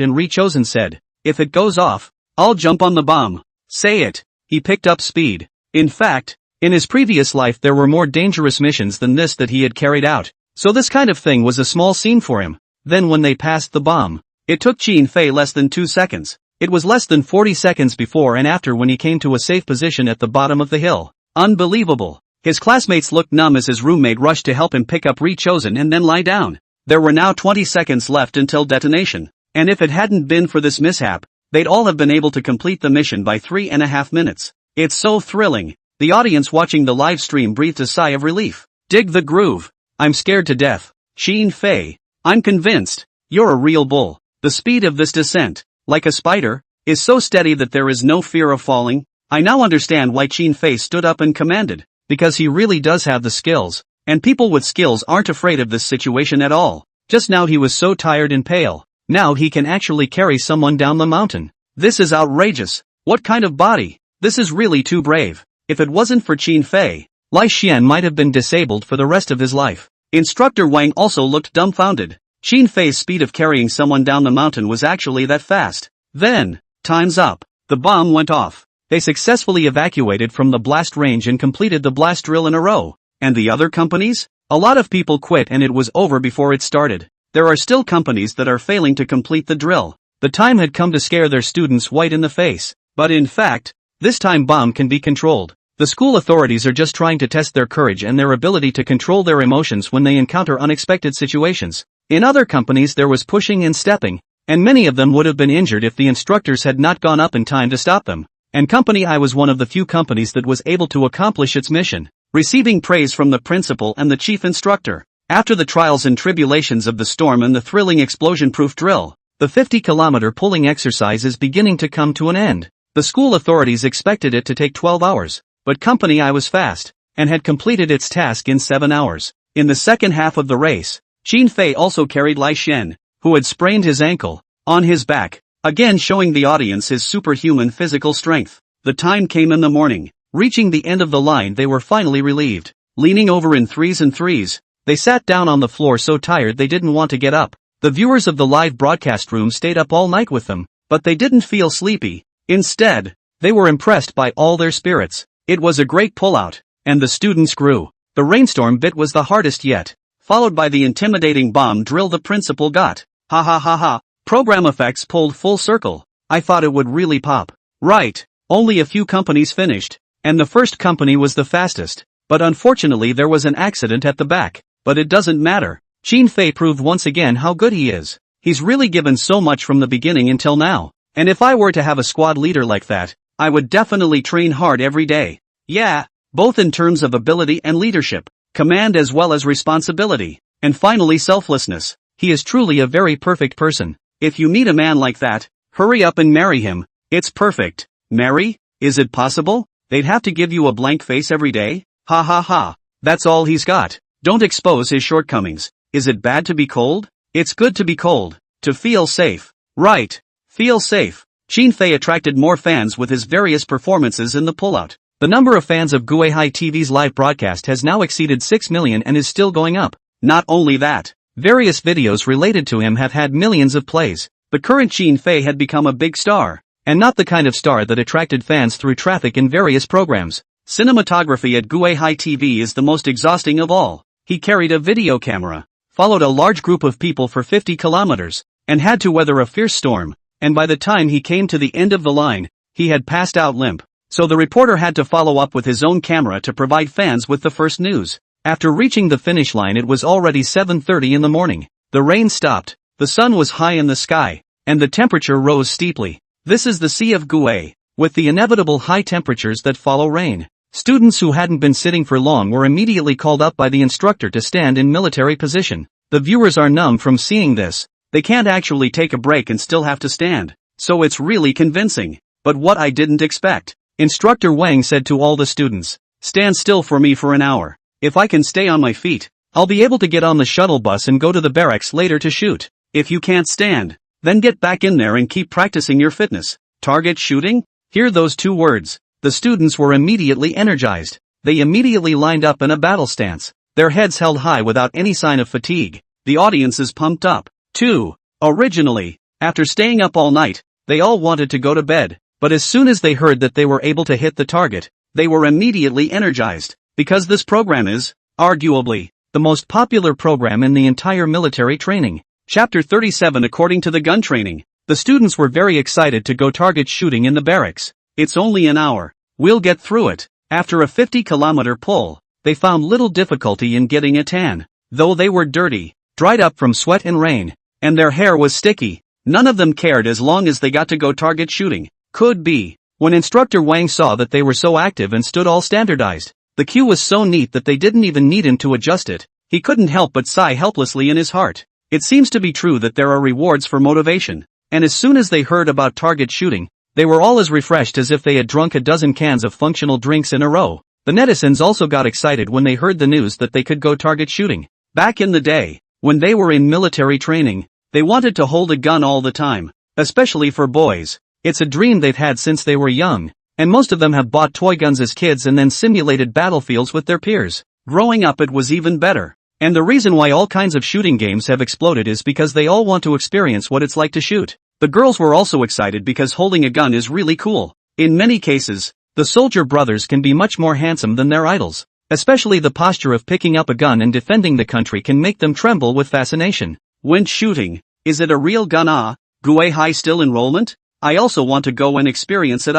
and Li Chosen said, "If it goes off, I'll jump on the bomb." Say it. He picked up speed. In fact, in his previous life there were more dangerous missions than this that he had carried out, so this kind of thing was a small scene for him. Then when they passed the bomb, it took Xin Fei less than 2 seconds. It was less than 40 seconds before and after when he came to a safe position at the bottom of the hill. Unbelievable. His classmates looked numb as his roommate rushed to help him pick up Li Chosen and then lie down. There were now 20 seconds left until detonation, and if it hadn't been for this mishap, they'd all have been able to complete the mission by 3.5 minutes. It's so thrilling. The audience watching the live stream breathed a sigh of relief. Dig the groove. I'm scared to death. Xin Fei. I'm convinced. You're a real bull. The speed of this descent, like a spider, is so steady that there is no fear of falling. I now understand why Xin Fei stood up and commanded, because he really does have the skills, and people with skills aren't afraid of this situation at all. Just now he was so tired and pale. Now he can actually carry someone down the mountain. This is outrageous. What kind of body? This is really too brave. If it wasn't for Xin Fei, Lai Xian might have been disabled for the rest of his life. Instructor Wang also looked dumbfounded. Xin Fei's speed of carrying someone down the mountain was actually that fast. Then, time's up. The bomb went off. They successfully evacuated from the blast range and completed the blast drill in a row. And the other companies? A lot of people quit and it was over before it started. There are still companies that are failing to complete the drill. The time had come to scare their students white in the face. But in fact, this time bomb can be controlled. The school authorities are just trying to test their courage and their ability to control their emotions when they encounter unexpected situations. In other companies there was pushing and stepping, and many of them would have been injured if the instructors had not gone up in time to stop them. And Company I was one of the few companies that was able to accomplish its mission, receiving praise from the principal and the chief instructor. After the trials and tribulations of the storm and the thrilling explosion-proof drill, the 50-kilometer pulling exercise is beginning to come to an end. The school authorities expected it to take 12 hours. But Company I was fast, and had completed its task in 7 hours. In the second half of the race, Xin Fei also carried Lai Xian, who had sprained his ankle, on his back, again showing the audience his superhuman physical strength. The time came in the morning. Reaching the end of the line they were finally relieved. Leaning over in threes, they sat down on the floor so tired they didn't want to get up. The viewers of the live broadcast room stayed up all night with them, but they didn't feel sleepy. Instead, they were impressed by all their spirits. It was a great pullout, and the students grew. The rainstorm bit was the hardest yet, followed by the intimidating bomb drill the principal got. Ha ha ha ha. Program effects pulled full circle. I thought it would really pop. Right, only a few companies finished, and the first company was the fastest. But unfortunately there was an accident at the back. But it doesn't matter. Xin Fei proved once again how good he is. He's really given so much from the beginning until now. And if I were to have a squad leader like that, I would definitely train hard every day. Yeah, both in terms of ability and leadership, command as well as responsibility, and finally selflessness. He is truly a very perfect person. If you meet a man like that, hurry up and marry him. It's perfect. Marry? Is it possible? They'd have to give you a blank face every day? Ha ha ha. That's all he's got. Don't expose his shortcomings. Is it bad to be cold? It's good to be cold. To feel safe. Right. Feel safe. Shin Fei attracted more fans with his various performances in the pullout. The number of fans of Guihai TV's live broadcast has now exceeded 6 million and is still going up. Not only that, various videos related to him have had millions of plays. The current Shin Fei had become a big star, and not the kind of star that attracted fans through traffic in various programs. Cinematography at Guihai TV is the most exhausting of all. He carried a video camera, followed a large group of people for 50 kilometers, and had to weather a fierce storm, and by the time he came to the end of the line, he had passed out limp. So the reporter had to follow up with his own camera to provide fans with the first news. After reaching the finish line it was already 7:30 in the morning. The rain stopped, the sun was high in the sky, and the temperature rose steeply. This is the Sea of Guihai, with the inevitable high temperatures that follow rain. Students who hadn't been sitting for long were immediately called up by the instructor to stand in military position. The viewers are numb from seeing this. They can't actually take a break and still have to stand. So it's really convincing. But what I didn't expect. Instructor Wang said to all the students, "Stand still for me for an hour. If I can stay on my feet, I'll be able to get on the shuttle bus and go to the barracks later to shoot. If you can't stand, then get back in there and keep practicing your fitness." Target shooting? Hear those two words. The students were immediately energized. They immediately lined up in a battle stance, their heads held high without any sign of fatigue. The audience is pumped up, too. Originally, after staying up all night, they all wanted to go to bed, but as soon as they heard that they were able to hit the target, they were immediately energized, because this program is, arguably, the most popular program in the entire military training. Chapter 37. According to the gun training, the students were very excited to go target shooting in the barracks. It's only an hour. We'll get through it. After a 50-kilometer pull, they found little difficulty in getting a tan. Though they were dirty, dried up from sweat and rain, and their hair was sticky, none of them cared as long as they got to go target shooting. Could be. When Instructor Wang saw that they were so active and stood all standardized, the cue was so neat that they didn't even need him to adjust it. He couldn't help but sigh helplessly in his heart. It seems to be true that there are rewards for motivation, and as soon as they heard about target shooting, they were all as refreshed as if they had drunk a dozen cans of functional drinks in a row. The netizens also got excited when they heard the news that they could go target shooting. Back in the day, when they were in military training, they wanted to hold a gun all the time, especially for boys. It's a dream they've had since they were young, and most of them have bought toy guns as kids and then simulated battlefields with their peers. Growing up it was even better. And the reason why all kinds of shooting games have exploded is because they all want to experience what it's like to shoot. The girls were also excited because holding a gun is really cool. In many cases, the soldier brothers can be much more handsome than their idols. Especially the posture of picking up a gun and defending the country can make them tremble with fascination. When shooting, is it a real gun? Guihai still enrollment? I also want to go and experience it.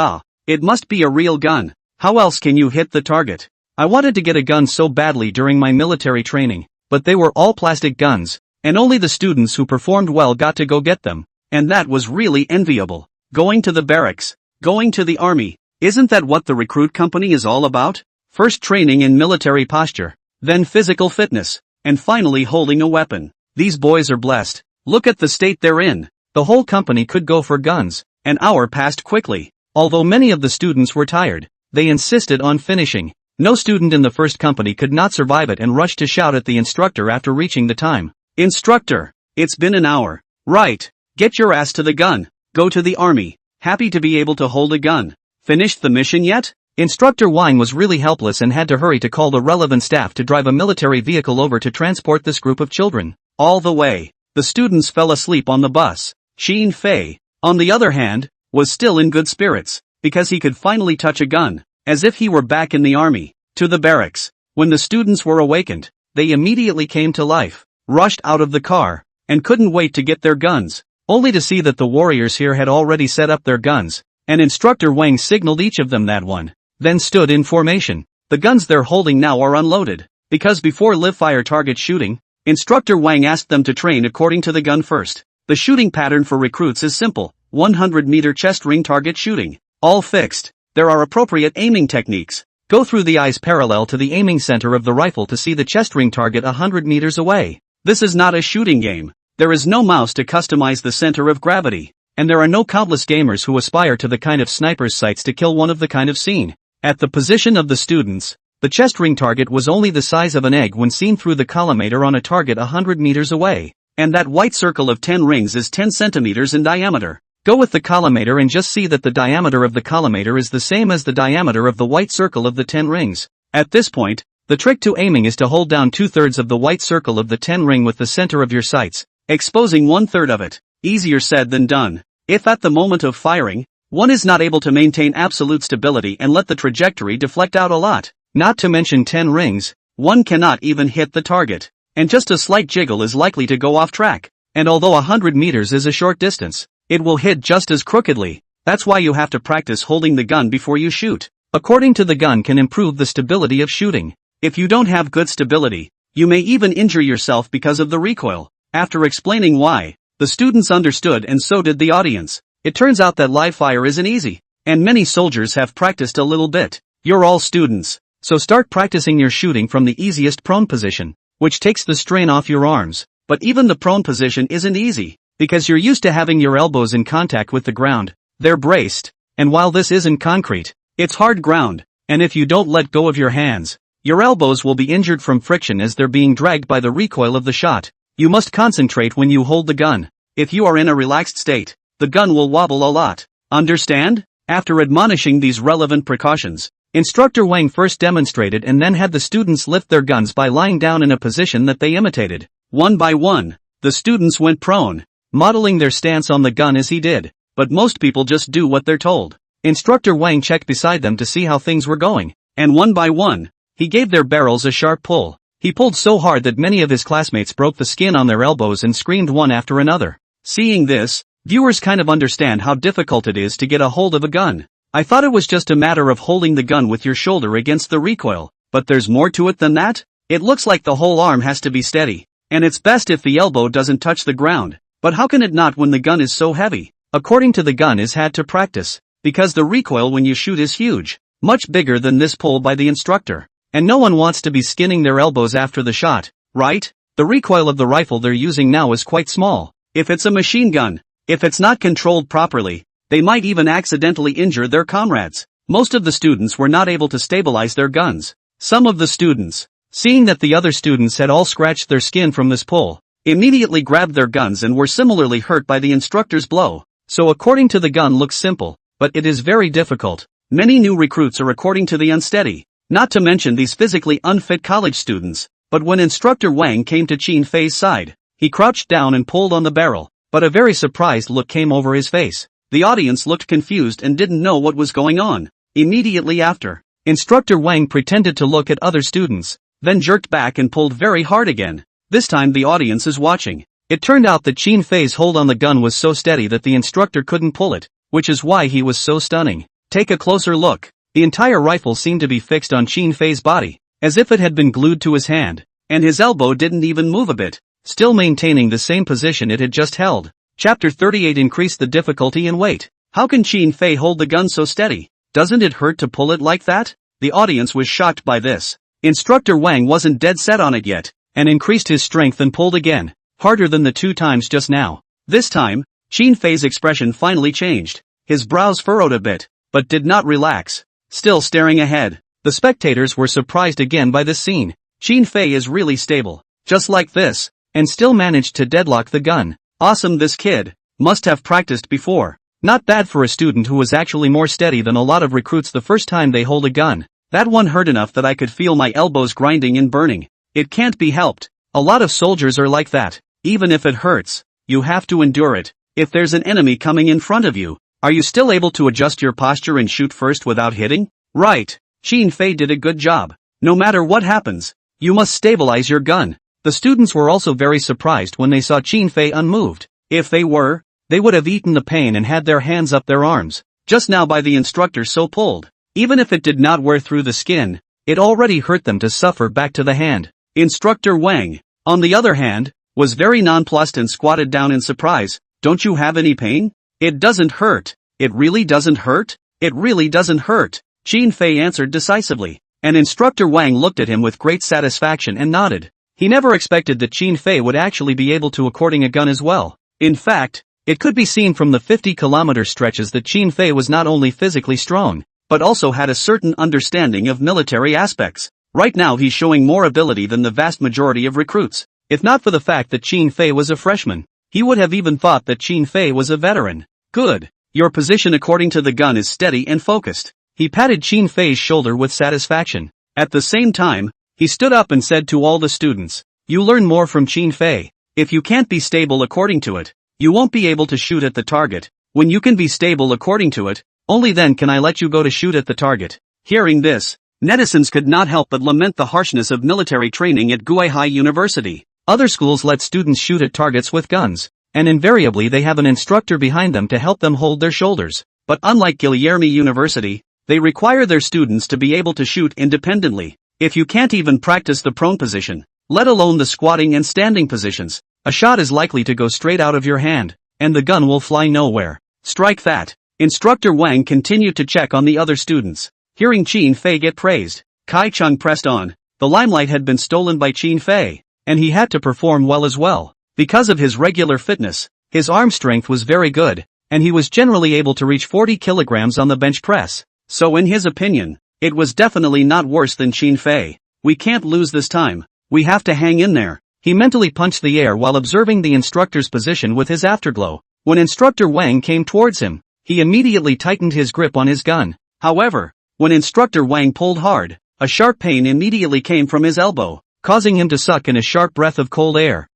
It must be a real gun. How else can you hit the target? I wanted to get a gun so badly during my military training, but they were all plastic guns, and only the students who performed well got to go get them. And that was really enviable. Going to the barracks, going to the army, isn't that what the recruit company is all about? First training in military posture, then physical fitness, and finally holding a weapon. These boys are blessed. Look at the state they're in. The whole company could go for guns. An hour passed quickly. Although many of the students were tired, they insisted on finishing. No student in the first company could not survive it and rushed to shout at the instructor after reaching the time. "Instructor, it's been an hour." "Right. Get your ass to the gun. Go to the army. Happy to be able to hold a gun. Finished the mission yet?" Instructor Wang was really helpless and had to hurry to call the relevant staff to drive a military vehicle over to transport this group of children. All the way, the students fell asleep on the bus. Shin Fei, on the other hand, was still in good spirits, because he could finally touch a gun, as if he were back in the army. To the barracks. When the students were awakened, they immediately came to life, rushed out of the car, and couldn't wait to get their guns, only to see that the warriors here had already set up their guns, and Instructor Wang signaled each of them that one, then stood in formation. The guns they're holding now are unloaded, because before live-fire target shooting, Instructor Wang asked them to train according to the gun first. The shooting pattern for recruits is simple, 100-meter chest ring target shooting, all fixed. There are appropriate aiming techniques. Go through the eyes parallel to the aiming center of the rifle to see the chest ring target 100 meters away. This is not a shooting game. There is no mouse to customize the center of gravity. And there are no countless gamers who aspire to the kind of sniper's sights to kill one of the kind of scene. At the position of the students, the chest ring target was only the size of an egg when seen through the collimator on a target 100 meters away. And that white circle of 10 rings is 10 centimeters in diameter. Go with the collimator and just see that the diameter of the collimator is the same as the diameter of the white circle of the 10 rings. At this point, the trick to aiming is to hold down 2/3 of the white circle of the 10 ring with the center of your sights, exposing 1/3 of it. Easier said than done. If at the moment of firing, one is not able to maintain absolute stability and let the trajectory deflect out a lot, not to mention 10 rings, one cannot even hit the target. And just a slight jiggle is likely to go off track. And although 100 meters is a short distance, it will hit just as crookedly. That's why you have to practice holding the gun before you shoot. According to the gun can improve the stability of shooting. If you don't have good stability, you may even injure yourself because of the recoil. After explaining why, the students understood and so did the audience. It turns out that live fire isn't easy, and many soldiers have practiced a little bit. You're all students, so start practicing your shooting from the easiest prone position, which takes the strain off your arms. But even the prone position isn't easy, because you're used to having your elbows in contact with the ground. They're braced, and while this isn't concrete, it's hard ground, and if you don't let go of your hands, your elbows will be injured from friction as they're being dragged by the recoil of the shot. You must concentrate when you hold the gun. If you are in a relaxed state, the gun will wobble a lot. Understand? After admonishing these relevant precautions, Instructor Wang first demonstrated and then had the students lift their guns by lying down in a position that they imitated. One by one, the students went prone, modeling their stance on the gun as he did, but most people just do what they're told. Instructor Wang checked beside them to see how things were going, and one by one, he gave their barrels a sharp pull. He pulled so hard that many of his classmates broke the skin on their elbows and screamed one after another. Seeing this, viewers kind of understand how difficult it is to get a hold of a gun. I thought it was just a matter of holding the gun with your shoulder against the recoil, but there's more to it than that. It looks like the whole arm has to be steady, and it's best if the elbow doesn't touch the ground. But how can it not when the gun is so heavy? According to the gun is had to practice, because the recoil when you shoot is huge, much bigger than this pull by the instructor. And no one wants to be skinning their elbows after the shot, right? The recoil of the rifle they're using now is quite small. If it's a machine gun, if it's not controlled properly, they might even accidentally injure their comrades. Most of the students were not able to stabilize their guns. Some of the students, seeing that the other students had all scratched their skin from this pull, immediately grabbed their guns and were similarly hurt by the instructor's blow. So according to the gun looks simple, but it is very difficult. Many new recruits are according to the unsteady. Not to mention these physically unfit college students. But when Instructor Wang came to Qin Fei's side, he crouched down and pulled on the barrel, but a very surprised look came over his face. The audience looked confused and didn't know what was going on. Immediately after, Instructor Wang pretended to look at other students, then jerked back and pulled very hard again. This time the audience is watching. It turned out that Qin Fei's hold on the gun was so steady that the instructor couldn't pull it, which is why he was so stunning. Take a closer look. The entire rifle seemed to be fixed on Qin Fei's body, as if it had been glued to his hand, and his elbow didn't even move a bit, still maintaining the same position it had just held. Chapter 38 increased the difficulty and weight. How can Qin Fei hold the gun so steady? Doesn't it hurt to pull it like that? The audience was shocked by this. Instructor Wang wasn't dead set on it yet, and increased his strength and pulled again, harder than the 2 times just now. This time, Qin Fei's expression finally changed. His brows furrowed a bit, but did not relax. Still staring ahead, the spectators were surprised again by this scene. Qin Fei is really stable, just like this, and still managed to deadlock the gun. Awesome, this kid must have practiced before. Not bad for a student who was actually more steady than a lot of recruits the first time they hold a gun. That one hurt enough that I could feel my elbows grinding and burning. It can't be helped. A lot of soldiers are like that. Even if it hurts, you have to endure it. If there's an enemy coming in front of you, are you still able to adjust your posture and shoot first without hitting? Right. Qin Fei did a good job. No matter what happens, you must stabilize your gun. The students were also very surprised when they saw Qin Fei unmoved. If they were, they would have eaten the pain and had their hands up their arms, just now by the instructor so pulled. Even if it did not wear through the skin, it already hurt them to suffer back to the hand. Instructor Wang, on the other hand, was very nonplussed and squatted down in surprise. Don't you have any pain? It doesn't hurt. It really doesn't hurt? It really doesn't hurt. Qin Fei answered decisively, and Instructor Wang looked at him with great satisfaction and nodded. He never expected that Qin Fei would actually be able to according a gun as well. In fact, it could be seen from the 50-kilometer stretches that Qin Fei was not only physically strong, but also had a certain understanding of military aspects. Right now he's showing more ability than the vast majority of recruits. If not for the fact that Qin Fei was a freshman, he would have even thought that Qin Fei was a veteran. Good. Your position according to the gun is steady and focused. He patted Qin Fei's shoulder with satisfaction. At the same time, he stood up and said to all the students, "You learn more from Qin Fei. If you can't be stable according to it, you won't be able to shoot at the target. When you can be stable according to it, only then can I let you go to shoot at the target." Hearing this, netizens could not help but lament the harshness of military training at Guihai University. Other schools let students shoot at targets with guns, and invariably they have an instructor behind them to help them hold their shoulders. But unlike Guilherme University, they require their students to be able to shoot independently. If you can't even practice the prone position, let alone the squatting and standing positions, a shot is likely to go straight out of your hand, and the gun will fly nowhere. Strike that. Instructor Wang continued to check on the other students. Hearing Qin Fei get praised, Kai Chung pressed on. The limelight had been stolen by Qin Fei, and he had to perform well as well. Because of his regular fitness, his arm strength was very good, and he was generally able to reach 40 kilograms on the bench press. So in his opinion, it was definitely not worse than Qin Fei. We can't lose this time. We have to hang in there. He mentally punched the air while observing the instructor's position with his afterglow. When Instructor Wang came towards him, he immediately tightened his grip on his gun. However, when Instructor Wang pulled hard, a sharp pain immediately came from his elbow, causing him to suck in a sharp breath of cold air.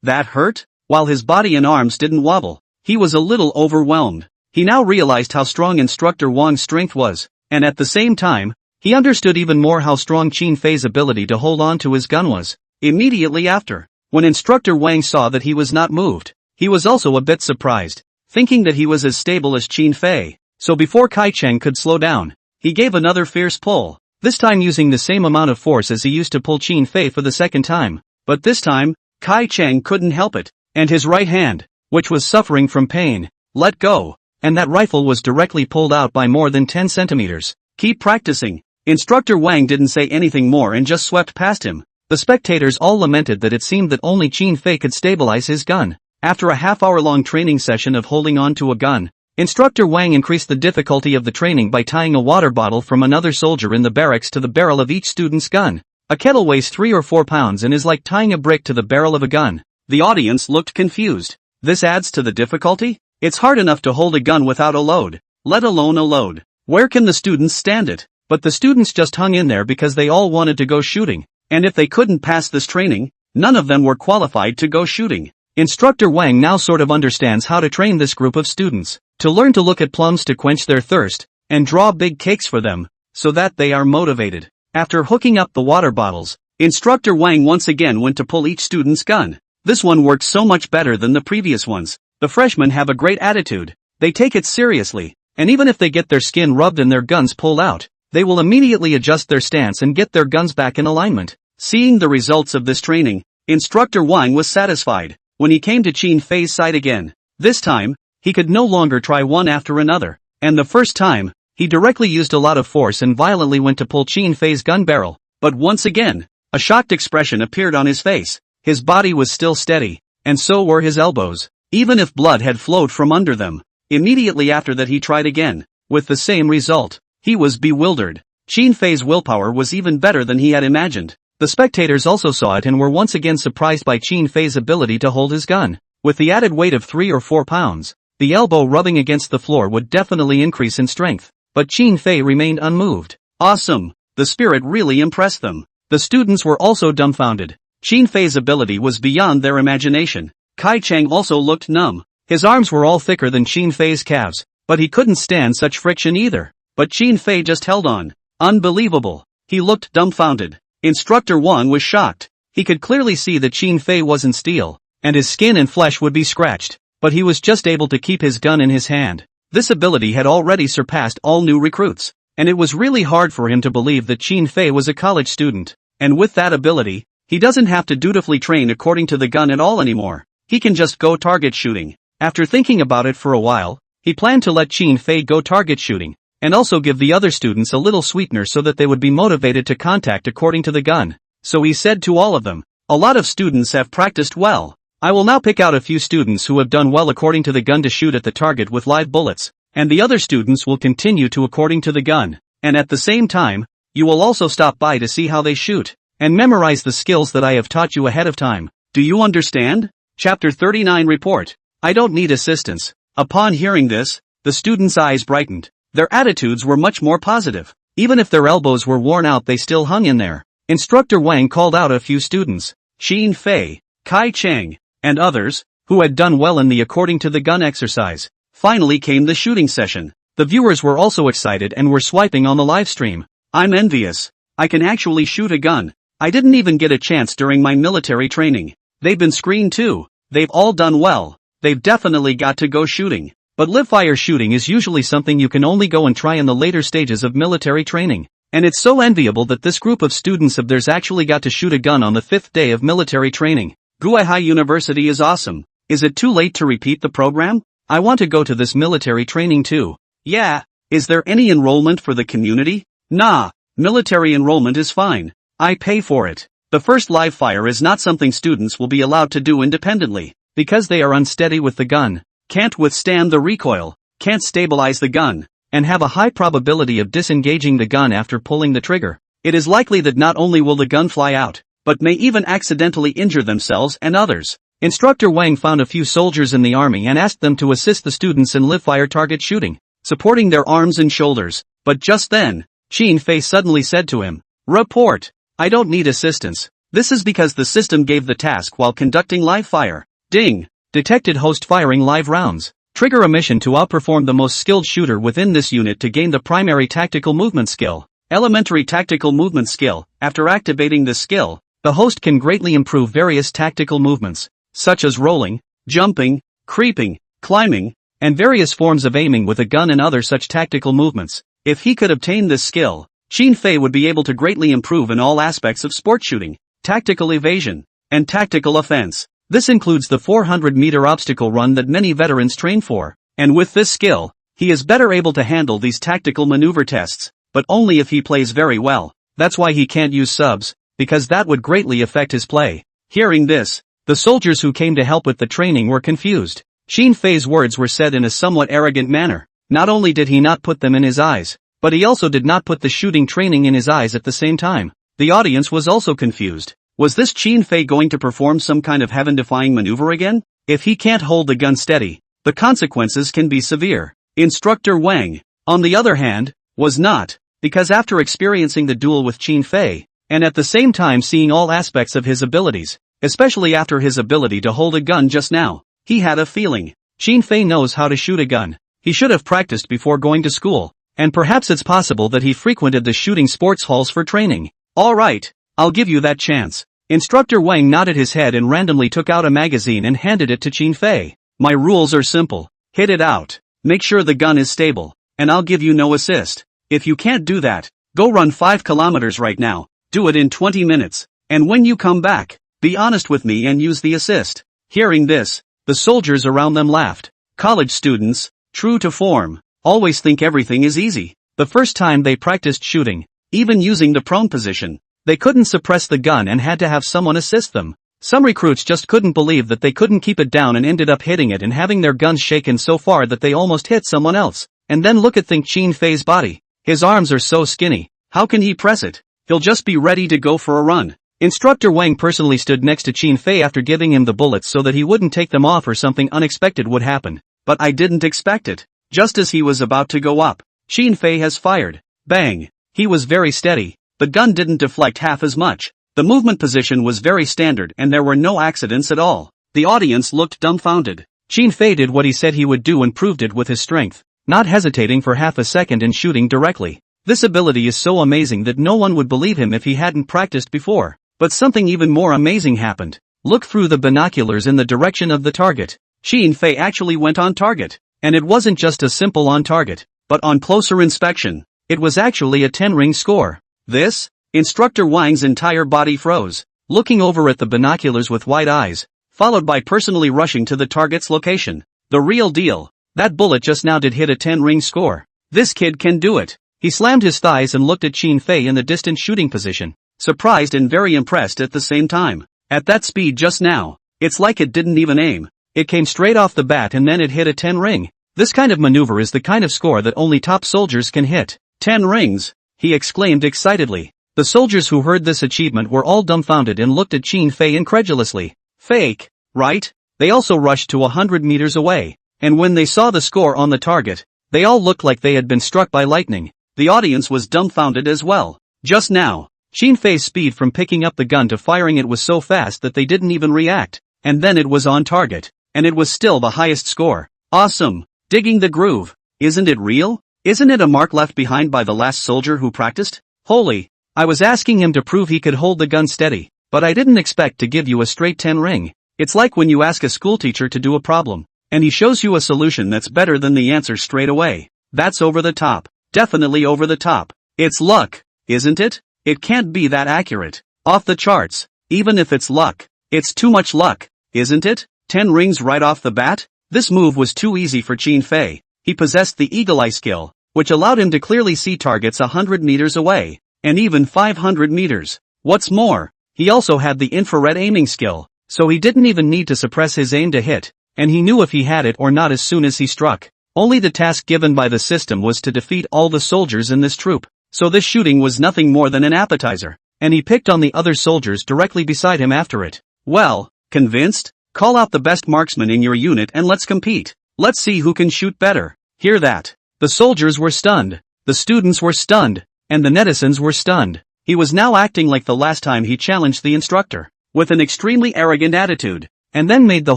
That hurt? While his body and arms didn't wobble, he was a little overwhelmed. He now realized how strong Instructor Wang's strength was, and at the same time, he understood even more how strong Qin Fei's ability to hold on to his gun was. Immediately after, when Instructor Wang saw that he was not moved, he was also a bit surprised, thinking that he was as stable as Qin Fei. So before Kai Cheng could slow down, he gave another fierce pull, this time using the same amount of force as he used to pull Qin Fei for the second time. But this time, Kai Cheng couldn't help it, and his right hand, which was suffering from pain, let go, and that rifle was directly pulled out by more than 10 centimeters. Keep practicing. Instructor Wang didn't say anything more and just swept past him. The spectators all lamented that it seemed that only Qin Fei could stabilize his gun. After a half-hour-long training session of holding on to a gun, Instructor Wang increased the difficulty of the training by tying a water bottle from another soldier in the barracks to the barrel of each student's gun. A kettle weighs 3 or 4 pounds and is like tying a brick to the barrel of a gun. The audience looked confused. This adds to the difficulty? It's hard enough to hold a gun without a load, let alone a load. Where can the students stand it? But the students just hung in there because they all wanted to go shooting, and if they couldn't pass this training, none of them were qualified to go shooting. Instructor Wang now sort of understands how to train this group of students, to learn to look at plums to quench their thirst, and draw big cakes for them, so that they are motivated. After hooking up the water bottles, Instructor Wang once again went to pull each student's gun. This one worked so much better than the previous ones. The freshmen have a great attitude, they take it seriously, and even if they get their skin rubbed and their guns pulled out, they will immediately adjust their stance and get their guns back in alignment. Seeing the results of this training, Instructor Wang was satisfied. When he came to Qin Fei's side again, this time, he could no longer try one after another, and the first time, he directly used a lot of force and violently went to pull Qin Fei's gun barrel. But once again, a shocked expression appeared on his face. His body was still steady, and so were his elbows, even if blood had flowed from under them. Immediately after that he tried again, with the same result. He was bewildered. Qin Fei's willpower was even better than he had imagined. The spectators also saw it and were once again surprised by Qin Fei's ability to hold his gun. With the added weight of 3 or 4 pounds, the elbow rubbing against the floor would definitely increase in strength. But Qin Fei remained unmoved. Awesome! The spirit really impressed them. The students were also dumbfounded. Qin Fei's ability was beyond their imagination. Kai Cheng also looked numb. His arms were all thicker than Qin Fei's calves, but he couldn't stand such friction either. But Qin Fei just held on. Unbelievable. He looked dumbfounded. Instructor Wang was shocked. He could clearly see that Qin Fei wasn't steel, and his skin and flesh would be scratched, but he was just able to keep his gun in his hand. This ability had already surpassed all new recruits, and it was really hard for him to believe that Qin Fei was a college student, and with that ability, he doesn't have to dutifully train according to the gun at all anymore. He can just go target shooting. After thinking about it for a while, he planned to let Qin Fei go target shooting, and also give the other students a little sweetener so that they would be motivated to contact according to the gun. So he said to all of them, "A lot of students have practiced well. I will now pick out a few students who have done well according to the gun to shoot at the target with live bullets, and the other students will continue to according to the gun. And at the same time, you will also stop by to see how they shoot, and memorize the skills that I have taught you ahead of time. Do you understand?" Chapter 39 Report. I don't need assistance. Upon hearing this, the students' eyes brightened. Their attitudes were much more positive. Even if their elbows were worn out, they still hung in there. Instructor Wang called out a few students, Xin Fei, Kai Cheng, and others, who had done well in the according to the gun exercise. Finally came the shooting session. The viewers were also excited and were swiping on the live stream. I'm envious. I can actually shoot a gun. I didn't even get a chance during my military training. They've been screened too. They've all done well. They've definitely got to go shooting. But live fire shooting is usually something you can only go and try in the later stages of military training. And it's so enviable that this group of students of theirs actually got to shoot a gun on the 5th day of military training. Guihai University is awesome. Is it too late to repeat the program? I want to go to this military training too. Yeah. Is there any enrollment for the community? Nah. Military enrollment is fine. I pay for it. The first live fire is not something students will be allowed to do independently, because they are unsteady with the gun, can't withstand the recoil, can't stabilize the gun, and have a high probability of disengaging the gun after pulling the trigger. It is likely that not only will the gun fly out, but may even accidentally injure themselves and others. Instructor Wang found a few soldiers in the army and asked them to assist the students in live fire target shooting, supporting their arms and shoulders. But just then, Xin Fei suddenly said to him, "Report. I don't need assistance. This is because the system gave the task while conducting live fire." Ding! Detected host firing live rounds. Trigger a mission to outperform the most skilled shooter within this unit to gain the primary tactical movement skill. Elementary tactical movement skill. After activating this skill, the host can greatly improve various tactical movements, such as rolling, jumping, creeping, climbing, and various forms of aiming with a gun and other such tactical movements. If he could obtain this skill, Xin Fei would be able to greatly improve in all aspects of sport shooting, tactical evasion, and tactical offense. This includes the 400-meter obstacle run that many veterans train for. And with this skill, he is better able to handle these tactical maneuver tests, but only if he plays very well. That's why he can't use subs, because that would greatly affect his play. Hearing this, the soldiers who came to help with the training were confused. Xin Fei's words were said in a somewhat arrogant manner. Not only did he not put them in his eyes, but he also did not put the shooting training in his eyes at the same time. The audience was also confused. Was this Xin Fei going to perform some kind of heaven-defying maneuver again? If he can't hold the gun steady, the consequences can be severe. Instructor Wang, on the other hand, was not, because after experiencing the duel with Xin Fei, and at the same time seeing all aspects of his abilities, especially after his ability to hold a gun just now, he had a feeling. Xin Fei knows how to shoot a gun. He should have practiced before going to school, and perhaps it's possible that he frequented the shooting sports halls for training. All right, I'll give you that chance. Instructor Wang nodded his head and randomly took out a magazine and handed it to Xin Fei. My rules are simple. Hit it out. Make sure the gun is stable, and I'll give you no assist. If you can't do that, go run 5 kilometers right now. Do it in 20 minutes. And when you come back, be honest with me and use the assist. Hearing this, the soldiers around them laughed. College students, true to form, always think everything is easy. The first time they practiced shooting, even using the prone position, they couldn't suppress the gun and had to have someone assist them. Some recruits just couldn't believe that they couldn't keep it down and ended up hitting it and having their guns shaken so far that they almost hit someone else. And then look at Xin Fei's body. His arms are so skinny. How can he press it? He'll just be ready to go for a run. Instructor Wang personally stood next to Xin Fei after giving him the bullets so that he wouldn't take them off or something unexpected would happen. But I didn't expect it. Just as he was about to go up, Xin Fei has fired. Bang! He was very steady. The gun didn't deflect half as much. The movement position was very standard and there were no accidents at all. The audience looked dumbfounded. Xin Fei did what he said he would do and proved it with his strength, not hesitating for half a second and shooting directly. This ability is so amazing that no one would believe him if he hadn't practiced before. But something even more amazing happened. Look through the binoculars in the direction of the target. Xin Fei actually went on target. And it wasn't just a simple on target, but on closer inspection, it was actually a 10-ring score. This? Instructor Wang's entire body froze, looking over at the binoculars with wide eyes, followed by personally rushing to the target's location. The real deal. That bullet just now did hit a 10-ring score. This kid can do it. He slammed his thighs and looked at Qin Fei in the distant shooting position, surprised and very impressed at the same time. At that speed just now, it's like it didn't even aim. It came straight off the bat and then it hit a 10 ring. This kind of maneuver is the kind of score that only top soldiers can hit. 10 rings, he exclaimed excitedly. The soldiers who heard this achievement were all dumbfounded and looked at Qin Fei incredulously. Fake, right? They also rushed to 100 meters away, and when they saw the score on the target, they all looked like they had been struck by lightning. The audience was dumbfounded as well. Just now, Qin Fei's speed from picking up the gun to firing it was so fast that they didn't even react, and then it was on target, and it was still the highest score. Awesome, digging the groove. Isn't it real? Isn't it a mark left behind by the last soldier who practiced? Holy, I was asking him to prove he could hold the gun steady, but I didn't expect to give you a straight 10 ring. It's like when you ask a schoolteacher to do a problem, and he shows you a solution that's better than the answer straight away. That's over the top. Definitely over the top. It's luck, isn't it? It can't be that accurate. Off the charts. Even if it's luck, it's too much luck, isn't it? 10 rings right off the bat? This move was too easy for Qin Fei. He possessed the eagle eye skill, which allowed him to clearly see targets 100 meters away, and even 500 meters. What's more, he also had the infrared aiming skill, so he didn't even need to suppress his aim to hit, and he knew if he had it or not as soon as he struck. Only the task given by the system was to defeat all the soldiers in this troop, so this shooting was nothing more than an appetizer, and he picked on the other soldiers directly beside him after it. Well, convinced? Call out the best marksman in your unit and let's compete. Let's see who can shoot better. Hear that? The soldiers were stunned, the students were stunned, and the netizens were stunned. He was now acting like the last time he challenged the instructor, with an extremely arrogant attitude, and then made the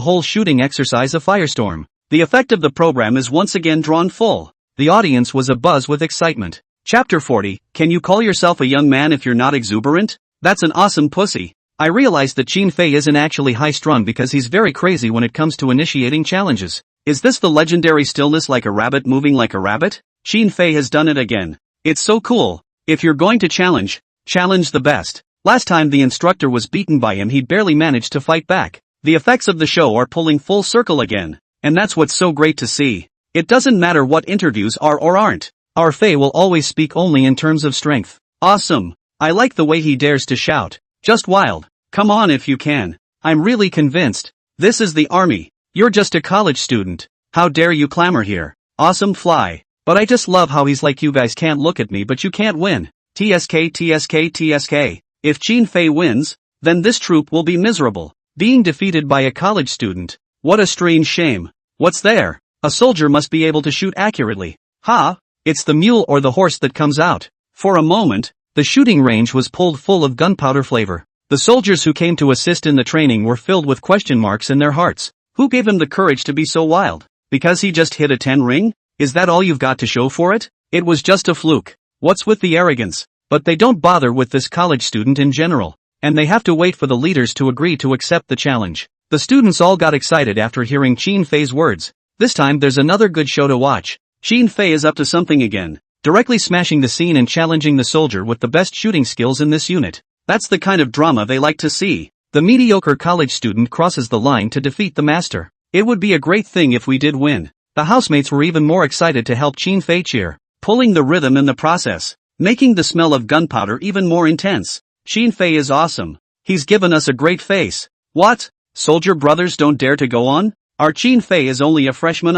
whole shooting exercise a firestorm. The effect of the program is once again drawn full. The audience was abuzz with excitement. Chapter 40, Can you call yourself a young man if you're not exuberant? That's an awesome pussy. I realized that Qin Fei isn't actually high-strung because he's very crazy when it comes to initiating challenges. Is this the legendary stillness like a rabbit moving like a rabbit? Qin Fei has done it again. It's so cool. If you're going to challenge the best. Last time the instructor was beaten by him he barely managed to fight back. The effects of the show are pulling full circle again. And that's what's so great to see. It doesn't matter what interviews are or aren't. Our Fei will always speak only in terms of strength. Awesome. I like the way he dares to shout. Just wild. Come on if you can. I'm really convinced. This is the army. You're just a college student. How dare you clamor here? Awesome fly. But I just love how he's like you guys can't look at me but you can't win. TSK TSK TSK. If Qin Fei wins, then this troop will be miserable. Being defeated by a college student. What a strange shame. What's there? A soldier must be able to shoot accurately. Ha! It's the mule or the horse that comes out. For a moment, the shooting range was pulled full of gunpowder flavor. The soldiers who came to assist in the training were filled with question marks in their hearts. Who gave him the courage to be so wild? Because he just hit a 10 ring? Is that all you've got to show for it? It was just a fluke. What's with the arrogance? But they don't bother with this college student in general, and they have to wait for the leaders to agree to accept the challenge. The students all got excited after hearing Qin Fei's words. This time there's another good show to watch. Qin Fei is up to something again, directly smashing the scene and challenging the soldier with the best shooting skills in this unit. That's the kind of drama they like to see. The mediocre college student crosses the line to defeat the master. It would be a great thing if we did win. The housemates were even more excited to help Qin Fei cheer, pulling the rhythm in the process, making the smell of gunpowder even more intense. Qin Fei is awesome. He's given us a great face. What? Soldier brothers don't dare to go on? Our Qin Fei is only a freshman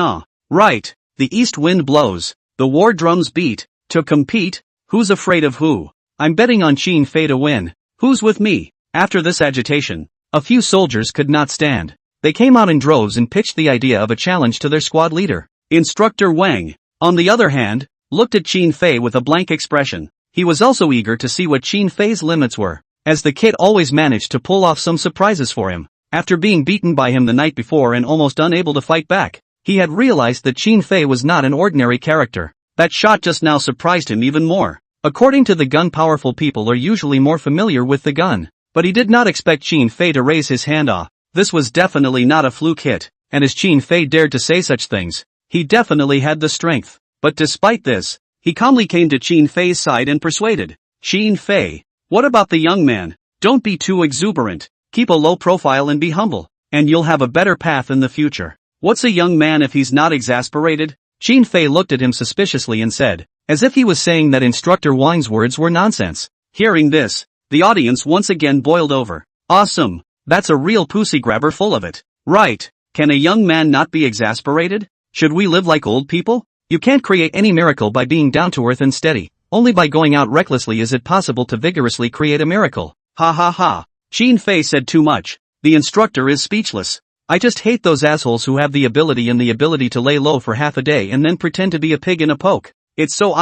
right, the east wind blows, the war drums beat. To compete? Who's afraid of who? I'm betting on Qin Fei to win. Who's with me? After this agitation, a few soldiers could not stand. They came out in droves and pitched the idea of a challenge to their squad leader. Instructor Wang, on the other hand, looked at Qin Fei with a blank expression. He was also eager to see what Qin Fei's limits were, as the kid always managed to pull off some surprises for him. After being beaten by him the night before and almost unable to fight back, he had realized that Qin Fei was not an ordinary character. That shot just now surprised him even more. According to the gun, powerful people are usually more familiar with the gun. But he did not expect Qin Fei to raise his hand. This was definitely not a fluke hit, and as Qin Fei dared to say such things, he definitely had the strength. But despite this, he calmly came to Qin Fei's side and persuaded. Qin Fei, what about the young man? Don't be too exuberant. Keep a low profile and be humble, and you'll have a better path in the future. What's a young man if he's not exasperated? Xin Fei looked at him suspiciously and said, as if he was saying that Instructor Wang's words were nonsense. Hearing this, the audience once again boiled over. Awesome. That's a real pussy grabber full of it. Right. Can a young man not be exasperated? Should we live like old people? You can't create any miracle by being down to earth and steady. Only by going out recklessly is it possible to vigorously create a miracle. Ha ha ha. Xin Fei said too much. The instructor is speechless. I just hate those assholes who have the ability to lay low for half a day and then pretend to be a pig in a poke. It's so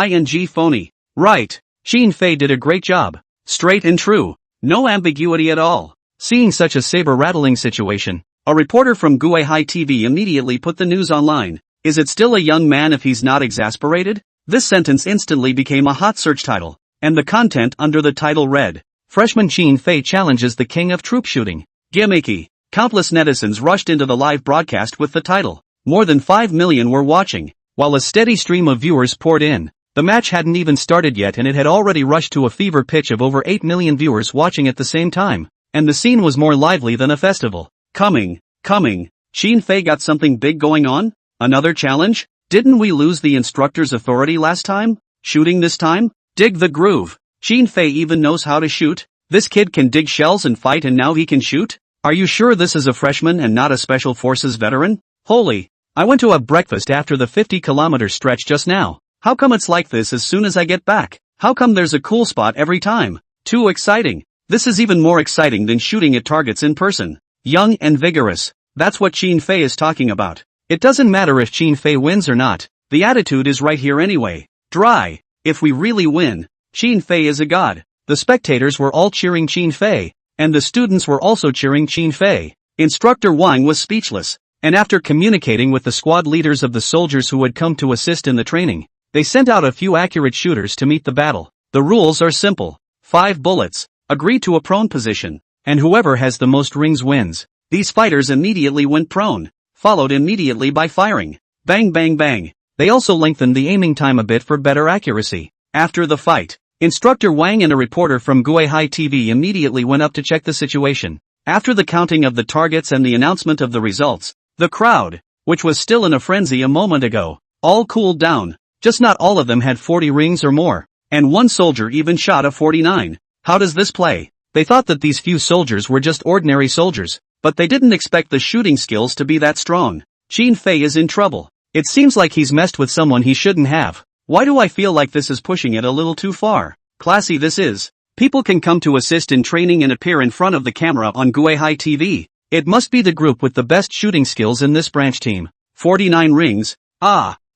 phony. Right. Xin Fei did a great job. Straight and true. No ambiguity at all. Seeing such a saber-rattling situation, a reporter from Guihai TV immediately put the news online. Is it still a young man if he's not exasperated? This sentence instantly became a hot search title, and the content under the title read, Freshman Xin Fei challenges the king of troop shooting. Gimmicky. Countless netizens rushed into the live broadcast with the title. More than 5 million were watching, while a steady stream of viewers poured in. The match hadn't even started yet and it had already rushed to a fever pitch of over 8 million viewers watching at the same time, and the scene was more lively than a festival. Coming. Xin Fei got something big going on? Another challenge? Didn't we lose the instructor's authority last time? Shooting this time? Dig the groove. Xin Fei even knows how to shoot? This kid can dig shells and fight and now he can shoot? Are you sure this is a freshman and not a special forces veteran? Holy. I went to have breakfast after the 50-kilometer stretch just now. How come it's like this as soon as I get back? How come there's a cool spot every time? Too exciting. This is even more exciting than shooting at targets in person. Young and vigorous. That's what Xin Fei is talking about. It doesn't matter if Xin Fei wins or not. The attitude is right here anyway. Dry. If we really win, Xin Fei is a god. The spectators were all cheering Xin Fei, and the students were also cheering Xin Fei. Instructor Wang was speechless, and after communicating with the squad leaders of the soldiers who had come to assist in the training, they sent out a few accurate shooters to meet the battle. The rules are simple. 5 bullets, agree to a prone position, and whoever has the most rings wins. These fighters immediately went prone, followed immediately by firing. Bang bang bang. They also lengthened the aiming time a bit for better accuracy. After the fight, Instructor Wang and a reporter from Guihai TV immediately went up to check the situation. After the counting of the targets and the announcement of the results, the crowd, which was still in a frenzy a moment ago, all cooled down. Just not all of them had 40 rings or more, and one soldier even shot a 49. How does this play? They thought that these few soldiers were just ordinary soldiers, but they didn't expect the shooting skills to be that strong. Xin Fei is in trouble. It seems like he's messed with someone he shouldn't have. Why do I feel like this is pushing it a little too far? Classy this is. People can come to assist in training and appear in front of the camera on Guihai TV. It must be the group with the best shooting skills in this branch team. 49 rings.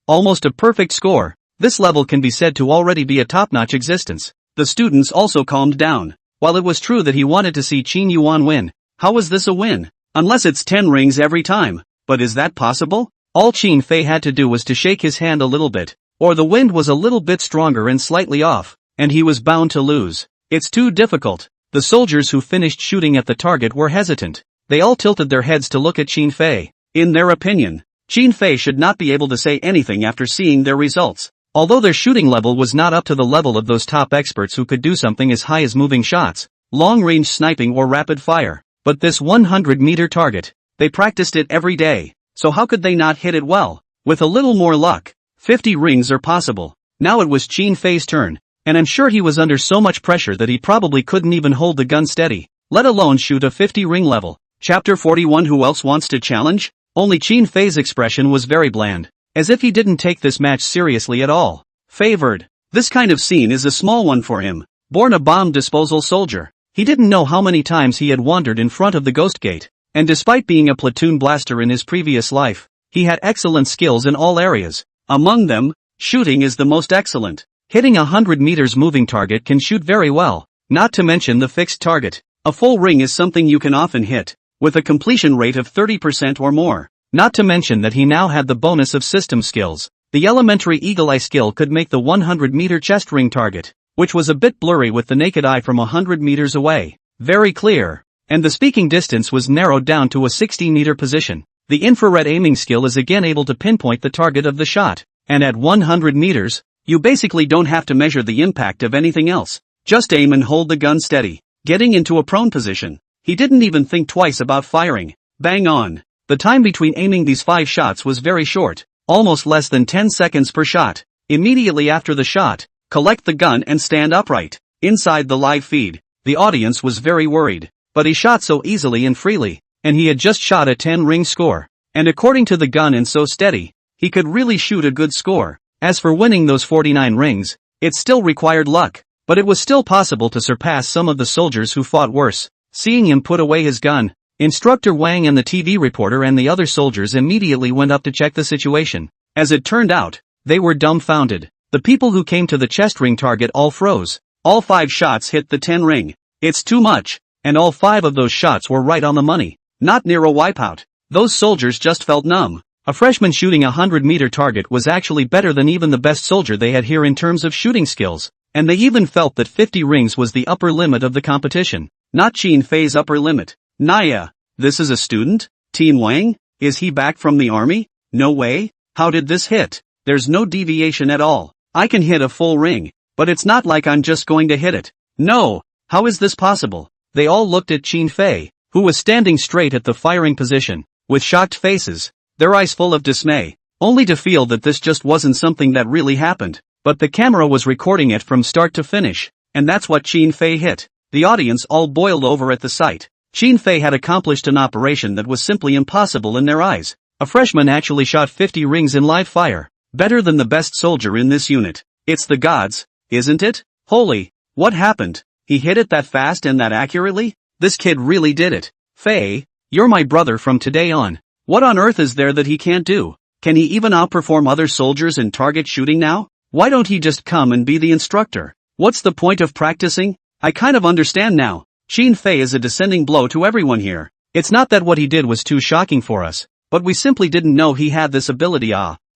Almost a perfect score. This level can be said to already be a top-notch existence. The students also calmed down. While it was true that he wanted to see Qin Yuan win, how was this a win? Unless it's 10 rings every time. But is that possible? All Xin Fei had to do was to shake his hand a little bit, or the wind was a little bit stronger and slightly off, and he was bound to lose. It's too difficult. The soldiers who finished shooting at the target were hesitant. They all tilted their heads to look at Xin Fei. In their opinion, Xin Fei should not be able to say anything after seeing their results. Although their shooting level was not up to the level of those top experts who could do something as high as moving shots, long-range sniping or rapid fire. But this 100-meter target, they practiced it every day, so how could they not hit it well? With a little more luck, 50 rings are possible. Now it was Xin Fei's turn, and I'm sure he was under so much pressure that he probably couldn't even hold the gun steady, let alone shoot a 50-ring level. Chapter 41. Who else wants to challenge? Only Xin Fei's expression was very bland, as if he didn't take this match seriously at all. Favored. This kind of scene is a small one for him. Born a bomb disposal soldier, he didn't know how many times he had wandered in front of the Ghost Gate, and despite being a platoon blaster in his previous life, he had excellent skills in all areas. Among them, shooting is the most excellent. Hitting 100 meters moving target can shoot very well, not to mention the fixed target. A full ring is something you can often hit, with a completion rate of 30% or more. Not to mention that he now had the bonus of system skills. The elementary eagle eye skill could make the 100-meter chest ring target, which was a bit blurry with the naked eye from 100 meters away, very clear. And the speaking distance was narrowed down to a 60-meter position. The infrared aiming skill is again able to pinpoint the target of the shot. And at 100 meters, you basically don't have to measure the impact of anything else. Just aim and hold the gun steady. Getting into a prone position, he didn't even think twice about firing. Bang on. The time between aiming these 5 shots was very short. almost less than 10 seconds per shot. Immediately after the shot, collect the gun and stand upright. Inside the live feed, the audience was very worried, but he shot so easily and freely, and he had just shot a 10-ring score. And according to the gun and so steady, he could really shoot a good score. As for winning those 49 rings, it still required luck, but it was still possible to surpass some of the soldiers who fought worse. Seeing him put away his gun, Instructor Wang and the TV reporter and the other soldiers immediately went up to check the situation. As it turned out, they were dumbfounded. The people who came to the chest ring target all froze. All 5 shots hit the 10 ring. It's too much, and all 5 of those shots were right on the money. Not near a wipeout. Those soldiers just felt numb. A freshman shooting a 100-meter target was actually better than even the best soldier they had here in terms of shooting skills, and they even felt that 50 rings was the upper limit of the competition, not Qin Fei's upper limit. Naya, this is a student? Teen Wang? Is he back from the army? No way. How did this hit? There's no deviation at all. I can hit a full ring, but it's not like I'm just going to hit it. No, how is this possible? They all looked at Qin Fei, who was standing straight at the firing position, with shocked faces, their eyes full of dismay, only to feel that this just wasn't something that really happened. But the camera was recording it from start to finish, and that's what Qin Fei hit. The audience all boiled over at the sight. Qin Fei had accomplished an operation that was simply impossible in their eyes. A freshman actually shot 50 rings in live fire, better than the best soldier in this unit. It's the gods, isn't it? Holy, what happened? He hit it that fast and that accurately? This kid really did it. Fei, you're my brother from today on. What on earth is there that he can't do? Can he even outperform other soldiers in target shooting now? Why don't he just come and be the instructor? What's the point of practicing? I kind of understand now. Qin Fei is a descending blow to everyone here. It's not that what he did was too shocking for us, but we simply didn't know he had this ability.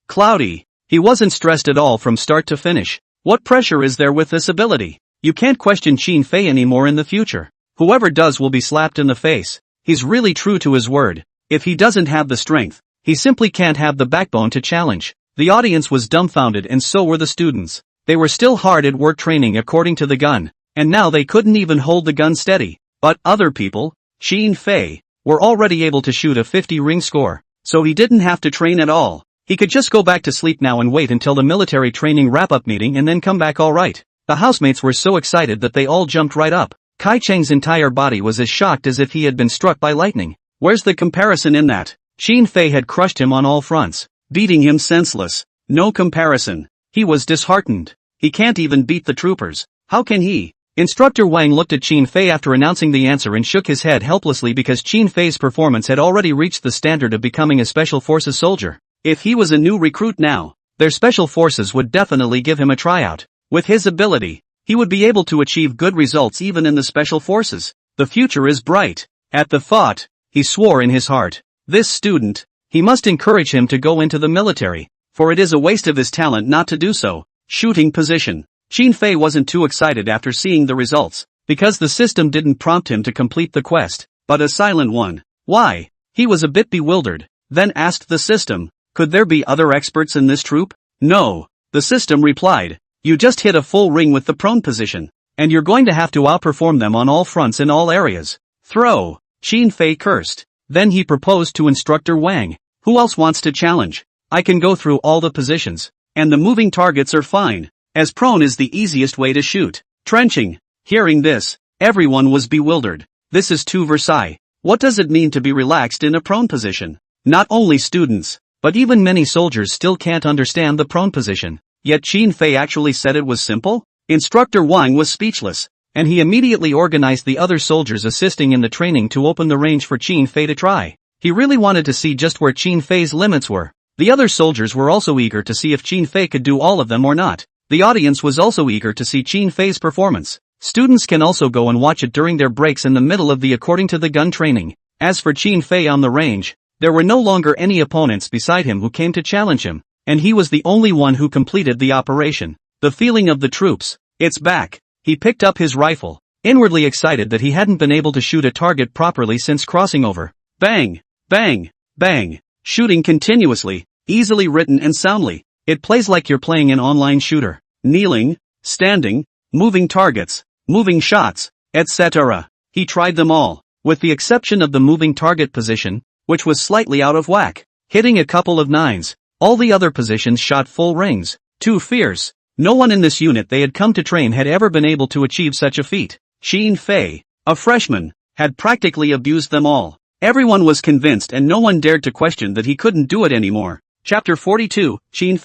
Cloudy. He wasn't stressed at all from start to finish. What pressure is there with this ability? You can't question Qin Fei anymore in the future. Whoever does will be slapped in the face. He's really true to his word. If he doesn't have the strength, he simply can't have the backbone to challenge. The audience was dumbfounded and so were the students. They were still hard at work training according to the gun, and now they couldn't even hold the gun steady. But other people, Qin Fei, were already able to shoot a 50-ring score, so he didn't have to train at all. He could just go back to sleep now and wait until the military training wrap-up meeting and then come back all right. The housemates were so excited that they all jumped right up. Kai Cheng's entire body was as shocked as if he had been struck by lightning. Where's the comparison in that? Qin Fei had crushed him on all fronts, beating him senseless. No comparison. He was disheartened. He can't even beat the troopers. How can he? Instructor Wang looked at Qin Fei after announcing the answer and shook his head helplessly because Qin Fei's performance had already reached the standard of becoming a special forces soldier. If he was a new recruit now, their special forces would definitely give him a tryout. With his ability, he would be able to achieve good results even in the special forces. The future is bright. At the thought, he swore in his heart, this student, he must encourage him to go into the military, for it is a waste of his talent not to do so. Shooting position. Qin Fei wasn't too excited after seeing the results, because the system didn't prompt him to complete the quest, but a silent one. Why? He was a bit bewildered, then asked the system, could there be other experts in this troop? No. The system replied, you just hit a full ring with the prone position, and you're going to have to outperform them on all fronts in all areas. Throw. Qin Fei cursed. Then he proposed to Instructor Wang, who else wants to challenge? I can go through all the positions, and the moving targets are fine, as prone is the easiest way to shoot. Trenching. Hearing this, everyone was bewildered. This is too Versailles. What does it mean to be relaxed in a prone position? Not only students, but even many soldiers still can't understand the prone position. Yet Qin Fei actually said it was simple? Instructor Wang was speechless, and he immediately organized the other soldiers assisting in the training to open the range for Qin Fei to try. He really wanted to see just where Qin Fei's limits were. The other soldiers were also eager to see if Qin Fei could do all of them or not. The audience was also eager to see Qin Fei's performance. Students can also go and watch it during their breaks in the middle of the according to the gun training. As for Qin Fei on the range, there were no longer any opponents beside him who came to challenge him, and he was the only one who completed the operation. The feeling of the troops. It's back. He picked up his rifle, inwardly excited that he hadn't been able to shoot a target properly since crossing over. Bang! Bang! Bang! Shooting continuously, easily written and soundly. It plays like you're playing an online shooter. Kneeling, standing, moving targets, moving shots, etc. He tried them all, with the exception of the moving target position, which was slightly out of whack. Hitting a couple of nines, All the other positions shot full rings. Too fierce. No one in this unit they had come to train had ever been able to achieve such a feat. Xin Fei, a freshman, had practically abused them all. Everyone was convinced and no one dared to question that he couldn't do it anymore. Chapter 42, Xin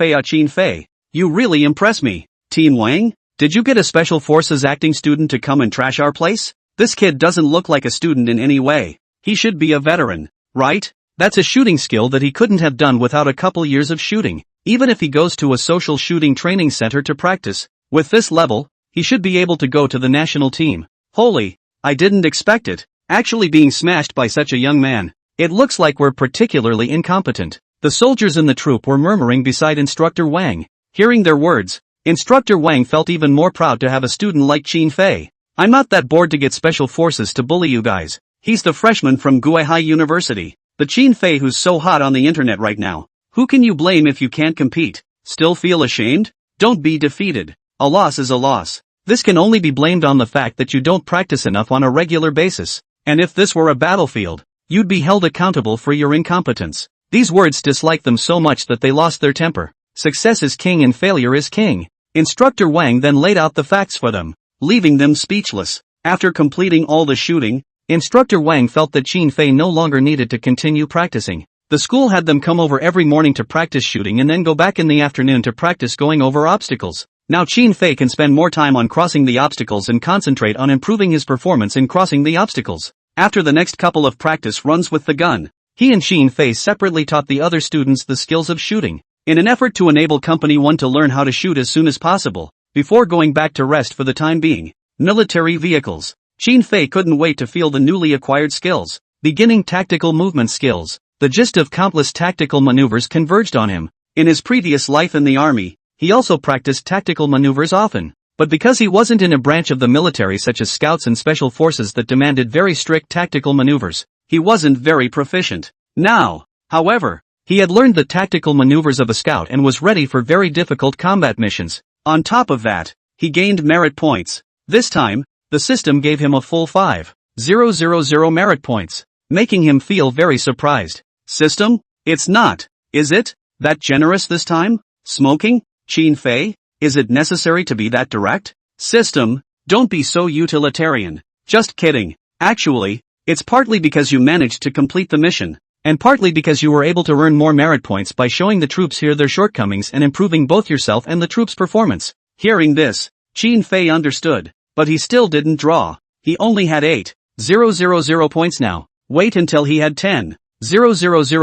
Fei, you really impress me. Teen Wang, did you get a special forces acting student to come and trash our place? This kid doesn't look like a student in any way. He should be a veteran, right? That's a shooting skill that he couldn't have done without a couple years of shooting. Even if he goes to a social shooting training center to practice, with this level, he should be able to go to the national team. Holy, I didn't expect it. Actually being smashed by such a young man. It looks like we're particularly incompetent. The soldiers in the troop were murmuring beside Instructor Wang. Hearing their words, Instructor Wang felt even more proud to have a student like Xin Fei. I'm not that bored to get special forces to bully you guys. He's the freshman from Guihai University. The Xin Fei who's so hot on the internet right now. Who can you blame if you can't compete? Still feel ashamed? Don't be defeated. A loss is a loss. This can only be blamed on the fact that you don't practice enough on a regular basis. And if this were a battlefield, you'd be held accountable for your incompetence. These words disliked them so much that they lost their temper. Success is king and failure is king. Instructor Wang then laid out the facts for them, leaving them speechless. After completing all the shooting, Instructor Wang felt that Xin Fei no longer needed to continue practicing. The school had them come over every morning to practice shooting and then go back in the afternoon to practice going over obstacles. Now Xin Fei can spend more time on crossing the obstacles and concentrate on improving his performance in crossing the obstacles. After the next couple of practice runs with the gun, he and Xin Fei separately taught the other students the skills of shooting, in an effort to enable Company 1 to learn how to shoot as soon as possible, before going back to rest for the time being. Military vehicles. Xin Fei couldn't wait to feel the newly acquired skills. Beginning tactical movement skills. The gist of countless tactical maneuvers converged on him. In his previous life in the army, he also practiced tactical maneuvers often. But because he wasn't in a branch of the military such as scouts and special forces that demanded very strict tactical maneuvers, he wasn't very proficient. Now, however, he had learned the tactical maneuvers of a scout and was ready for very difficult combat missions. On top of that, he gained merit points. This time, the system gave him a full 5,000 merit points, making him feel very surprised. System? It's not, is it? That generous this time? Smoking? Xin Fei? Is it necessary to be that direct? System, don't be so utilitarian. Just kidding. Actually, it's partly because you managed to complete the mission, and partly because you were able to earn more merit points by showing the troops here their shortcomings and improving both yourself and the troops' performance. Hearing this, Xin Fei understood, but he still didn't draw. He only had 8,000 points now. Wait until he had 10,000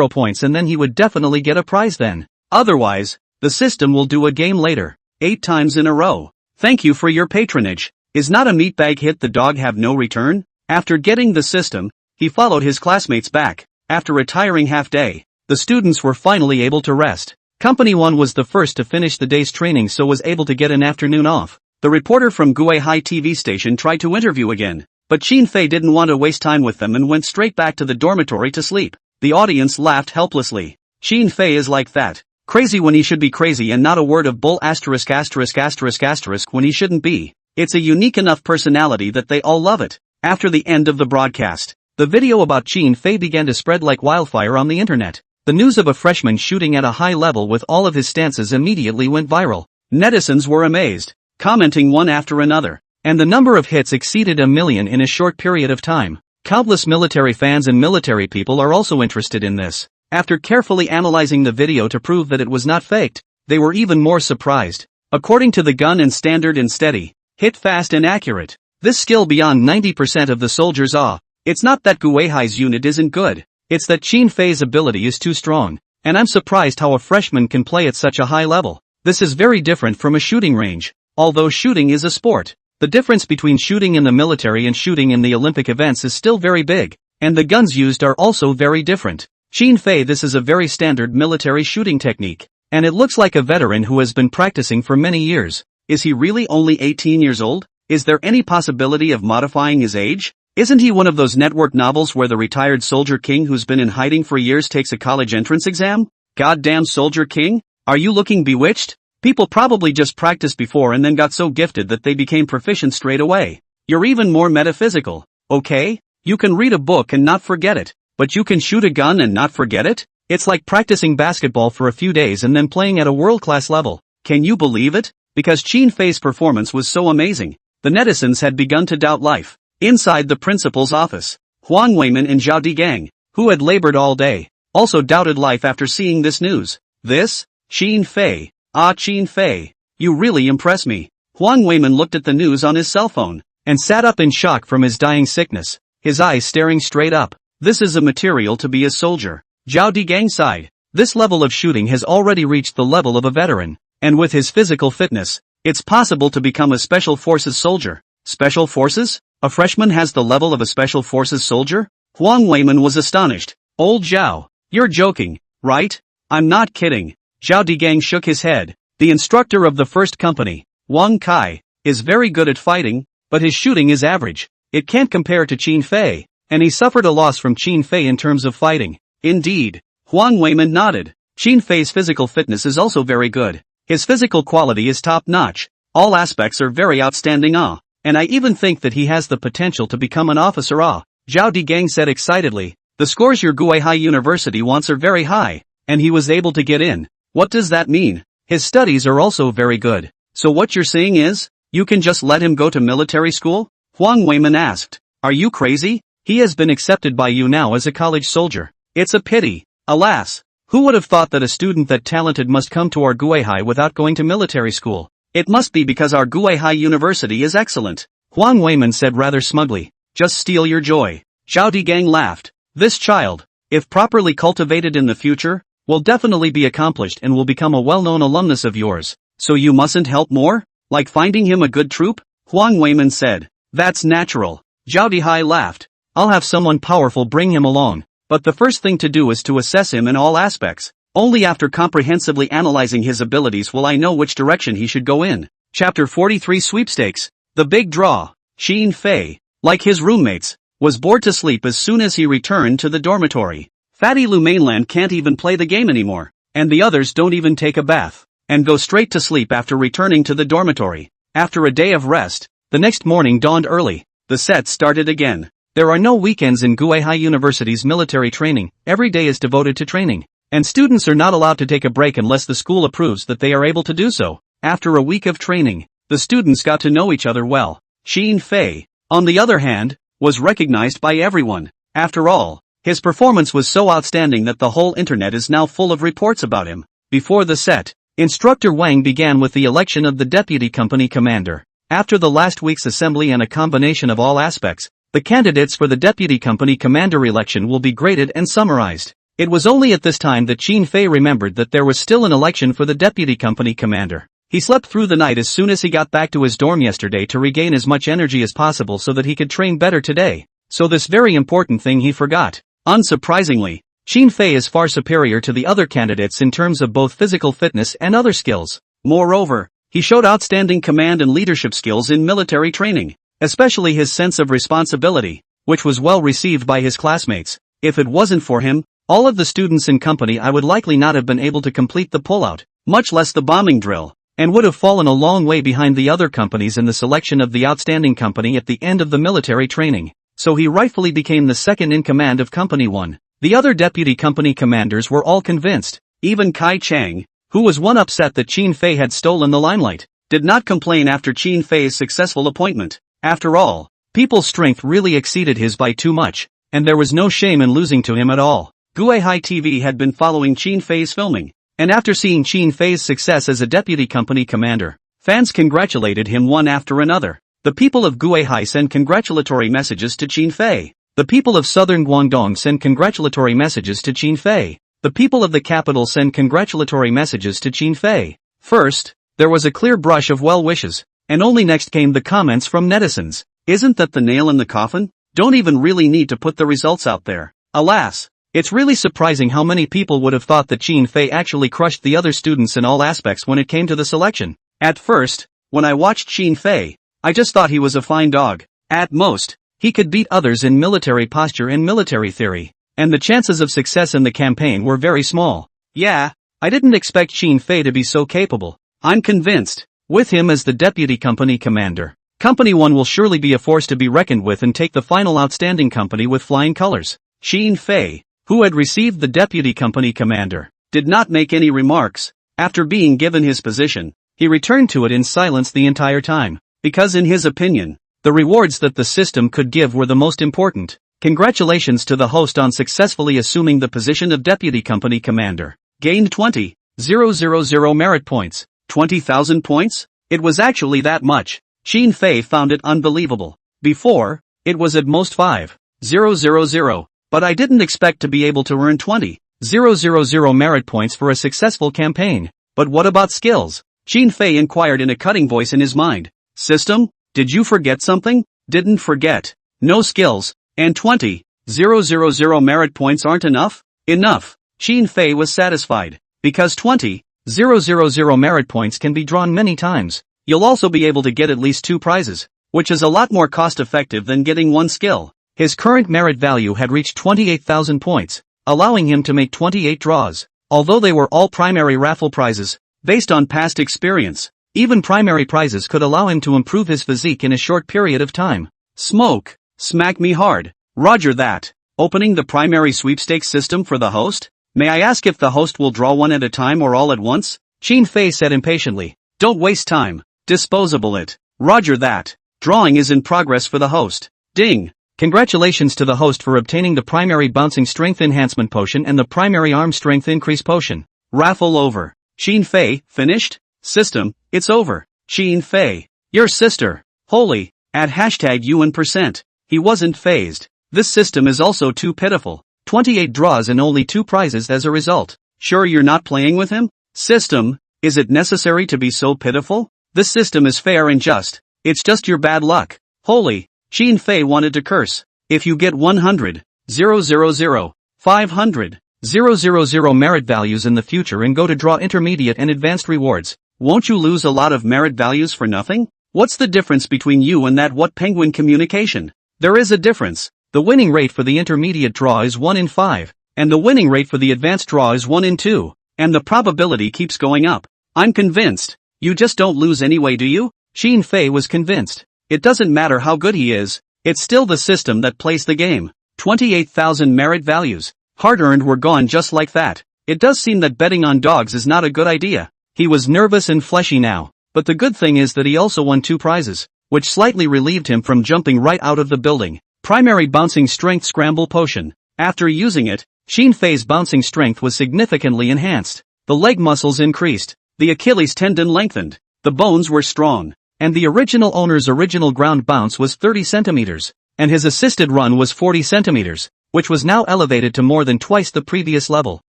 points and then he would definitely get a prize then. Otherwise, the system will do a game later. 8 times in a row. Thank you for your patronage. Is not a meatbag hit the dog have no return? After getting the system, he followed his classmates back. After retiring half day, the students were finally able to rest. Company 1 was the first to finish the day's training so was able to get an afternoon off. The reporter from Guihai TV station tried to interview again, but Xin Fei didn't want to waste time with them and went straight back to the dormitory to sleep. The audience laughed helplessly. Xin Fei is like that. Crazy when he should be crazy and not a word of bull **** when he shouldn't be. It's a unique enough personality that they all love it. After the end of the broadcast, the video about Xin Fei began to spread like wildfire on the internet. The news of a freshman shooting at a high level with all of his stances immediately went viral. Netizens were amazed, commenting one after another, and the number of hits exceeded 1 million in a short period of time. Countless military fans and military people are also interested in this. After carefully analyzing the video to prove that it was not faked, they were even more surprised. According to the gun and standard and steady, hit fast and accurate. This skill beyond 90% of the soldiers are. It's not that Guihai's unit isn't good. It's that Xin Fei's ability is too strong. And I'm surprised how a freshman can play at such a high level. This is very different from a shooting range. Although shooting is a sport, the difference between shooting in the military and shooting in the Olympic events is still very big. And the guns used are also very different. Xin Fei, this is a very standard military shooting technique, and it looks like a veteran who has been practicing for many years. Is he really only 18 years old? Is there any possibility of modifying his age? Isn't he one of those network novels where the retired soldier king who's been in hiding for years takes a college entrance exam? Goddamn Soldier King? Are you looking bewitched? People probably just practiced before and then got so gifted that they became proficient straight away. You're even more metaphysical, okay? You can read a book and not forget it. But you can shoot a gun and not forget it? It's like practicing basketball for a few days and then playing at a world-class level. Can you believe it? Because Qin Fei's performance was so amazing, the netizens had begun to doubt life. Inside the principal's office, Huang Weimin and Zhao Digang, who had labored all day, also doubted life after seeing this news. This? Qin Fei. Ah, Qin Fei. You really impress me. Huang Weimin looked at the news on his cell phone, and sat up in shock from his dying sickness, his eyes staring straight up. This is a material to be a soldier. Zhao Digang sighed. This level of shooting has already reached the level of a veteran, and with his physical fitness, it's possible to become a special forces soldier. Special forces? A freshman has the level of a special forces soldier? Huang Weimin was astonished. Old Zhao, you're joking, right? I'm not kidding. Zhao Digang shook his head. The instructor of the first company, Wang Kai, is very good at fighting, but his shooting is average. It can't compare to Qin Fei, and he suffered a loss from Qin Fei in terms of fighting. Indeed. Huang Weimin nodded. Qin Fei's physical fitness is also very good. His physical quality is top-notch. All aspects are very outstanding. And I even think that he has the potential to become an officer. Zhao Digang said excitedly. The scores your Guihai University wants are very high, and he was able to get in. What does that mean? His studies are also very good. So what you're saying is, you can just let him go to military school? Huang Weimin asked. Are you crazy? He has been accepted by you now as a college soldier. It's a pity. Alas, who would have thought that a student that talented must come to our Guihai without going to military school? It must be because our Guihai University is excellent. Huang Weimin said rather smugly. Just steal your joy. Zhao Digang laughed. This child, if properly cultivated in the future, will definitely be accomplished and will become a well-known alumnus of yours. So you mustn't help more? Like finding him a good troop? Huang Weimin said. That's natural. Zhao Dihai laughed. I'll have someone powerful bring him along. But the first thing to do is to assess him in all aspects. Only after comprehensively analyzing his abilities will I know which direction he should go in. Chapter 43 Sweepstakes. The Big Draw. Qin Fei, like his roommates, was bored to sleep as soon as he returned to the dormitory. Fatty Lu Mainland can't even play the game anymore, and the others don't even take a bath, and go straight to sleep after returning to the dormitory. After a day of rest, the next morning dawned early. The set started again. There are no weekends in Guihai University's military training. Every day is devoted to training, and students are not allowed to take a break unless the school approves that they are able to do so. After a week of training, the students got to know each other well. Qin Fei, on the other hand, was recognized by everyone. After all, his performance was so outstanding that the whole internet is now full of reports about him. Before the set, Instructor Wang began with the election of the deputy company commander. After the last week's assembly and a combination of all aspects, the candidates for the deputy company commander election will be graded and summarized. It was only at this time that Qin Fei remembered that there was still an election for the deputy company commander. He slept through the night as soon as he got back to his dorm yesterday to regain as much energy as possible so that he could train better today. So this very important thing he forgot. Unsurprisingly, Qin Fei is far superior to the other candidates in terms of both physical fitness and other skills. Moreover, he showed outstanding command and leadership skills in military training, especially his sense of responsibility, which was well received by his classmates. If it wasn't for him, all of the students in company I would likely not have been able to complete the pullout, much less the bombing drill, and would have fallen a long way behind the other companies in the selection of the outstanding company at the end of the military training. So he rightfully became the second in command of Company 1. The other deputy company commanders were all convinced. Even Kai Chang, who was upset that Qin Fei had stolen the limelight, did not complain after Qin Fei's successful appointment. After all, people's strength really exceeded his by too much, and there was no shame in losing to him at all. Guihai TV had been following Qin Fei's filming, and after seeing Qin Fei's success as a deputy company commander, fans congratulated him one after another. The people of Guihai send congratulatory messages to Qin Fei. The people of southern Guangdong send congratulatory messages to Qin Fei. The people of the capital send congratulatory messages to Qin Fei. First, there was a clear brush of well wishes, and only next came the comments from netizens. Isn't that the nail in the coffin? Don't even really need to put the results out there. Alas, it's really surprising how many people would have thought that Qin Fei actually crushed the other students in all aspects when it came to the selection. At first, when I watched Qin Fei, I just thought he was a fine dog. At most, he could beat others in military posture and military theory, and the chances of success in the campaign were very small. Yeah, I didn't expect Qin Fei to be so capable. I'm convinced, with him as the deputy company commander, Company 1 will surely be a force to be reckoned with and take the final outstanding company with flying colors. Qin Fei, who had received the deputy company commander, did not make any remarks. After being given his position, he returned to it in silence the entire time, because in his opinion, the rewards that the system could give were the most important. Congratulations to the host on successfully assuming the position of deputy company commander. Gained 20,000 merit points. 20,000 points? It was actually that much. Xin Fei found it unbelievable. Before, it was at most 5,000, but I didn't expect to be able to earn 20,000 merit points for a successful campaign. But what about skills? Xin Fei inquired in a cutting voice in his mind. System, did you forget something? Didn't forget. No skills, and 20,000 merit points aren't enough? Enough. Xin Fei was satisfied, because 20,000 merit points can be drawn many times. You'll also be able to get at least 2 prizes, which is a lot more cost-effective than getting 1 skill. His current merit value had reached 28,000 points, allowing him to make 28 draws. Although they were all primary raffle prizes, based on past experience, even primary prizes could allow him to improve his physique in a short period of time. Smoke. Smack me hard. Roger that. Opening the primary sweepstakes system for the host? May I ask if the host will draw one at a time or all at once? Xin Fei said impatiently. Don't waste time. Disposable it. Roger that. Drawing is in progress for the host. Ding. Congratulations to the host for obtaining the primary bouncing strength enhancement potion and the primary arm strength increase potion. Raffle over. Xin Fei, finished? System, it's over. Xin Fei. Your sister. Holy. At hashtag UN%. He wasn't phased. This system is also too pitiful. 28 draws and only 2 prizes as a result. Sure you're not playing with him? System, is it necessary to be so pitiful? This system is fair and just. It's just your bad luck. Holy. Xin Fei wanted to curse. If you get 100,000, 500,000 merit values in the future and go to draw intermediate and advanced rewards, won't you lose a lot of merit values for nothing? What's the difference between you and that what penguin communication? There is a difference. The winning rate for the intermediate draw is 1 in 5, and the winning rate for the advanced draw is 1 in 2, and the probability keeps going up. I'm convinced. You just don't lose anyway, do you? Xin Fei was convinced. It doesn't matter how good he is, it's still the system that plays the game. 28,000 merit values, hard-earned, were gone just like that. It does seem that betting on dogs is not a good idea. He was nervous and fleshy now, but the good thing is that he also won 2 prizes, which slightly relieved him from jumping right out of the building. Primary bouncing strength scramble potion. After using it, Xin Fei's bouncing strength was significantly enhanced. The leg muscles increased, the Achilles tendon lengthened, the bones were strong, and the original owner's original ground bounce was 30 centimeters, and his assisted run was 40 centimeters, which was now elevated to more than twice the previous level.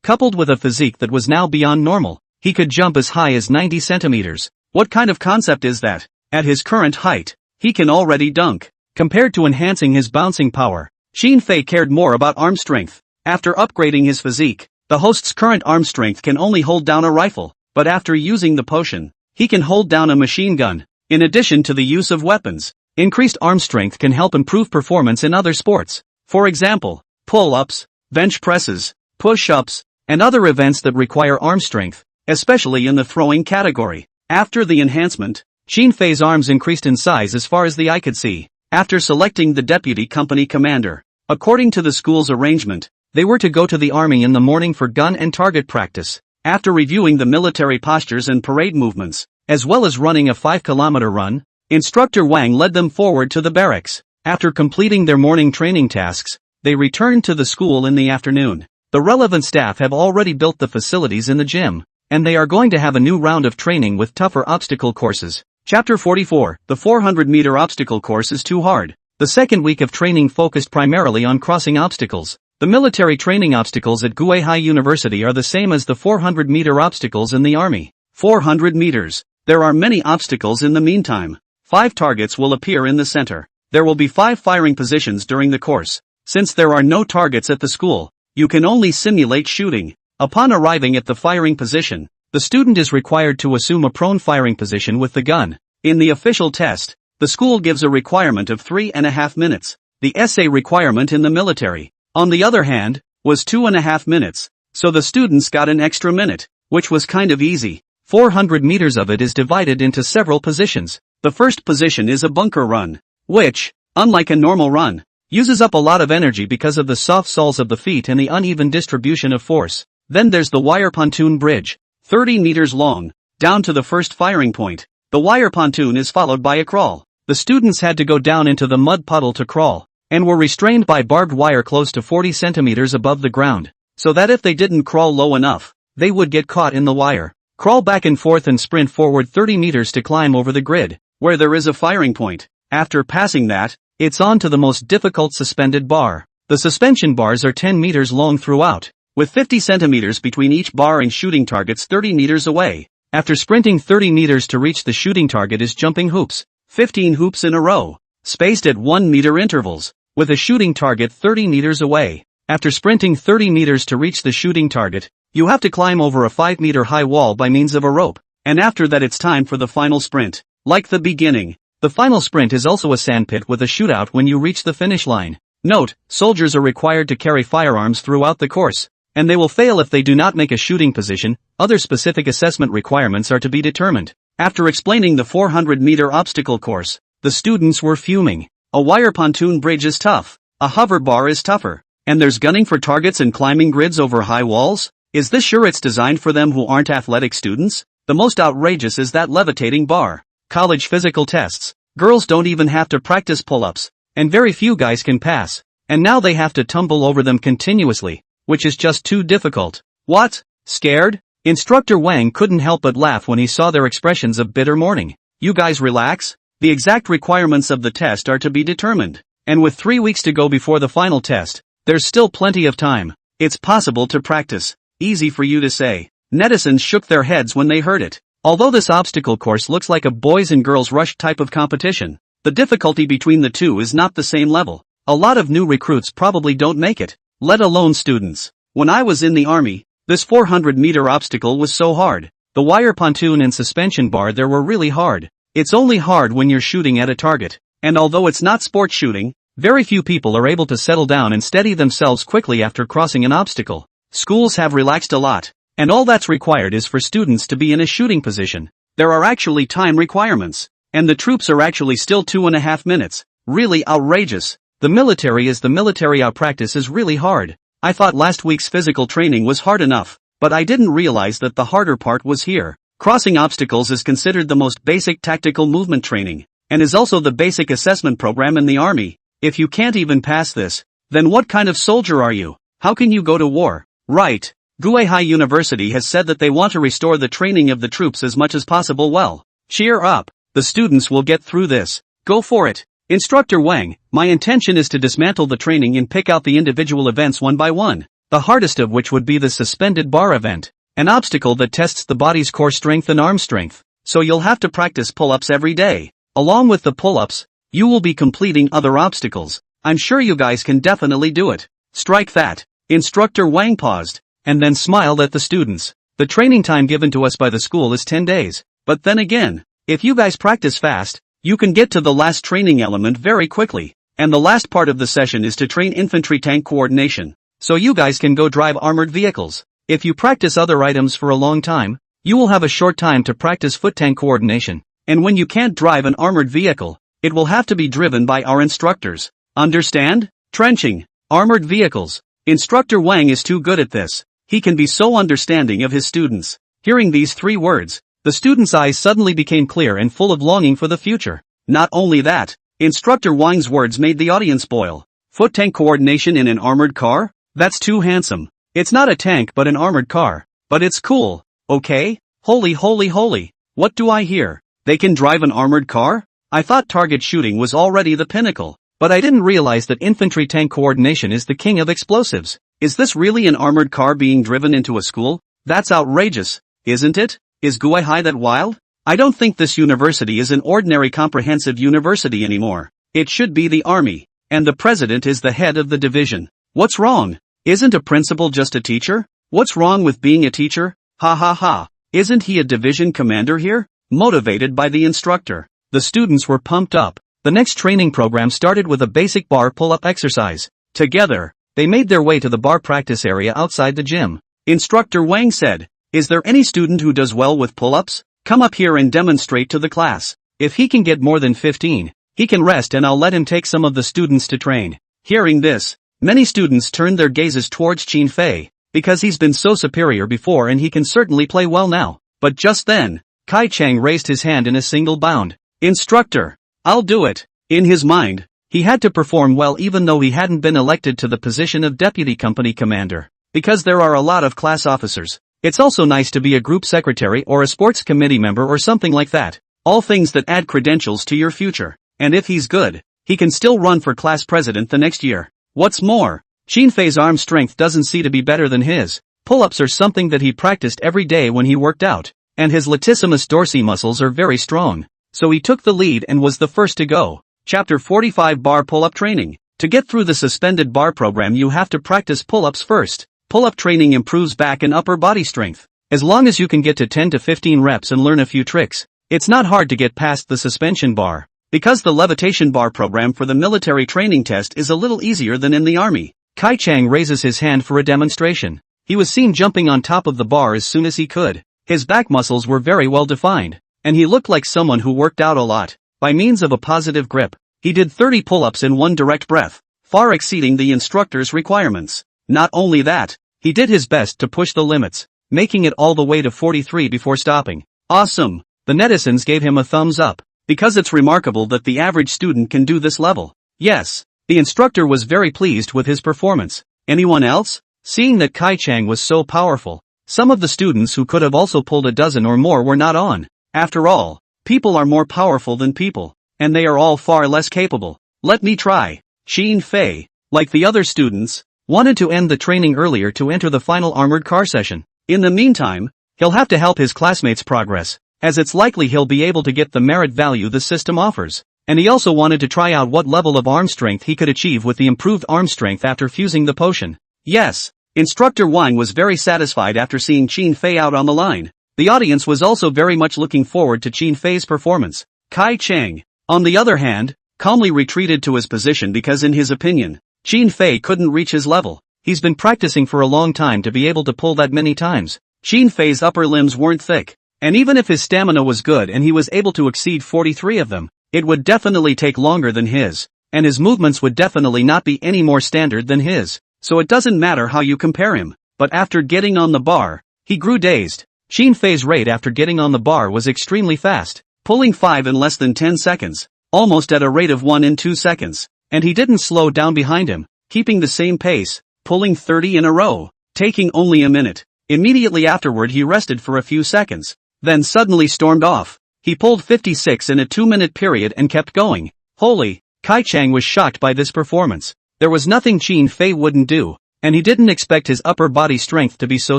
Coupled with a physique that was now beyond normal, he could jump as high as 90 centimeters. What kind of concept is that? At his current height, he can already dunk. Compared to enhancing his bouncing power, Xin Fei cared more about arm strength. After upgrading his physique, the host's current arm strength can only hold down a rifle, but after using the potion, he can hold down a machine gun. In addition to the use of weapons, increased arm strength can help improve performance in other sports. For example, pull-ups, bench presses, push-ups, and other events that require arm strength, especially in the throwing category. After the enhancement, Xin Fei's arms increased in size as far as the eye could see. After selecting the deputy company commander, according to the school's arrangement, they were to go to the army in the morning for gun and target practice. After reviewing the military postures and parade movements, as well as running a 5-kilometer run, Instructor Wang led them forward to the barracks. After completing their morning training tasks, they returned to the school in the afternoon. The relevant staff have already built the facilities in the gym, and they are going to have a new round of training with tougher obstacle courses. Chapter 44, the 400-meter obstacle course is too hard. The second week of training focused primarily on crossing obstacles. The military training obstacles at Guihai University are the same as the 400-meter obstacles in the army. 400 meters. There are many obstacles in the meantime. 5 targets will appear in the center. There will be 5 firing positions during the course. Since there are no targets at the school, you can only simulate shooting. Upon arriving at the firing position, the student is required to assume a prone firing position with the gun. In the official test, the school gives a requirement of 3.5 minutes. The essay requirement in the military, on the other hand, was 2.5 minutes, so the students got an extra minute, which was kind of easy. 400 meters of it is divided into several positions. The first position is a bunker run, which, unlike a normal run, Uses up a lot of energy because of the soft soles of the feet and the uneven distribution of force. Then there's the wire pontoon bridge, 30 meters long, down to the first firing point. The wire pontoon is followed by a crawl. The students had to go down into the mud puddle to crawl, and were restrained by barbed wire close to 40 centimeters above the ground, so that if they didn't crawl low enough, they would get caught in the wire. Crawl back and forth and sprint forward 30 meters to climb over the grid, where there is a firing point. After passing that, it's on to the most difficult suspended bar. The suspension bars are 10 meters long throughout, with 50 centimeters between each bar and shooting targets 30 meters away. After sprinting 30 meters to reach the shooting target is jumping hoops, 15 hoops in a row, spaced at 1 meter intervals, with a shooting target 30 meters away. After sprinting 30 meters to reach the shooting target, you have to climb over a 5-meter high wall by means of a rope, and after that it's time for the final sprint. Like the beginning, the final sprint is also a sandpit with a shootout when you reach the finish line. Note, soldiers are required to carry firearms throughout the course, and they will fail if they do not make a shooting position. Other specific assessment requirements are to be determined. After explaining the 400-meter obstacle course, the students were fuming. A wire pontoon bridge is tough, a hover bar is tougher, and there's gunning for targets and climbing grids over high walls? Is this sure it's designed for them who aren't athletic students? The most outrageous is that levitating bar. College physical tests. Girls don't even have to practice pull-ups, and very few guys can pass, and now they have to tumble over them continuously, which is just too difficult. What? Scared? Instructor Wang couldn't help but laugh when he saw their expressions of bitter mourning. You guys relax? The exact requirements of the test are to be determined, and with 3 weeks to go before the final test, there's still plenty of time. It's possible to practice. Easy for you to say. Netizens shook their heads when they heard it. Although this obstacle course looks like a boys and girls rush type of competition, the difficulty between the two is not the same level. A lot of new recruits probably don't make it, let alone students. When I was in the army, this 400-meter obstacle was so hard. The wire pontoon and suspension bar there were really hard. It's only hard when you're shooting at a target, and although it's not sport shooting, very few people are able to settle down and steady themselves quickly after crossing an obstacle. Schools have relaxed a lot, and all that's required is for students to be in a shooting position. There are actually time requirements, and the troops are actually still 2.5 minutes. Really outrageous. The military is the military. Our practice is really hard. I thought last week's physical training was hard enough, but I didn't realize that the harder part was here. Crossing obstacles is considered the most basic tactical movement training, and is also the basic assessment program in the army. If you can't even pass this, then what kind of soldier are you? How can you go to war? Right. Guihai University has said that they want to restore the training of the troops as much as possible. Well, cheer up. The students will get through this. Go for it. Instructor Wang, my intention is to dismantle the training and pick out the individual events one by one, the hardest of which would be the suspended bar event, an obstacle that tests the body's core strength and arm strength. So you'll have to practice pull-ups every day. Along with the pull-ups, you will be completing other obstacles. I'm sure you guys can definitely do it. Strike that. Instructor Wang paused, and then smiled at the students. The training time given to us by the school is 10 days. But then again, if you guys practice fast, you can get to the last training element very quickly. And the last part of the session is to train infantry tank coordination. So you guys can go drive armored vehicles. If you practice other items for a long time, you will have a short time to practice foot tank coordination. And when you can't drive an armored vehicle, it will have to be driven by our instructors. Understand? Trenching. Armored vehicles. Instructor Wang is too good at this. He can be so understanding of his students. Hearing these 3 words, the students' eyes suddenly became clear and full of longing for the future. Not only that, Instructor Wang's words made the audience boil. Foot tank coordination in an armored car? That's too handsome. It's not a tank but an armored car. But it's cool, okay? Holy holy holy. What do I hear? They can drive an armored car? I thought target shooting was already the pinnacle. But I didn't realize that infantry tank coordination is the king of explosives. Is this really an armored car being driven into a school? That's outrageous, isn't it? Is Guihai that wild? I don't think this university is an ordinary comprehensive university anymore. It should be the army, and the president is the head of the division. What's wrong? Isn't a principal just a teacher? What's wrong with being a teacher? Ha ha ha. Isn't he a division commander here? Motivated by the instructor, the students were pumped up. The next training program started with a basic bar pull-up exercise. Together, they made their way to the bar practice area outside the gym. Instructor Wang said, "Is there any student who does well with pull-ups? Come up here and demonstrate to the class. If he can get more than 15, he can rest and I'll let him take some of the students to train." Hearing this, many students turned their gazes towards Qin Fei, because he's been so superior before and he can certainly play well now. But just then, Kai Chang raised his hand in a single bound. Instructor, I'll do it. In his mind, he had to perform well even though he hadn't been elected to the position of deputy company commander. Because there are a lot of class officers, it's also nice to be a group secretary or a sports committee member or something like that. All things that add credentials to your future. And if he's good, he can still run for class president the next year. What's more, Qin Fei's arm strength doesn't seem to be better than his. Pull-ups are something that he practiced every day when he worked out. And his latissimus dorsi muscles are very strong. So he took the lead and was the first to go. Chapter 45 Bar Pull-Up Training. To get through the suspended bar program you have to practice pull-ups first. Pull-up training improves back and upper body strength. As long as you can get to 10 to 15 reps and learn a few tricks, it's not hard to get past the suspension bar. Because the levitation bar program for the military training test is a little easier than in the army. Kai Chang raises his hand for a demonstration. He was seen jumping on top of the bar as soon as he could. His back muscles were very well defined, and he looked like someone who worked out a lot. By means of a positive grip, he did 30 pull-ups in one direct breath, far exceeding the instructor's requirements. Not only that, he did his best to push the limits, making it all the way to 43 before stopping. Awesome! The netizens gave him a thumbs up, because it's remarkable that the average student can do this level. Yes, the instructor was very pleased with his performance. Anyone else? Seeing that Kai Chang was so powerful, some of the students who could have also pulled a dozen or more were not on. After all, people are more powerful than people, and they are all far less capable. Let me try. Qin Fei, like the other students, wanted to end the training earlier to enter the final armored car session. In the meantime, he'll have to help his classmates progress, as it's likely he'll be able to get the merit value the system offers. And he also wanted to try out what level of arm strength he could achieve with the improved arm strength after fusing the potion. Yes, Instructor Wang was very satisfied after seeing Qin Fei out on the line. The audience was also very much looking forward to Qin Fei's performance. Kai Chang, on the other hand, calmly retreated to his position because in his opinion, Qin Fei couldn't reach his level. He's been practicing for a long time to be able to pull that many times. Qin Fei's upper limbs weren't thick, and even if his stamina was good and he was able to exceed 43 of them, it would definitely take longer than his, and his movements would definitely not be any more standard than his, so it doesn't matter how you compare him. But after getting on the bar, he grew dazed. Qin Fei's rate after getting on the bar was extremely fast, pulling 5 in less than 10 seconds, almost at a rate of 1 in 2 seconds. And he didn't slow down behind him, keeping the same pace, pulling 30 in a row, taking only a minute. Immediately afterward he rested for a few seconds, then suddenly stormed off. He pulled 56 in a 2-minute period and kept going. Holy! Kai Chang was shocked by this performance. There was nothing Qin Fei wouldn't do, and he didn't expect his upper body strength to be so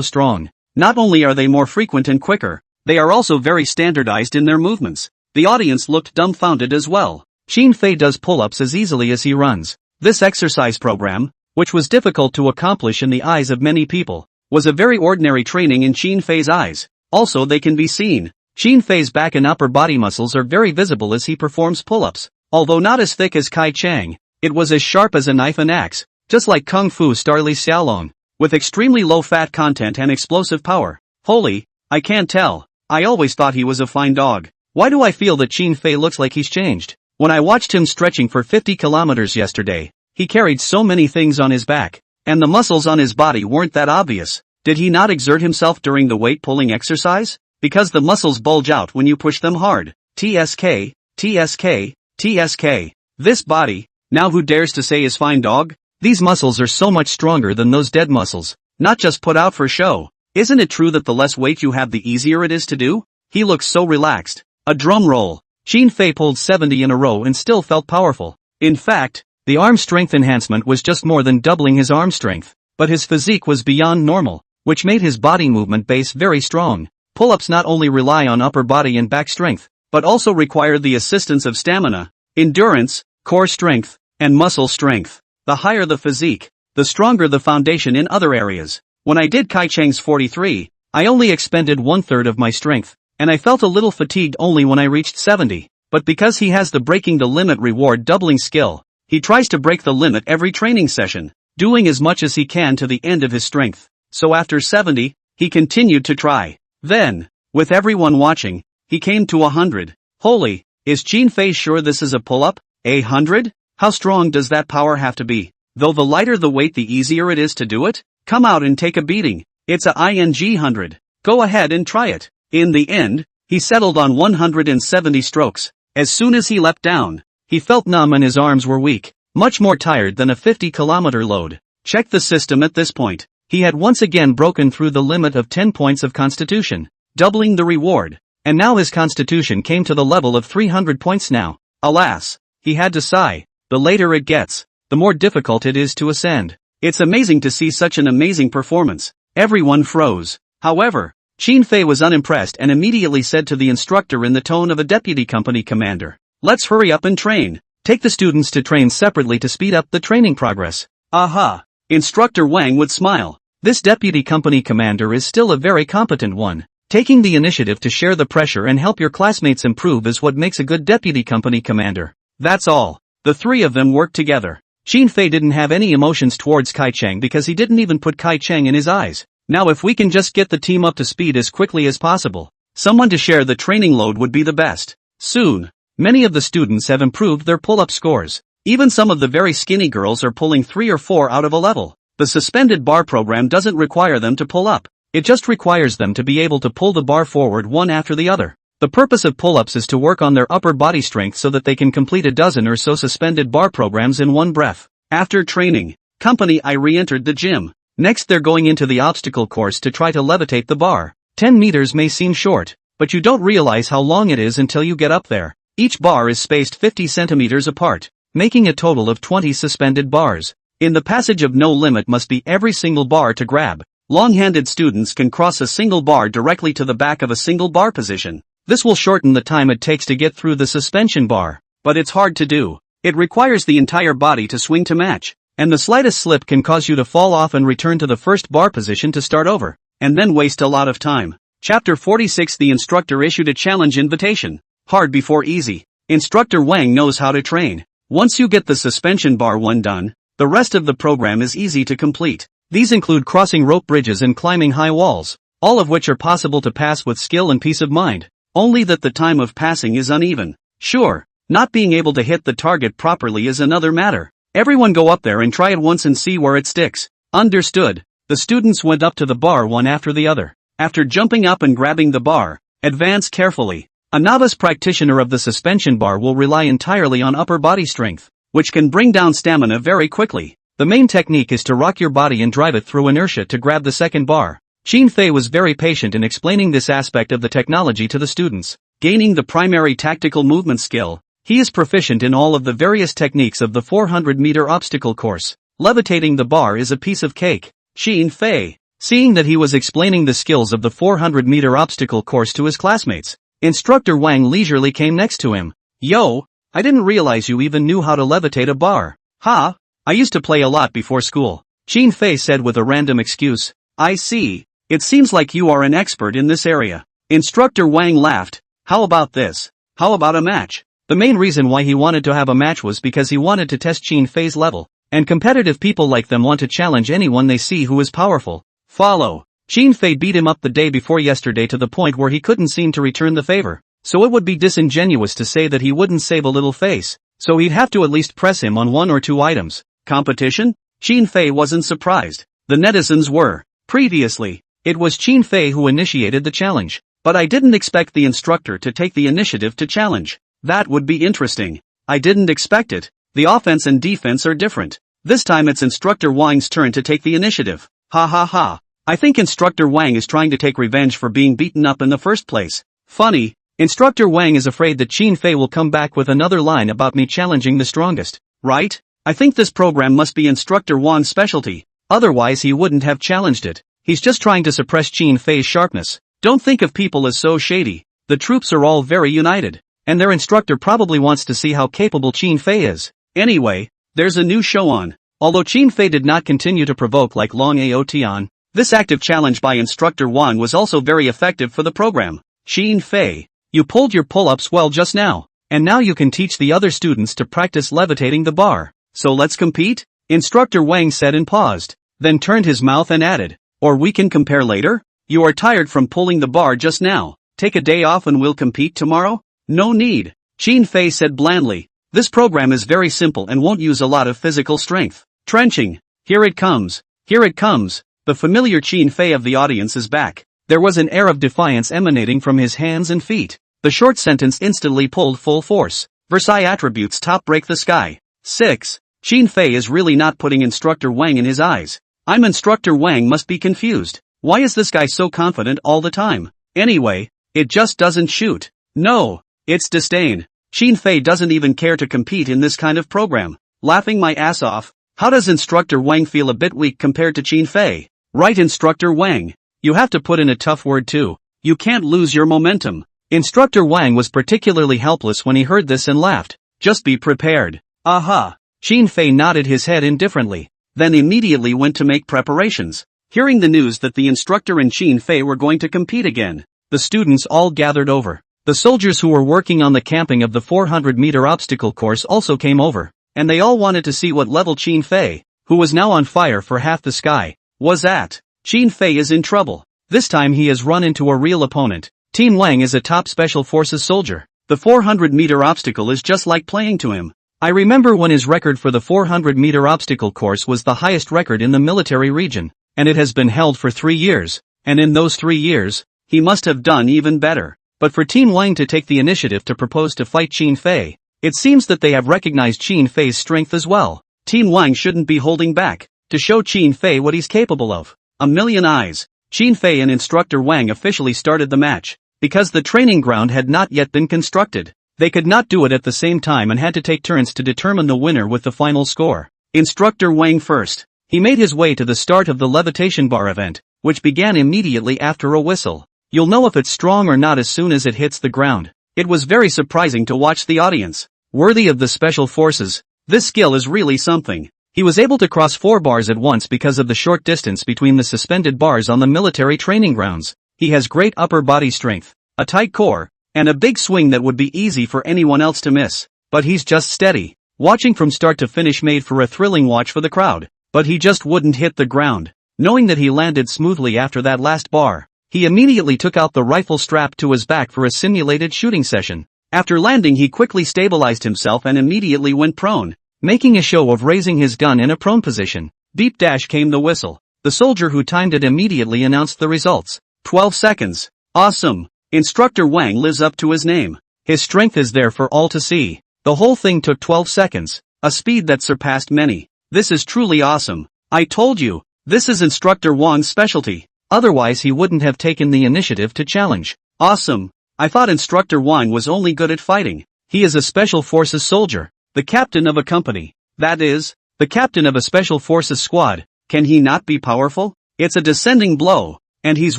strong. Not only are they more frequent and quicker, they are also very standardized in their movements. The audience looked dumbfounded as well. Qin Fei does pull-ups as easily as he runs. This exercise program, which was difficult to accomplish in the eyes of many people, was a very ordinary training in Qin Fei's eyes. Also they can be seen. Qin Fei's back and upper body muscles are very visible as he performs pull-ups. Although not as thick as Kai Chang, it was as sharp as a knife and axe, just like Kung Fu star Li Xiaolong, with extremely low fat content and explosive power. Holy, I can't tell. I always thought he was a fine dog. Why do I feel that Qin Fei looks like he's changed? When I watched him stretching for 50 kilometers yesterday, he carried so many things on his back, and the muscles on his body weren't that obvious. Did he not exert himself during the weight pulling exercise? Because the muscles bulge out when you push them hard. TSK, TSK, TSK. This body, now who dares to say is fine dog? These muscles are so much stronger than those dead muscles, not just put out for show. Isn't it true that the less weight you have the easier it is to do? He looks so relaxed. A drum roll. Qin Fei pulled 70 in a row and still felt powerful. In fact, the arm strength enhancement was just more than doubling his arm strength, but his physique was beyond normal, which made his body movement base very strong. Pull-ups not only rely on upper body and back strength, but also require the assistance of stamina, endurance, core strength, and muscle strength. The higher the physique, the stronger the foundation in other areas. When I did Kai Chang's 43, I only expended 1/3 of my strength, and I felt a little fatigued only when I reached 70. But because he has the breaking the limit reward doubling skill, he tries to break the limit every training session, doing as much as he can to the end of his strength. So after 70, he continued to try. Then, with everyone watching, he came to 100. Holy, is Qin Fei sure this is a pull-up? 100? How strong does that power have to be? Though the lighter the weight the easier it is to do it? Come out and take a beating. It's a ing 100. Go ahead and try it. In the end, he settled on 170 strokes. As soon as he leapt down, he felt numb and his arms were weak, much more tired than a 50-kilometer load. Check the system at this point. He had once again broken through the limit of 10 points of constitution, doubling the reward, and now his constitution came to the level of 300 points now. Alas, he had to sigh. The later it gets, the more difficult it is to ascend. It's amazing to see such an amazing performance. Everyone froze. However, Qin Fei was unimpressed and immediately said to the instructor in the tone of a deputy company commander, "Let's hurry up and train. Take the students to train separately to speed up the training progress." Aha! Instructor Wang would smile. This deputy company commander is still a very competent one. Taking the initiative to share the pressure and help your classmates improve is what makes a good deputy company commander. That's all. The three of them worked together. Qin Fei didn't have any emotions towards Kai Cheng because he didn't even put Kai Cheng in his eyes. Now if we can just get the team up to speed as quickly as possible, someone to share the training load would be the best. Soon, many of the students have improved their pull-up scores. Even some of the very skinny girls are pulling 3 or 4 out of a level. The suspended bar program doesn't require them to pull up. It just requires them to be able to pull the bar forward one after the other. The purpose of pull-ups is to work on their upper body strength so that they can complete a dozen or so suspended bar programs in one breath. After training, Company I re-entered the gym. Next they're going into the obstacle course to try to levitate the bar. 10 meters may seem short, but you don't realize how long it is until you get up there. Each bar is spaced 50 centimeters apart, making a total of 20 suspended bars. In the passage of no limit must be every single bar to grab. Long-handed students can cross a single bar directly to the back of a single bar position. This will shorten the time it takes to get through the suspension bar, but it's hard to do. It requires the entire body to swing to match, and the slightest slip can cause you to fall off and return to the first bar position to start over, and then waste a lot of time. Chapter 46. The instructor issued a challenge invitation. Hard before easy. Instructor Wang knows how to train. Once you get the suspension bar one done, the rest of the program is easy to complete. These include crossing rope bridges and climbing high walls, all of which are possible to pass with skill and peace of mind. Only that the time of passing is uneven. Sure, not being able to hit the target properly is another matter. Everyone go up there and try it once and see where it sticks. Understood. The students went up to the bar one after the other. After jumping up and grabbing the bar, advance carefully. A novice practitioner of the suspension bar will rely entirely on upper body strength, which can bring down stamina very quickly. The main technique is to rock your body and drive it through inertia to grab the second bar. Qin Fei was very patient in explaining this aspect of the technology to the students. Gaining the primary tactical movement skill, he is proficient in all of the various techniques of the 400-meter obstacle course. Levitating the bar is a piece of cake. Qin Fei, seeing that he was explaining the skills of the 400-meter obstacle course to his classmates, Instructor Wang leisurely came next to him. "Yo, I didn't realize you even knew how to levitate a bar." "Ha, I used to play a lot before school," Qin Fei said with a random excuse. "I see. It seems like you are an expert in this area." Instructor Wang laughed. "How about this? How about a match?" The main reason why he wanted to have a match was because he wanted to test Qin Fei's level, and competitive people like them want to challenge anyone they see who is powerful. Follow. Qin Fei beat him up the day before yesterday to the point where he couldn't seem to return the favor, so it would be disingenuous to say that he wouldn't save a little face, so he'd have to at least press him on 1 or 2 items. Competition? Qin Fei wasn't surprised. The netizens were. Previously, it was Qin Fei who initiated the challenge, but I didn't expect the instructor to take the initiative to challenge. That would be interesting. I didn't expect it. The offense and defense are different. This time it's Instructor Wang's turn to take the initiative. Ha ha ha. I think Instructor Wang is trying to take revenge for being beaten up in the first place. Funny, Instructor Wang is afraid that Qin Fei will come back with another line about me challenging the strongest, right? I think this program must be Instructor Wang's specialty, otherwise he wouldn't have challenged it. He's just trying to suppress Qin Fei's sharpness. Don't think of people as so shady. The troops are all very united, and their instructor probably wants to see how capable Qin Fei is. Anyway, there's a new show on. Although Qin Fei did not continue to provoke like Long Aotian, this active challenge by Instructor Wang was also very effective for the program. Qin Fei, you pulled your pull-ups well just now, and now you can teach the other students to practice levitating the bar. So let's compete? Instructor Wang said and paused, then turned his mouth and added, or we can compare later? You are tired from pulling the bar just now. Take a day off and we'll compete tomorrow? No need. Qin Fei said blandly. This program is very simple and won't use a lot of physical strength. Trenching. Here it comes. Here it comes. The familiar Qin Fei of the audience is back. There was an air of defiance emanating from his hands and feet. The short sentence instantly pulled full force. Versailles attributes top break the sky. 6. Qin Fei is really not putting Instructor Wang in his eyes. I'm Instructor Wang must be confused. Why is this guy so confident all the time? Anyway, it just doesn't shoot. No, it's disdain. Qin Fei doesn't even care to compete in this kind of program. Laughing my ass off. How does Instructor Wang feel a bit weak compared to Qin Fei? Right, Instructor Wang. You have to put in a tough word too. You can't lose your momentum. Instructor Wang was particularly helpless when he heard this and laughed. Just be prepared. Aha. Qin Fei nodded his head indifferently, then immediately went to make preparations. Hearing the news that the instructor and Qin Fei were going to compete again, the students all gathered over. The soldiers who were working on the camping of the 400-meter obstacle course also came over, and they all wanted to see what level Qin Fei, who was now on fire for half the sky, was at. Qin Fei is in trouble. This time he has run into a real opponent. Team Wang is a top special forces soldier. The 400-meter obstacle is just like playing to him. I remember when his record for the 400-meter obstacle course was the highest record in the military region, and it has been held for 3 years, and in those 3 years, he must have done even better. But for Team Wang to take the initiative to propose to fight Qin Fei, it seems that they have recognized Qin Fei's strength as well. Team Wang shouldn't be holding back, to show Qin Fei what he's capable of. A million eyes. Qin Fei and Instructor Wang officially started the match. Because the training ground had not yet been constructed, they could not do it at the same time and had to take turns to determine the winner with the final score. Instructor Wang first. He made his way to the start of the levitation bar event, which began immediately after a whistle. You'll know if it's strong or not as soon as it hits the ground. It was very surprising to watch the audience. Worthy of the special forces, this skill is really something. He was able to cross 4 bars at once because of the short distance between the suspended bars on the military training grounds. He has great upper body strength, a tight core, and a big swing that would be easy for anyone else to miss. But he's just steady. Watching from start to finish made for a thrilling watch for the crowd. But he just wouldn't hit the ground. Knowing that he landed smoothly after that last bar, he immediately took out the rifle strapped to his back for a simulated shooting session. After landing he quickly stabilized himself and immediately went prone, making a show of raising his gun in a prone position. Beep dash came the whistle. The soldier who timed it immediately announced the results. 12 seconds. Awesome. Instructor Wang lives up to his name. His strength is there for all to see. The whole thing took 12 seconds, a speed that surpassed many. This is truly awesome. I told you, this is Instructor Wang's specialty. Otherwise he wouldn't have taken the initiative to challenge. Awesome. I thought Instructor Wang was only good at fighting. He is a special forces soldier, the captain of a company. That is, the captain of a special forces squad. Can he not be powerful? It's a descending blow, and he's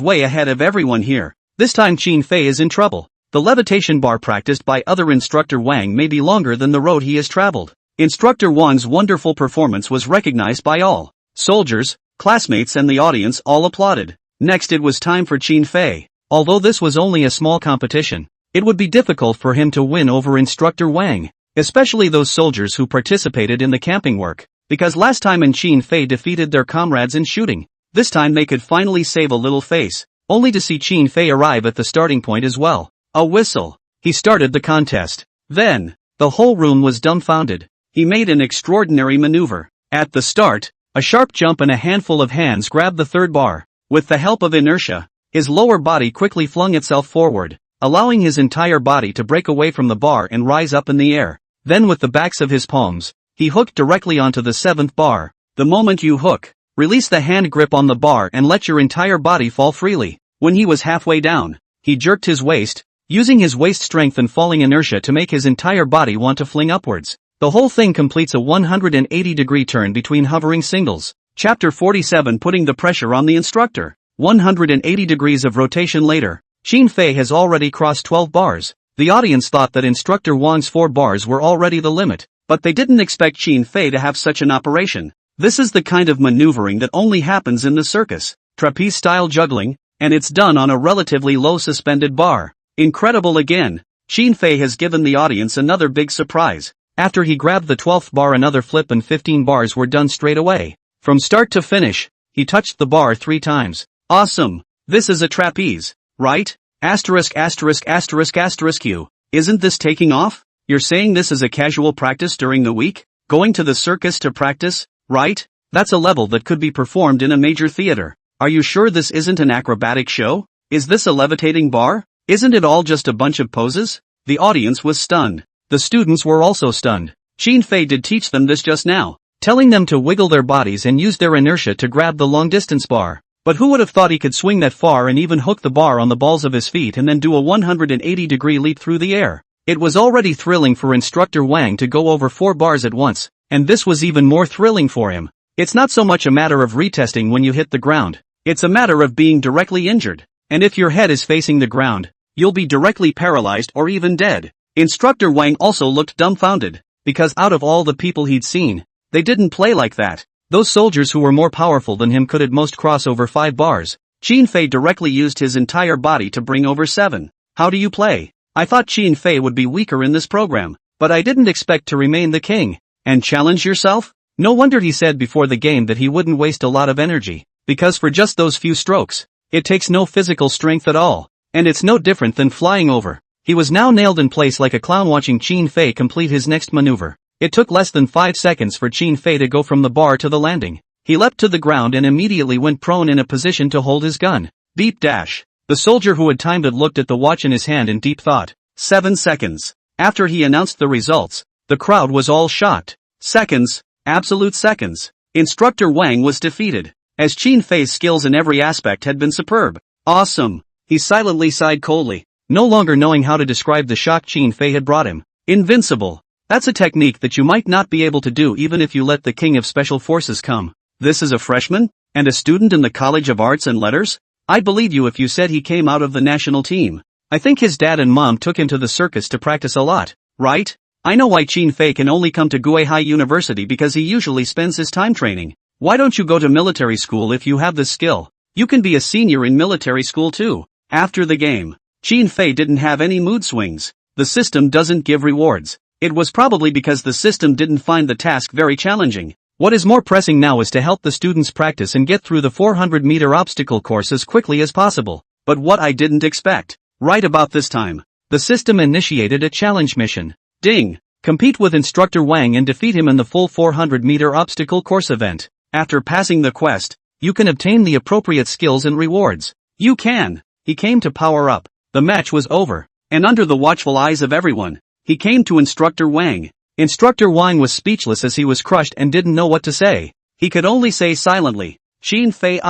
way ahead of everyone here. This time Qin Fei is in trouble. The levitation bar practiced by other Instructor Wang may be longer than the road he has traveled. Instructor Wang's wonderful performance was recognized by all. Soldiers, classmates and the audience all applauded. Next it was time for Qin Fei. Although this was only a small competition, it would be difficult for him to win over Instructor Wang, especially those soldiers who participated in the camping work, because last time Qin Fei defeated their comrades in shooting. This time they could finally save a little face, only to see Qin Fei arrive at the starting point as well. A whistle. He started the contest. Then, the whole room was dumbfounded. He made an extraordinary maneuver. At the start, a sharp jump and a handful of hands grabbed the third bar. With the help of inertia, his lower body quickly flung itself forward, allowing his entire body to break away from the bar and rise up in the air. Then with the backs of his palms, he hooked directly onto the 7th bar. The moment you hook, release the hand grip on the bar and let your entire body fall freely. When he was halfway down, he jerked his waist, using his waist strength and falling inertia to make his entire body want to fling upwards. The whole thing completes a 180-degree turn between hovering singles. Chapter 47 Putting the pressure on the instructor. 180 degrees of rotation later, Qin Fei has already crossed 12 bars. The audience thought that Instructor Wang's 4 bars were already the limit, but they didn't expect Qin Fei to have such an operation. This is the kind of maneuvering that only happens in the circus, trapeze-style juggling, and it's done on a relatively low suspended bar. Incredible again. Qin Fei has given the audience another big surprise. After he grabbed the 12th bar another flip and 15 bars were done straight away. From start to finish, he touched the bar 3 times. Awesome. This is a trapeze, right? Asterisk asterisk asterisk asterisk Q. Isn't this taking off? You're saying this is a casual practice during the week? Going to the circus to practice? right? That's a level that could be performed in a major theater. Are you sure this isn't an acrobatic show? Is this a levitating bar? Isn't it all just a bunch of poses? The audience was stunned. The students were also stunned. Qin Fei did teach them this just now, telling them to wiggle their bodies and use their inertia to grab the long-distance bar. But who would have thought he could swing that far and even hook the bar on the balls of his feet and then do a 180-degree leap through the air? It was already thrilling for instructor Wang to go over 4 bars at once, and this was even more thrilling for him. It's not so much a matter of retesting when you hit the ground. It's a matter of being directly injured. And if your head is facing the ground, you'll be directly paralyzed or even dead. Instructor Wang also looked dumbfounded, because out of all the people he'd seen, they didn't play like that. Those soldiers who were more powerful than him could at most cross over 5 bars. Qin Fei directly used his entire body to bring over 7. How do you play? I thought Qin Fei would be weaker in this program, but I didn't expect to remain the king. And challenge yourself? No wonder he said before the game that he wouldn't waste a lot of energy, because for just those few strokes, it takes no physical strength at all, and it's no different than flying over. He was now nailed in place like a clown watching Qin Fei complete his next maneuver. It took less than 5 seconds for Qin Fei to go from the bar to the landing. He leapt to the ground and immediately went prone in a position to hold his gun. Beep dash. The soldier who had timed it looked at the watch in his hand in deep thought. 7 seconds. After he announced the results, the crowd was all shocked. Seconds. Absolute seconds. Instructor Wang was defeated, as Qin Fei's skills in every aspect had been superb. Awesome. He silently sighed coldly, no longer knowing how to describe the shock Qin Fei had brought him. Invincible. That's a technique that you might not be able to do even if you let the King of Special Forces come. This is a freshman? And a student in the College of Arts and Letters? I'd believe you if you said he came out of the national team. I think his dad and mom took him to the circus to practice a lot, right? I know why Qin Fei can only come to Guihai University because he usually spends his time training. Why don't you go to military school if you have this skill? You can be a senior in military school too. After the game, Qin Fei didn't have any mood swings. The system doesn't give rewards. It was probably because the system didn't find the task very challenging. What is more pressing now is to help the students practice and get through the 400-meter obstacle course as quickly as possible. But what I didn't expect. Right about this time, the system initiated a challenge mission. Ding! Compete with Instructor Wang and defeat him in the full 400-meter obstacle course event. After passing the quest, you can obtain the appropriate skills and rewards. You can. He came to power up. The match was over, and under the watchful eyes of everyone, he came to Instructor Wang. Instructor Wang was speechless as he was crushed and didn't know what to say. He could only say silently, Qin Fei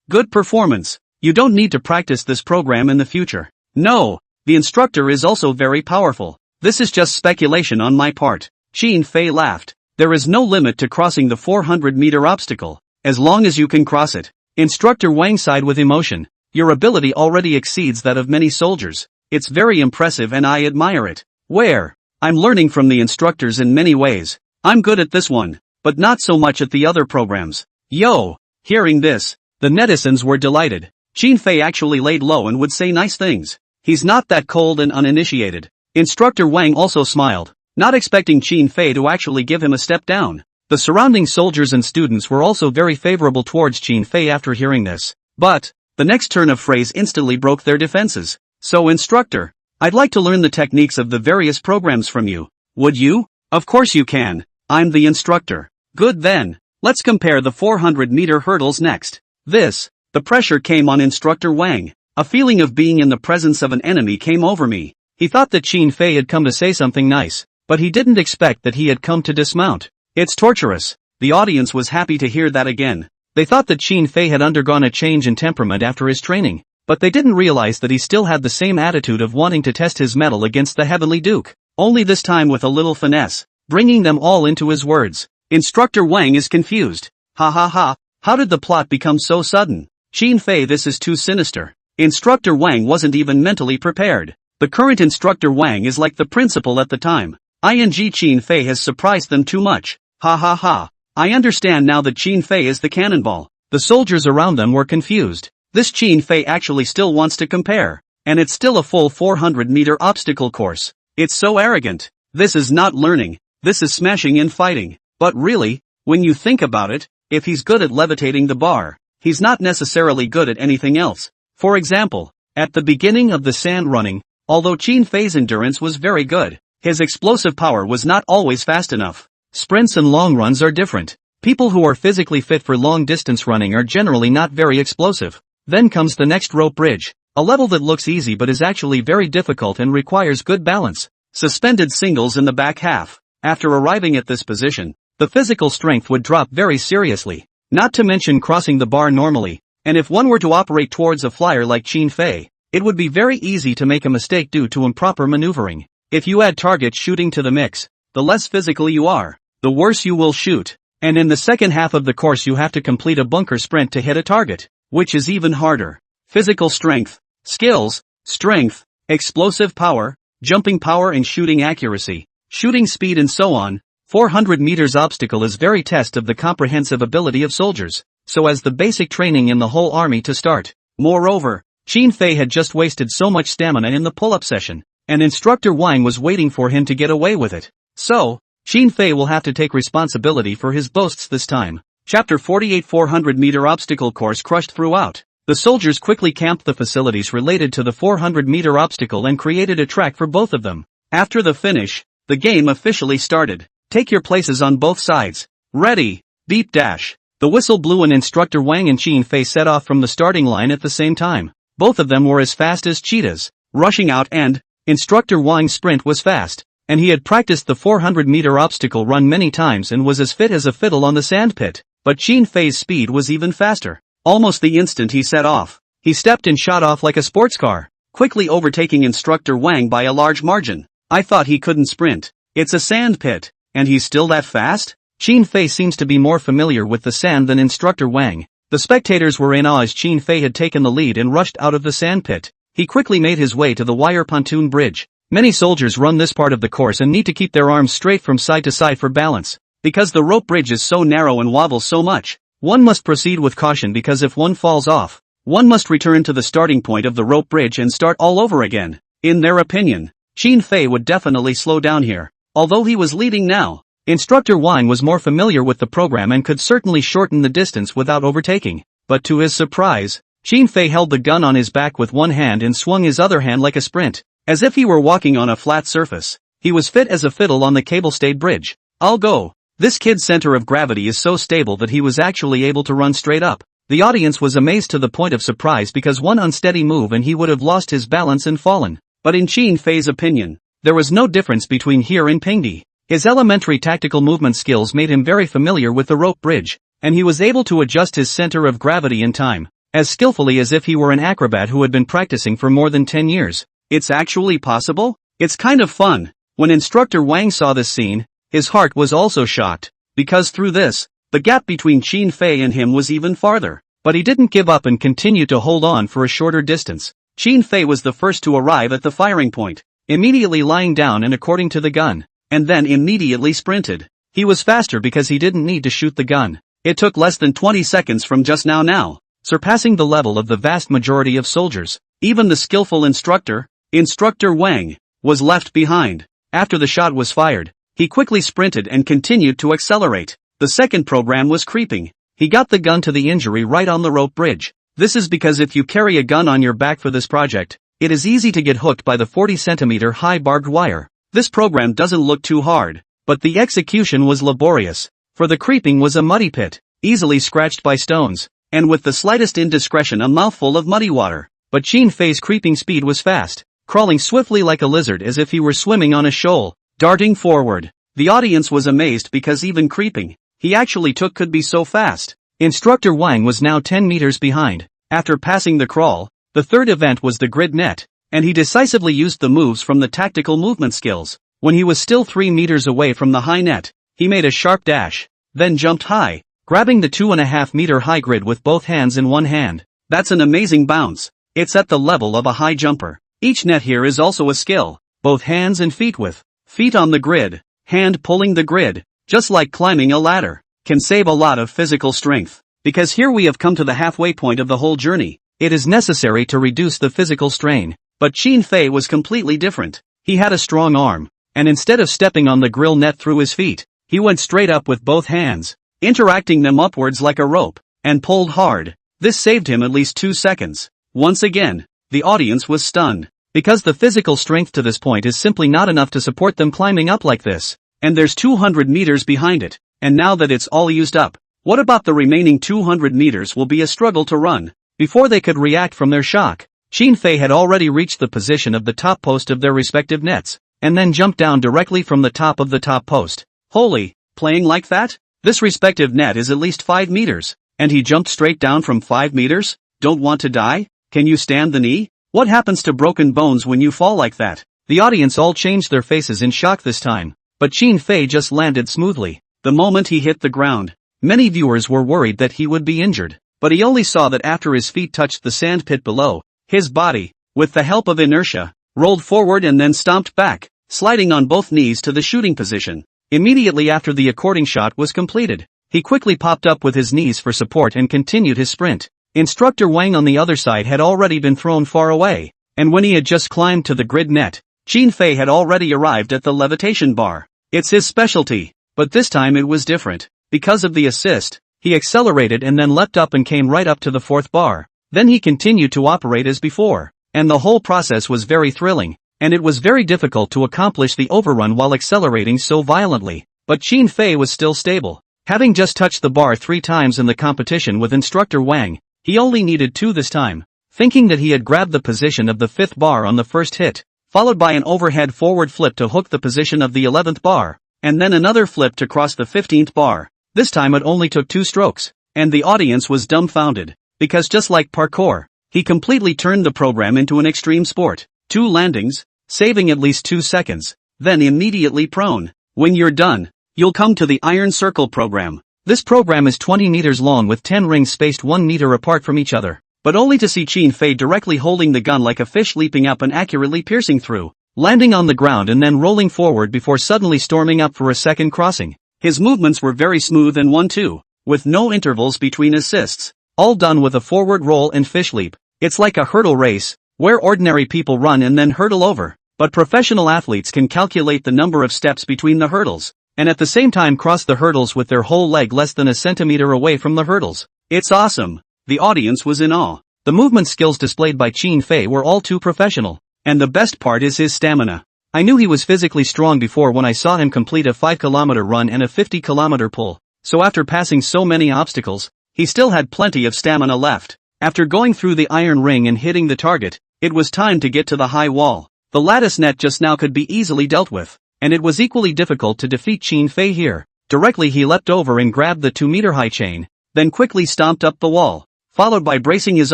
good performance. You don't need to practice this program in the future. No, the instructor is also very powerful. This is just speculation on my part. Qin Fei laughed. There is no limit to crossing the 400-meter obstacle, as long as you can cross it. Instructor Wang sighed with emotion. Your ability already exceeds that of many soldiers. It's very impressive and I admire it. Where? I'm learning from the instructors in many ways. I'm good at this one, but not so much at the other programs. Yo! Hearing this, the netizens were delighted. Qin Fei actually laid low and would say nice things. He's not that cold and uninitiated. Instructor Wang also smiled, not expecting Qin Fei to actually give him a step down. The surrounding soldiers and students were also very favorable towards Qin Fei after hearing this. But, the next turn of phrase instantly broke their defenses. So instructor, I'd like to learn the techniques of the various programs from you. Would you? Of course you can. I'm the instructor. Good then. Let's compare the 400-meter hurdles next. The pressure came on Instructor Wang. A feeling of being in the presence of an enemy came over me. He thought that Qin Fei had come to say something nice, but he didn't expect that he had come to dismount. It's torturous. The audience was happy to hear that again. They thought that Qin Fei had undergone a change in temperament after his training, but they didn't realize that he still had the same attitude of wanting to test his mettle against the Heavenly Duke, only this time with a little finesse, bringing them all into his words. Instructor Wang is confused. Ha ha ha, how did the plot become so sudden? Qin Fei, this is too sinister. Instructor Wang wasn't even mentally prepared. The current Instructor Wang is like the principal at the time. Qin Fei has surprised them too much. Ha ha ha. I understand now that Qin Fei is the cannonball. The soldiers around them were confused. This Qin Fei actually still wants to compare. And it's still a full 400-meter obstacle course. It's so arrogant. This is not learning. This is smashing and fighting. But really, when you think about it, if he's good at levitating the bar, he's not necessarily good at anything else. For example, at the beginning of the sand running, although Qin Fei's endurance was very good, his explosive power was not always fast enough. Sprints and long runs are different. People who are physically fit for long-distance running are generally not very explosive. Then comes the next rope bridge, a level that looks easy but is actually very difficult and requires good balance. Suspended singles in the back half. After arriving at this position, the physical strength would drop very seriously, not to mention crossing the bar normally, and if one were to operate towards a flyer like Qin Fei, it would be very easy to make a mistake due to improper maneuvering. If you add target shooting to the mix, the less physical you are, the worse you will shoot, and in the second half of the course you have to complete a bunker sprint to hit a target, which is even harder. Physical strength, skills, strength, explosive power, jumping power and shooting accuracy, shooting speed and so on. 400 meters obstacle is very test of the comprehensive ability of soldiers, so as the basic training in the whole army to start. Moreover, Qin Fei had just wasted so much stamina in the pull-up session, and instructor Wang was waiting for him to get away with it. So, Qin Fei will have to take responsibility for his boasts this time. Chapter 48 400-meter obstacle course crushed throughout. The soldiers quickly camped the facilities related to the 400-meter obstacle and created a track for both of them. After the finish, the game officially started. Take your places on both sides. Ready, beep dash. The whistle blew and instructor Wang and Qin Fei set off from the starting line at the same time. Both of them were as fast as cheetahs, rushing out and, instructor Wang's sprint was fast, and he had practiced the 400-meter obstacle run many times and was as fit as a fiddle on the sandpit. But Qin Fei's speed was even faster. Almost the instant he set off, he stepped and shot off like a sports car, quickly overtaking instructor Wang by a large margin. I thought he couldn't sprint. It's a sand pit, and he's still that fast? Qin Fei seems to be more familiar with the sand than instructor Wang. The spectators were in awe as Qin Fei had taken the lead and rushed out of the sand pit. He quickly made his way to the wire pontoon bridge. Many soldiers run this part of the course and need to keep their arms straight from side to side for balance. Because the rope bridge is so narrow and wobbles so much, one must proceed with caution because if one falls off, one must return to the starting point of the rope bridge and start all over again. In their opinion, Qin Fei would definitely slow down here, although he was leading now. Instructor Wang was more familiar with the program and could certainly shorten the distance without overtaking. But to his surprise, Qin Fei held the gun on his back with one hand and swung his other hand like a sprint, as if he were walking on a flat surface. He was fit as a fiddle on the cable-stayed bridge. I'll go. This kid's center of gravity is so stable that he was actually able to run straight up. The audience was amazed to the point of surprise because one unsteady move and he would have lost his balance and fallen. But in Qin Fei's opinion, there was no difference between here and Pingdi. His elementary tactical movement skills made him very familiar with the rope bridge, and he was able to adjust his center of gravity in time, as skillfully as if he were an acrobat who had been practicing for more than 10 years. It's actually possible? It's kind of fun. When instructor Wang saw this scene, his heart was also shocked, because through this, the gap between Qin Fei and him was even farther. But he didn't give up and continued to hold on for a shorter distance. Qin Fei was the first to arrive at the firing point, immediately lying down and according to the gun, and then immediately sprinted. He was faster because he didn't need to shoot the gun. It took less than 20 seconds from just now, surpassing the level of the vast majority of soldiers. Even the skillful instructor Wang, was left behind. After the shot was fired, he quickly sprinted and continued to accelerate. The second program was creeping. He got the gun to the injury right on the rope bridge. This is because if you carry a gun on your back for this project, it is easy to get hooked by the 40-centimeter high barbed wire. This program doesn't look too hard, but the execution was laborious, for the creeping was a muddy pit, easily scratched by stones, and with the slightest indiscretion a mouthful of muddy water. But Qin Fei's creeping speed was fast, crawling swiftly like a lizard as if he were swimming on a shoal, darting forward. The audience was amazed because even creeping, he actually could be so fast. Instructor Wang was now 10 meters behind. After passing the crawl, the third event was the grid net, and he decisively used the moves from the tactical movement skills. When he was still 3 meters away from the high net, he made a sharp dash, then jumped high, grabbing the 2.5-meter high grid with both hands in one hand. That's an amazing bounce. It's at the level of a high jumper. Each net here is also a skill, both hands and feet with feet on the grid, hand pulling the grid, just like climbing a ladder, can save a lot of physical strength. Because here we have come to the halfway point of the whole journey. It is necessary to reduce the physical strain. But Qin Fei was completely different. He had a strong arm, and instead of stepping on the grill net through his feet, he went straight up with both hands, interacting them upwards like a rope, and pulled hard. This saved him at least 2 seconds. Once again, the audience was stunned, because the physical strength to this point is simply not enough to support them climbing up like this. And there's 200 meters behind it. and now that it's all used up, what about the remaining 200 meters will be a struggle to run. Before they could react from their shock, Qin Fei had already reached the position of the top post of their respective nets, and then jumped down directly from the top of the top post. Holy, playing like that? This respective net is at least 5 meters, and he jumped straight down from 5 meters? Don't want to die? Can you stand the knee? What happens to broken bones when you fall like that? The audience all changed their faces in shock this time, but Qin Fei just landed smoothly. The moment he hit the ground, many viewers were worried that he would be injured, but he only saw that after his feet touched the sand pit below, his body, with the help of inertia, rolled forward and then stomped back, sliding on both knees to the shooting position. Immediately after the according shot was completed, he quickly popped up with his knees for support and continued his sprint. Instructor Wang on the other side had already been thrown far away, and when he had just climbed to the grid net, Qin Fei had already arrived at the levitation bar. It's his specialty, but this time it was different. Because of the assist, he accelerated and then leapt up and came right up to the 4th bar. Then he continued to operate as before, and the whole process was very thrilling, and it was very difficult to accomplish the overrun while accelerating so violently, but Qin Fei was still stable. Having just touched the bar 3 times in the competition with Instructor Wang, he only needed 2 this time. Thinking that he had grabbed the position of the 5th bar on the first hit, followed by an overhead forward flip to hook the position of the 11th bar, and then another flip to cross the 15th bar. This time it only took 2 strokes, and the audience was dumbfounded, because just like parkour, he completely turned the program into an extreme sport. 2 landings, saving at least 2 seconds, then immediately prone. When you're done, you'll come to the Iron Circle program. This program is 20 meters long with 10 rings spaced 1 meter apart from each other, but only to see Qin Fei directly holding the gun like a fish leaping up and accurately piercing through, landing on the ground and then rolling forward before suddenly storming up for a second crossing. His movements were very smooth and 1-2, with no intervals between assists, all done with a forward roll and fish leap. It's like a hurdle race, where ordinary people run and then hurdle over, but professional athletes can calculate the number of steps between the hurdles, and at the same time cross the hurdles with their whole leg less than a centimeter away from the hurdles. It's awesome. The audience was in awe. The movement skills displayed by Qin Fei were all too professional, and the best part is his stamina. I knew he was physically strong before when I saw him complete a 5-kilometer run and a 50-kilometer pull, so after passing so many obstacles, he still had plenty of stamina left. After going through the iron ring and hitting the target, it was time to get to the high wall. The lattice net just now could be easily dealt with, and it was equally difficult to defeat Qin Fei here. Directly he leapt over and grabbed the 2-meter-high chain, then quickly stomped up the wall, followed by bracing his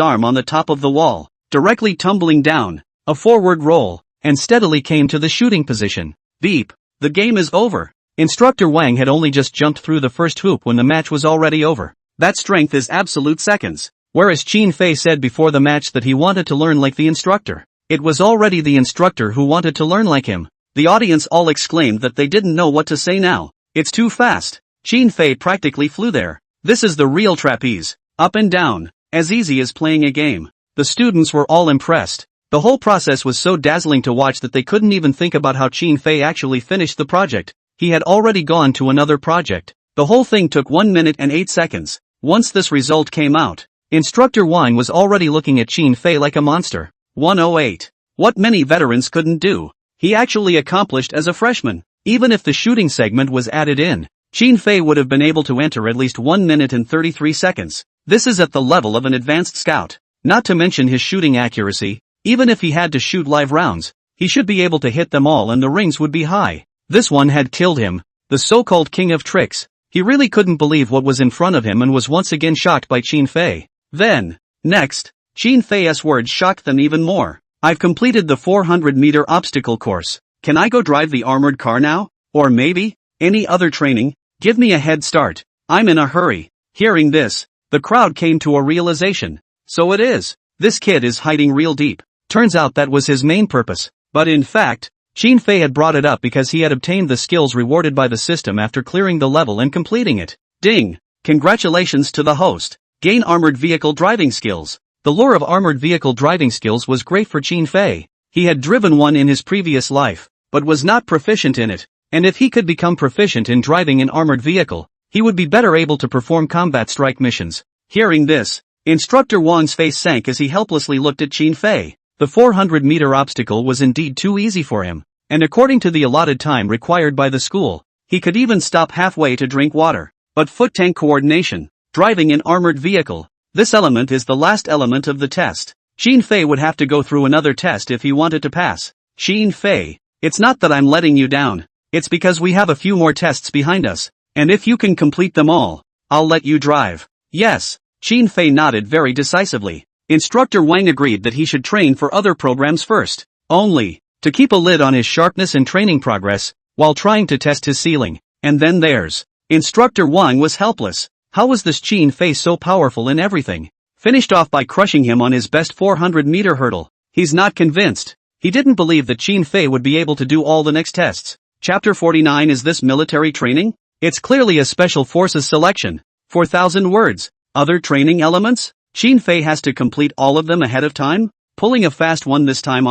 arm on the top of the wall, directly tumbling down, a forward roll, and steadily came to the shooting position. Beep. The game is over. Instructor Wang had only just jumped through the first hoop when the match was already over. That strength is absolute seconds. Whereas Qin Fei said before the match that he wanted to learn like the instructor, it was already the instructor who wanted to learn like him. The audience all exclaimed that they didn't know what to say now. It's too fast. Qin Fei practically flew there. This is the real trapeze. Up and down, as easy as playing a game. The students were all impressed. The whole process was so dazzling to watch that they couldn't even think about how Qin Fei actually finished the project. He had already gone to another project. The whole thing took 1 minute and 8 seconds. Once this result came out, Instructor Wang was already looking at Qin Fei like a monster. 108. What many veterans couldn't do, he actually accomplished as a freshman. Even if the shooting segment was added in, Qin Fei would have been able to enter at least 1 minute and 33 seconds. This is at the level of an advanced scout. Not to mention his shooting accuracy. Even if he had to shoot live rounds, he should be able to hit them all and the rings would be high. This one had killed him. The so-called king of tricks. He really couldn't believe what was in front of him and was once again shocked by Qin Fei. Then, next, Qin Fei's words shocked them even more. I've completed the 400-meter obstacle course. Can I go drive the armored car now? Or maybe, any other training? Give me a head start. I'm in a hurry. Hearing this, the crowd came to a realization. So it is. This kid is hiding real deep. Turns out that was his main purpose. But in fact, Qin Fei had brought it up because he had obtained the skills rewarded by the system after clearing the level and completing it. Ding! Congratulations to the host. Gain armored vehicle driving skills. The lure of armored vehicle driving skills was great for Qin Fei. He had driven one in his previous life, but was not proficient in it. And if he could become proficient in driving an armored vehicle, he would be better able to perform combat strike missions. Hearing this, Instructor Wang's face sank as he helplessly looked at Qin Fei. The 400-meter obstacle was indeed too easy for him, and according to the allotted time required by the school, he He could even stop halfway to drink water. But foot tank coordination, driving an armored vehicle, this element is the last element of the test. Xin Fei would have to go through another test if he wanted to pass. Xin Fei, it's not that I'm letting you down. It's because we have a few more tests behind us, and if you can complete them all, I'll let you drive. Yes. Xin Fei nodded very decisively. Instructor Wang agreed that he should train for other programs first, only to keep a lid on his sharpness and training progress, while trying to test his ceiling. And then there's Instructor Wang was helpless. How was this Xin Fei so powerful in everything? Finished off by crushing him on his best 400-meter hurdle. He's not convinced. He didn't believe that Xin Fei would be able to do all the next tests. Chapter 49. Is this military training? It's clearly a special forces selection. 4,000 words. Other training elements? Xin Fei has to complete all of them ahead of time? Pulling a fast one this time.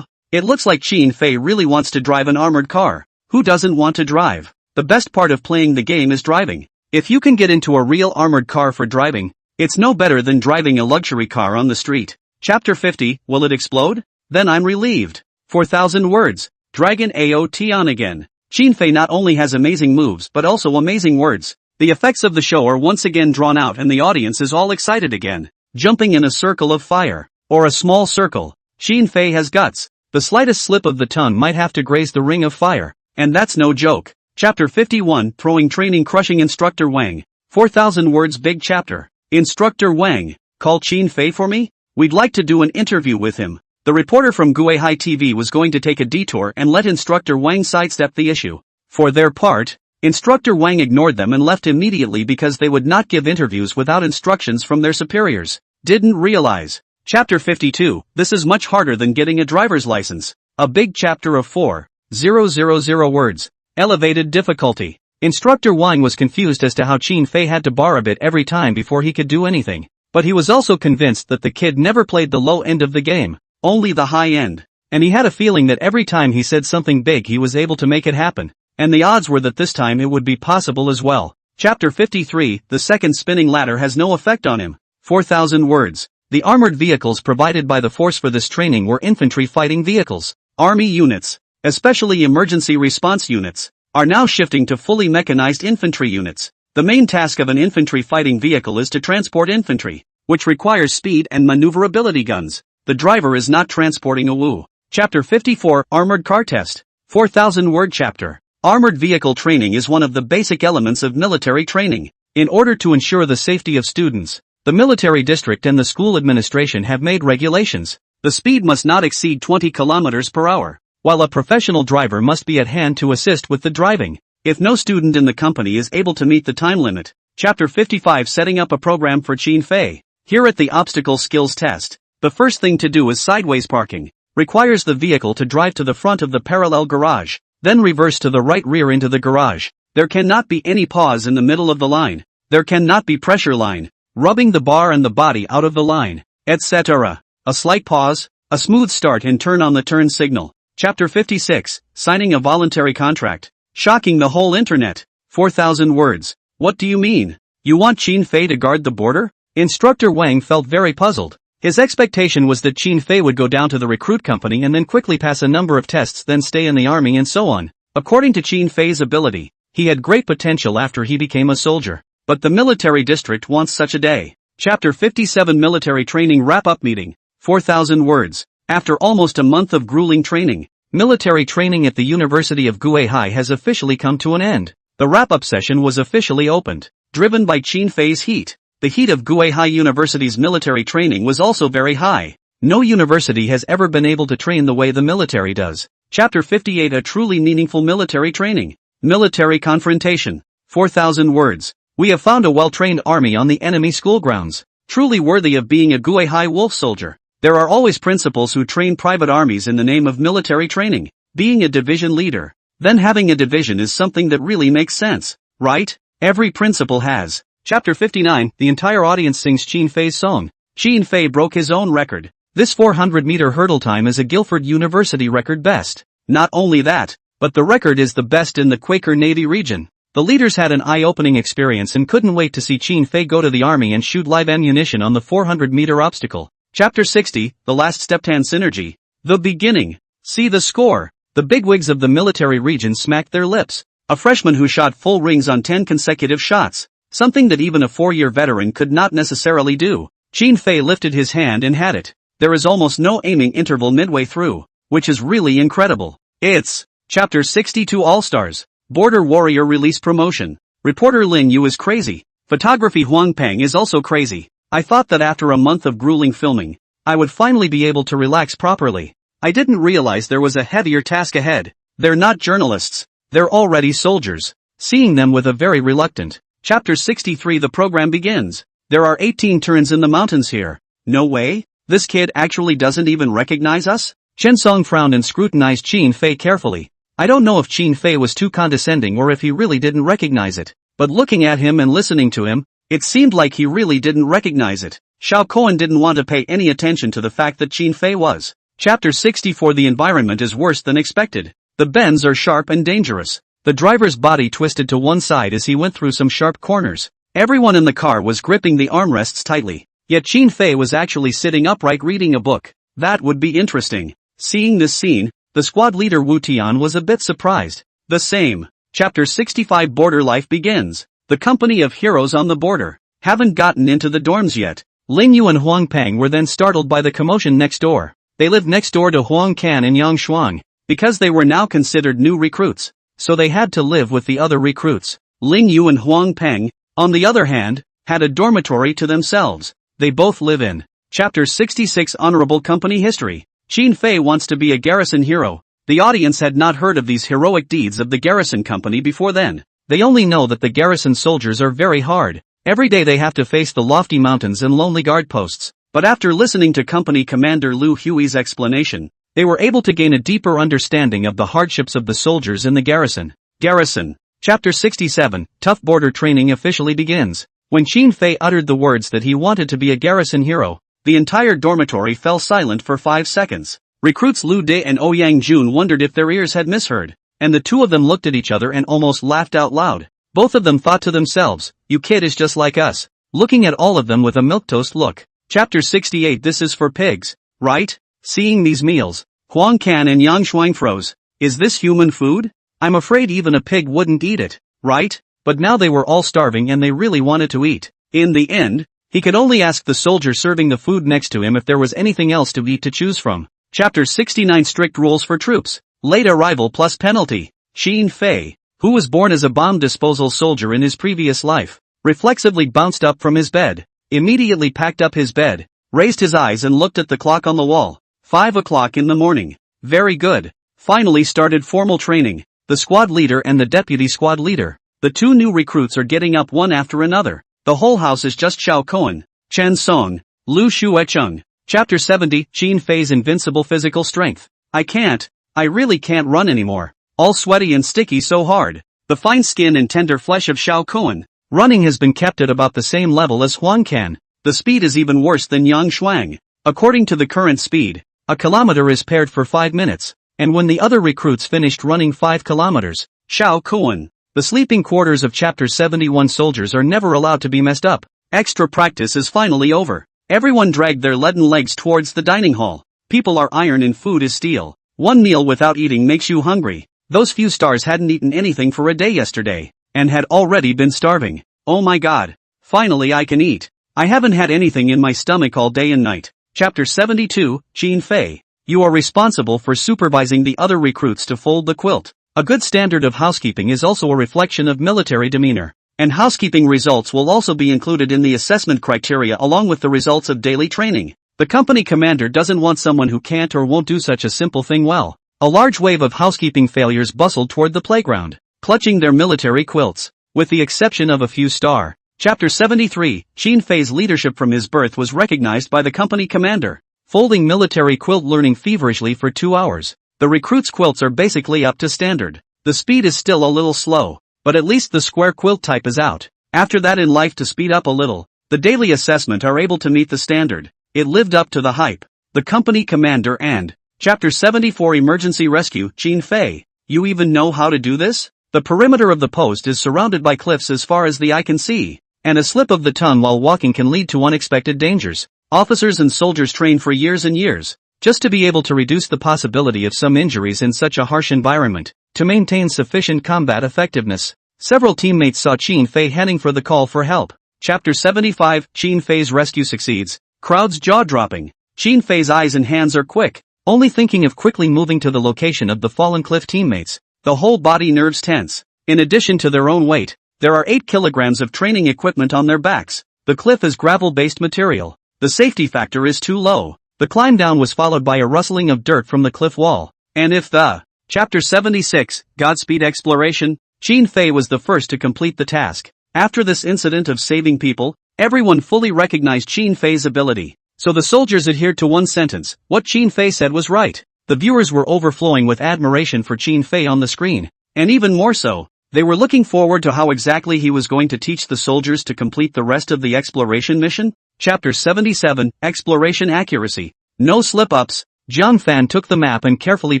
It looks like Xin Fei really wants to drive an armored car. Who doesn't want to drive? The best part of playing the game is driving. If you can get into a real armored car for driving, it's no better than driving a luxury car on the street. Chapter 50. Will it explode? Then I'm relieved. 4,000 words. Dragon AOT on again. Xin Fei not only has amazing moves but also amazing words. The effects of the show are once again drawn out and the audience is all excited again. Jumping in a circle of fire. Or a small circle. Xin Fei has guts. The slightest slip of the tongue might have to graze the ring of fire. And that's no joke. Chapter 51. Throwing training crushing Instructor Wang. 4,000 words big chapter. Instructor Wang, call Xin Fei for me? We'd like to do an interview with him. The reporter from Guihai TV was going to take a detour and let Instructor Wang sidestep the issue. For their part, Instructor Wang ignored them and left immediately because they would not give interviews without instructions from their superiors. Didn't realize. Chapter 52. This is much harder than getting a driver's license. A big chapter of 4,000 words. Elevated difficulty. Instructor Wang was confused as to how Xin Fei had to bar a bit every time before he could do anything. But he was also convinced that the kid never played the low end of the game, only the high end. And he had a feeling that every time he said something big he was able to make it happen. And the odds were that this time it would be possible as well. Chapter 53. The second spinning ladder has no effect on him. 4,000 words. The armored vehicles provided by the force for this training were infantry fighting vehicles. Army units, especially emergency response units, are now shifting to fully mechanized infantry units. The main task of an infantry fighting vehicle is to transport infantry, which requires speed and maneuverability guns. The driver is not transporting a Wu. Chapter 54. Armored car test. 4,000 word chapter. Armored vehicle training is one of the basic elements of military training. In order to ensure the safety of students, the military district and the school administration have made regulations. The speed must not exceed 20 kilometers per hour, while a professional driver must be at hand to assist with the driving. If no student in the company is able to meet the time limit. Chapter 55. Setting up a program for Xin Fei. Here at the obstacle skills test, the first thing to do is sideways parking. Requires the vehicle to drive to the front of the parallel garage, then reverse to the right rear into the garage. There cannot be any pause in the middle of the line. There cannot be pressure line, rubbing the bar and the body out of the line, etc. A slight pause, a smooth start and turn on the turn signal. Chapter 56. Signing a voluntary contract. Shocking the whole internet. 4,000 words. What do you mean? You want Xin Fei to guard the border? Instructor Wang felt very puzzled. His expectation was that Xin Fei would go down to the recruit company and then quickly pass a number of tests, then stay in the army and so on. According to Xin Fei's ability, he had great potential after he became a soldier. But the military district wants such a day. Chapter 57. Military training wrap-up meeting. 4,000 words. After almost a month of grueling training, military training at the University of Guihai has officially come to an end. The wrap-up session was officially opened. Driven by Xin Fei's heat, the heat of Guihai University's military training was also very high. No university has ever been able to train the way the military does. Chapter 58. A truly meaningful military training. Military confrontation. 4,000 words. We have found a well-trained army on the enemy school grounds, truly worthy of being a Guihai wolf soldier. There are always principals who train private armies in the name of military training. Being a division leader, then having a division is something that really makes sense, right? Every principal has. Chapter 59. The entire audience sings Xin Fei's song. Xin Fei broke his own record. This 400-meter hurdle time is a Guilford University record best. Not only that, but the record is the best in the Quaker Navy region. The leaders had an eye-opening experience and couldn't wait to see Xin Fei go to the army and shoot live ammunition on the 400-meter obstacle. Chapter 60. The last step. Tan synergy. The beginning. See the score. The bigwigs of the military region smacked their lips. A freshman who shot full rings on 10 consecutive shots. Something that even a 4-year veteran could not necessarily do. Qin Fei lifted his hand and had it. There is almost no aiming interval midway through, which is really incredible. It's Chapter 62 All-Stars. Border Warrior Release Promotion. Reporter Lin Yu is crazy. Photography Huang Peng is also crazy. I thought that after a month of grueling filming, I would finally be able to relax properly. I didn't realize there was a heavier task ahead. They're not journalists. They're already soldiers. Seeing them with a very reluctant. Chapter 63 The program begins. There are 18 turns in the mountains here. No way? This kid actually doesn't even recognize us? Chen Song frowned and scrutinized Qin Fei carefully. I don't know if Qin Fei was too condescending or if he really didn't recognize it. But looking at him and listening to him, it seemed like he really didn't recognize it. Xiao Cohen didn't want to pay any attention to the fact that Qin Fei was. Chapter 64 The environment is worse than expected. The bends are sharp and dangerous. The driver's body twisted to one side as he went through some sharp corners. Everyone in the car was gripping the armrests tightly. Yet Qin Fei was actually sitting upright reading a book. That would be interesting. Seeing this scene, the squad leader Wu Tian was a bit surprised. The same. Chapter 65 Border Life begins. The company of heroes on the border haven't gotten into the dorms yet. Ling Yu and Huang Peng were then startled by the commotion next door. They lived next door to Huang Can and Yang Shuang, because they were now considered new recruits, so they had to live with the other recruits. Ling Yu and Huang Peng, on the other hand, had a dormitory to themselves. They both live in Chapter 66 Honorable Company History. Qin Fei wants to be a garrison hero. The audience had not heard of these heroic deeds of the garrison company before then. They only know that the garrison soldiers are very hard. Every day they have to face the lofty mountains and lonely guard posts. But after listening to Company Commander Liu Hui's explanation, they were able to gain a deeper understanding of the hardships of the soldiers in the garrison. Garrison. Chapter 67 Tough Border Training officially begins. When Qin Fei uttered the words that he wanted to be a garrison hero, the entire dormitory fell silent for 5 seconds. Recruits Lu De and Ouyang Jun wondered if their ears had misheard, and the two of them looked at each other and almost laughed out loud. Both of them thought to themselves, "You kid is just like us," looking at all of them with a milquetoast look. Chapter 68 This is for pigs, right? Seeing these meals, Huang Can and Yang Shuang froze. Is this human food? I'm afraid even a pig wouldn't eat it, right? But now they were all starving and they really wanted to eat. In the end, he could only ask the soldier serving the food next to him if there was anything else to eat to choose from. Chapter 69 Strict Rules for Troops. Late arrival plus penalty. Qin Fei, who was born as a bomb disposal soldier in his previous life, reflexively bounced up from his bed, immediately packed up his bed, raised his eyes and looked at the clock on the wall. 5 o'clock in the morning. Very good. Finally started formal training. The squad leader and the deputy squad leader. The two new recruits are getting up one after another. The whole house is just Xiao Cohen, Chen Song, Lu Shuecheng. Chapter 70 Qin Fei's Invincible Physical Strength. I really can't run anymore. All sweaty and sticky so hard. The fine skin and tender flesh of Xiao Cohen. Running has been kept at about the same level as Huang Can. The speed is even worse than Yang Shuang. According to the current speed, a kilometer is paired for 5 minutes. And when the other recruits finished running 5 kilometers, Xiao Cohen. The sleeping quarters of Chapter 71 soldiers are never allowed to be messed up. Extra practice is finally over. Everyone dragged their leaden legs towards the dining hall. People are iron and food is steel. One meal without eating makes you hungry. Those few stars hadn't eaten anything for a day yesterday, and had already been starving. Oh my god. Finally I can eat. I haven't had anything in my stomach all day and night. Chapter 72, Qin Fei. You are responsible for supervising the other recruits to fold the quilt. A good standard of housekeeping is also a reflection of military demeanor. And housekeeping results will also be included in the assessment criteria along with the results of daily training. The company commander doesn't want someone who can't or won't do such a simple thing well. A large wave of housekeeping failures bustled toward the playground, clutching their military quilts. With the exception of a few star. Chapter 73, Qin Fei's leadership from his birth was recognized by the company commander. Folding military quilt learning feverishly for 2 hours. The recruits' quilts are basically up to standard. The speed is still a little slow, but at least the square quilt type is out. After that in life to speed up a little, the daily assessment are able to meet the standard. It lived up to the hype. The company commander and Chapter 74 Emergency Rescue. Qin Fei, you even know how to do this? The perimeter of the post is surrounded by cliffs as far as the eye can see, and a slip of the tongue while walking can lead to unexpected dangers. Officers and soldiers train for years and years, just to be able to reduce the possibility of some injuries in such a harsh environment. To maintain sufficient combat effectiveness, several teammates saw Qin Fei heading for the call for help. Chapter 75, Qin Fei's rescue succeeds. Crowd's jaw-dropping. Qin Fei's eyes and hands are quick, only thinking of quickly moving to the location of the fallen cliff teammates. The whole body nerves tense. In addition to their own weight, there are 8 kilograms of training equipment on their backs. The cliff is gravel-based material. The safety factor is too low. The climb down was followed by a rustling of dirt from the cliff wall. And if the Chapter 76, Godspeed Exploration, Qin Fei was the first to complete the task. After this incident of saving people, everyone fully recognized Qin Fei's ability. So the soldiers adhered to one sentence: what Qin Fei said was right. The viewers were overflowing with admiration for Qin Fei on the screen. And even more so, they were looking forward to how exactly he was going to teach the soldiers to complete the rest of the exploration mission. Chapter 77, Exploration Accuracy. No slip-ups. Jiang Fan took the map and carefully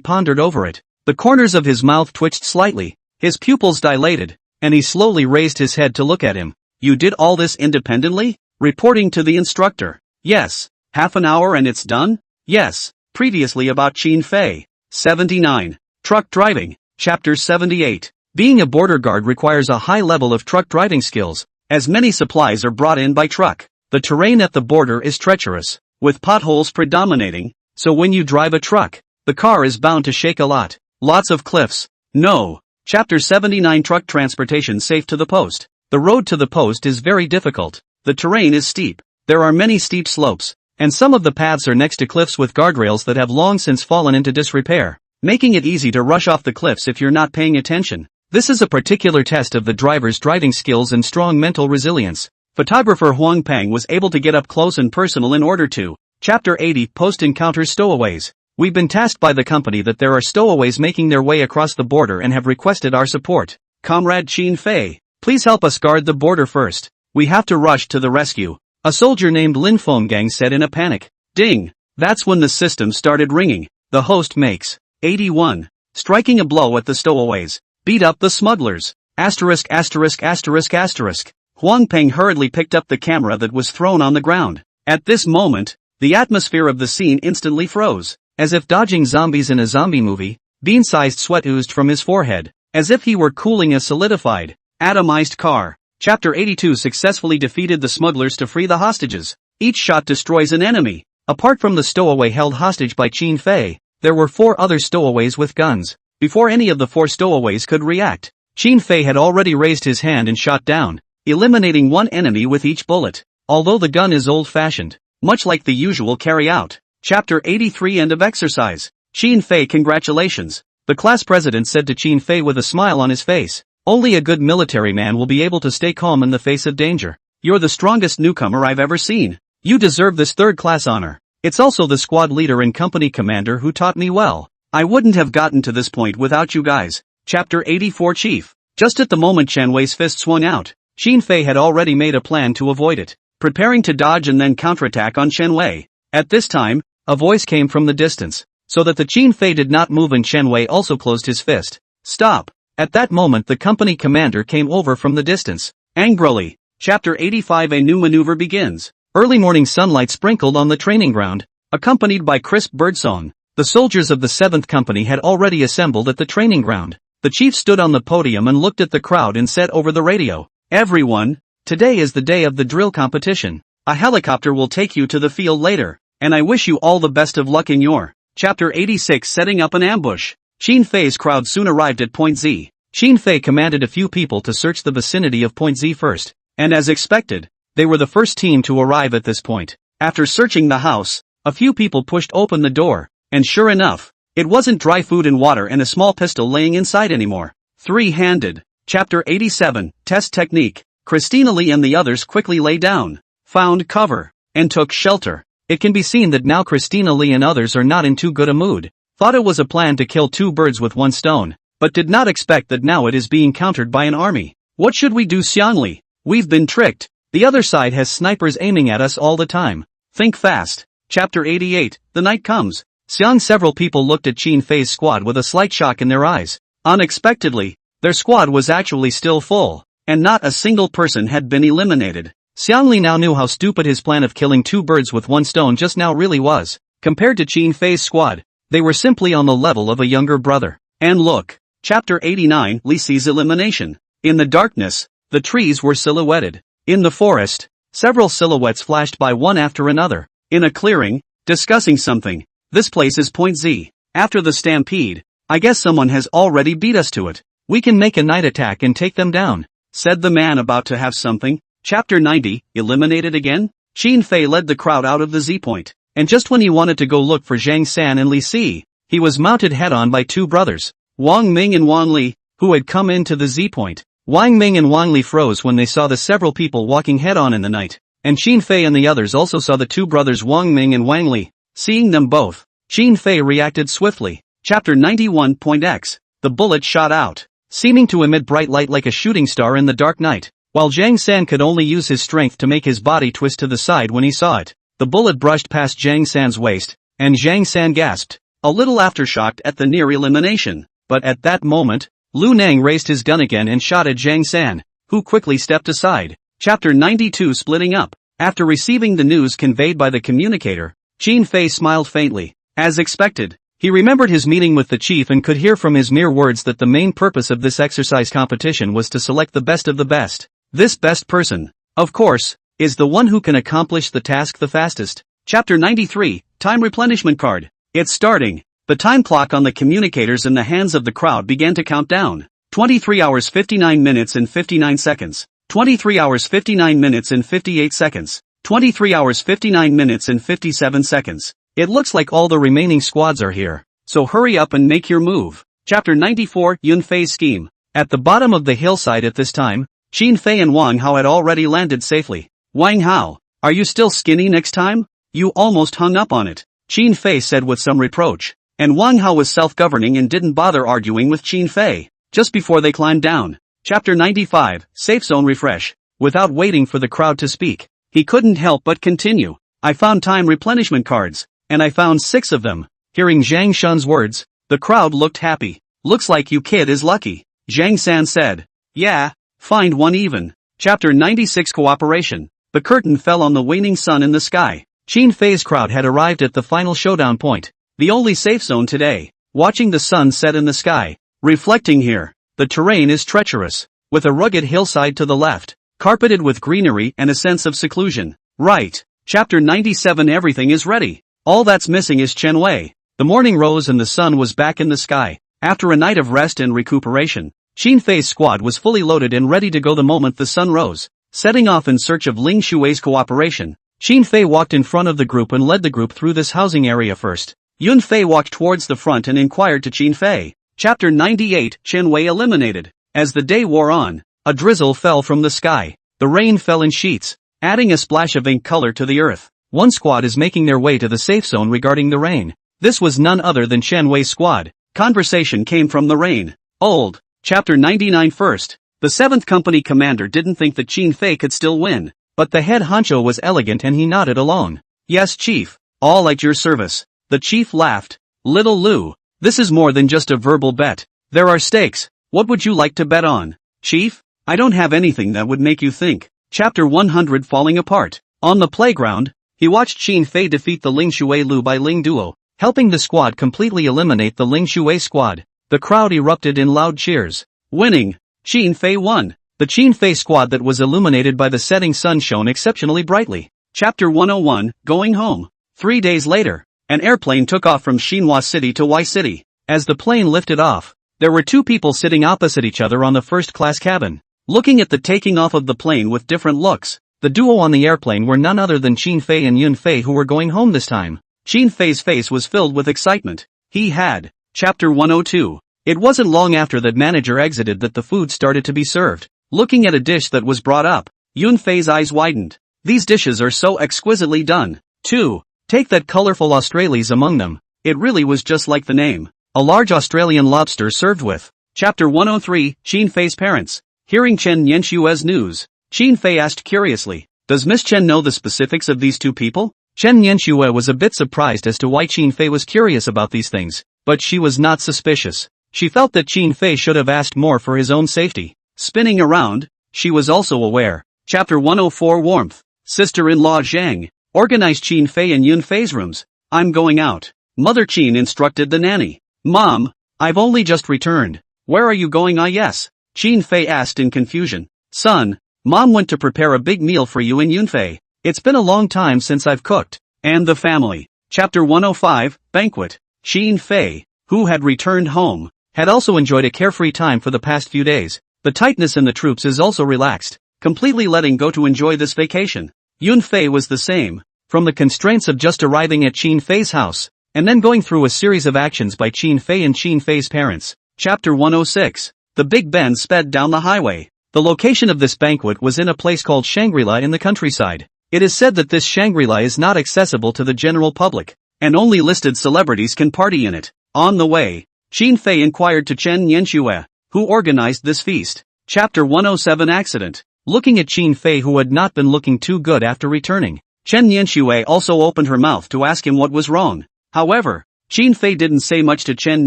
pondered over it. The corners of his mouth twitched slightly, his pupils dilated, and he slowly raised his head to look at him. You did all this independently? Reporting to the instructor. Yes. Half an hour and it's done? Yes. Previously about Qin Fei. 79. Truck Driving. Chapter 78. Being a border guard requires a high level of truck driving skills, as many supplies are brought in by truck. The terrain at the border is treacherous, with potholes predominating, so when you drive a truck, the car is bound to shake a lot. Lots of cliffs. No. Chapter 79, Truck Transportation Safe to the Post. The road to the post is very difficult. The terrain is steep. There are many steep slopes, and some of the paths are next to cliffs with guardrails that have long since fallen into disrepair, making it easy to rush off the cliffs if you're not paying attention. This is a particular test of the driver's driving skills and strong mental resilience. Photographer Huang Peng was able to get up close and personal in order to. Chapter 80, Post-Encounter Stowaways. We've been tasked by the company that there are stowaways making their way across the border and have requested our support. Comrade Qin Fei, please help us guard the border first. We have to rush to the rescue. A soldier named Lin Fenggang said in a panic. Ding! That's when the system started ringing. The host makes. 81. Striking a blow at the stowaways. Beat up the smugglers. Asterisk asterisk asterisk asterisk. Huang Peng hurriedly picked up the camera that was thrown on the ground. At this moment, the atmosphere of the scene instantly froze. As if dodging zombies in a zombie movie, bean-sized sweat oozed from his forehead, as if he were cooling a solidified, atomized car. Chapter 82 successfully defeated the smugglers to free the hostages. Each shot destroys an enemy. Apart from the stowaway held hostage by Qin Fei, there were 4 other stowaways with guns. Before any of the 4 stowaways could react, Qin Fei had already raised his hand and shot down, eliminating one enemy with each bullet. Although the gun is old-fashioned, much like the usual carry-out. Chapter 83, End of Exercise. Qin Fei, congratulations. The class president said to Qin Fei with a smile on his face. Only a good military man will be able to stay calm in the face of danger. You're the strongest newcomer I've ever seen. You deserve this 3rd-class honor. It's also the squad leader and company commander who taught me well. I wouldn't have gotten to this point without you guys. Chapter 84, Chief. Just at the moment Chen Wei's fist swung out, Qin Fei had already made a plan to avoid it, preparing to dodge and then counterattack on Chen Wei. At this time, a voice came from the distance, so that the Qin Fei did not move and Chen Wei also closed his fist. Stop! At that moment the company commander came over from the distance. Angrily. Chapter 85, A New Maneuver begins. Early morning sunlight sprinkled on the training ground, accompanied by crisp birdsong. The soldiers of the 7th Company had already assembled at the training ground. The chief stood on the podium and looked at the crowd and said over the radio, Everyone, today is the day of the drill competition. A helicopter will take you to the field later. And I wish you all the best of luck in your. Chapter 86, Setting Up an Ambush. Qin Fei's crowd soon arrived at Point Z. Qin Fei commanded a few people to search the vicinity of Point Z first, and as expected, they were the first team to arrive at this point. After searching the house, a few people pushed open the door, and sure enough, it wasn't dry food and water and a small pistol laying inside anymore. 3-handed. Chapter 87, Test Technique. Christina Lee and the others quickly lay down, found cover, and took shelter. It can be seen that now Christina Lee and others are not in too good a mood. Thought it was a plan to kill 2 birds with 1 stone, but did not expect that now it is being countered by an army. What should we do, Xiangli? We've been tricked. The other side has snipers aiming at us all the time. Think fast. Chapter 88, The Night Comes. Several people looked at Qin Fei's squad with a slight shock in their eyes. Unexpectedly, their squad was actually still full, and not a single person had been eliminated. Xiangli now knew how stupid his plan of killing 2 birds with 1 stone just now really was. Compared to Qin Fei's squad, they were simply on the level of a younger brother. And look, Chapter 89, Li Si's elimination. In the darkness, the trees were silhouetted. In the forest, several silhouettes flashed by one after another. In a clearing, discussing something. This place is Point Z. After the stampede, I guess someone has already beat us to it. We can make a night attack and take them down, said the man about to have something. Chapter 90, eliminated again? Qin Fei led the crowd out of the Z point, and just when he wanted to go look for Zhang San and Li Si, he was mounted head-on by two brothers, Wang Ming and Wang Li, who had come into the Z point. Wang Ming and Wang Li froze when they saw the several people walking head-on in the night, and Qin Fei and the others also saw the two brothers Wang Ming and Wang Li. Seeing them both, Qin Fei reacted swiftly. Chapter 91.X. The bullet shot out, seeming to emit bright light like a shooting star in the dark night. While Zhang San could only use his strength to make his body twist to the side when he saw it, the bullet brushed past Zhang San's waist, and Zhang San gasped, a little aftershocked at the near elimination. But at that moment, Lu Nang raised his gun again and shot at Zhang San, who quickly stepped aside. Chapter 92 Splitting up. After receiving the news conveyed by the communicator, Qin Fei smiled faintly. As expected, he remembered his meeting with the chief and could hear from his mere words that the main purpose of this exercise competition was to select the best of the best. This best person, of course, is the one who can accomplish the task the fastest. Chapter 93, Time Replenishment Card. It's starting. The time clock on the communicators in the hands of the crowd began to count down. 23 hours 59 minutes and 59 seconds. 23 hours 59 minutes and 58 seconds. 23 hours 59 minutes and 57 seconds. It looks like all the remaining squads are here, so hurry up and make your move. Chapter 94, Yun Fei's Scheme. At the bottom of the hillside at this time, Qin Fei and Wang Hao had already landed safely. Wang Hao, are you still skinny next time? You almost hung up on it, Qin Fei said with some reproach. And Wang Hao was self-governing and didn't bother arguing with Qin Fei. Just before they climbed down. Chapter 95, Safe Zone Refresh. Without waiting for the crowd to speak, he couldn't help but continue. I found time replenishment cards, and I found 6 of them. Hearing Zhang Shun's words, the crowd looked happy. Looks like you kid is lucky, Zhang San said. Yeah, find one even. Chapter 96 Cooperation. The curtain fell on the waning sun in the sky. Qin Fei's crowd had arrived at the final showdown point. The only safe zone today. Watching the sun set in the sky. Reflecting here. The terrain is treacherous, with a rugged hillside to the left, carpeted with greenery and a sense of seclusion. Right. Chapter 97 Everything is ready. All that's missing is Chen Wei. The morning rose and the sun was back in the sky. After a night of rest and recuperation, Qin Fei's squad was fully loaded and ready to go the moment the sun rose. Setting off in search of Ling Xue's cooperation, Qin Fei walked in front of the group and led the group through this housing area first. Yun Fei walked towards the front and inquired to Qin Fei. Chapter 98 Chen Wei eliminated. As the day wore on, a drizzle fell from the sky. The rain fell in sheets, adding a splash of ink color to the earth. One squad is making their way to the safe zone regarding the rain. This was none other than Chen Wei's squad. Conversation came from the rain. Old. Chapter 99 First. The 7th Company commander didn't think that Qin Fei could still win, but the head honcho was elegant and he nodded along. Yes, chief. All at your service. The chief laughed. Little Lu, this is more than just a verbal bet. There are stakes. What would you like to bet on? Chief? I don't have anything that would make you think. Chapter 100 Falling Apart. On the playground, he watched Qin Fei defeat the Ling Xue Lu by Ling duo, helping the squad completely eliminate the Ling Xue squad. The crowd erupted in loud cheers. Winning. Qin Fei won. The Qin Fei squad that was illuminated by the setting sun shone exceptionally brightly. Chapter 101 Going Home. 3 days later, an airplane took off from Xinhua City to Y City. As the plane lifted off, there were 2 people sitting opposite each other on the first-class cabin, looking at the taking off of the plane with different looks. The duo on the airplane were none other than Qin Fei and Yun Fei, who were going home this time. Qin Fei's face was filled with excitement. He had. Chapter 102. It wasn't long after that manager exited that the food started to be served. Looking at a dish that was brought up, Yun Fei's eyes widened. These dishes are so exquisitely done. 2. Take that colorful Australies among them. It really was just like the name. A large Australian lobster served with. Chapter 103 Qin Fei's parents. Hearing Chen Nianshue's news, Qin Fei asked curiously, does Miss Chen know the specifics of these 2 people? Chen Nianxue was a bit surprised as to why Qin Fei was curious about these things, but she was not suspicious. She felt that Qin Fei should have asked more for his own safety. Spinning around, she was also aware. Chapter 104 Warmth. Sister-in-law Zhang organized Qin Fei and Yun Fei's rooms. I'm going out. Mother Qin instructed the nanny. Mom, I've only just returned. Where are you going? Ah yes. Qin Fei asked in confusion. Son, Mom went to prepare a big meal for you and Yunfei. It's been a long time since I've cooked. And the family. Chapter 105, Banquet. Qin Fei, who had returned home, had also enjoyed a carefree time for the past few days. The tightness in the troops is also relaxed, completely letting go to enjoy this vacation. Yunfei was the same. From the constraints of just arriving at Qin Fei's house, and then going through a series of actions by Qin Fei and Qin Fei's parents. Chapter 106. The Big Ben sped down the highway. The location of this banquet was in a place called Shangri-La in the countryside. It is said that this Shangri-La is not accessible to the general public, and only listed celebrities can party in it. On the way, Qin Fei inquired to Chen Yanxue, who organized this feast. Chapter 107 Accident. Looking at Qin Fei, who had not been looking too good after returning, Chen Yanxue also opened her mouth to ask him what was wrong. However, Qin Fei didn't say much to Chen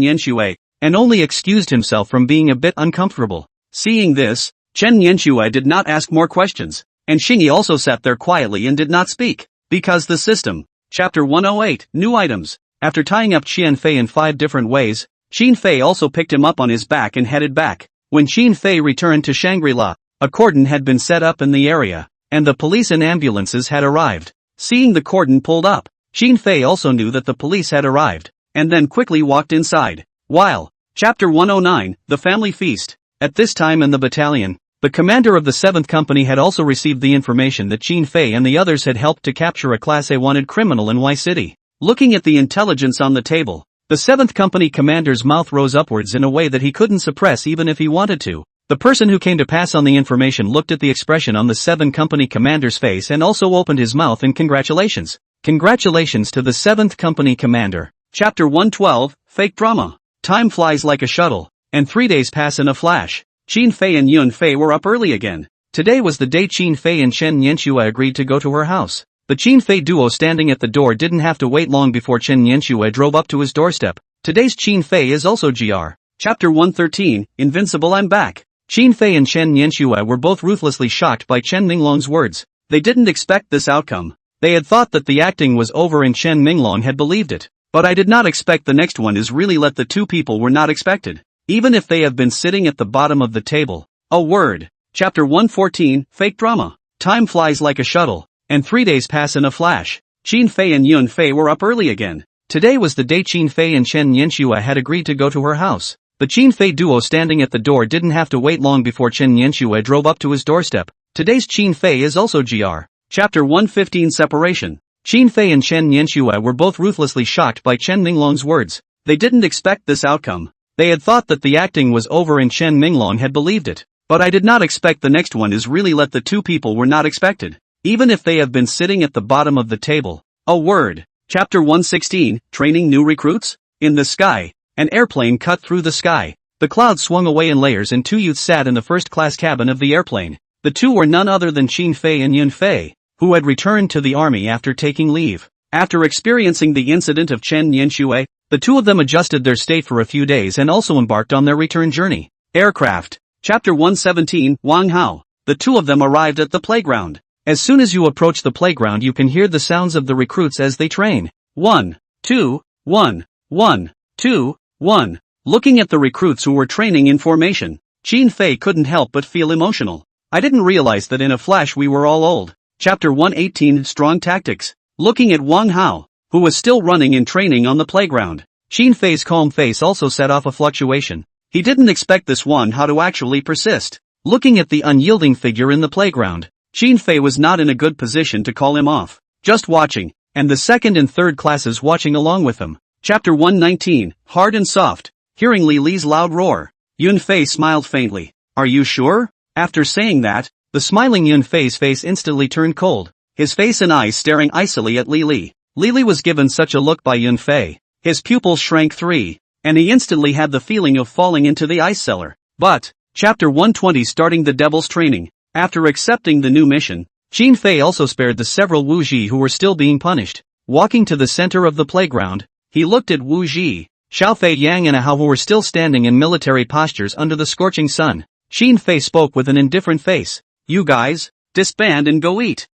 Yanxue, and only excused himself from being a bit uncomfortable. Seeing this, Chen Yanxue did not ask more questions, and Xingyi also sat there quietly and did not speak. Because the system. Chapter 108, New Items. After tying up Qian Fei in 5 different ways, Qin Fei also picked him up on his back and headed back. When Qin Fei returned to Shangri-La, a cordon had been set up in the area, and the police and ambulances had arrived. Seeing the cordon pulled up, Qin Fei also knew that the police had arrived, and then quickly walked inside. While, Chapter 109, The Family Feast. At this time in the battalion, the commander of the 7th Company had also received the information that Qin Fei and the others had helped to capture a Class A wanted criminal in Y City. Looking at the intelligence on the table, the 7th Company commander's mouth rose upwards in a way that he couldn't suppress even if he wanted to. The person who came to pass on the information looked at the expression on the 7th Company commander's face and also opened his mouth in congratulations. Congratulations to the 7th Company commander. Chapter 112, Fake Drama. Time flies like a shuttle, and 3 days pass in a flash. Qin Fei and Yun Fei were up early again. Today was the day Qin Fei and Chen Yanxue agreed to go to her house. The Qin Fei duo standing at the door didn't have to wait long before Chen Yanxue drove up to his doorstep. Today's Qin Fei is also GR. Chapter 113, Invincible, I'm back. Qin Fei and Chen Yanxue were both ruthlessly shocked by Chen Minglong's words. They didn't expect this outcome. They had thought that the acting was over and Chen Minglong had believed it. But I did not expect the next one is really let the two people were not expected. Even if they have been sitting at the bottom of the table. A word. Chapter 114, Fake Drama. Time flies like a shuttle, and 3 days pass in a flash. Qin Fei and Yun Fei were up early again. Today was the day Qin Fei and Chen Yanxue had agreed to go to her house. The Qin Fei duo standing at the door didn't have to wait long before Chen Yanxue drove up to his doorstep. Today's Qin Fei is also GR. Chapter 115, Separation. Qin Fei and Chen Yanxue were both ruthlessly shocked by Chen Minglong's words. They didn't expect this outcome. They had thought that the acting was over and Chen Minglong had believed it. But I did not expect the next one is really let the two people were not expected. Even if they have been sitting at the bottom of the table. A word. Chapter 116, Training New Recruits? In the sky, an airplane cut through the sky. The clouds swung away in layers and 2 youths sat in the first-class cabin of the airplane. The two were none other than Qin Fei and Yun Fei, who had returned to the army after taking leave. After experiencing the incident of Chen Yanxue, the two of them adjusted their state for a few days and also embarked on their return journey. Aircraft. Chapter 117, Wang Hao. The two of them arrived at the playground. As soon as you approach the playground you can hear the sounds of the recruits as they train. 1, 2, 1, 1, 2, 1. Looking at the recruits who were training in formation, Qin Fei couldn't help but feel emotional. I didn't realize that in a flash we were all old. Chapter 118, Strong Tactics. Looking at Wang Hao, who was still running and training on the playground, Qin Fei's calm face also set off a fluctuation. He didn't expect this Wang Hao to actually persist. Looking at the unyielding figure in the playground, Qin Fei was not in a good position to call him off. Just watching, and the second and third classes watching along with him. Chapter 119, Hard and Soft. Hearing Li Li's loud roar, Yun Fei smiled faintly. Are you sure? After saying that, the smiling Yun Fei's face instantly turned cold, his face and eyes staring icily at Li Li. Li Li was given such a look by Yun Fei. His pupils shrank 3, and he instantly had the feeling of falling into the ice cellar. But, Chapter 120, Starting the Devil's Training. After accepting the new mission, Qin Fei also spared the several Wu Ji who were still being punished. Walking to the center of the playground, he looked at Wu Ji, Xiao Fei Yang and Ahao who were still standing in military postures under the scorching sun. Qin Fei spoke with an indifferent face. You guys, disband and go eat.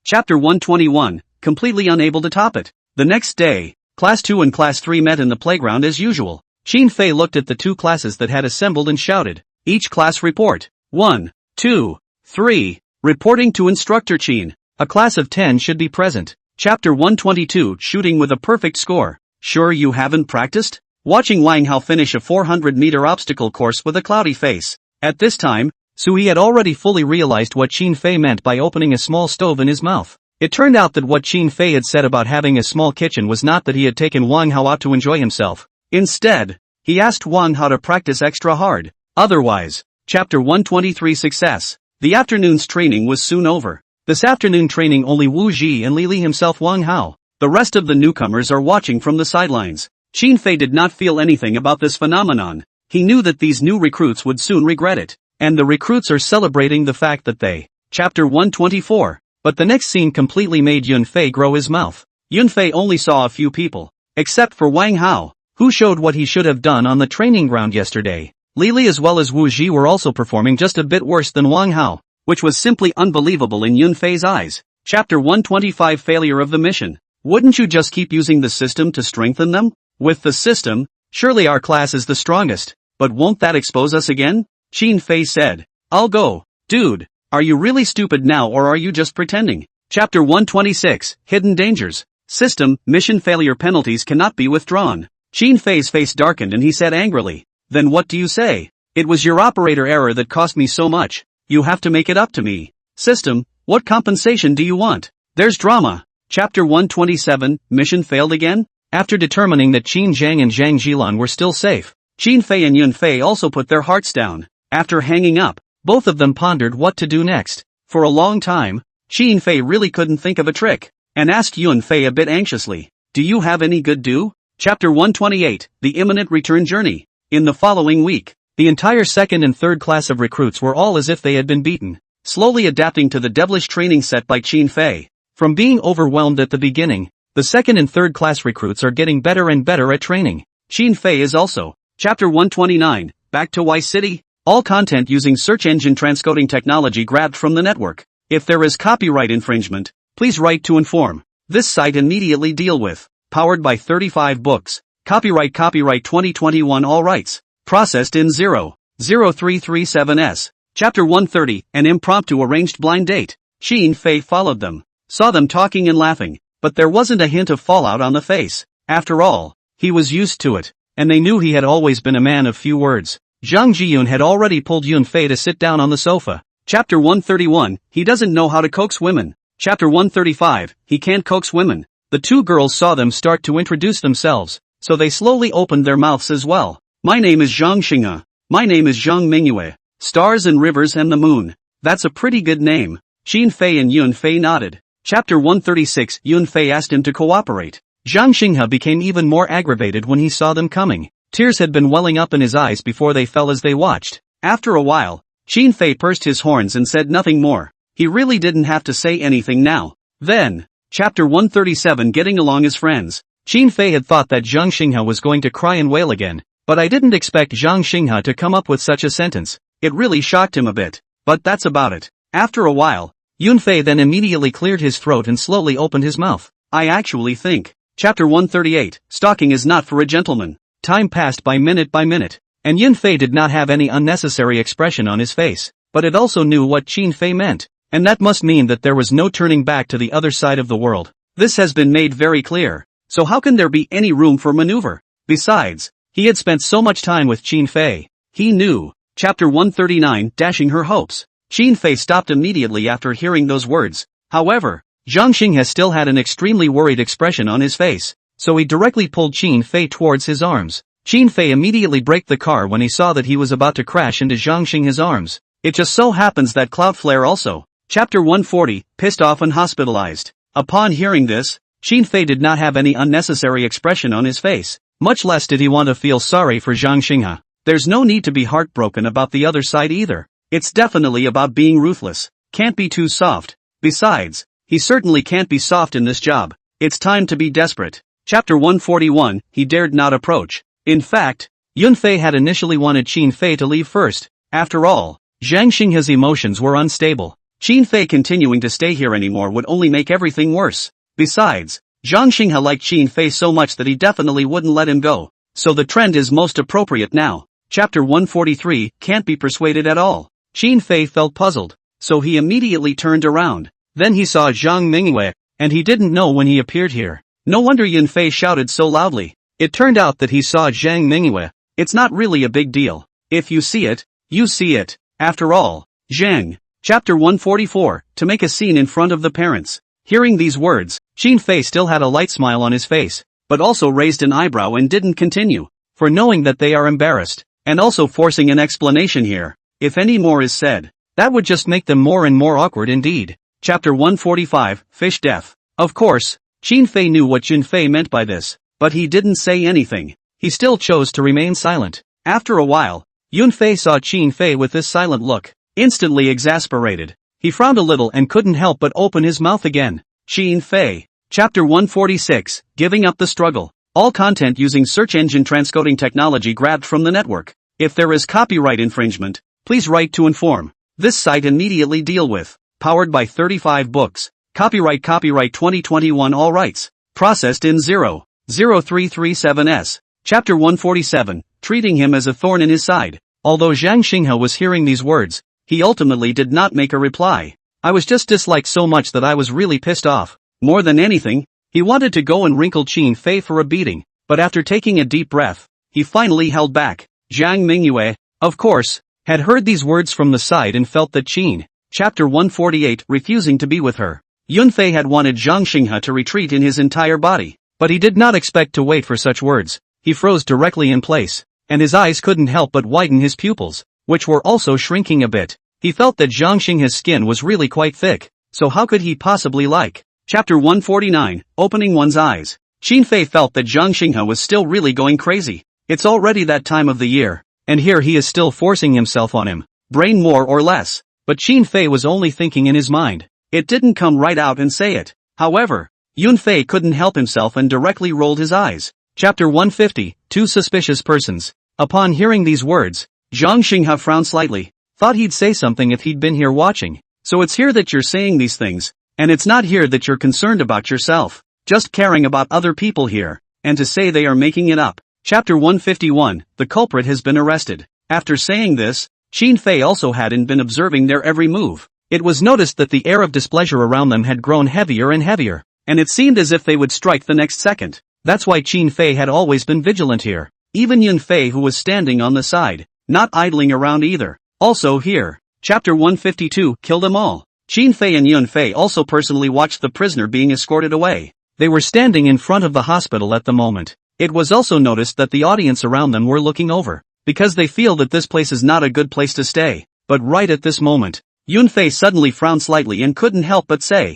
Chapter 121, completely unable to top it. The next day, Class 2 and Class 3 met in the playground as usual. Qin Fei looked at the two classes that had assembled and shouted, "Each class report. 1, 2, 3. Reporting to Instructor Qin. A class of 10 should be present. Chapter 122, Shooting with a Perfect Score. Sure you haven't practiced?" Watching Wang Hao finish a 400-meter obstacle course with a cloudy face. At this time, Sui had already fully realized what Qin Fei meant by opening a small stove in his mouth. It turned out that what Qin Fei had said about having a small kitchen was not that he had taken Wang Hao out to enjoy himself. Instead, he asked Wang Hao to practice extra hard. Otherwise, Chapter 123 Success. The afternoon's training was soon over. This afternoon training only Wu Ji and Li Li himself Wang Hao. The rest of the newcomers are watching from the sidelines. Qin Fei did not feel anything about this phenomenon. He knew that these new recruits would soon regret it. And the recruits are celebrating the fact that they. Chapter 124. But the next scene completely made Yun Fei grow his mouth. Yun Fei only saw a few people. Except for Wang Hao, who showed what he should have done on the training ground yesterday. Li Li as well as Wu Ji were also performing just a bit worse than Wang Hao, which was simply unbelievable in Yun Fei's eyes. Chapter 125 Failure of the Mission. Wouldn't you just keep using the system to strengthen them? With the system, surely our class is the strongest, but won't that expose us again? Qin Fei said. I'll go. Dude, are you really stupid now or are you just pretending? Chapter 126, Hidden Dangers. System, mission failure penalties cannot be withdrawn. Qin Fei's face darkened and he said angrily. Then what do you say? It was your operator error that cost me so much. You have to make it up to me. System, what compensation do you want? There's drama. Chapter 127, Mission failed again? After determining that Qin Zhang and Zhang Jilan were still safe, Qin Fei and Yun Fei also put their hearts down. After hanging up, both of them pondered what to do next. For a long time, Qin Fei really couldn't think of a trick, and asked Yun Fei a bit anxiously, do you have any good do? Chapter 128, The Imminent Return Journey. In the following week, the entire second and third class of recruits were all as if they had been beaten, slowly adapting to the devilish training set by Qin Fei. From being overwhelmed at the beginning, the second and third class recruits are getting better and better at training. Qin Fei is also. Chapter 129, Back to Y City. All content using search engine transcoding technology grabbed from the network. If there is copyright infringement, please write to inform. This site immediately deal with. Powered by 35 books. Copyright 2021 all rights. Processed in 0.0337s. Chapter 130, An impromptu arranged blind date. Qin Fei followed them. Saw them talking and laughing, but there wasn't a hint of fallout on the face. After all, he was used to it, and they knew he had always been a man of few words. Zhang Jiyun had already pulled Yun Fei to sit down on the sofa. Chapter 131, He doesn't know how to coax women. Chapter 135, He can't coax women. The two girls saw them start to introduce themselves, so they slowly opened their mouths as well. My name is Zhang Xinghe. My name is Zhang Mingyue. Stars and rivers and the moon. That's a pretty good name. Qin Fei and Yun Fei nodded. Chapter 136, Yun Fei asked him to cooperate. Zhang Xinghe became even more aggravated when he saw them coming. Tears had been welling up in his eyes before they fell as they watched. After a while, Qin Fei pursed his horns and said nothing more. He really didn't have to say anything now. Then, Chapter 137 Getting Along as Friends. Qin Fei had thought that Zhang Xinghe was going to cry and wail again, but I didn't expect Zhang Xinghe to come up with such a sentence. It really shocked him a bit. But that's about it. After a while, Yun Fei then immediately cleared his throat and slowly opened his mouth. I actually think. Chapter 138, Stalking is not for a gentleman. Time passed by minute, and Yun Fei did not have any unnecessary expression on his face, but it also knew what Qin Fei meant, and that must mean that there was no turning back to the other side of the world. This has been made very clear, so how can there be any room for maneuver? Besides, he had spent so much time with Qin Fei. He knew. Chapter 139, Dashing Her Hopes. Qin Fei stopped immediately after hearing those words. However, Zhang Xinghe still had an extremely worried expression on his face, so he directly pulled Qin Fei towards his arms. Qin Fei immediately braked the car when he saw that he was about to crash into Zhang Xinghe's arms. It just so happens that Cloudflare also. Chapter 140, Pissed Off and Hospitalized. Upon hearing this, Qin Fei did not have any unnecessary expression on his face, much less did he want to feel sorry for Zhang Xinghe. There's no need to be heartbroken about the other side either. It's definitely about being ruthless. Can't be too soft. Besides, he certainly can't be soft in this job. It's time to be desperate. Chapter 141, He dared not approach. In fact, Yun Fei had initially wanted Qin Fei to leave first. After all, Zhang Xinghe's emotions were unstable. Qin Fei continuing to stay here anymore would only make everything worse. Besides, Zhang Xinghe liked Qin Fei so much that he definitely wouldn't let him go. so the trend is most appropriate now. Chapter 143, can't be persuaded at all. Qin Fei felt puzzled, so he immediately turned around. Then he saw Zhang Mingyue, and he didn't know when he appeared here. No wonder Yun Fei shouted so loudly. It turned out that he saw Zhang Mingyue. It's not really a big deal. If you see it, you see it. After all, Zhang. Chapter 144, to make a scene in front of the parents. Hearing these words, Qin Fei still had a light smile on his face, but also raised an eyebrow and didn't continue, for knowing that they are embarrassed, and also forcing an explanation here. If any more is said, that would just make them more and more awkward indeed. Chapter 145, Fish Death. Of course, Qin Fei knew what Yun Fei meant by this, but he didn't say anything. He still chose to remain silent. After a while, Yun Fei saw Qin Fei with this silent look, instantly exasperated. He frowned a little and couldn't help but open his mouth again. Qin Fei. Chapter 146, Giving Up the Struggle. All content using search engine transcoding technology grabbed from the network. If there is copyright infringement, please write to inform. This site immediately deal with. Powered by 35 books. Copyright 2021 all rights. Processed in 0.0337s. Chapter 147, treating him as a thorn in his side. Although Zhang Xinghe was hearing these words, he ultimately did not make a reply. I was just disliked so much that I was really pissed off. More than anything, he wanted to go and wrinkle Qin Fei for a beating, but after taking a deep breath, he finally held back. Zhang Mingyue, of course, had heard these words from the side and felt that Qin. Chapter 148, refusing to be with her. Yun Fei had wanted Zhang Xinghe to retreat in his entire body, but he did not expect to wait for such words. He froze directly in place, and his eyes couldn't help but widen his pupils, which were also shrinking a bit. He felt that Zhang Xinghe's skin was really quite thick, so how could he possibly like? Chapter 149, Opening One's Eyes. Qin Fei felt that Zhang Xinghe was still really going crazy. It's already that time of the year, and here he is still forcing himself on him. Brain more or less. But Qin Fei was only thinking in his mind. It didn't come right out and say it. However, Yun Fei couldn't help himself and directly rolled his eyes. Chapter 150, Two Suspicious Persons. Upon hearing these words, Zhang Xinghe frowned slightly. Thought he'd say something if he'd been here watching. So it's here that you're saying these things, and it's not here that you're concerned about yourself, just caring about other people here, and to say they are making it up. Chapter 151, The culprit has been arrested. After saying this, Qin Fei also hadn't been observing their every move. It was noticed that the air of displeasure around them had grown heavier and heavier, and it seemed as if they would strike the next second. That's why Qin Fei had always been vigilant here. Even Yun Fei, who was standing on the side, not idling around either. Also here. Chapter 152, Kill Them All. Qin Fei and Yun Fei also personally watched the prisoner being escorted away. They were standing in front of the hospital at the moment. It was also noticed that the audience around them were looking over, because they feel that this place is not a good place to stay. But right at this moment, Yun Fei suddenly frowned slightly and couldn't help but say,